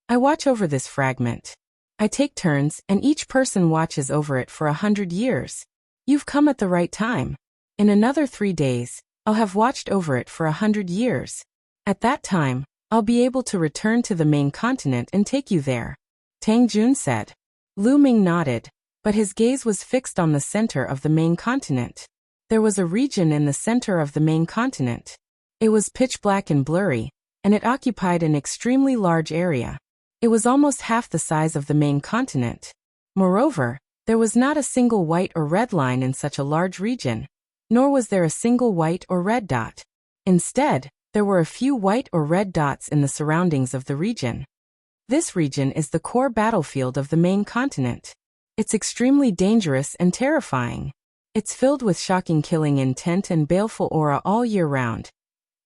I watch over this fragment. I take turns, and each person watches over it for 100 years. You've come at the right time. In another 3 days, I'll have watched over it for 100 years. At that time, I'll be able to return to the main continent and take you there. Tang Jun said. Lu Ming nodded, but his gaze was fixed on the center of the main continent. There was a region in the center of the main continent. It was pitch black and blurry, and it occupied an extremely large area. It was almost half the size of the main continent. Moreover, there was not a single white or red line in such a large region, nor was there a single white or red dot. Instead, there were a few white or red dots in the surroundings of the region. This region is the core battlefield of the main continent. It's extremely dangerous and terrifying. It's filled with shocking killing intent and baleful aura all year round,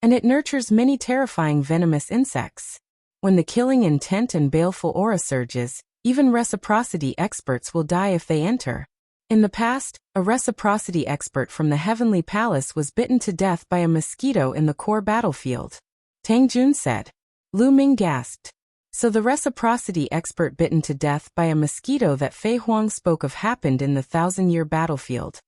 and it nurtures many terrifying venomous insects. When the killing intent and baleful aura surges, even reciprocity experts will die if they enter. In the past, a reciprocity expert from the Heavenly Palace was bitten to death by a mosquito in the core battlefield. Tang Jun said. Lu Ming gasped. So the reciprocity expert bitten to death by a mosquito that Fei Huang spoke of happened in the 1,000-year battlefield.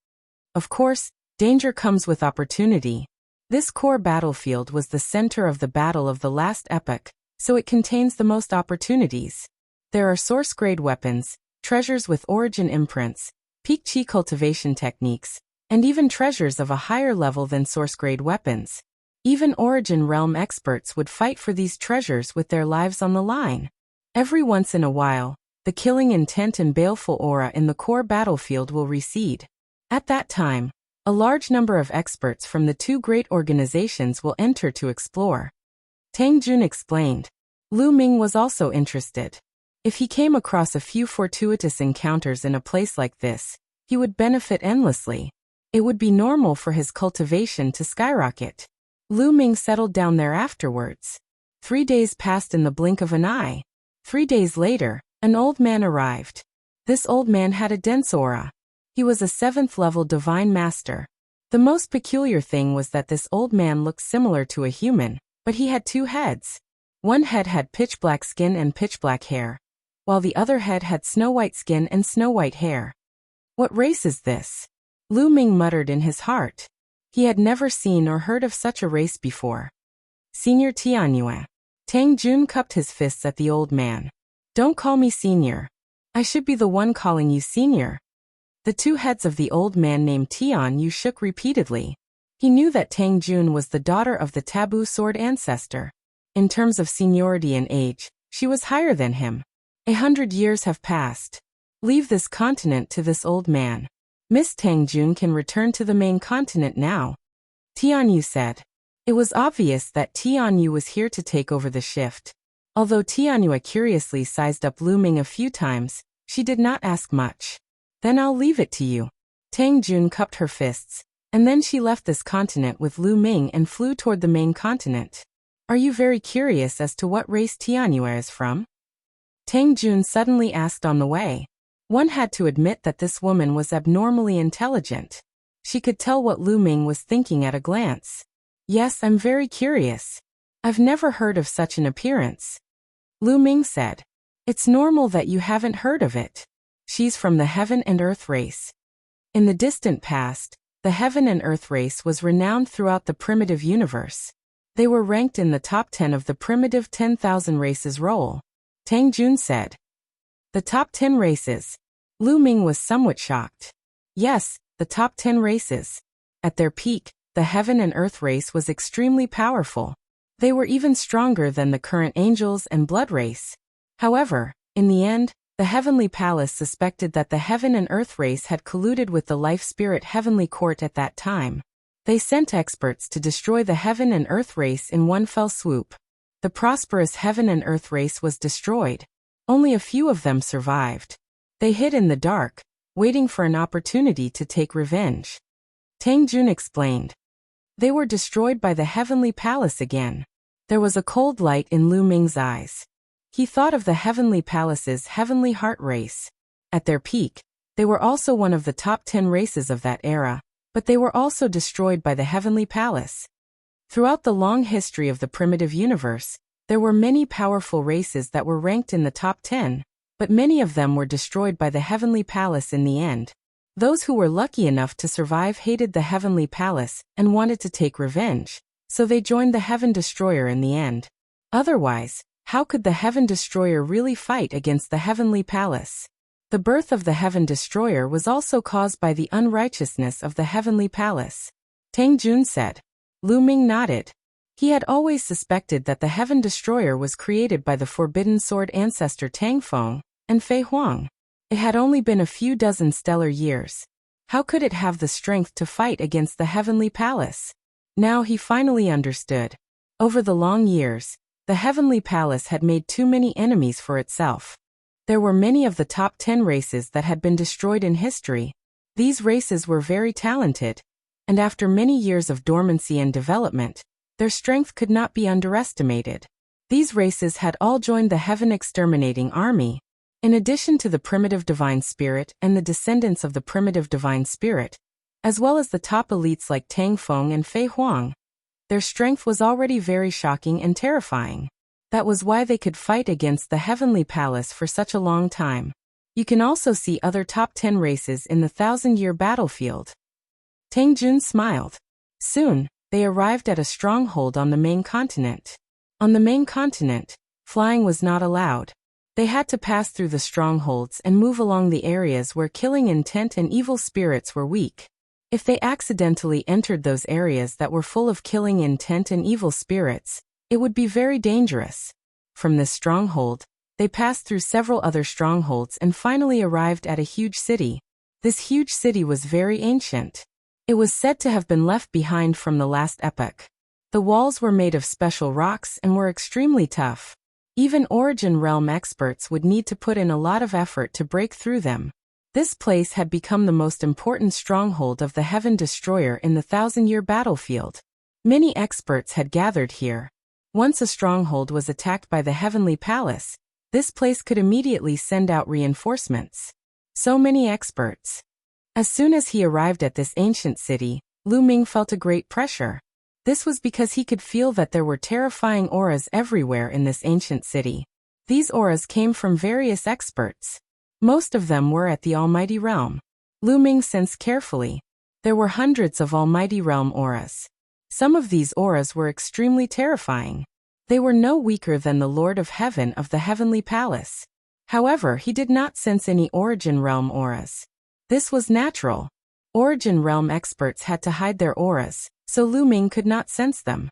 Of course, danger comes with opportunity. This core battlefield was the center of the battle of the last epoch, so it contains the most opportunities. There are source-grade weapons, treasures with origin imprints, peak chi cultivation techniques, and even treasures of a higher level than source-grade weapons. Even Origin Realm experts would fight for these treasures with their lives on the line. Every once in a while, the killing intent and baleful aura in the core battlefield will recede. At that time, a large number of experts from the two great organizations will enter to explore. Tang Jun explained. Lu Ming was also interested. If he came across a few fortuitous encounters in a place like this, he would benefit endlessly. It would be normal for his cultivation to skyrocket. Lu Ming settled down there afterwards. 3 days passed in the blink of an eye. 3 days later, an old man arrived. This old man had a dense aura. He was a 7th-level divine master. The most peculiar thing was that this old man looked similar to a human, but he had 2 heads. One head had pitch-black skin and pitch-black hair, while the other head had snow-white skin and snow-white hair. What race is this? Lu Ming muttered in his heart. He had never seen or heard of such a race before. Senior Tianyue. Tang Jun cupped his fists at the old man. Don't call me senior. I should be the one calling you senior. The 2 heads of the old man named Tianyue shook repeatedly. He knew that Tang Jun was the daughter of the taboo sword ancestor. In terms of seniority and age, she was higher than him. 100 years have passed. Leave this continent to this old man. Miss Tang Jun can return to the main continent now. Tianyue said. It was obvious that Tianyue was here to take over the shift. Although Tianyue curiously sized up Lu Ming a few times, she did not ask much. Then I'll leave it to you. Tang Jun cupped her fists, and then she left this continent with Lu Ming and flew toward the main continent. Are you very curious as to what race Tianyue is from? Tang Jun suddenly asked on the way. One had to admit that this woman was abnormally intelligent. She could tell what Lu Ming was thinking at a glance. Yes, I'm very curious. I've never heard of such an appearance. Lu Ming said. It's normal that you haven't heard of it. She's from the Heaven and Earth race. In the distant past, the Heaven and Earth race was renowned throughout the primitive universe. They were ranked in the top 10 of the primitive 10,000 races roll. Tang Jun said. The top 10 races. Lu Ming was somewhat shocked. Yes, the top 10 races. At their peak, the Heaven and Earth race was extremely powerful. They were even stronger than the current Angels and Blood race. However, in the end, the Heavenly Palace suspected that the Heaven and Earth race had colluded with the Life Spirit Heavenly Court at that time. They sent experts to destroy the Heaven and Earth race in one fell swoop. The prosperous Heaven and Earth race was destroyed. Only a few of them survived. They hid in the dark, waiting for an opportunity to take revenge. Tang Jun explained. They were destroyed by the Heavenly Palace again. There was a cold light in Lu Ming's eyes. He thought of the Heavenly Palace's Heavenly Heart race. At their peak, they were also one of the top 10 races of that era, but they were also destroyed by the Heavenly Palace. Throughout the long history of the primitive universe, there were many powerful races that were ranked in the top 10, but many of them were destroyed by the Heavenly Palace in the end. Those who were lucky enough to survive hated the Heavenly Palace and wanted to take revenge, so they joined the Heaven Destroyer in the end. Otherwise, how could the Heaven Destroyer really fight against the Heavenly Palace? The birth of the Heaven Destroyer was also caused by the unrighteousness of the Heavenly Palace. Tang Jun said. Lu Ming nodded. He had always suspected that the Heaven Destroyer was created by the Forbidden Sword ancestor Tang Feng and Fei Huang. It had only been a few dozen stellar years. How could it have the strength to fight against the Heavenly Palace? Now he finally understood. Over the long years, the Heavenly Palace had made too many enemies for itself. There were many of the top 10 races that had been destroyed in history. These races were very talented, and after many years of dormancy and development, their strength could not be underestimated. These races had all joined the Heaven Exterminating Army. In addition to the primitive Divine Spirit and the descendants of the primitive Divine Spirit, as well as the top elites like Tang Feng and Fei Huang, their strength was already very shocking and terrifying. That was why they could fight against the Heavenly Palace for such a long time. You can also see other top 10 races in the 1,000-year battlefield. Tang Jun smiled. Soon, they arrived at a stronghold on the main continent. On the main continent, flying was not allowed. They had to pass through the strongholds and move along the areas where killing intent and evil spirits were weak. If they accidentally entered those areas that were full of killing intent and evil spirits, it would be very dangerous. From this stronghold, they passed through several other strongholds and finally arrived at a huge city. This huge city was very ancient. It was said to have been left behind from the last epoch. The walls were made of special rocks and were extremely tough. Even Origin Realm experts would need to put in a lot of effort to break through them. This place had become the most important stronghold of the Heaven Destroyer in the 1,000-year battlefield. Many experts had gathered here. Once a stronghold was attacked by the Heavenly Palace, this place could immediately send out reinforcements. So many experts. As soon as he arrived at this ancient city, Lu Ming felt a great pressure. This was because he could feel that there were terrifying auras everywhere in this ancient city. These auras came from various experts. Most of them were at the Almighty Realm. Lu Ming sensed carefully. There were hundreds of Almighty Realm auras. Some of these auras were extremely terrifying. They were no weaker than the Lord of Heaven of the Heavenly Palace. However, he did not sense any Origin Realm auras. This was natural. Origin Realm experts had to hide their auras, so Lu Ming could not sense them.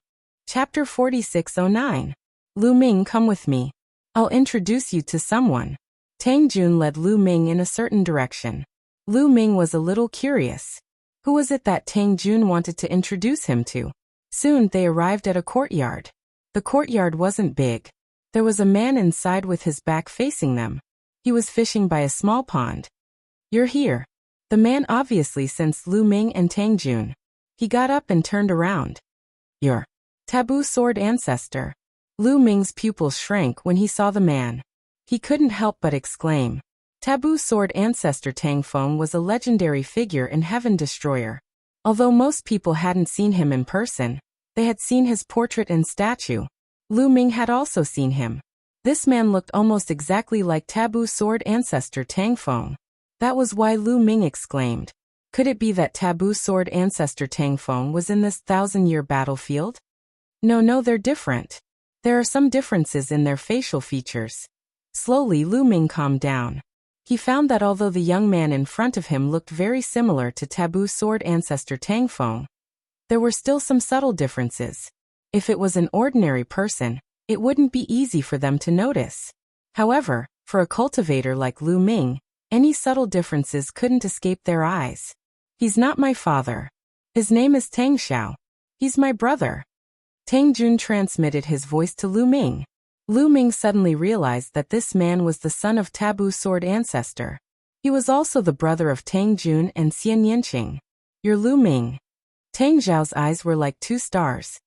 Chapter 4609. Lu Ming, come with me. I'll introduce you to someone. Tang Jun led Lu Ming in a certain direction. Lu Ming was a little curious. Who was it that Tang Jun wanted to introduce him to? Soon they arrived at a courtyard. The courtyard wasn't big. There was a man inside with his back facing them. He was fishing by a small pond. You're here. The man obviously sensed Lu Ming and Tang Jun. He got up and turned around. Your taboo sword ancestor. Lu Ming's pupils shrank when he saw the man. He couldn't help but exclaim. Taboo sword ancestor Tang Feng was a legendary figure in Heaven Destroyer. Although most people hadn't seen him in person, they had seen his portrait and statue. Lu Ming had also seen him. This man looked almost exactly like taboo sword ancestor Tang Feng. That was why Lu Ming exclaimed. Could it be that taboo sword ancestor Tang Feng was in this 1,000-year battlefield? No, they're different. There are some differences in their facial features. Slowly Lu Ming calmed down. He found that although the young man in front of him looked very similar to taboo sword ancestor Tang Feng, there were still some subtle differences. If it was an ordinary person, it wouldn't be easy for them to notice. However, for a cultivator like Lu Ming, any subtle differences couldn't escape their eyes. He's not my father. His name is Tang Xiao. He's my brother. Tang Jun transmitted his voice to Lu Ming. Lu Ming suddenly realized that this man was the son of taboo sword ancestor. He was also the brother of Tang Jun and Xian Yanqing. You're Lu Ming. Tang Xiao's eyes were like two stars.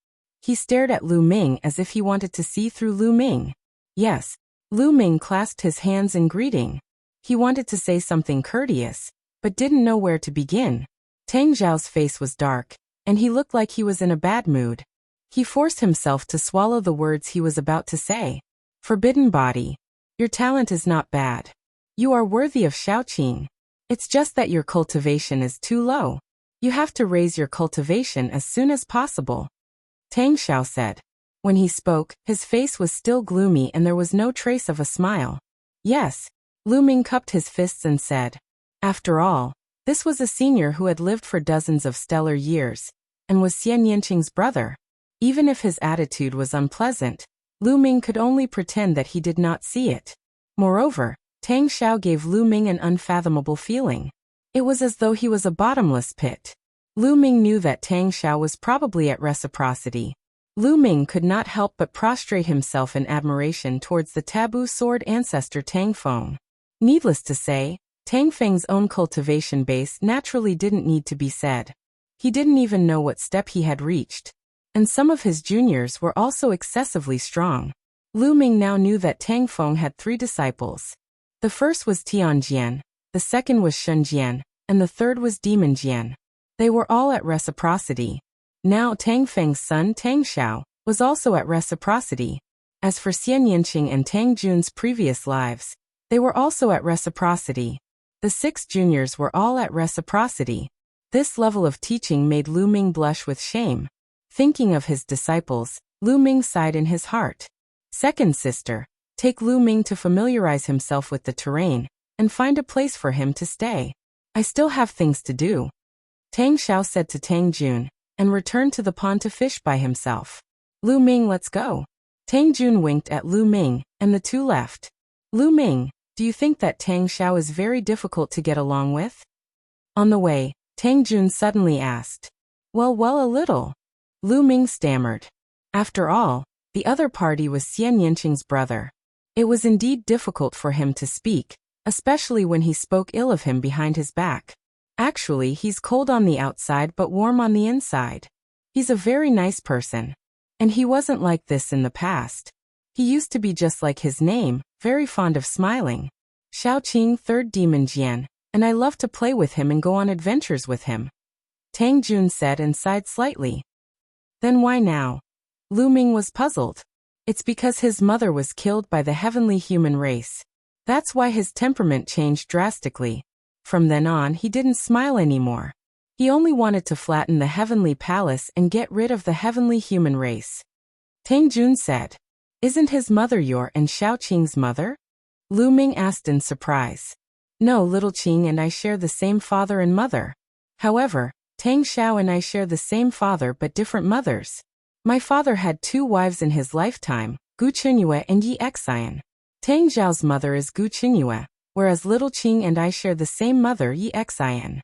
He stared at Lu Ming as if he wanted to see through Lu Ming. Yes. Lu Ming clasped his hands in greeting. He wanted to say something courteous, but didn't know where to begin. Tang Xiao's face was dark, and he looked like he was in a bad mood. He forced himself to swallow the words he was about to say. Forbidden body. Your talent is not bad. You are worthy of Shaoqing. It's just that your cultivation is too low. You have to raise your cultivation as soon as possible. Tang Xiao said. When he spoke, his face was still gloomy and there was no trace of a smile. Yes. Lu Ming cupped his fists and said. After all, this was a senior who had lived for dozens of stellar years, and was Xian Yanqing's brother. Even if his attitude was unpleasant, Lu Ming could only pretend that he did not see it. Moreover, Tang Xiao gave Lu Ming an unfathomable feeling. It was as though he was a bottomless pit. Lu Ming knew that Tang Xiao was probably at reciprocity. Lu Ming could not help but prostrate himself in admiration towards the taboo sword ancestor Tang Feng. Needless to say, Tang Feng's own cultivation base naturally didn't need to be said. He didn't even know what step he had reached. And some of his juniors were also excessively strong. Lu Ming now knew that Tang Feng had 3 disciples. The first was Tianjian, the second was Shunjian, and the third was Demonjian. They were all at reciprocity. Now Tang Feng's son Tang Xiao was also at reciprocity. As for Xian Yanqing and Tang Jun's previous lives, they were also at reciprocity. The 6 juniors were all at reciprocity. This level of teaching made Lu Ming blush with shame. Thinking of his disciples, Lu Ming sighed in his heart. Second sister. Take Lu Ming to familiarize himself with the terrain, and find a place for him to stay. I still have things to do. Tang Xiao said to Tang Jun, and returned to the pond to fish by himself. Lu Ming, let's go. Tang Jun winked at Lu Ming, and the two left. Lu Ming, do you think that Tang Xiao is very difficult to get along with? On the way, Tang Jun suddenly asked. Well, a little. Lu Ming stammered. After all, the other party was Xian Yanqing's brother. It was indeed difficult for him to speak, especially when he spoke ill of him behind his back. Actually, he's cold on the outside but warm on the inside. He's a very nice person. And he wasn't like this in the past. He used to be just like his name, very fond of smiling. Xiaoqing, third demon Jian, and I love to play with him and go on adventures with him. Tang Jun said and sighed slightly. Then why now? Lu Ming was puzzled. It's because his mother was killed by the heavenly human race. That's why his temperament changed drastically. From then on, he didn't smile anymore. He only wanted to flatten the heavenly palace and get rid of the heavenly human race. Tang Jun said. Isn't his mother your and Xiaoqing's mother? Lu Ming asked in surprise. No, little Qing and I share the same father and mother. However, Tang Xiao and I share the same father but different mothers. My father had 2 wives in his lifetime, Gu Qinyue and Yi Xian. Tang Xiao's mother is Gu Qinyue, whereas little Qing and I share the same mother, Yi Xian.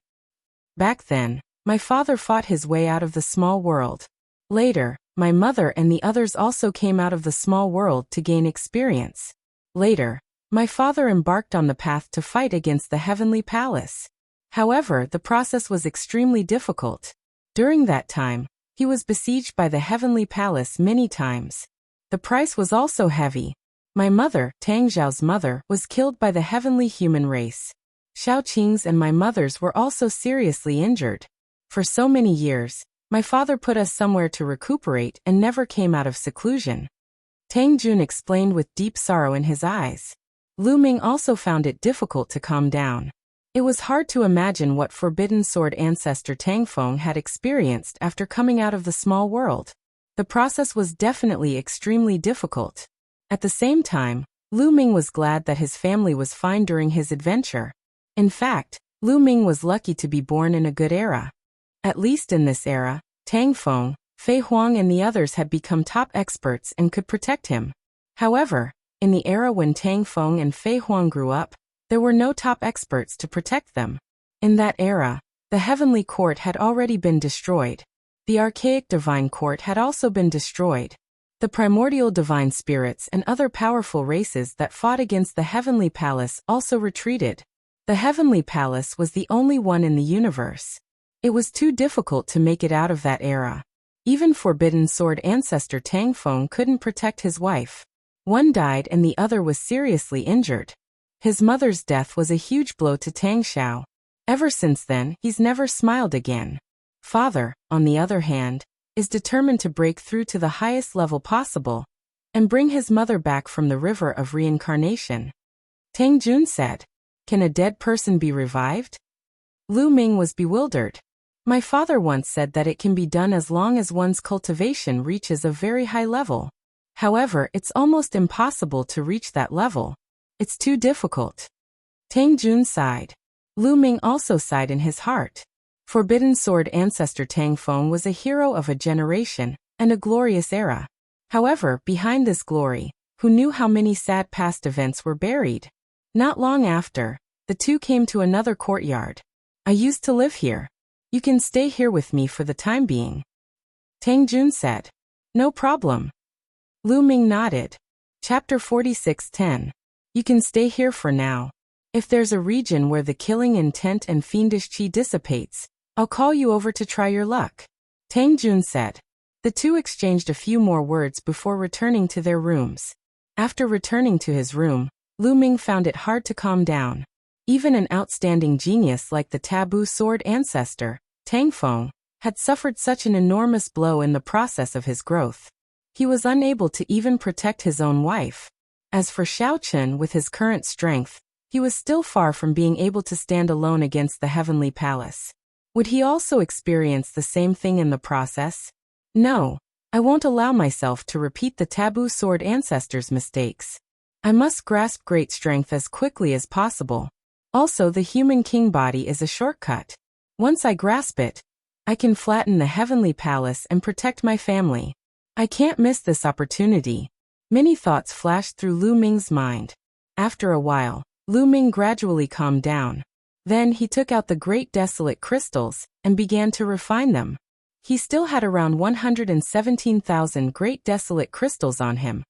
Back then, my father fought his way out of the small world. Later, my mother and the others also came out of the small world to gain experience. Later, my father embarked on the path to fight against the heavenly palace. However, the process was extremely difficult. During that time, he was besieged by the heavenly palace many times. The price was also heavy. My mother, Tang Xiao's mother, was killed by the heavenly human race. Xiaoqing's and my mother's were also seriously injured. For so many years, my father put us somewhere to recuperate and never came out of seclusion. Tang Jun explained with deep sorrow in his eyes. Lu Ming also found it difficult to calm down. It was hard to imagine what Forbidden Sword ancestor Tang Feng had experienced after coming out of the small world. The process was definitely extremely difficult. At the same time, Lu Ming was glad that his family was fine during his adventure. In fact, Lu Ming was lucky to be born in a good era. At least in this era, Tang Feng, Fei Huang and the others had become top experts and could protect him. However, in the era when Tang Feng and Fei Huang grew up, there were no top experts to protect them. In that era, the Heavenly Court had already been destroyed. The archaic Divine Court had also been destroyed. The primordial divine spirits and other powerful races that fought against the Heavenly Palace also retreated. The Heavenly Palace was the only one in the universe. It was too difficult to make it out of that era. Even Forbidden Sword ancestor Tang Feng couldn't protect his wife. One died and the other was seriously injured. His mother's death was a huge blow to Tang Xiao. Ever since then, he's never smiled again. Father, on the other hand, is determined to break through to the highest level possible and bring his mother back from the river of reincarnation. Tang Jun said. Can a dead person be revived? Lu Ming was bewildered. My father once said that it can be done as long as one's cultivation reaches a very high level. However, it's almost impossible to reach that level. It's too difficult. Tang Jun sighed. Lu Ming also sighed in his heart. Forbidden Sword ancestor Tang Feng was a hero of a generation and a glorious era. However, behind this glory, who knew how many sad past events were buried? Not long after, the two came to another courtyard. I used to live here. You can stay here with me for the time being. Tang Jun said. No problem. Lu Ming nodded. Chapter 46:10. You can stay here for now. If there's a region where the killing intent and fiendish qi dissipates, I'll call you over to try your luck. Tang Jun said. The two exchanged a few more words before returning to their rooms. After returning to his room, Lu Ming found it hard to calm down. Even an outstanding genius like the taboo sword ancestor, Tang Feng, had suffered such an enormous blow in the process of his growth. He was unable to even protect his own wife. As for Xiao Chen, with his current strength, he was still far from being able to stand alone against the Heavenly Palace. Would he also experience the same thing in the process? No, I won't allow myself to repeat the taboo sword ancestor's mistakes. I must grasp great strength as quickly as possible. Also, the human king body is a shortcut. Once I grasp it, I can flatten the heavenly palace and protect my family. I can't miss this opportunity. Many thoughts flashed through Lu Ming's mind. After a while, Lu Ming gradually calmed down. Then he took out the great desolate crystals and began to refine them. He still had around 117,000 great desolate crystals on him.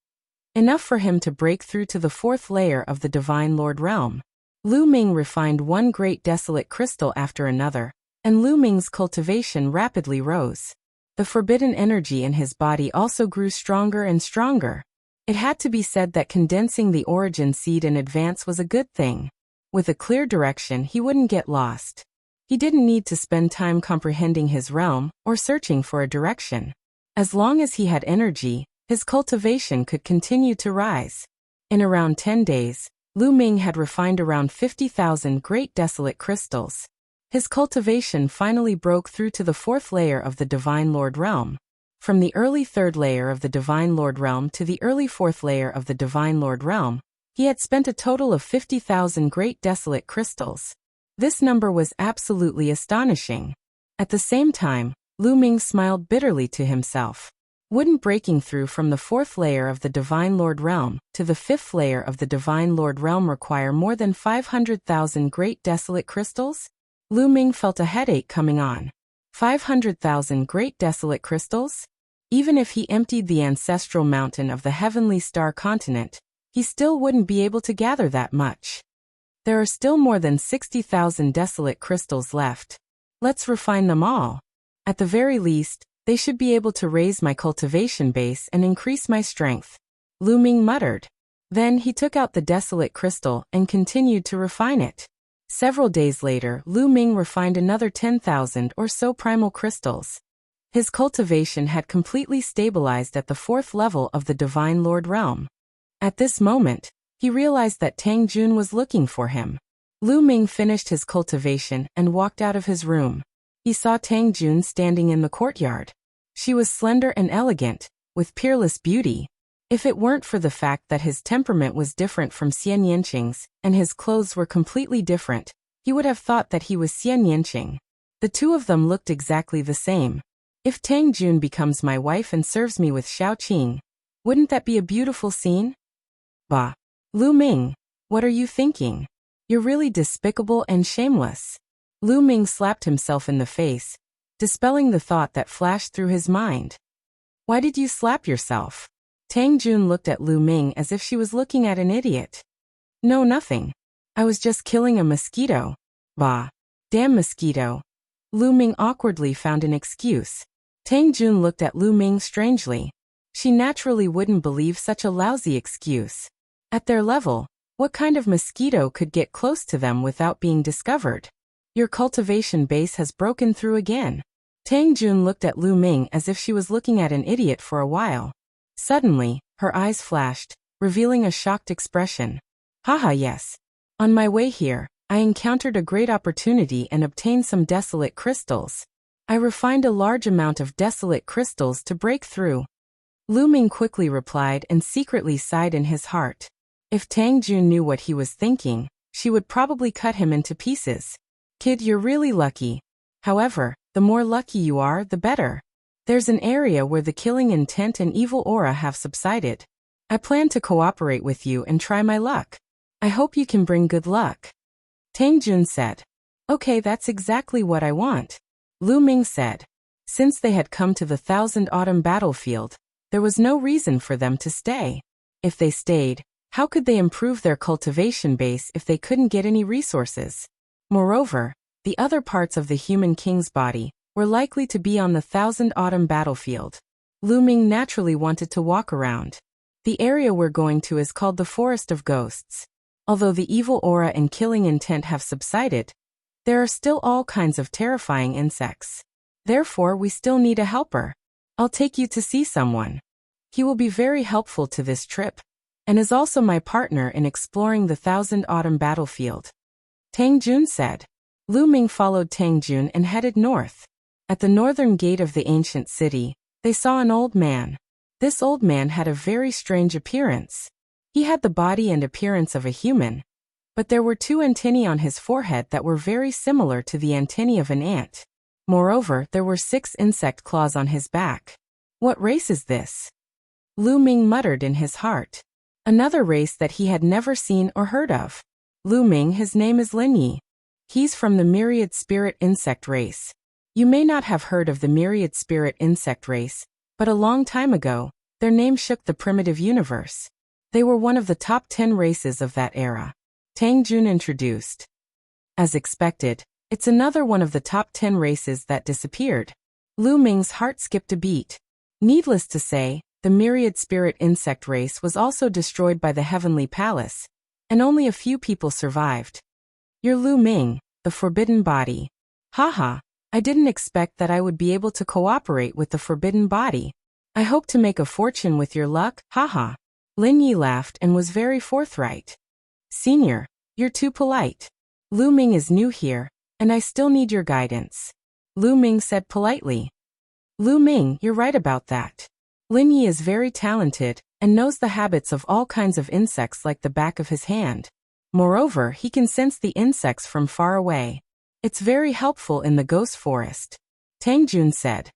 Enough for him to break through to the fourth layer of the Divine Lord realm. Lu Ming refined one great desolate crystal after another, and Lu Ming's cultivation rapidly rose. The forbidden energy in his body also grew stronger and stronger. It had to be said that condensing the origin seed in advance was a good thing. With a clear direction, he wouldn't get lost. He didn't need to spend time comprehending his realm or searching for a direction. As long as he had energy, his cultivation could continue to rise. In around 10 days, Lu Ming had refined around 50,000 great desolate crystals. His cultivation finally broke through to the fourth layer of the Divine Lord realm. From the early third layer of the Divine Lord realm to the early fourth layer of the Divine Lord realm, he had spent a total of 50,000 great desolate crystals. This number was absolutely astonishing. At the same time, Lu Ming smiled bitterly to himself. Wouldn't breaking through from the fourth layer of the Divine Lord realm to the fifth layer of the Divine Lord realm require more than 500,000 great desolate crystals? Lu Ming felt a headache coming on. 500,000 great desolate crystals? Even if he emptied the ancestral mountain of the heavenly star continent, he still wouldn't be able to gather that much. There are still more than 60,000 desolate crystals left. Let's refine them all. At the very least, they should be able to raise my cultivation base and increase my strength, Lu Ming muttered. Then he took out the desolate crystal and continued to refine it. Several days later, Lu Ming refined another 10,000 or so primal crystals. His cultivation had completely stabilized at the fourth level of the Divine Lord realm. At this moment, he realized that Tang Jun was looking for him. Lu Ming finished his cultivation and walked out of his room. He saw Tang Jun standing in the courtyard. She was slender and elegant, with peerless beauty. If it weren't for the fact that his temperament was different from Xian Yanqing's, and his clothes were completely different, he would have thought that he was Xian Yanqing. The two of them looked exactly the same. If Tang Jun becomes my wife and serves me with Xiao Qing, wouldn't that be a beautiful scene? Bah! Lu Ming, what are you thinking? You're really despicable and shameless. Lu Ming slapped himself in the face, dispelling the thought that flashed through his mind. Why did you slap yourself? Tang Jun looked at Lu Ming as if she was looking at an idiot. No, nothing. I was just killing a mosquito. Bah! Damn mosquito. Lu Ming awkwardly found an excuse. Tang Jun looked at Lu Ming strangely. She naturally wouldn't believe such a lousy excuse. At their level, what kind of mosquito could get close to them without being discovered? Your cultivation base has broken through again. Tang Jun looked at Lu Ming as if she was looking at an idiot for a while. Suddenly, her eyes flashed, revealing a shocked expression. Haha, yes. On my way here, I encountered a great opportunity and obtained some desolate crystals. I refined a large amount of desolate crystals to break through. Lu Ming quickly replied and secretly sighed in his heart. If Tang Jun knew what he was thinking, she would probably cut him into pieces. Kid, you're really lucky. However, the more lucky you are, the better. There's an area where the killing intent and evil aura have subsided. I plan to cooperate with you and try my luck. I hope you can bring good luck. Tang Jun said. Okay, that's exactly what I want. Lu Ming said. Since they had come to the Thousand Autumn battlefield, there was no reason for them to stay. If they stayed, how could they improve their cultivation base if they couldn't get any resources? Moreover, the other parts of the human king's body were likely to be on the Thousand Autumn battlefield. Lu Ming naturally wanted to walk around. The area we're going to is called the Forest of Ghosts. Although the evil aura and killing intent have subsided, there are still all kinds of terrifying insects. Therefore, we still need a helper. I'll take you to see someone. He will be very helpful to this trip, and is also my partner in exploring the Thousand Autumn battlefield. Tang Jun said. Lu Ming followed Tang Jun and headed north. At the northern gate of the ancient city, they saw an old man. This old man had a very strange appearance. He had the body and appearance of a human, but there were 2 antennae on his forehead that were very similar to the antennae of an ant. Moreover, there were 6 insect claws on his back. What race is this? Lu Ming muttered in his heart. Another race that he had never seen or heard of. Lu Ming, his name is Lin Yi. He's from the myriad spirit insect race. You may not have heard of the myriad spirit insect race, but a long time ago, their name shook the primitive universe. They were one of the top 10 races of that era. Tang Jun introduced. As expected, it's another one of the top 10 races that disappeared. Lu Ming's heart skipped a beat. Needless to say, the myriad spirit insect race was also destroyed by the Heavenly Palace, and only a few people survived. You're Lu Ming, the forbidden body. Haha, I didn't expect that I would be able to cooperate with the forbidden body. I hope to make a fortune with your luck, haha. Lin Yi laughed and was very forthright. Senior, you're too polite. Lu Ming is new here, and I still need your guidance. Lu Ming said politely. Lu Ming, you're right about that. Lin Yi is very talented, and knows the habits of all kinds of insects like the back of his hand. Moreover, he can sense the insects from far away. It's very helpful in the ghost forest. Tang Jun said.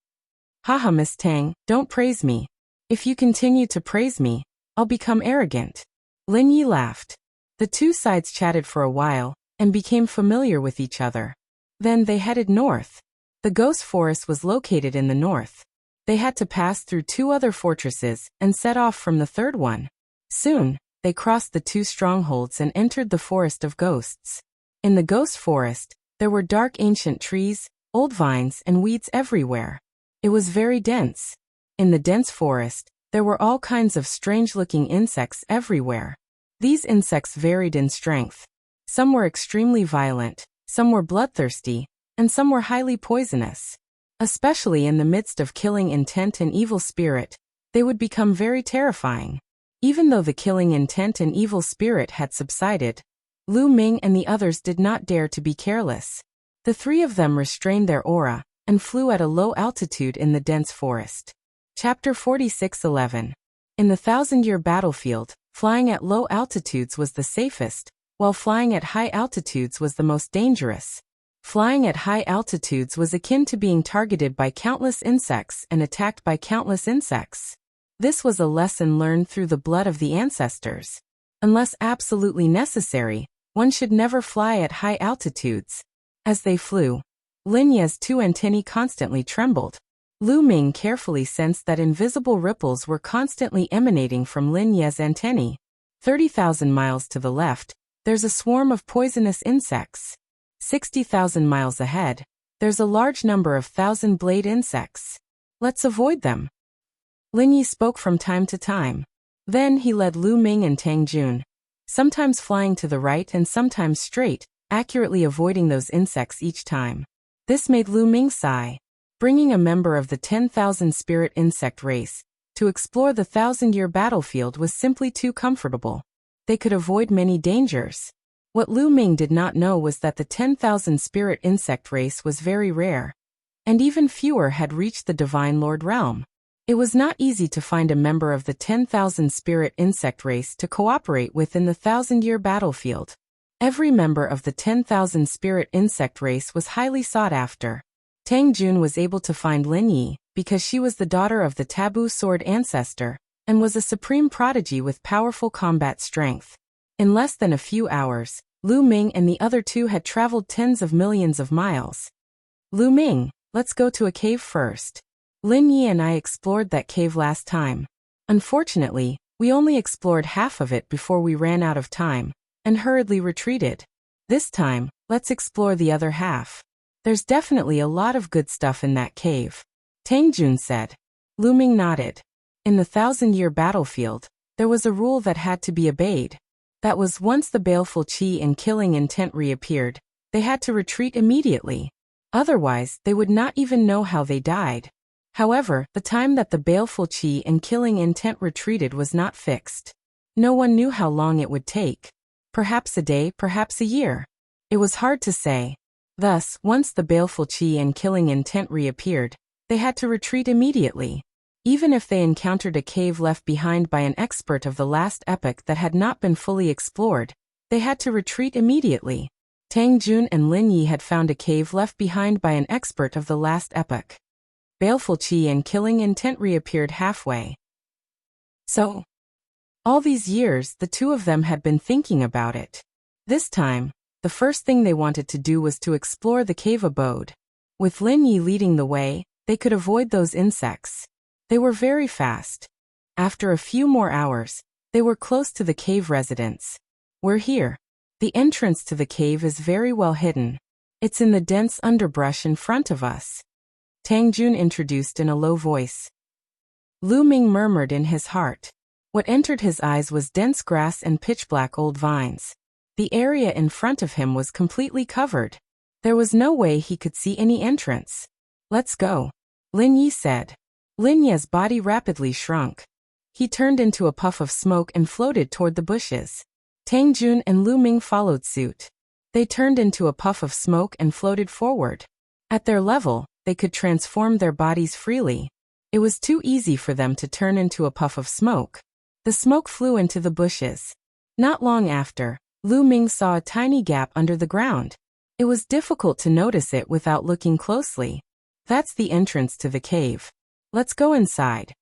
Haha, Miss Tang, don't praise me. If you continue to praise me, I'll become arrogant. Lin Yi laughed. The 2 sides chatted for a while, and became familiar with each other. Then they headed north. The ghost forest was located in the north. They had to pass through 2 other fortresses, and set off from the 3rd one. Soon, they crossed the 2 strongholds and entered the forest of ghosts. In the ghost forest, there were dark ancient trees, old vines and weeds everywhere. It was very dense. In the dense forest, there were all kinds of strange-looking insects everywhere. These insects varied in strength. Some were extremely violent, some were bloodthirsty, and some were highly poisonous. Especially in the midst of killing intent and evil spirit, they would become very terrifying. Even though the killing intent and evil spirit had subsided, Lu Ming and the others did not dare to be careless. The 3 of them restrained their aura, and flew at a low altitude in the dense forest. Chapter 46:11. In the 1,000-year battlefield, flying at low altitudes was the safest, while flying at high altitudes was the most dangerous. Flying at high altitudes was akin to being targeted by countless insects and attacked by countless insects. This was a lesson learned through the blood of the ancestors. Unless absolutely necessary, one should never fly at high altitudes. As they flew, Lin Yi's 2 antennae constantly trembled. Lu Ming carefully sensed that invisible ripples were constantly emanating from Lin Yi's antennae. 30,000 miles to the left, there's a swarm of poisonous insects. 60,000 miles ahead, there's a large number of 1,000-blade insects. Let's avoid them. Lin Yi spoke from time to time. Then he led Lu Ming and Tang Jun, sometimes flying to the right and sometimes straight, accurately avoiding those insects each time. This made Lu Ming sigh. Bringing a member of the 10,000 spirit insect race to explore the 1,000-year battlefield was simply too comfortable. They could avoid many dangers. What Lu Ming did not know was that the 10,000 spirit insect race was very rare, and even fewer had reached the Divine Lord realm. It was not easy to find a member of the 10,000 spirit insect race to cooperate with in the 1,000-year battlefield. Every member of the 10,000 spirit insect race was highly sought after. Tang Jun was able to find Lin Yi because she was the daughter of the taboo sword ancestor and was a supreme prodigy with powerful combat strength. In less than a few hours, Lu Ming and the other 2 had traveled tens of millions of miles. Lu Ming, let's go to a cave first. Lin Yi and I explored that cave last time. Unfortunately, we only explored half of it before we ran out of time, and hurriedly retreated. This time, let's explore the other half. There's definitely a lot of good stuff in that cave. Tang Jun said. Lu Ming nodded. In the 1,000-year battlefield, there was a rule that had to be obeyed. That was once the baleful qi and killing intent reappeared, they had to retreat immediately. Otherwise, they would not even know how they died. However, the time that the baleful qi and killing intent retreated was not fixed. No one knew how long it would take. Perhaps a day, perhaps a year. It was hard to say. Thus, once the baleful qi and killing intent reappeared, they had to retreat immediately. Even if they encountered a cave left behind by an expert of the last epoch that had not been fully explored, they had to retreat immediately. Tang Jun and Lin Yi had found a cave left behind by an expert of the last epoch. Baleful qi and killing intent reappeared halfway. So, all these years, the two of them had been thinking about it. This time, the first thing they wanted to do was to explore the cave abode. With Lin Yi leading the way, they could avoid those insects. They were very fast. After a few more hours, they were close to the cave residence. We're here. The entrance to the cave is very well hidden. It's in the dense underbrush in front of us. Tang Jun introduced in a low voice. Lu Ming murmured in his heart. What entered his eyes was dense grass and pitch-black old vines. The area in front of him was completely covered. There was no way he could see any entrance. Let's go, Lin Yi said. Lin Yi's body rapidly shrunk. He turned into a puff of smoke and floated toward the bushes. Tang Jun and Lu Ming followed suit. They turned into a puff of smoke and floated forward. At their level, they could transform their bodies freely. It was too easy for them to turn into a puff of smoke. The smoke flew into the bushes. Not long after, Lu Ming saw a tiny gap under the ground. It was difficult to notice it without looking closely. That's the entrance to the cave. Let's go inside,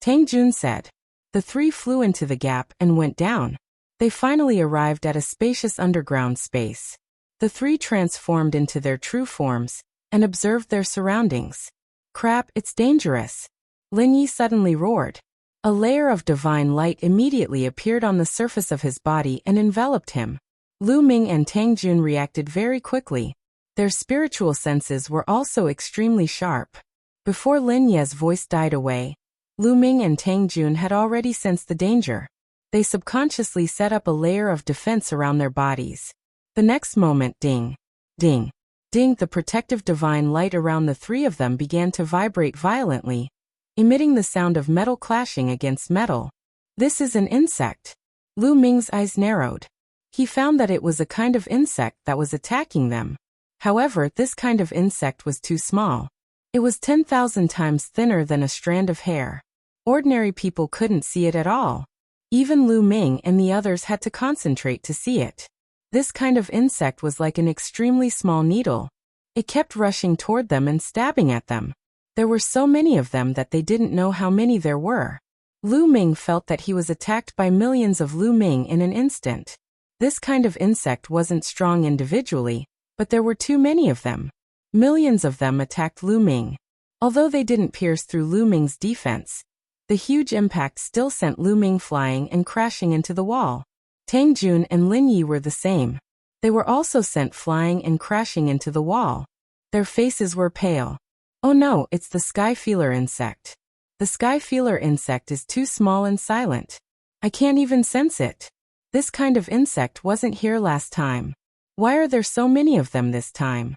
Tang Jun said. The three flew into the gap and went down. They finally arrived at a spacious underground space. The three transformed into their true forms and observed their surroundings. Crap, it's dangerous, Lin Yi suddenly roared. A layer of divine light immediately appeared on the surface of his body and enveloped him. Lu Ming and Tang Jun reacted very quickly. Their spiritual senses were also extremely sharp. Before Lin Yi's voice died away, Lu Ming and Tang Jun had already sensed the danger. They subconsciously set up a layer of defense around their bodies. The next moment, ding, ding, ding, the protective divine light around the three of them began to vibrate violently, emitting the sound of metal clashing against metal. This is an insect. Lu Ming's eyes narrowed. He found that it was a kind of insect that was attacking them. However, this kind of insect was too small. It was 10,000 times thinner than a strand of hair. Ordinary people couldn't see it at all. Even Lu Ming and the others had to concentrate to see it. This kind of insect was like an extremely small needle. It kept rushing toward them and stabbing at them. There were so many of them that they didn't know how many there were. Lu Ming felt that he was attacked by millions of Lu Ming in an instant. This kind of insect wasn't strong individually, but there were too many of them. Millions of them attacked Lu Ming. Although they didn't pierce through Lu Ming's defense, the huge impact still sent Lu Ming flying and crashing into the wall. Tang Jun and Lin Yi were the same. They were also sent flying and crashing into the wall. Their faces were pale. Oh no, it's the sky feeler insect. The sky feeler insect is too small and silent. I can't even sense it. This kind of insect wasn't here last time. Why are there so many of them this time?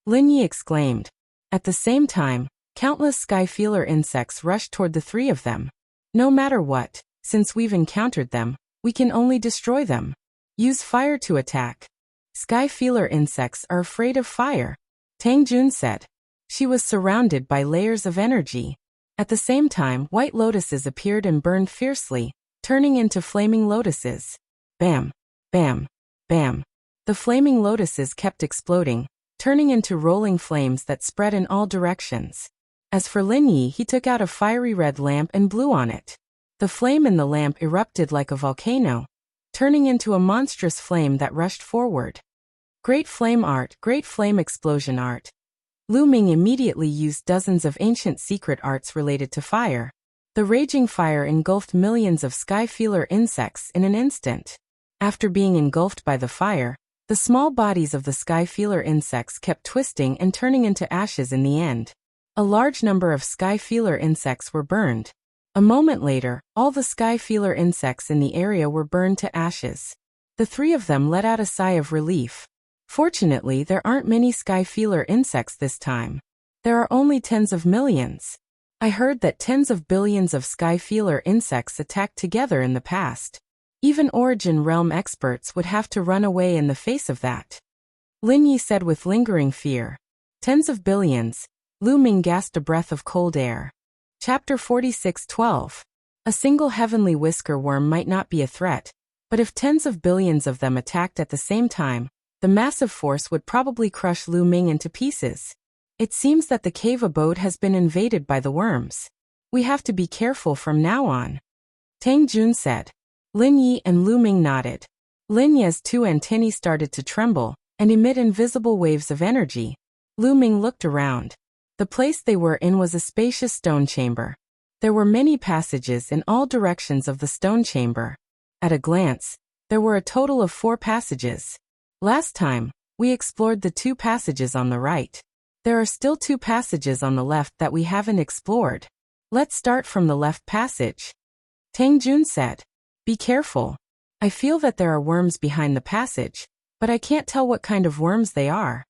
Lin Yi exclaimed. At the same time, countless sky feeler insects rushed toward the three of them. No matter what, since we've encountered them, we can only destroy them. Use fire to attack. Sky feeler insects are afraid of fire, Tang Jun said. She was surrounded by layers of energy. At the same time, white lotuses appeared and burned fiercely, turning into flaming lotuses. Bam, bam, bam. The flaming lotuses kept exploding, turning into rolling flames that spread in all directions. As for Lin Yi, he took out a fiery red lamp and blew on it. The flame in the lamp erupted like a volcano, turning into a monstrous flame that rushed forward. Great flame art, great flame explosion art. Lu Ming immediately used dozens of ancient secret arts related to fire. The raging fire engulfed millions of sky feeler insects in an instant. After being engulfed by the fire, the small bodies of the sky feeler insects kept twisting and turning into ashes in the end. A large number of sky feeler insects were burned. A moment later, all the sky feeler insects in the area were burned to ashes. The three of them let out a sigh of relief. Fortunately, there aren't many sky feeler insects this time. There are only tens of millions. I heard that tens of billions of sky feeler insects attacked together in the past. Even Origin Realm experts would have to run away in the face of that. Lin Yi said with lingering fear. Tens of billions. Lu Ming gasped a breath of cold air. Chapter 46:12. A single heavenly whisker worm might not be a threat, but if tens of billions of them attacked at the same time, the massive force would probably crush Lu Ming into pieces. It seems that the cave abode has been invaded by the worms. We have to be careful from now on, Tang Jun said. Lin Yi and Lu Ming nodded. Lin Yi's two antennae started to tremble and emit invisible waves of energy. Lu Ming looked around. The place they were in was a spacious stone chamber. There were many passages in all directions of the stone chamber. At a glance, there were a total of 4 passages. Last time, we explored the 2 passages on the right. There are still 2 passages on the left that we haven't explored. Let's start from the left passage, Tang Jun said. Be careful. I feel that there are worms behind the passage, but I can't tell what kind of worms they are,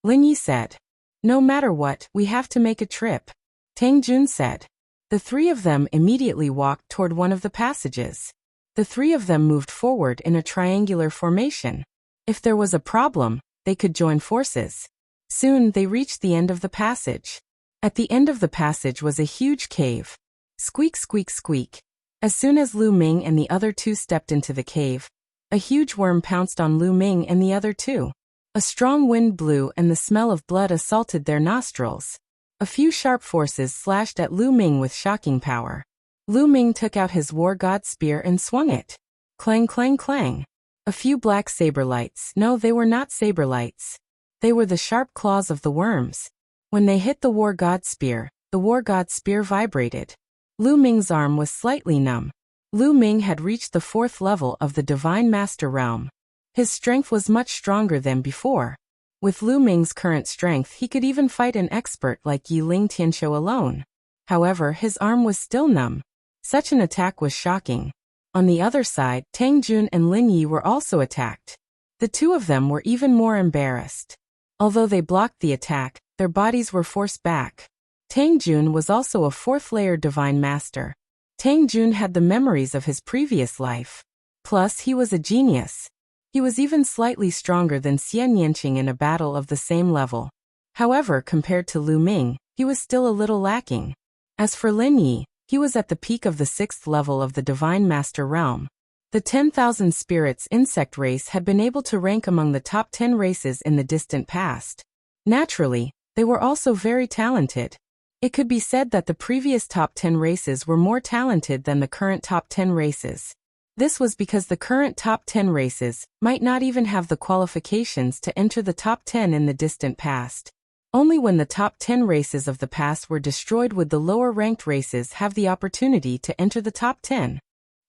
Lin Yi said. No matter what, we have to make a trip, Tang Jun said. The 3 of them immediately walked toward one of the passages. The 3 of them moved forward in a triangular formation. If there was a problem, they could join forces. Soon they reached the end of the passage. At the end of the passage was a huge cave. Squeak, squeak, squeak. As soon as Lu Ming and the other 2 stepped into the cave, a huge worm pounced on Lu Ming and the other 2. A strong wind blew and the smell of blood assaulted their nostrils. A few sharp forces slashed at Lu Ming with shocking power. Lu Ming took out his war god spear and swung it. Clang, clang, clang. A few black saber lights. No, they were not saber lights. They were the sharp claws of the worms. When they hit the war god spear, the war god spear vibrated. Lu Ming's arm was slightly numb. Lu Ming had reached the 4th level of the Divine Master realm. His strength was much stronger than before. With Lu Ming's current strength, he could even fight an expert like Yi Ling Tianshou alone. However, his arm was still numb. Such an attack was shocking. On the other side, Tang Jun and Lin Yi were also attacked. The 2 of them were even more embarrassed. Although they blocked the attack, their bodies were forced back. Tang Jun was also a 4th-layer Divine Master. Tang Jun had the memories of his previous life. Plus, he was a genius. He was even slightly stronger than Xian Yanqing in a battle of the same level. However, compared to Lu Ming, he was still a little lacking. As for Lin Yi, he was at the peak of the 6th level of the Divine Master realm. The 10,000 Spirits insect race had been able to rank among the top 10 races in the distant past. Naturally, they were also very talented. It could be said that the previous top 10 races were more talented than the current top 10 races. This was because the current top 10 races might not even have the qualifications to enter the top 10 in the distant past. Only when the top 10 races of the past were destroyed would the lower-ranked races have the opportunity to enter the top 10.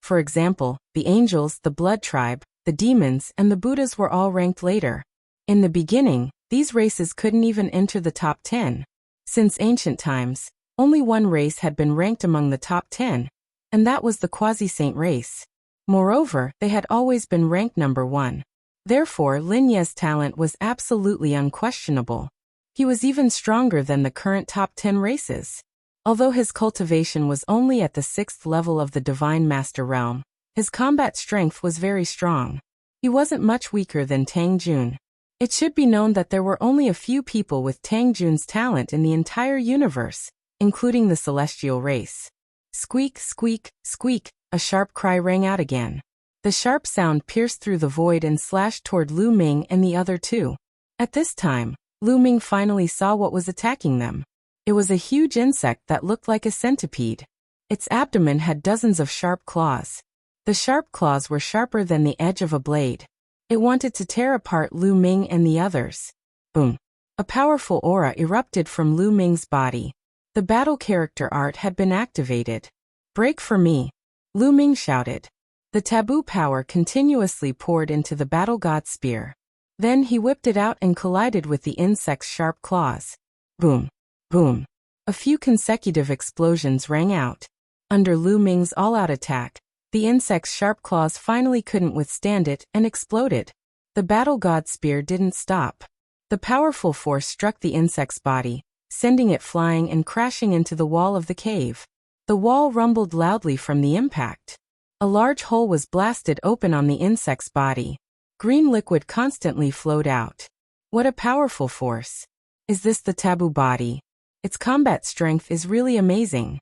For example, the angels, the blood tribe, the demons, and the Buddhas were all ranked later. In the beginning, these races couldn't even enter the top 10. Since ancient times, only one race had been ranked among the top 10, and that was the quasi-saint race. Moreover, they had always been ranked number 1. Therefore, Lin Yi's talent was absolutely unquestionable. He was even stronger than the current top 10 races. Although his cultivation was only at the 6th level of the Divine Master realm, his combat strength was very strong. He wasn't much weaker than Tang Jun. It should be known that there were only a few people with Tang Jun's talent in the entire universe, including the celestial race. Squeak, squeak, squeak, a sharp cry rang out again. The sharp sound pierced through the void and slashed toward Lu Ming and the other 2. At this time, Lu Ming finally saw what was attacking them. It was a huge insect that looked like a centipede. Its abdomen had dozens of sharp claws. The sharp claws were sharper than the edge of a blade. It wanted to tear apart Lu Ming and the others. Boom! A powerful aura erupted from Lu Ming's body. The battle character art had been activated. Break for me! Lu Ming shouted. The taboo power continuously poured into the battle god spear. Then he whipped it out and collided with the insect's sharp claws. Boom! Boom! A few consecutive explosions rang out. Under Lu Ming's all-out attack, the insect's sharp claws finally couldn't withstand it and exploded. The battle god spear didn't stop. The powerful force struck the insect's body, sending it flying and crashing into the wall of the cave. The wall rumbled loudly from the impact. A large hole was blasted open on the insect's body. Green liquid constantly flowed out. What a powerful force! Is this the taboo body? Its combat strength is really amazing.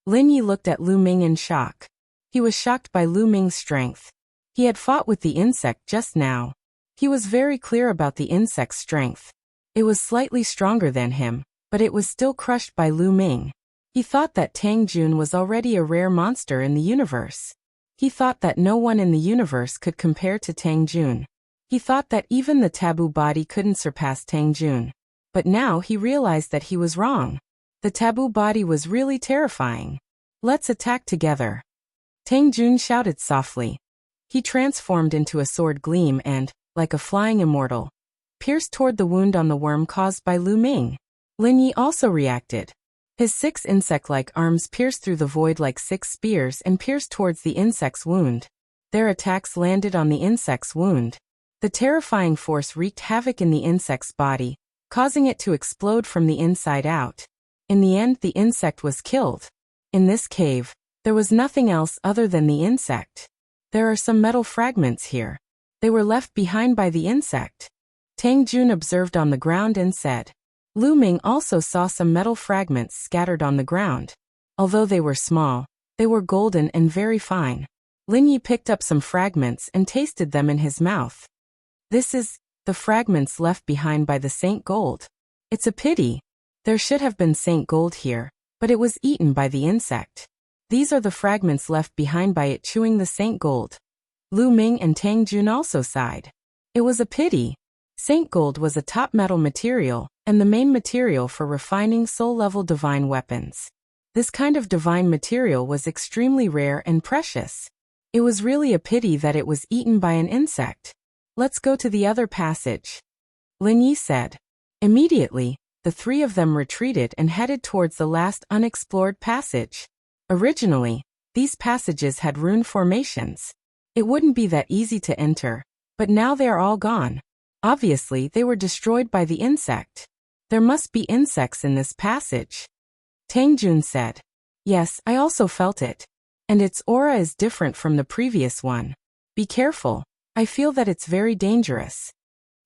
Lin Yi looked at Lu Ming in shock. He was shocked by Lu Ming's strength. He had fought with the insect just now. He was very clear about the insect's strength. It was slightly stronger than him, but it was still crushed by Lu Ming. He thought that Tang Jun was already a rare monster in the universe. He thought that no one in the universe could compare to Tang Jun. He thought that even the taboo body couldn't surpass Tang Jun. But now he realized that he was wrong. The taboo body was really terrifying. Let's attack together. Tang Jun shouted softly. He transformed into a sword gleam and, like a flying immortal, pierced toward the wound on the worm caused by Lu Ming. Lin Yi also reacted. His 6 insect-like arms pierced through the void like 6 spears and pierced towards the insect's wound. Their attacks landed on the insect's wound. The terrifying force wreaked havoc in the insect's body, causing it to explode from the inside out. In the end, the insect was killed. In this cave, there was nothing else other than the insect. There are some metal fragments here. They were left behind by the insect. Tang Jun observed on the ground and said. Lu Ming also saw some metal fragments scattered on the ground. Although they were small, they were golden and very fine. Lin Yi picked up some fragments and tasted them in his mouth. This is the fragments left behind by the Saint Gold. It's a pity. There should have been Saint Gold here, but it was eaten by the insect. These are the fragments left behind by it chewing the Saint Gold. Lu Ming and Tang Jun also sighed. It was a pity. Saint Gold was a top metal material, and the main material for refining soul-level divine weapons. This kind of divine material was extremely rare and precious. It was really a pity that it was eaten by an insect. Let's go to the other passage, Lin Yi said. Immediately, the 3 of them retreated and headed towards the last unexplored passage. Originally, these passages had rune formations. It wouldn't be that easy to enter, but now they are all gone. Obviously, they were destroyed by the insect. There must be insects in this passage. Tang Jun said. Yes, I also felt it. And its aura is different from the previous one. Be careful. I feel that it's very dangerous.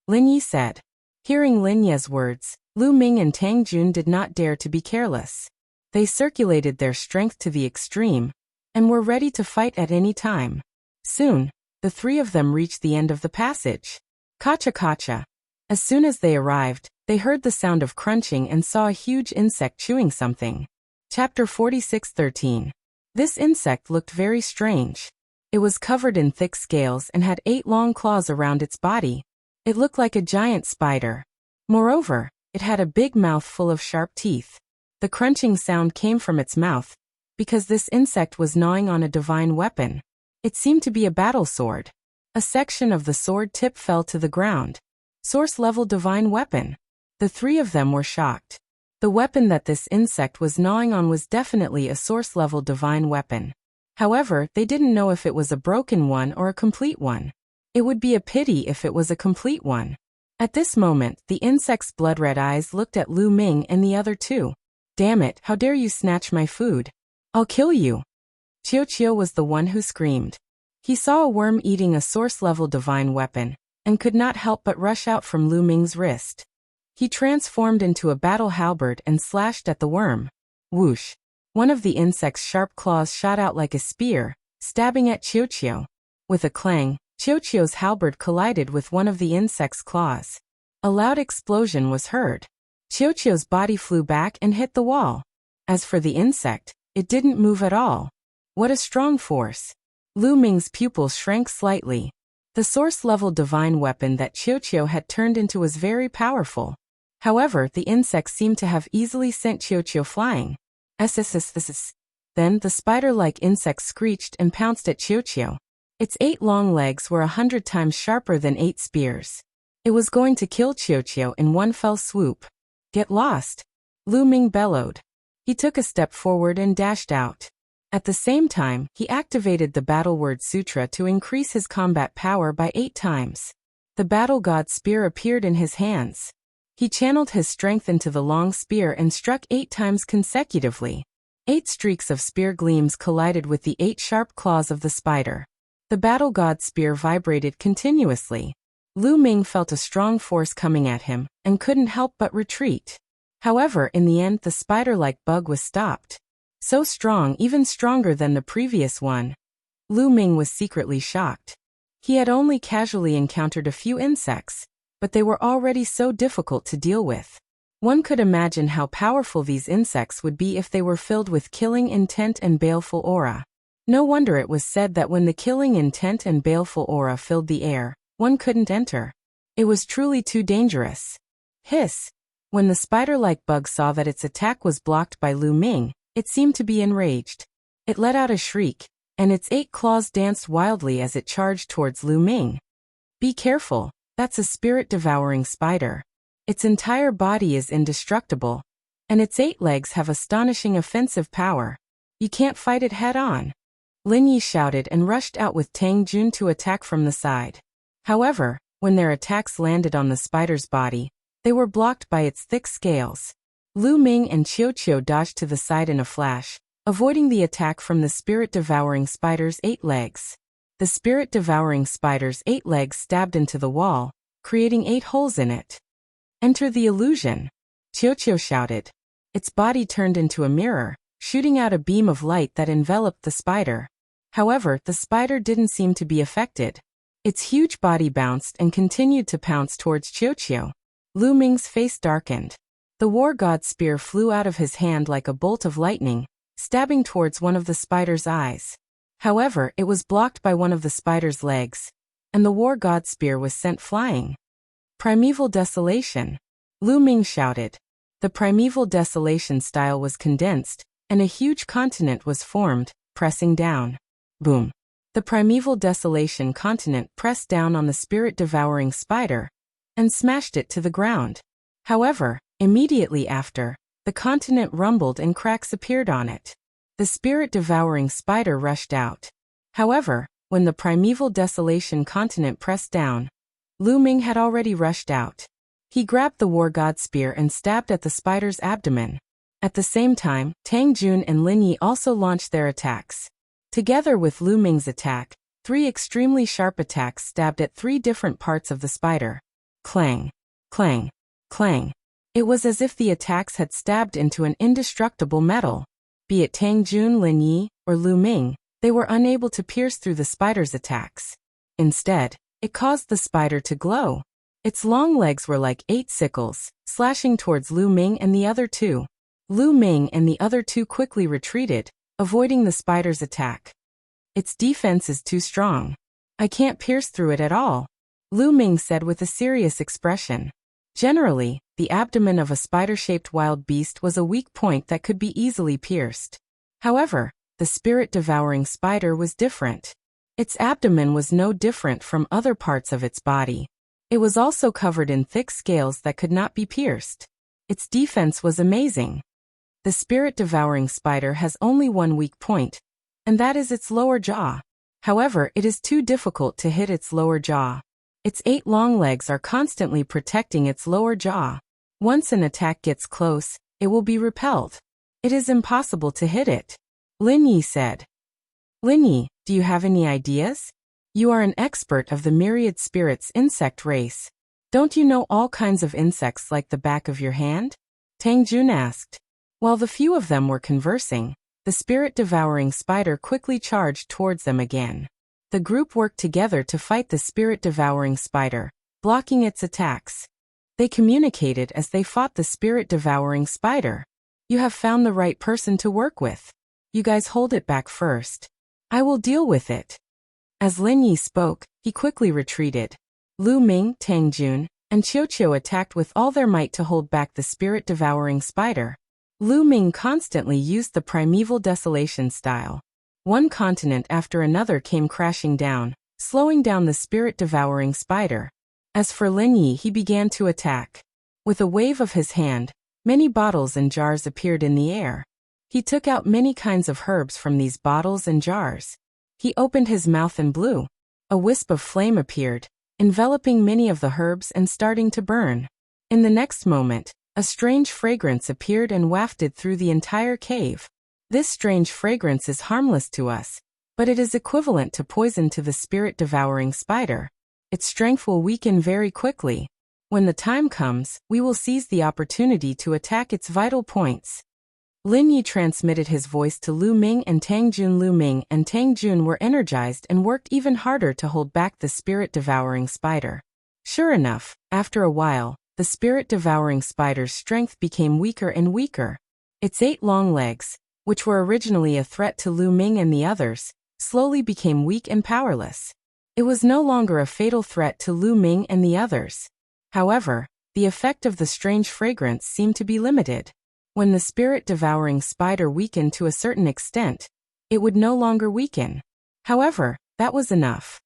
Lin Yi said. Hearing Lin Yi's words, Lu Ming and Tang Jun did not dare to be careless. They circulated their strength to the extreme, and were ready to fight at any time. Soon, the 3 of them reached the end of the passage. Kacha. As soon as they arrived, they heard the sound of crunching and saw a huge insect chewing something. Chapter 46:13. This insect looked very strange. It was covered in thick scales and had 8 long claws around its body. It looked like a giant spider. Moreover, it had a big mouth full of sharp teeth. The crunching sound came from its mouth, because this insect was gnawing on a divine weapon. It seemed to be a battle sword. A section of the sword tip fell to the ground. Source-level divine weapon. The 3 of them were shocked. The weapon that this insect was gnawing on was definitely a source-level divine weapon. However, they didn't know if it was a broken one or a complete one. It would be a pity if it was a complete one. At this moment, the insect's blood-red eyes looked at Lu Ming and the other 2. Damn it, how dare you snatch my food? I'll kill you. Qiu was the one who screamed. He saw a worm eating a source-level divine weapon, and could not help but rush out from Lu Ming's wrist. He transformed into a battle halberd and slashed at the worm. Whoosh! One of the insect's sharp claws shot out like a spear, stabbing at Qiu. With a clang, Qiu's halberd collided with one of the insect's claws. A loud explosion was heard. Qiu's body flew back and hit the wall. As for the insect, it didn't move at all. What a strong force! Lu Ming's pupils shrank slightly. The source-level divine weapon that Qiu had turned into was very powerful. However, the insect seemed to have easily sent Qiu flying. Then the spider-like insect screeched and pounced at Qiu. Its 8 long legs were 100 times sharper than 8 spears. It was going to kill Qiu in one fell swoop. Get lost! Lu Ming bellowed. He took a step forward and dashed out. At the same time, he activated the Battle Word Sutra to increase his combat power by 8 times. The Battle God Spear appeared in his hands. He channeled his strength into the long spear and struck 8 times consecutively. 8 streaks of spear gleams collided with the 8 sharp claws of the spider. The Battle God Spear vibrated continuously. Lu Ming felt a strong force coming at him, and couldn't help but retreat. However, in the end the spider-like bug was stopped. So strong, even stronger than the previous one. Lu Ming was secretly shocked. He had only casually encountered a few insects, but they were already so difficult to deal with. One could imagine how powerful these insects would be if they were filled with killing intent and baleful aura. No wonder it was said that when the killing intent and baleful aura filled the air, one couldn't enter. It was truly too dangerous. Hiss! When the spider-like bug saw that its attack was blocked by Lu Ming, it seemed to be enraged. It let out a shriek, and its 8 claws danced wildly as it charged towards Lu Ming. Be careful, that's a spirit-devouring spider. Its entire body is indestructible, and its 8 legs have astonishing offensive power. You can't fight it head-on. Lin Yi shouted and rushed out with Tang Jun to attack from the side. However, when their attacks landed on the spider's body, they were blocked by its thick scales. Lu Ming and Qiu dodged to the side in a flash, avoiding the attack from the spirit-devouring spider's 8 legs. The spirit-devouring spider's 8 legs stabbed into the wall, creating 8 holes in it. Enter the illusion! Qiu shouted. Its body turned into a mirror, shooting out a beam of light that enveloped the spider. However, the spider didn't seem to be affected. Its huge body bounced and continued to pounce towards Qiu. Lu Ming's face darkened. The war god's spear flew out of his hand like a bolt of lightning, stabbing towards one of the spider's eyes. However, it was blocked by one of the spider's legs, and the war god's spear was sent flying. Primeval desolation! Lu Ming shouted. The primeval desolation style was condensed, and a huge continent was formed, pressing down. Boom! The primeval desolation continent pressed down on the spirit-devouring spider, and smashed it to the ground. However, immediately after, the continent rumbled and cracks appeared on it. The spirit-devouring spider rushed out. However, when the primeval desolation continent pressed down, Lu Ming had already rushed out. He grabbed the war god's spear and stabbed at the spider's abdomen. At the same time, Tang Jun and Lin Yi also launched their attacks. Together with Lu Ming's attack, 3 extremely sharp attacks stabbed at 3 different parts of the spider. Clang! Clang! Clang! It was as if the attacks had stabbed into an indestructible metal. Be it Tang Jun, Lin Yi, or Lu Ming, they were unable to pierce through the spider's attacks. Instead, it caused the spider to glow. Its long legs were like 8 sickles, slashing towards Lu Ming and the other 2. Lu Ming and the other 2 quickly retreated, avoiding the spider's attack. Its defense is too strong. I can't pierce through it at all, Lu Ming said with a serious expression. Generally, the abdomen of a spider-shaped wild beast was a weak point that could be easily pierced. However, the spirit-devouring spider was different. Its abdomen was no different from other parts of its body. It was also covered in thick scales that could not be pierced. Its defense was amazing. The spirit-devouring spider has only one weak point, and that is its lower jaw. However, it is too difficult to hit its lower jaw. Its 8 long legs are constantly protecting its lower jaw. Once an attack gets close, it will be repelled. It is impossible to hit it, Lin Yi said. Lin Yi, do you have any ideas? You are an expert of the myriad spirits insect race. Don't you know all kinds of insects like the back of your hand? Tang Jun asked. While the few of them were conversing, the spirit-devouring spider quickly charged towards them again. The group worked together to fight the spirit-devouring spider, blocking its attacks. They communicated as they fought the spirit-devouring spider. You have found the right person to work with. You guys hold it back first. I will deal with it. As Lin Yi spoke, he quickly retreated. Lu Ming, Tang Jun, and Qiu attacked with all their might to hold back the spirit-devouring spider. Lu Ming constantly used the primeval desolation style. One continent after another came crashing down, slowing down the spirit-devouring spider. As for Lin Yi, he began to attack. With a wave of his hand, many bottles and jars appeared in the air. He took out many kinds of herbs from these bottles and jars. He opened his mouth and blew. A wisp of flame appeared, enveloping many of the herbs and starting to burn. In the next moment, a strange fragrance appeared and wafted through the entire cave. This strange fragrance is harmless to us, but it is equivalent to poison to the spirit-devouring spider. Its strength will weaken very quickly. When the time comes, we will seize the opportunity to attack its vital points. Lin Yi transmitted his voice to Lu Ming and Tang Jun. Lu Ming and Tang Jun were energized and worked even harder to hold back the spirit-devouring spider. Sure enough, after a while, the spirit-devouring spider's strength became weaker and weaker. Its 8 long legs, which were originally a threat to Lu Ming and the others, slowly became weak and powerless. It was no longer a fatal threat to Lu Ming and the others. However, the effect of the strange fragrance seemed to be limited. When the spirit-devouring spider weakened to a certain extent, it would no longer weaken. However, that was enough.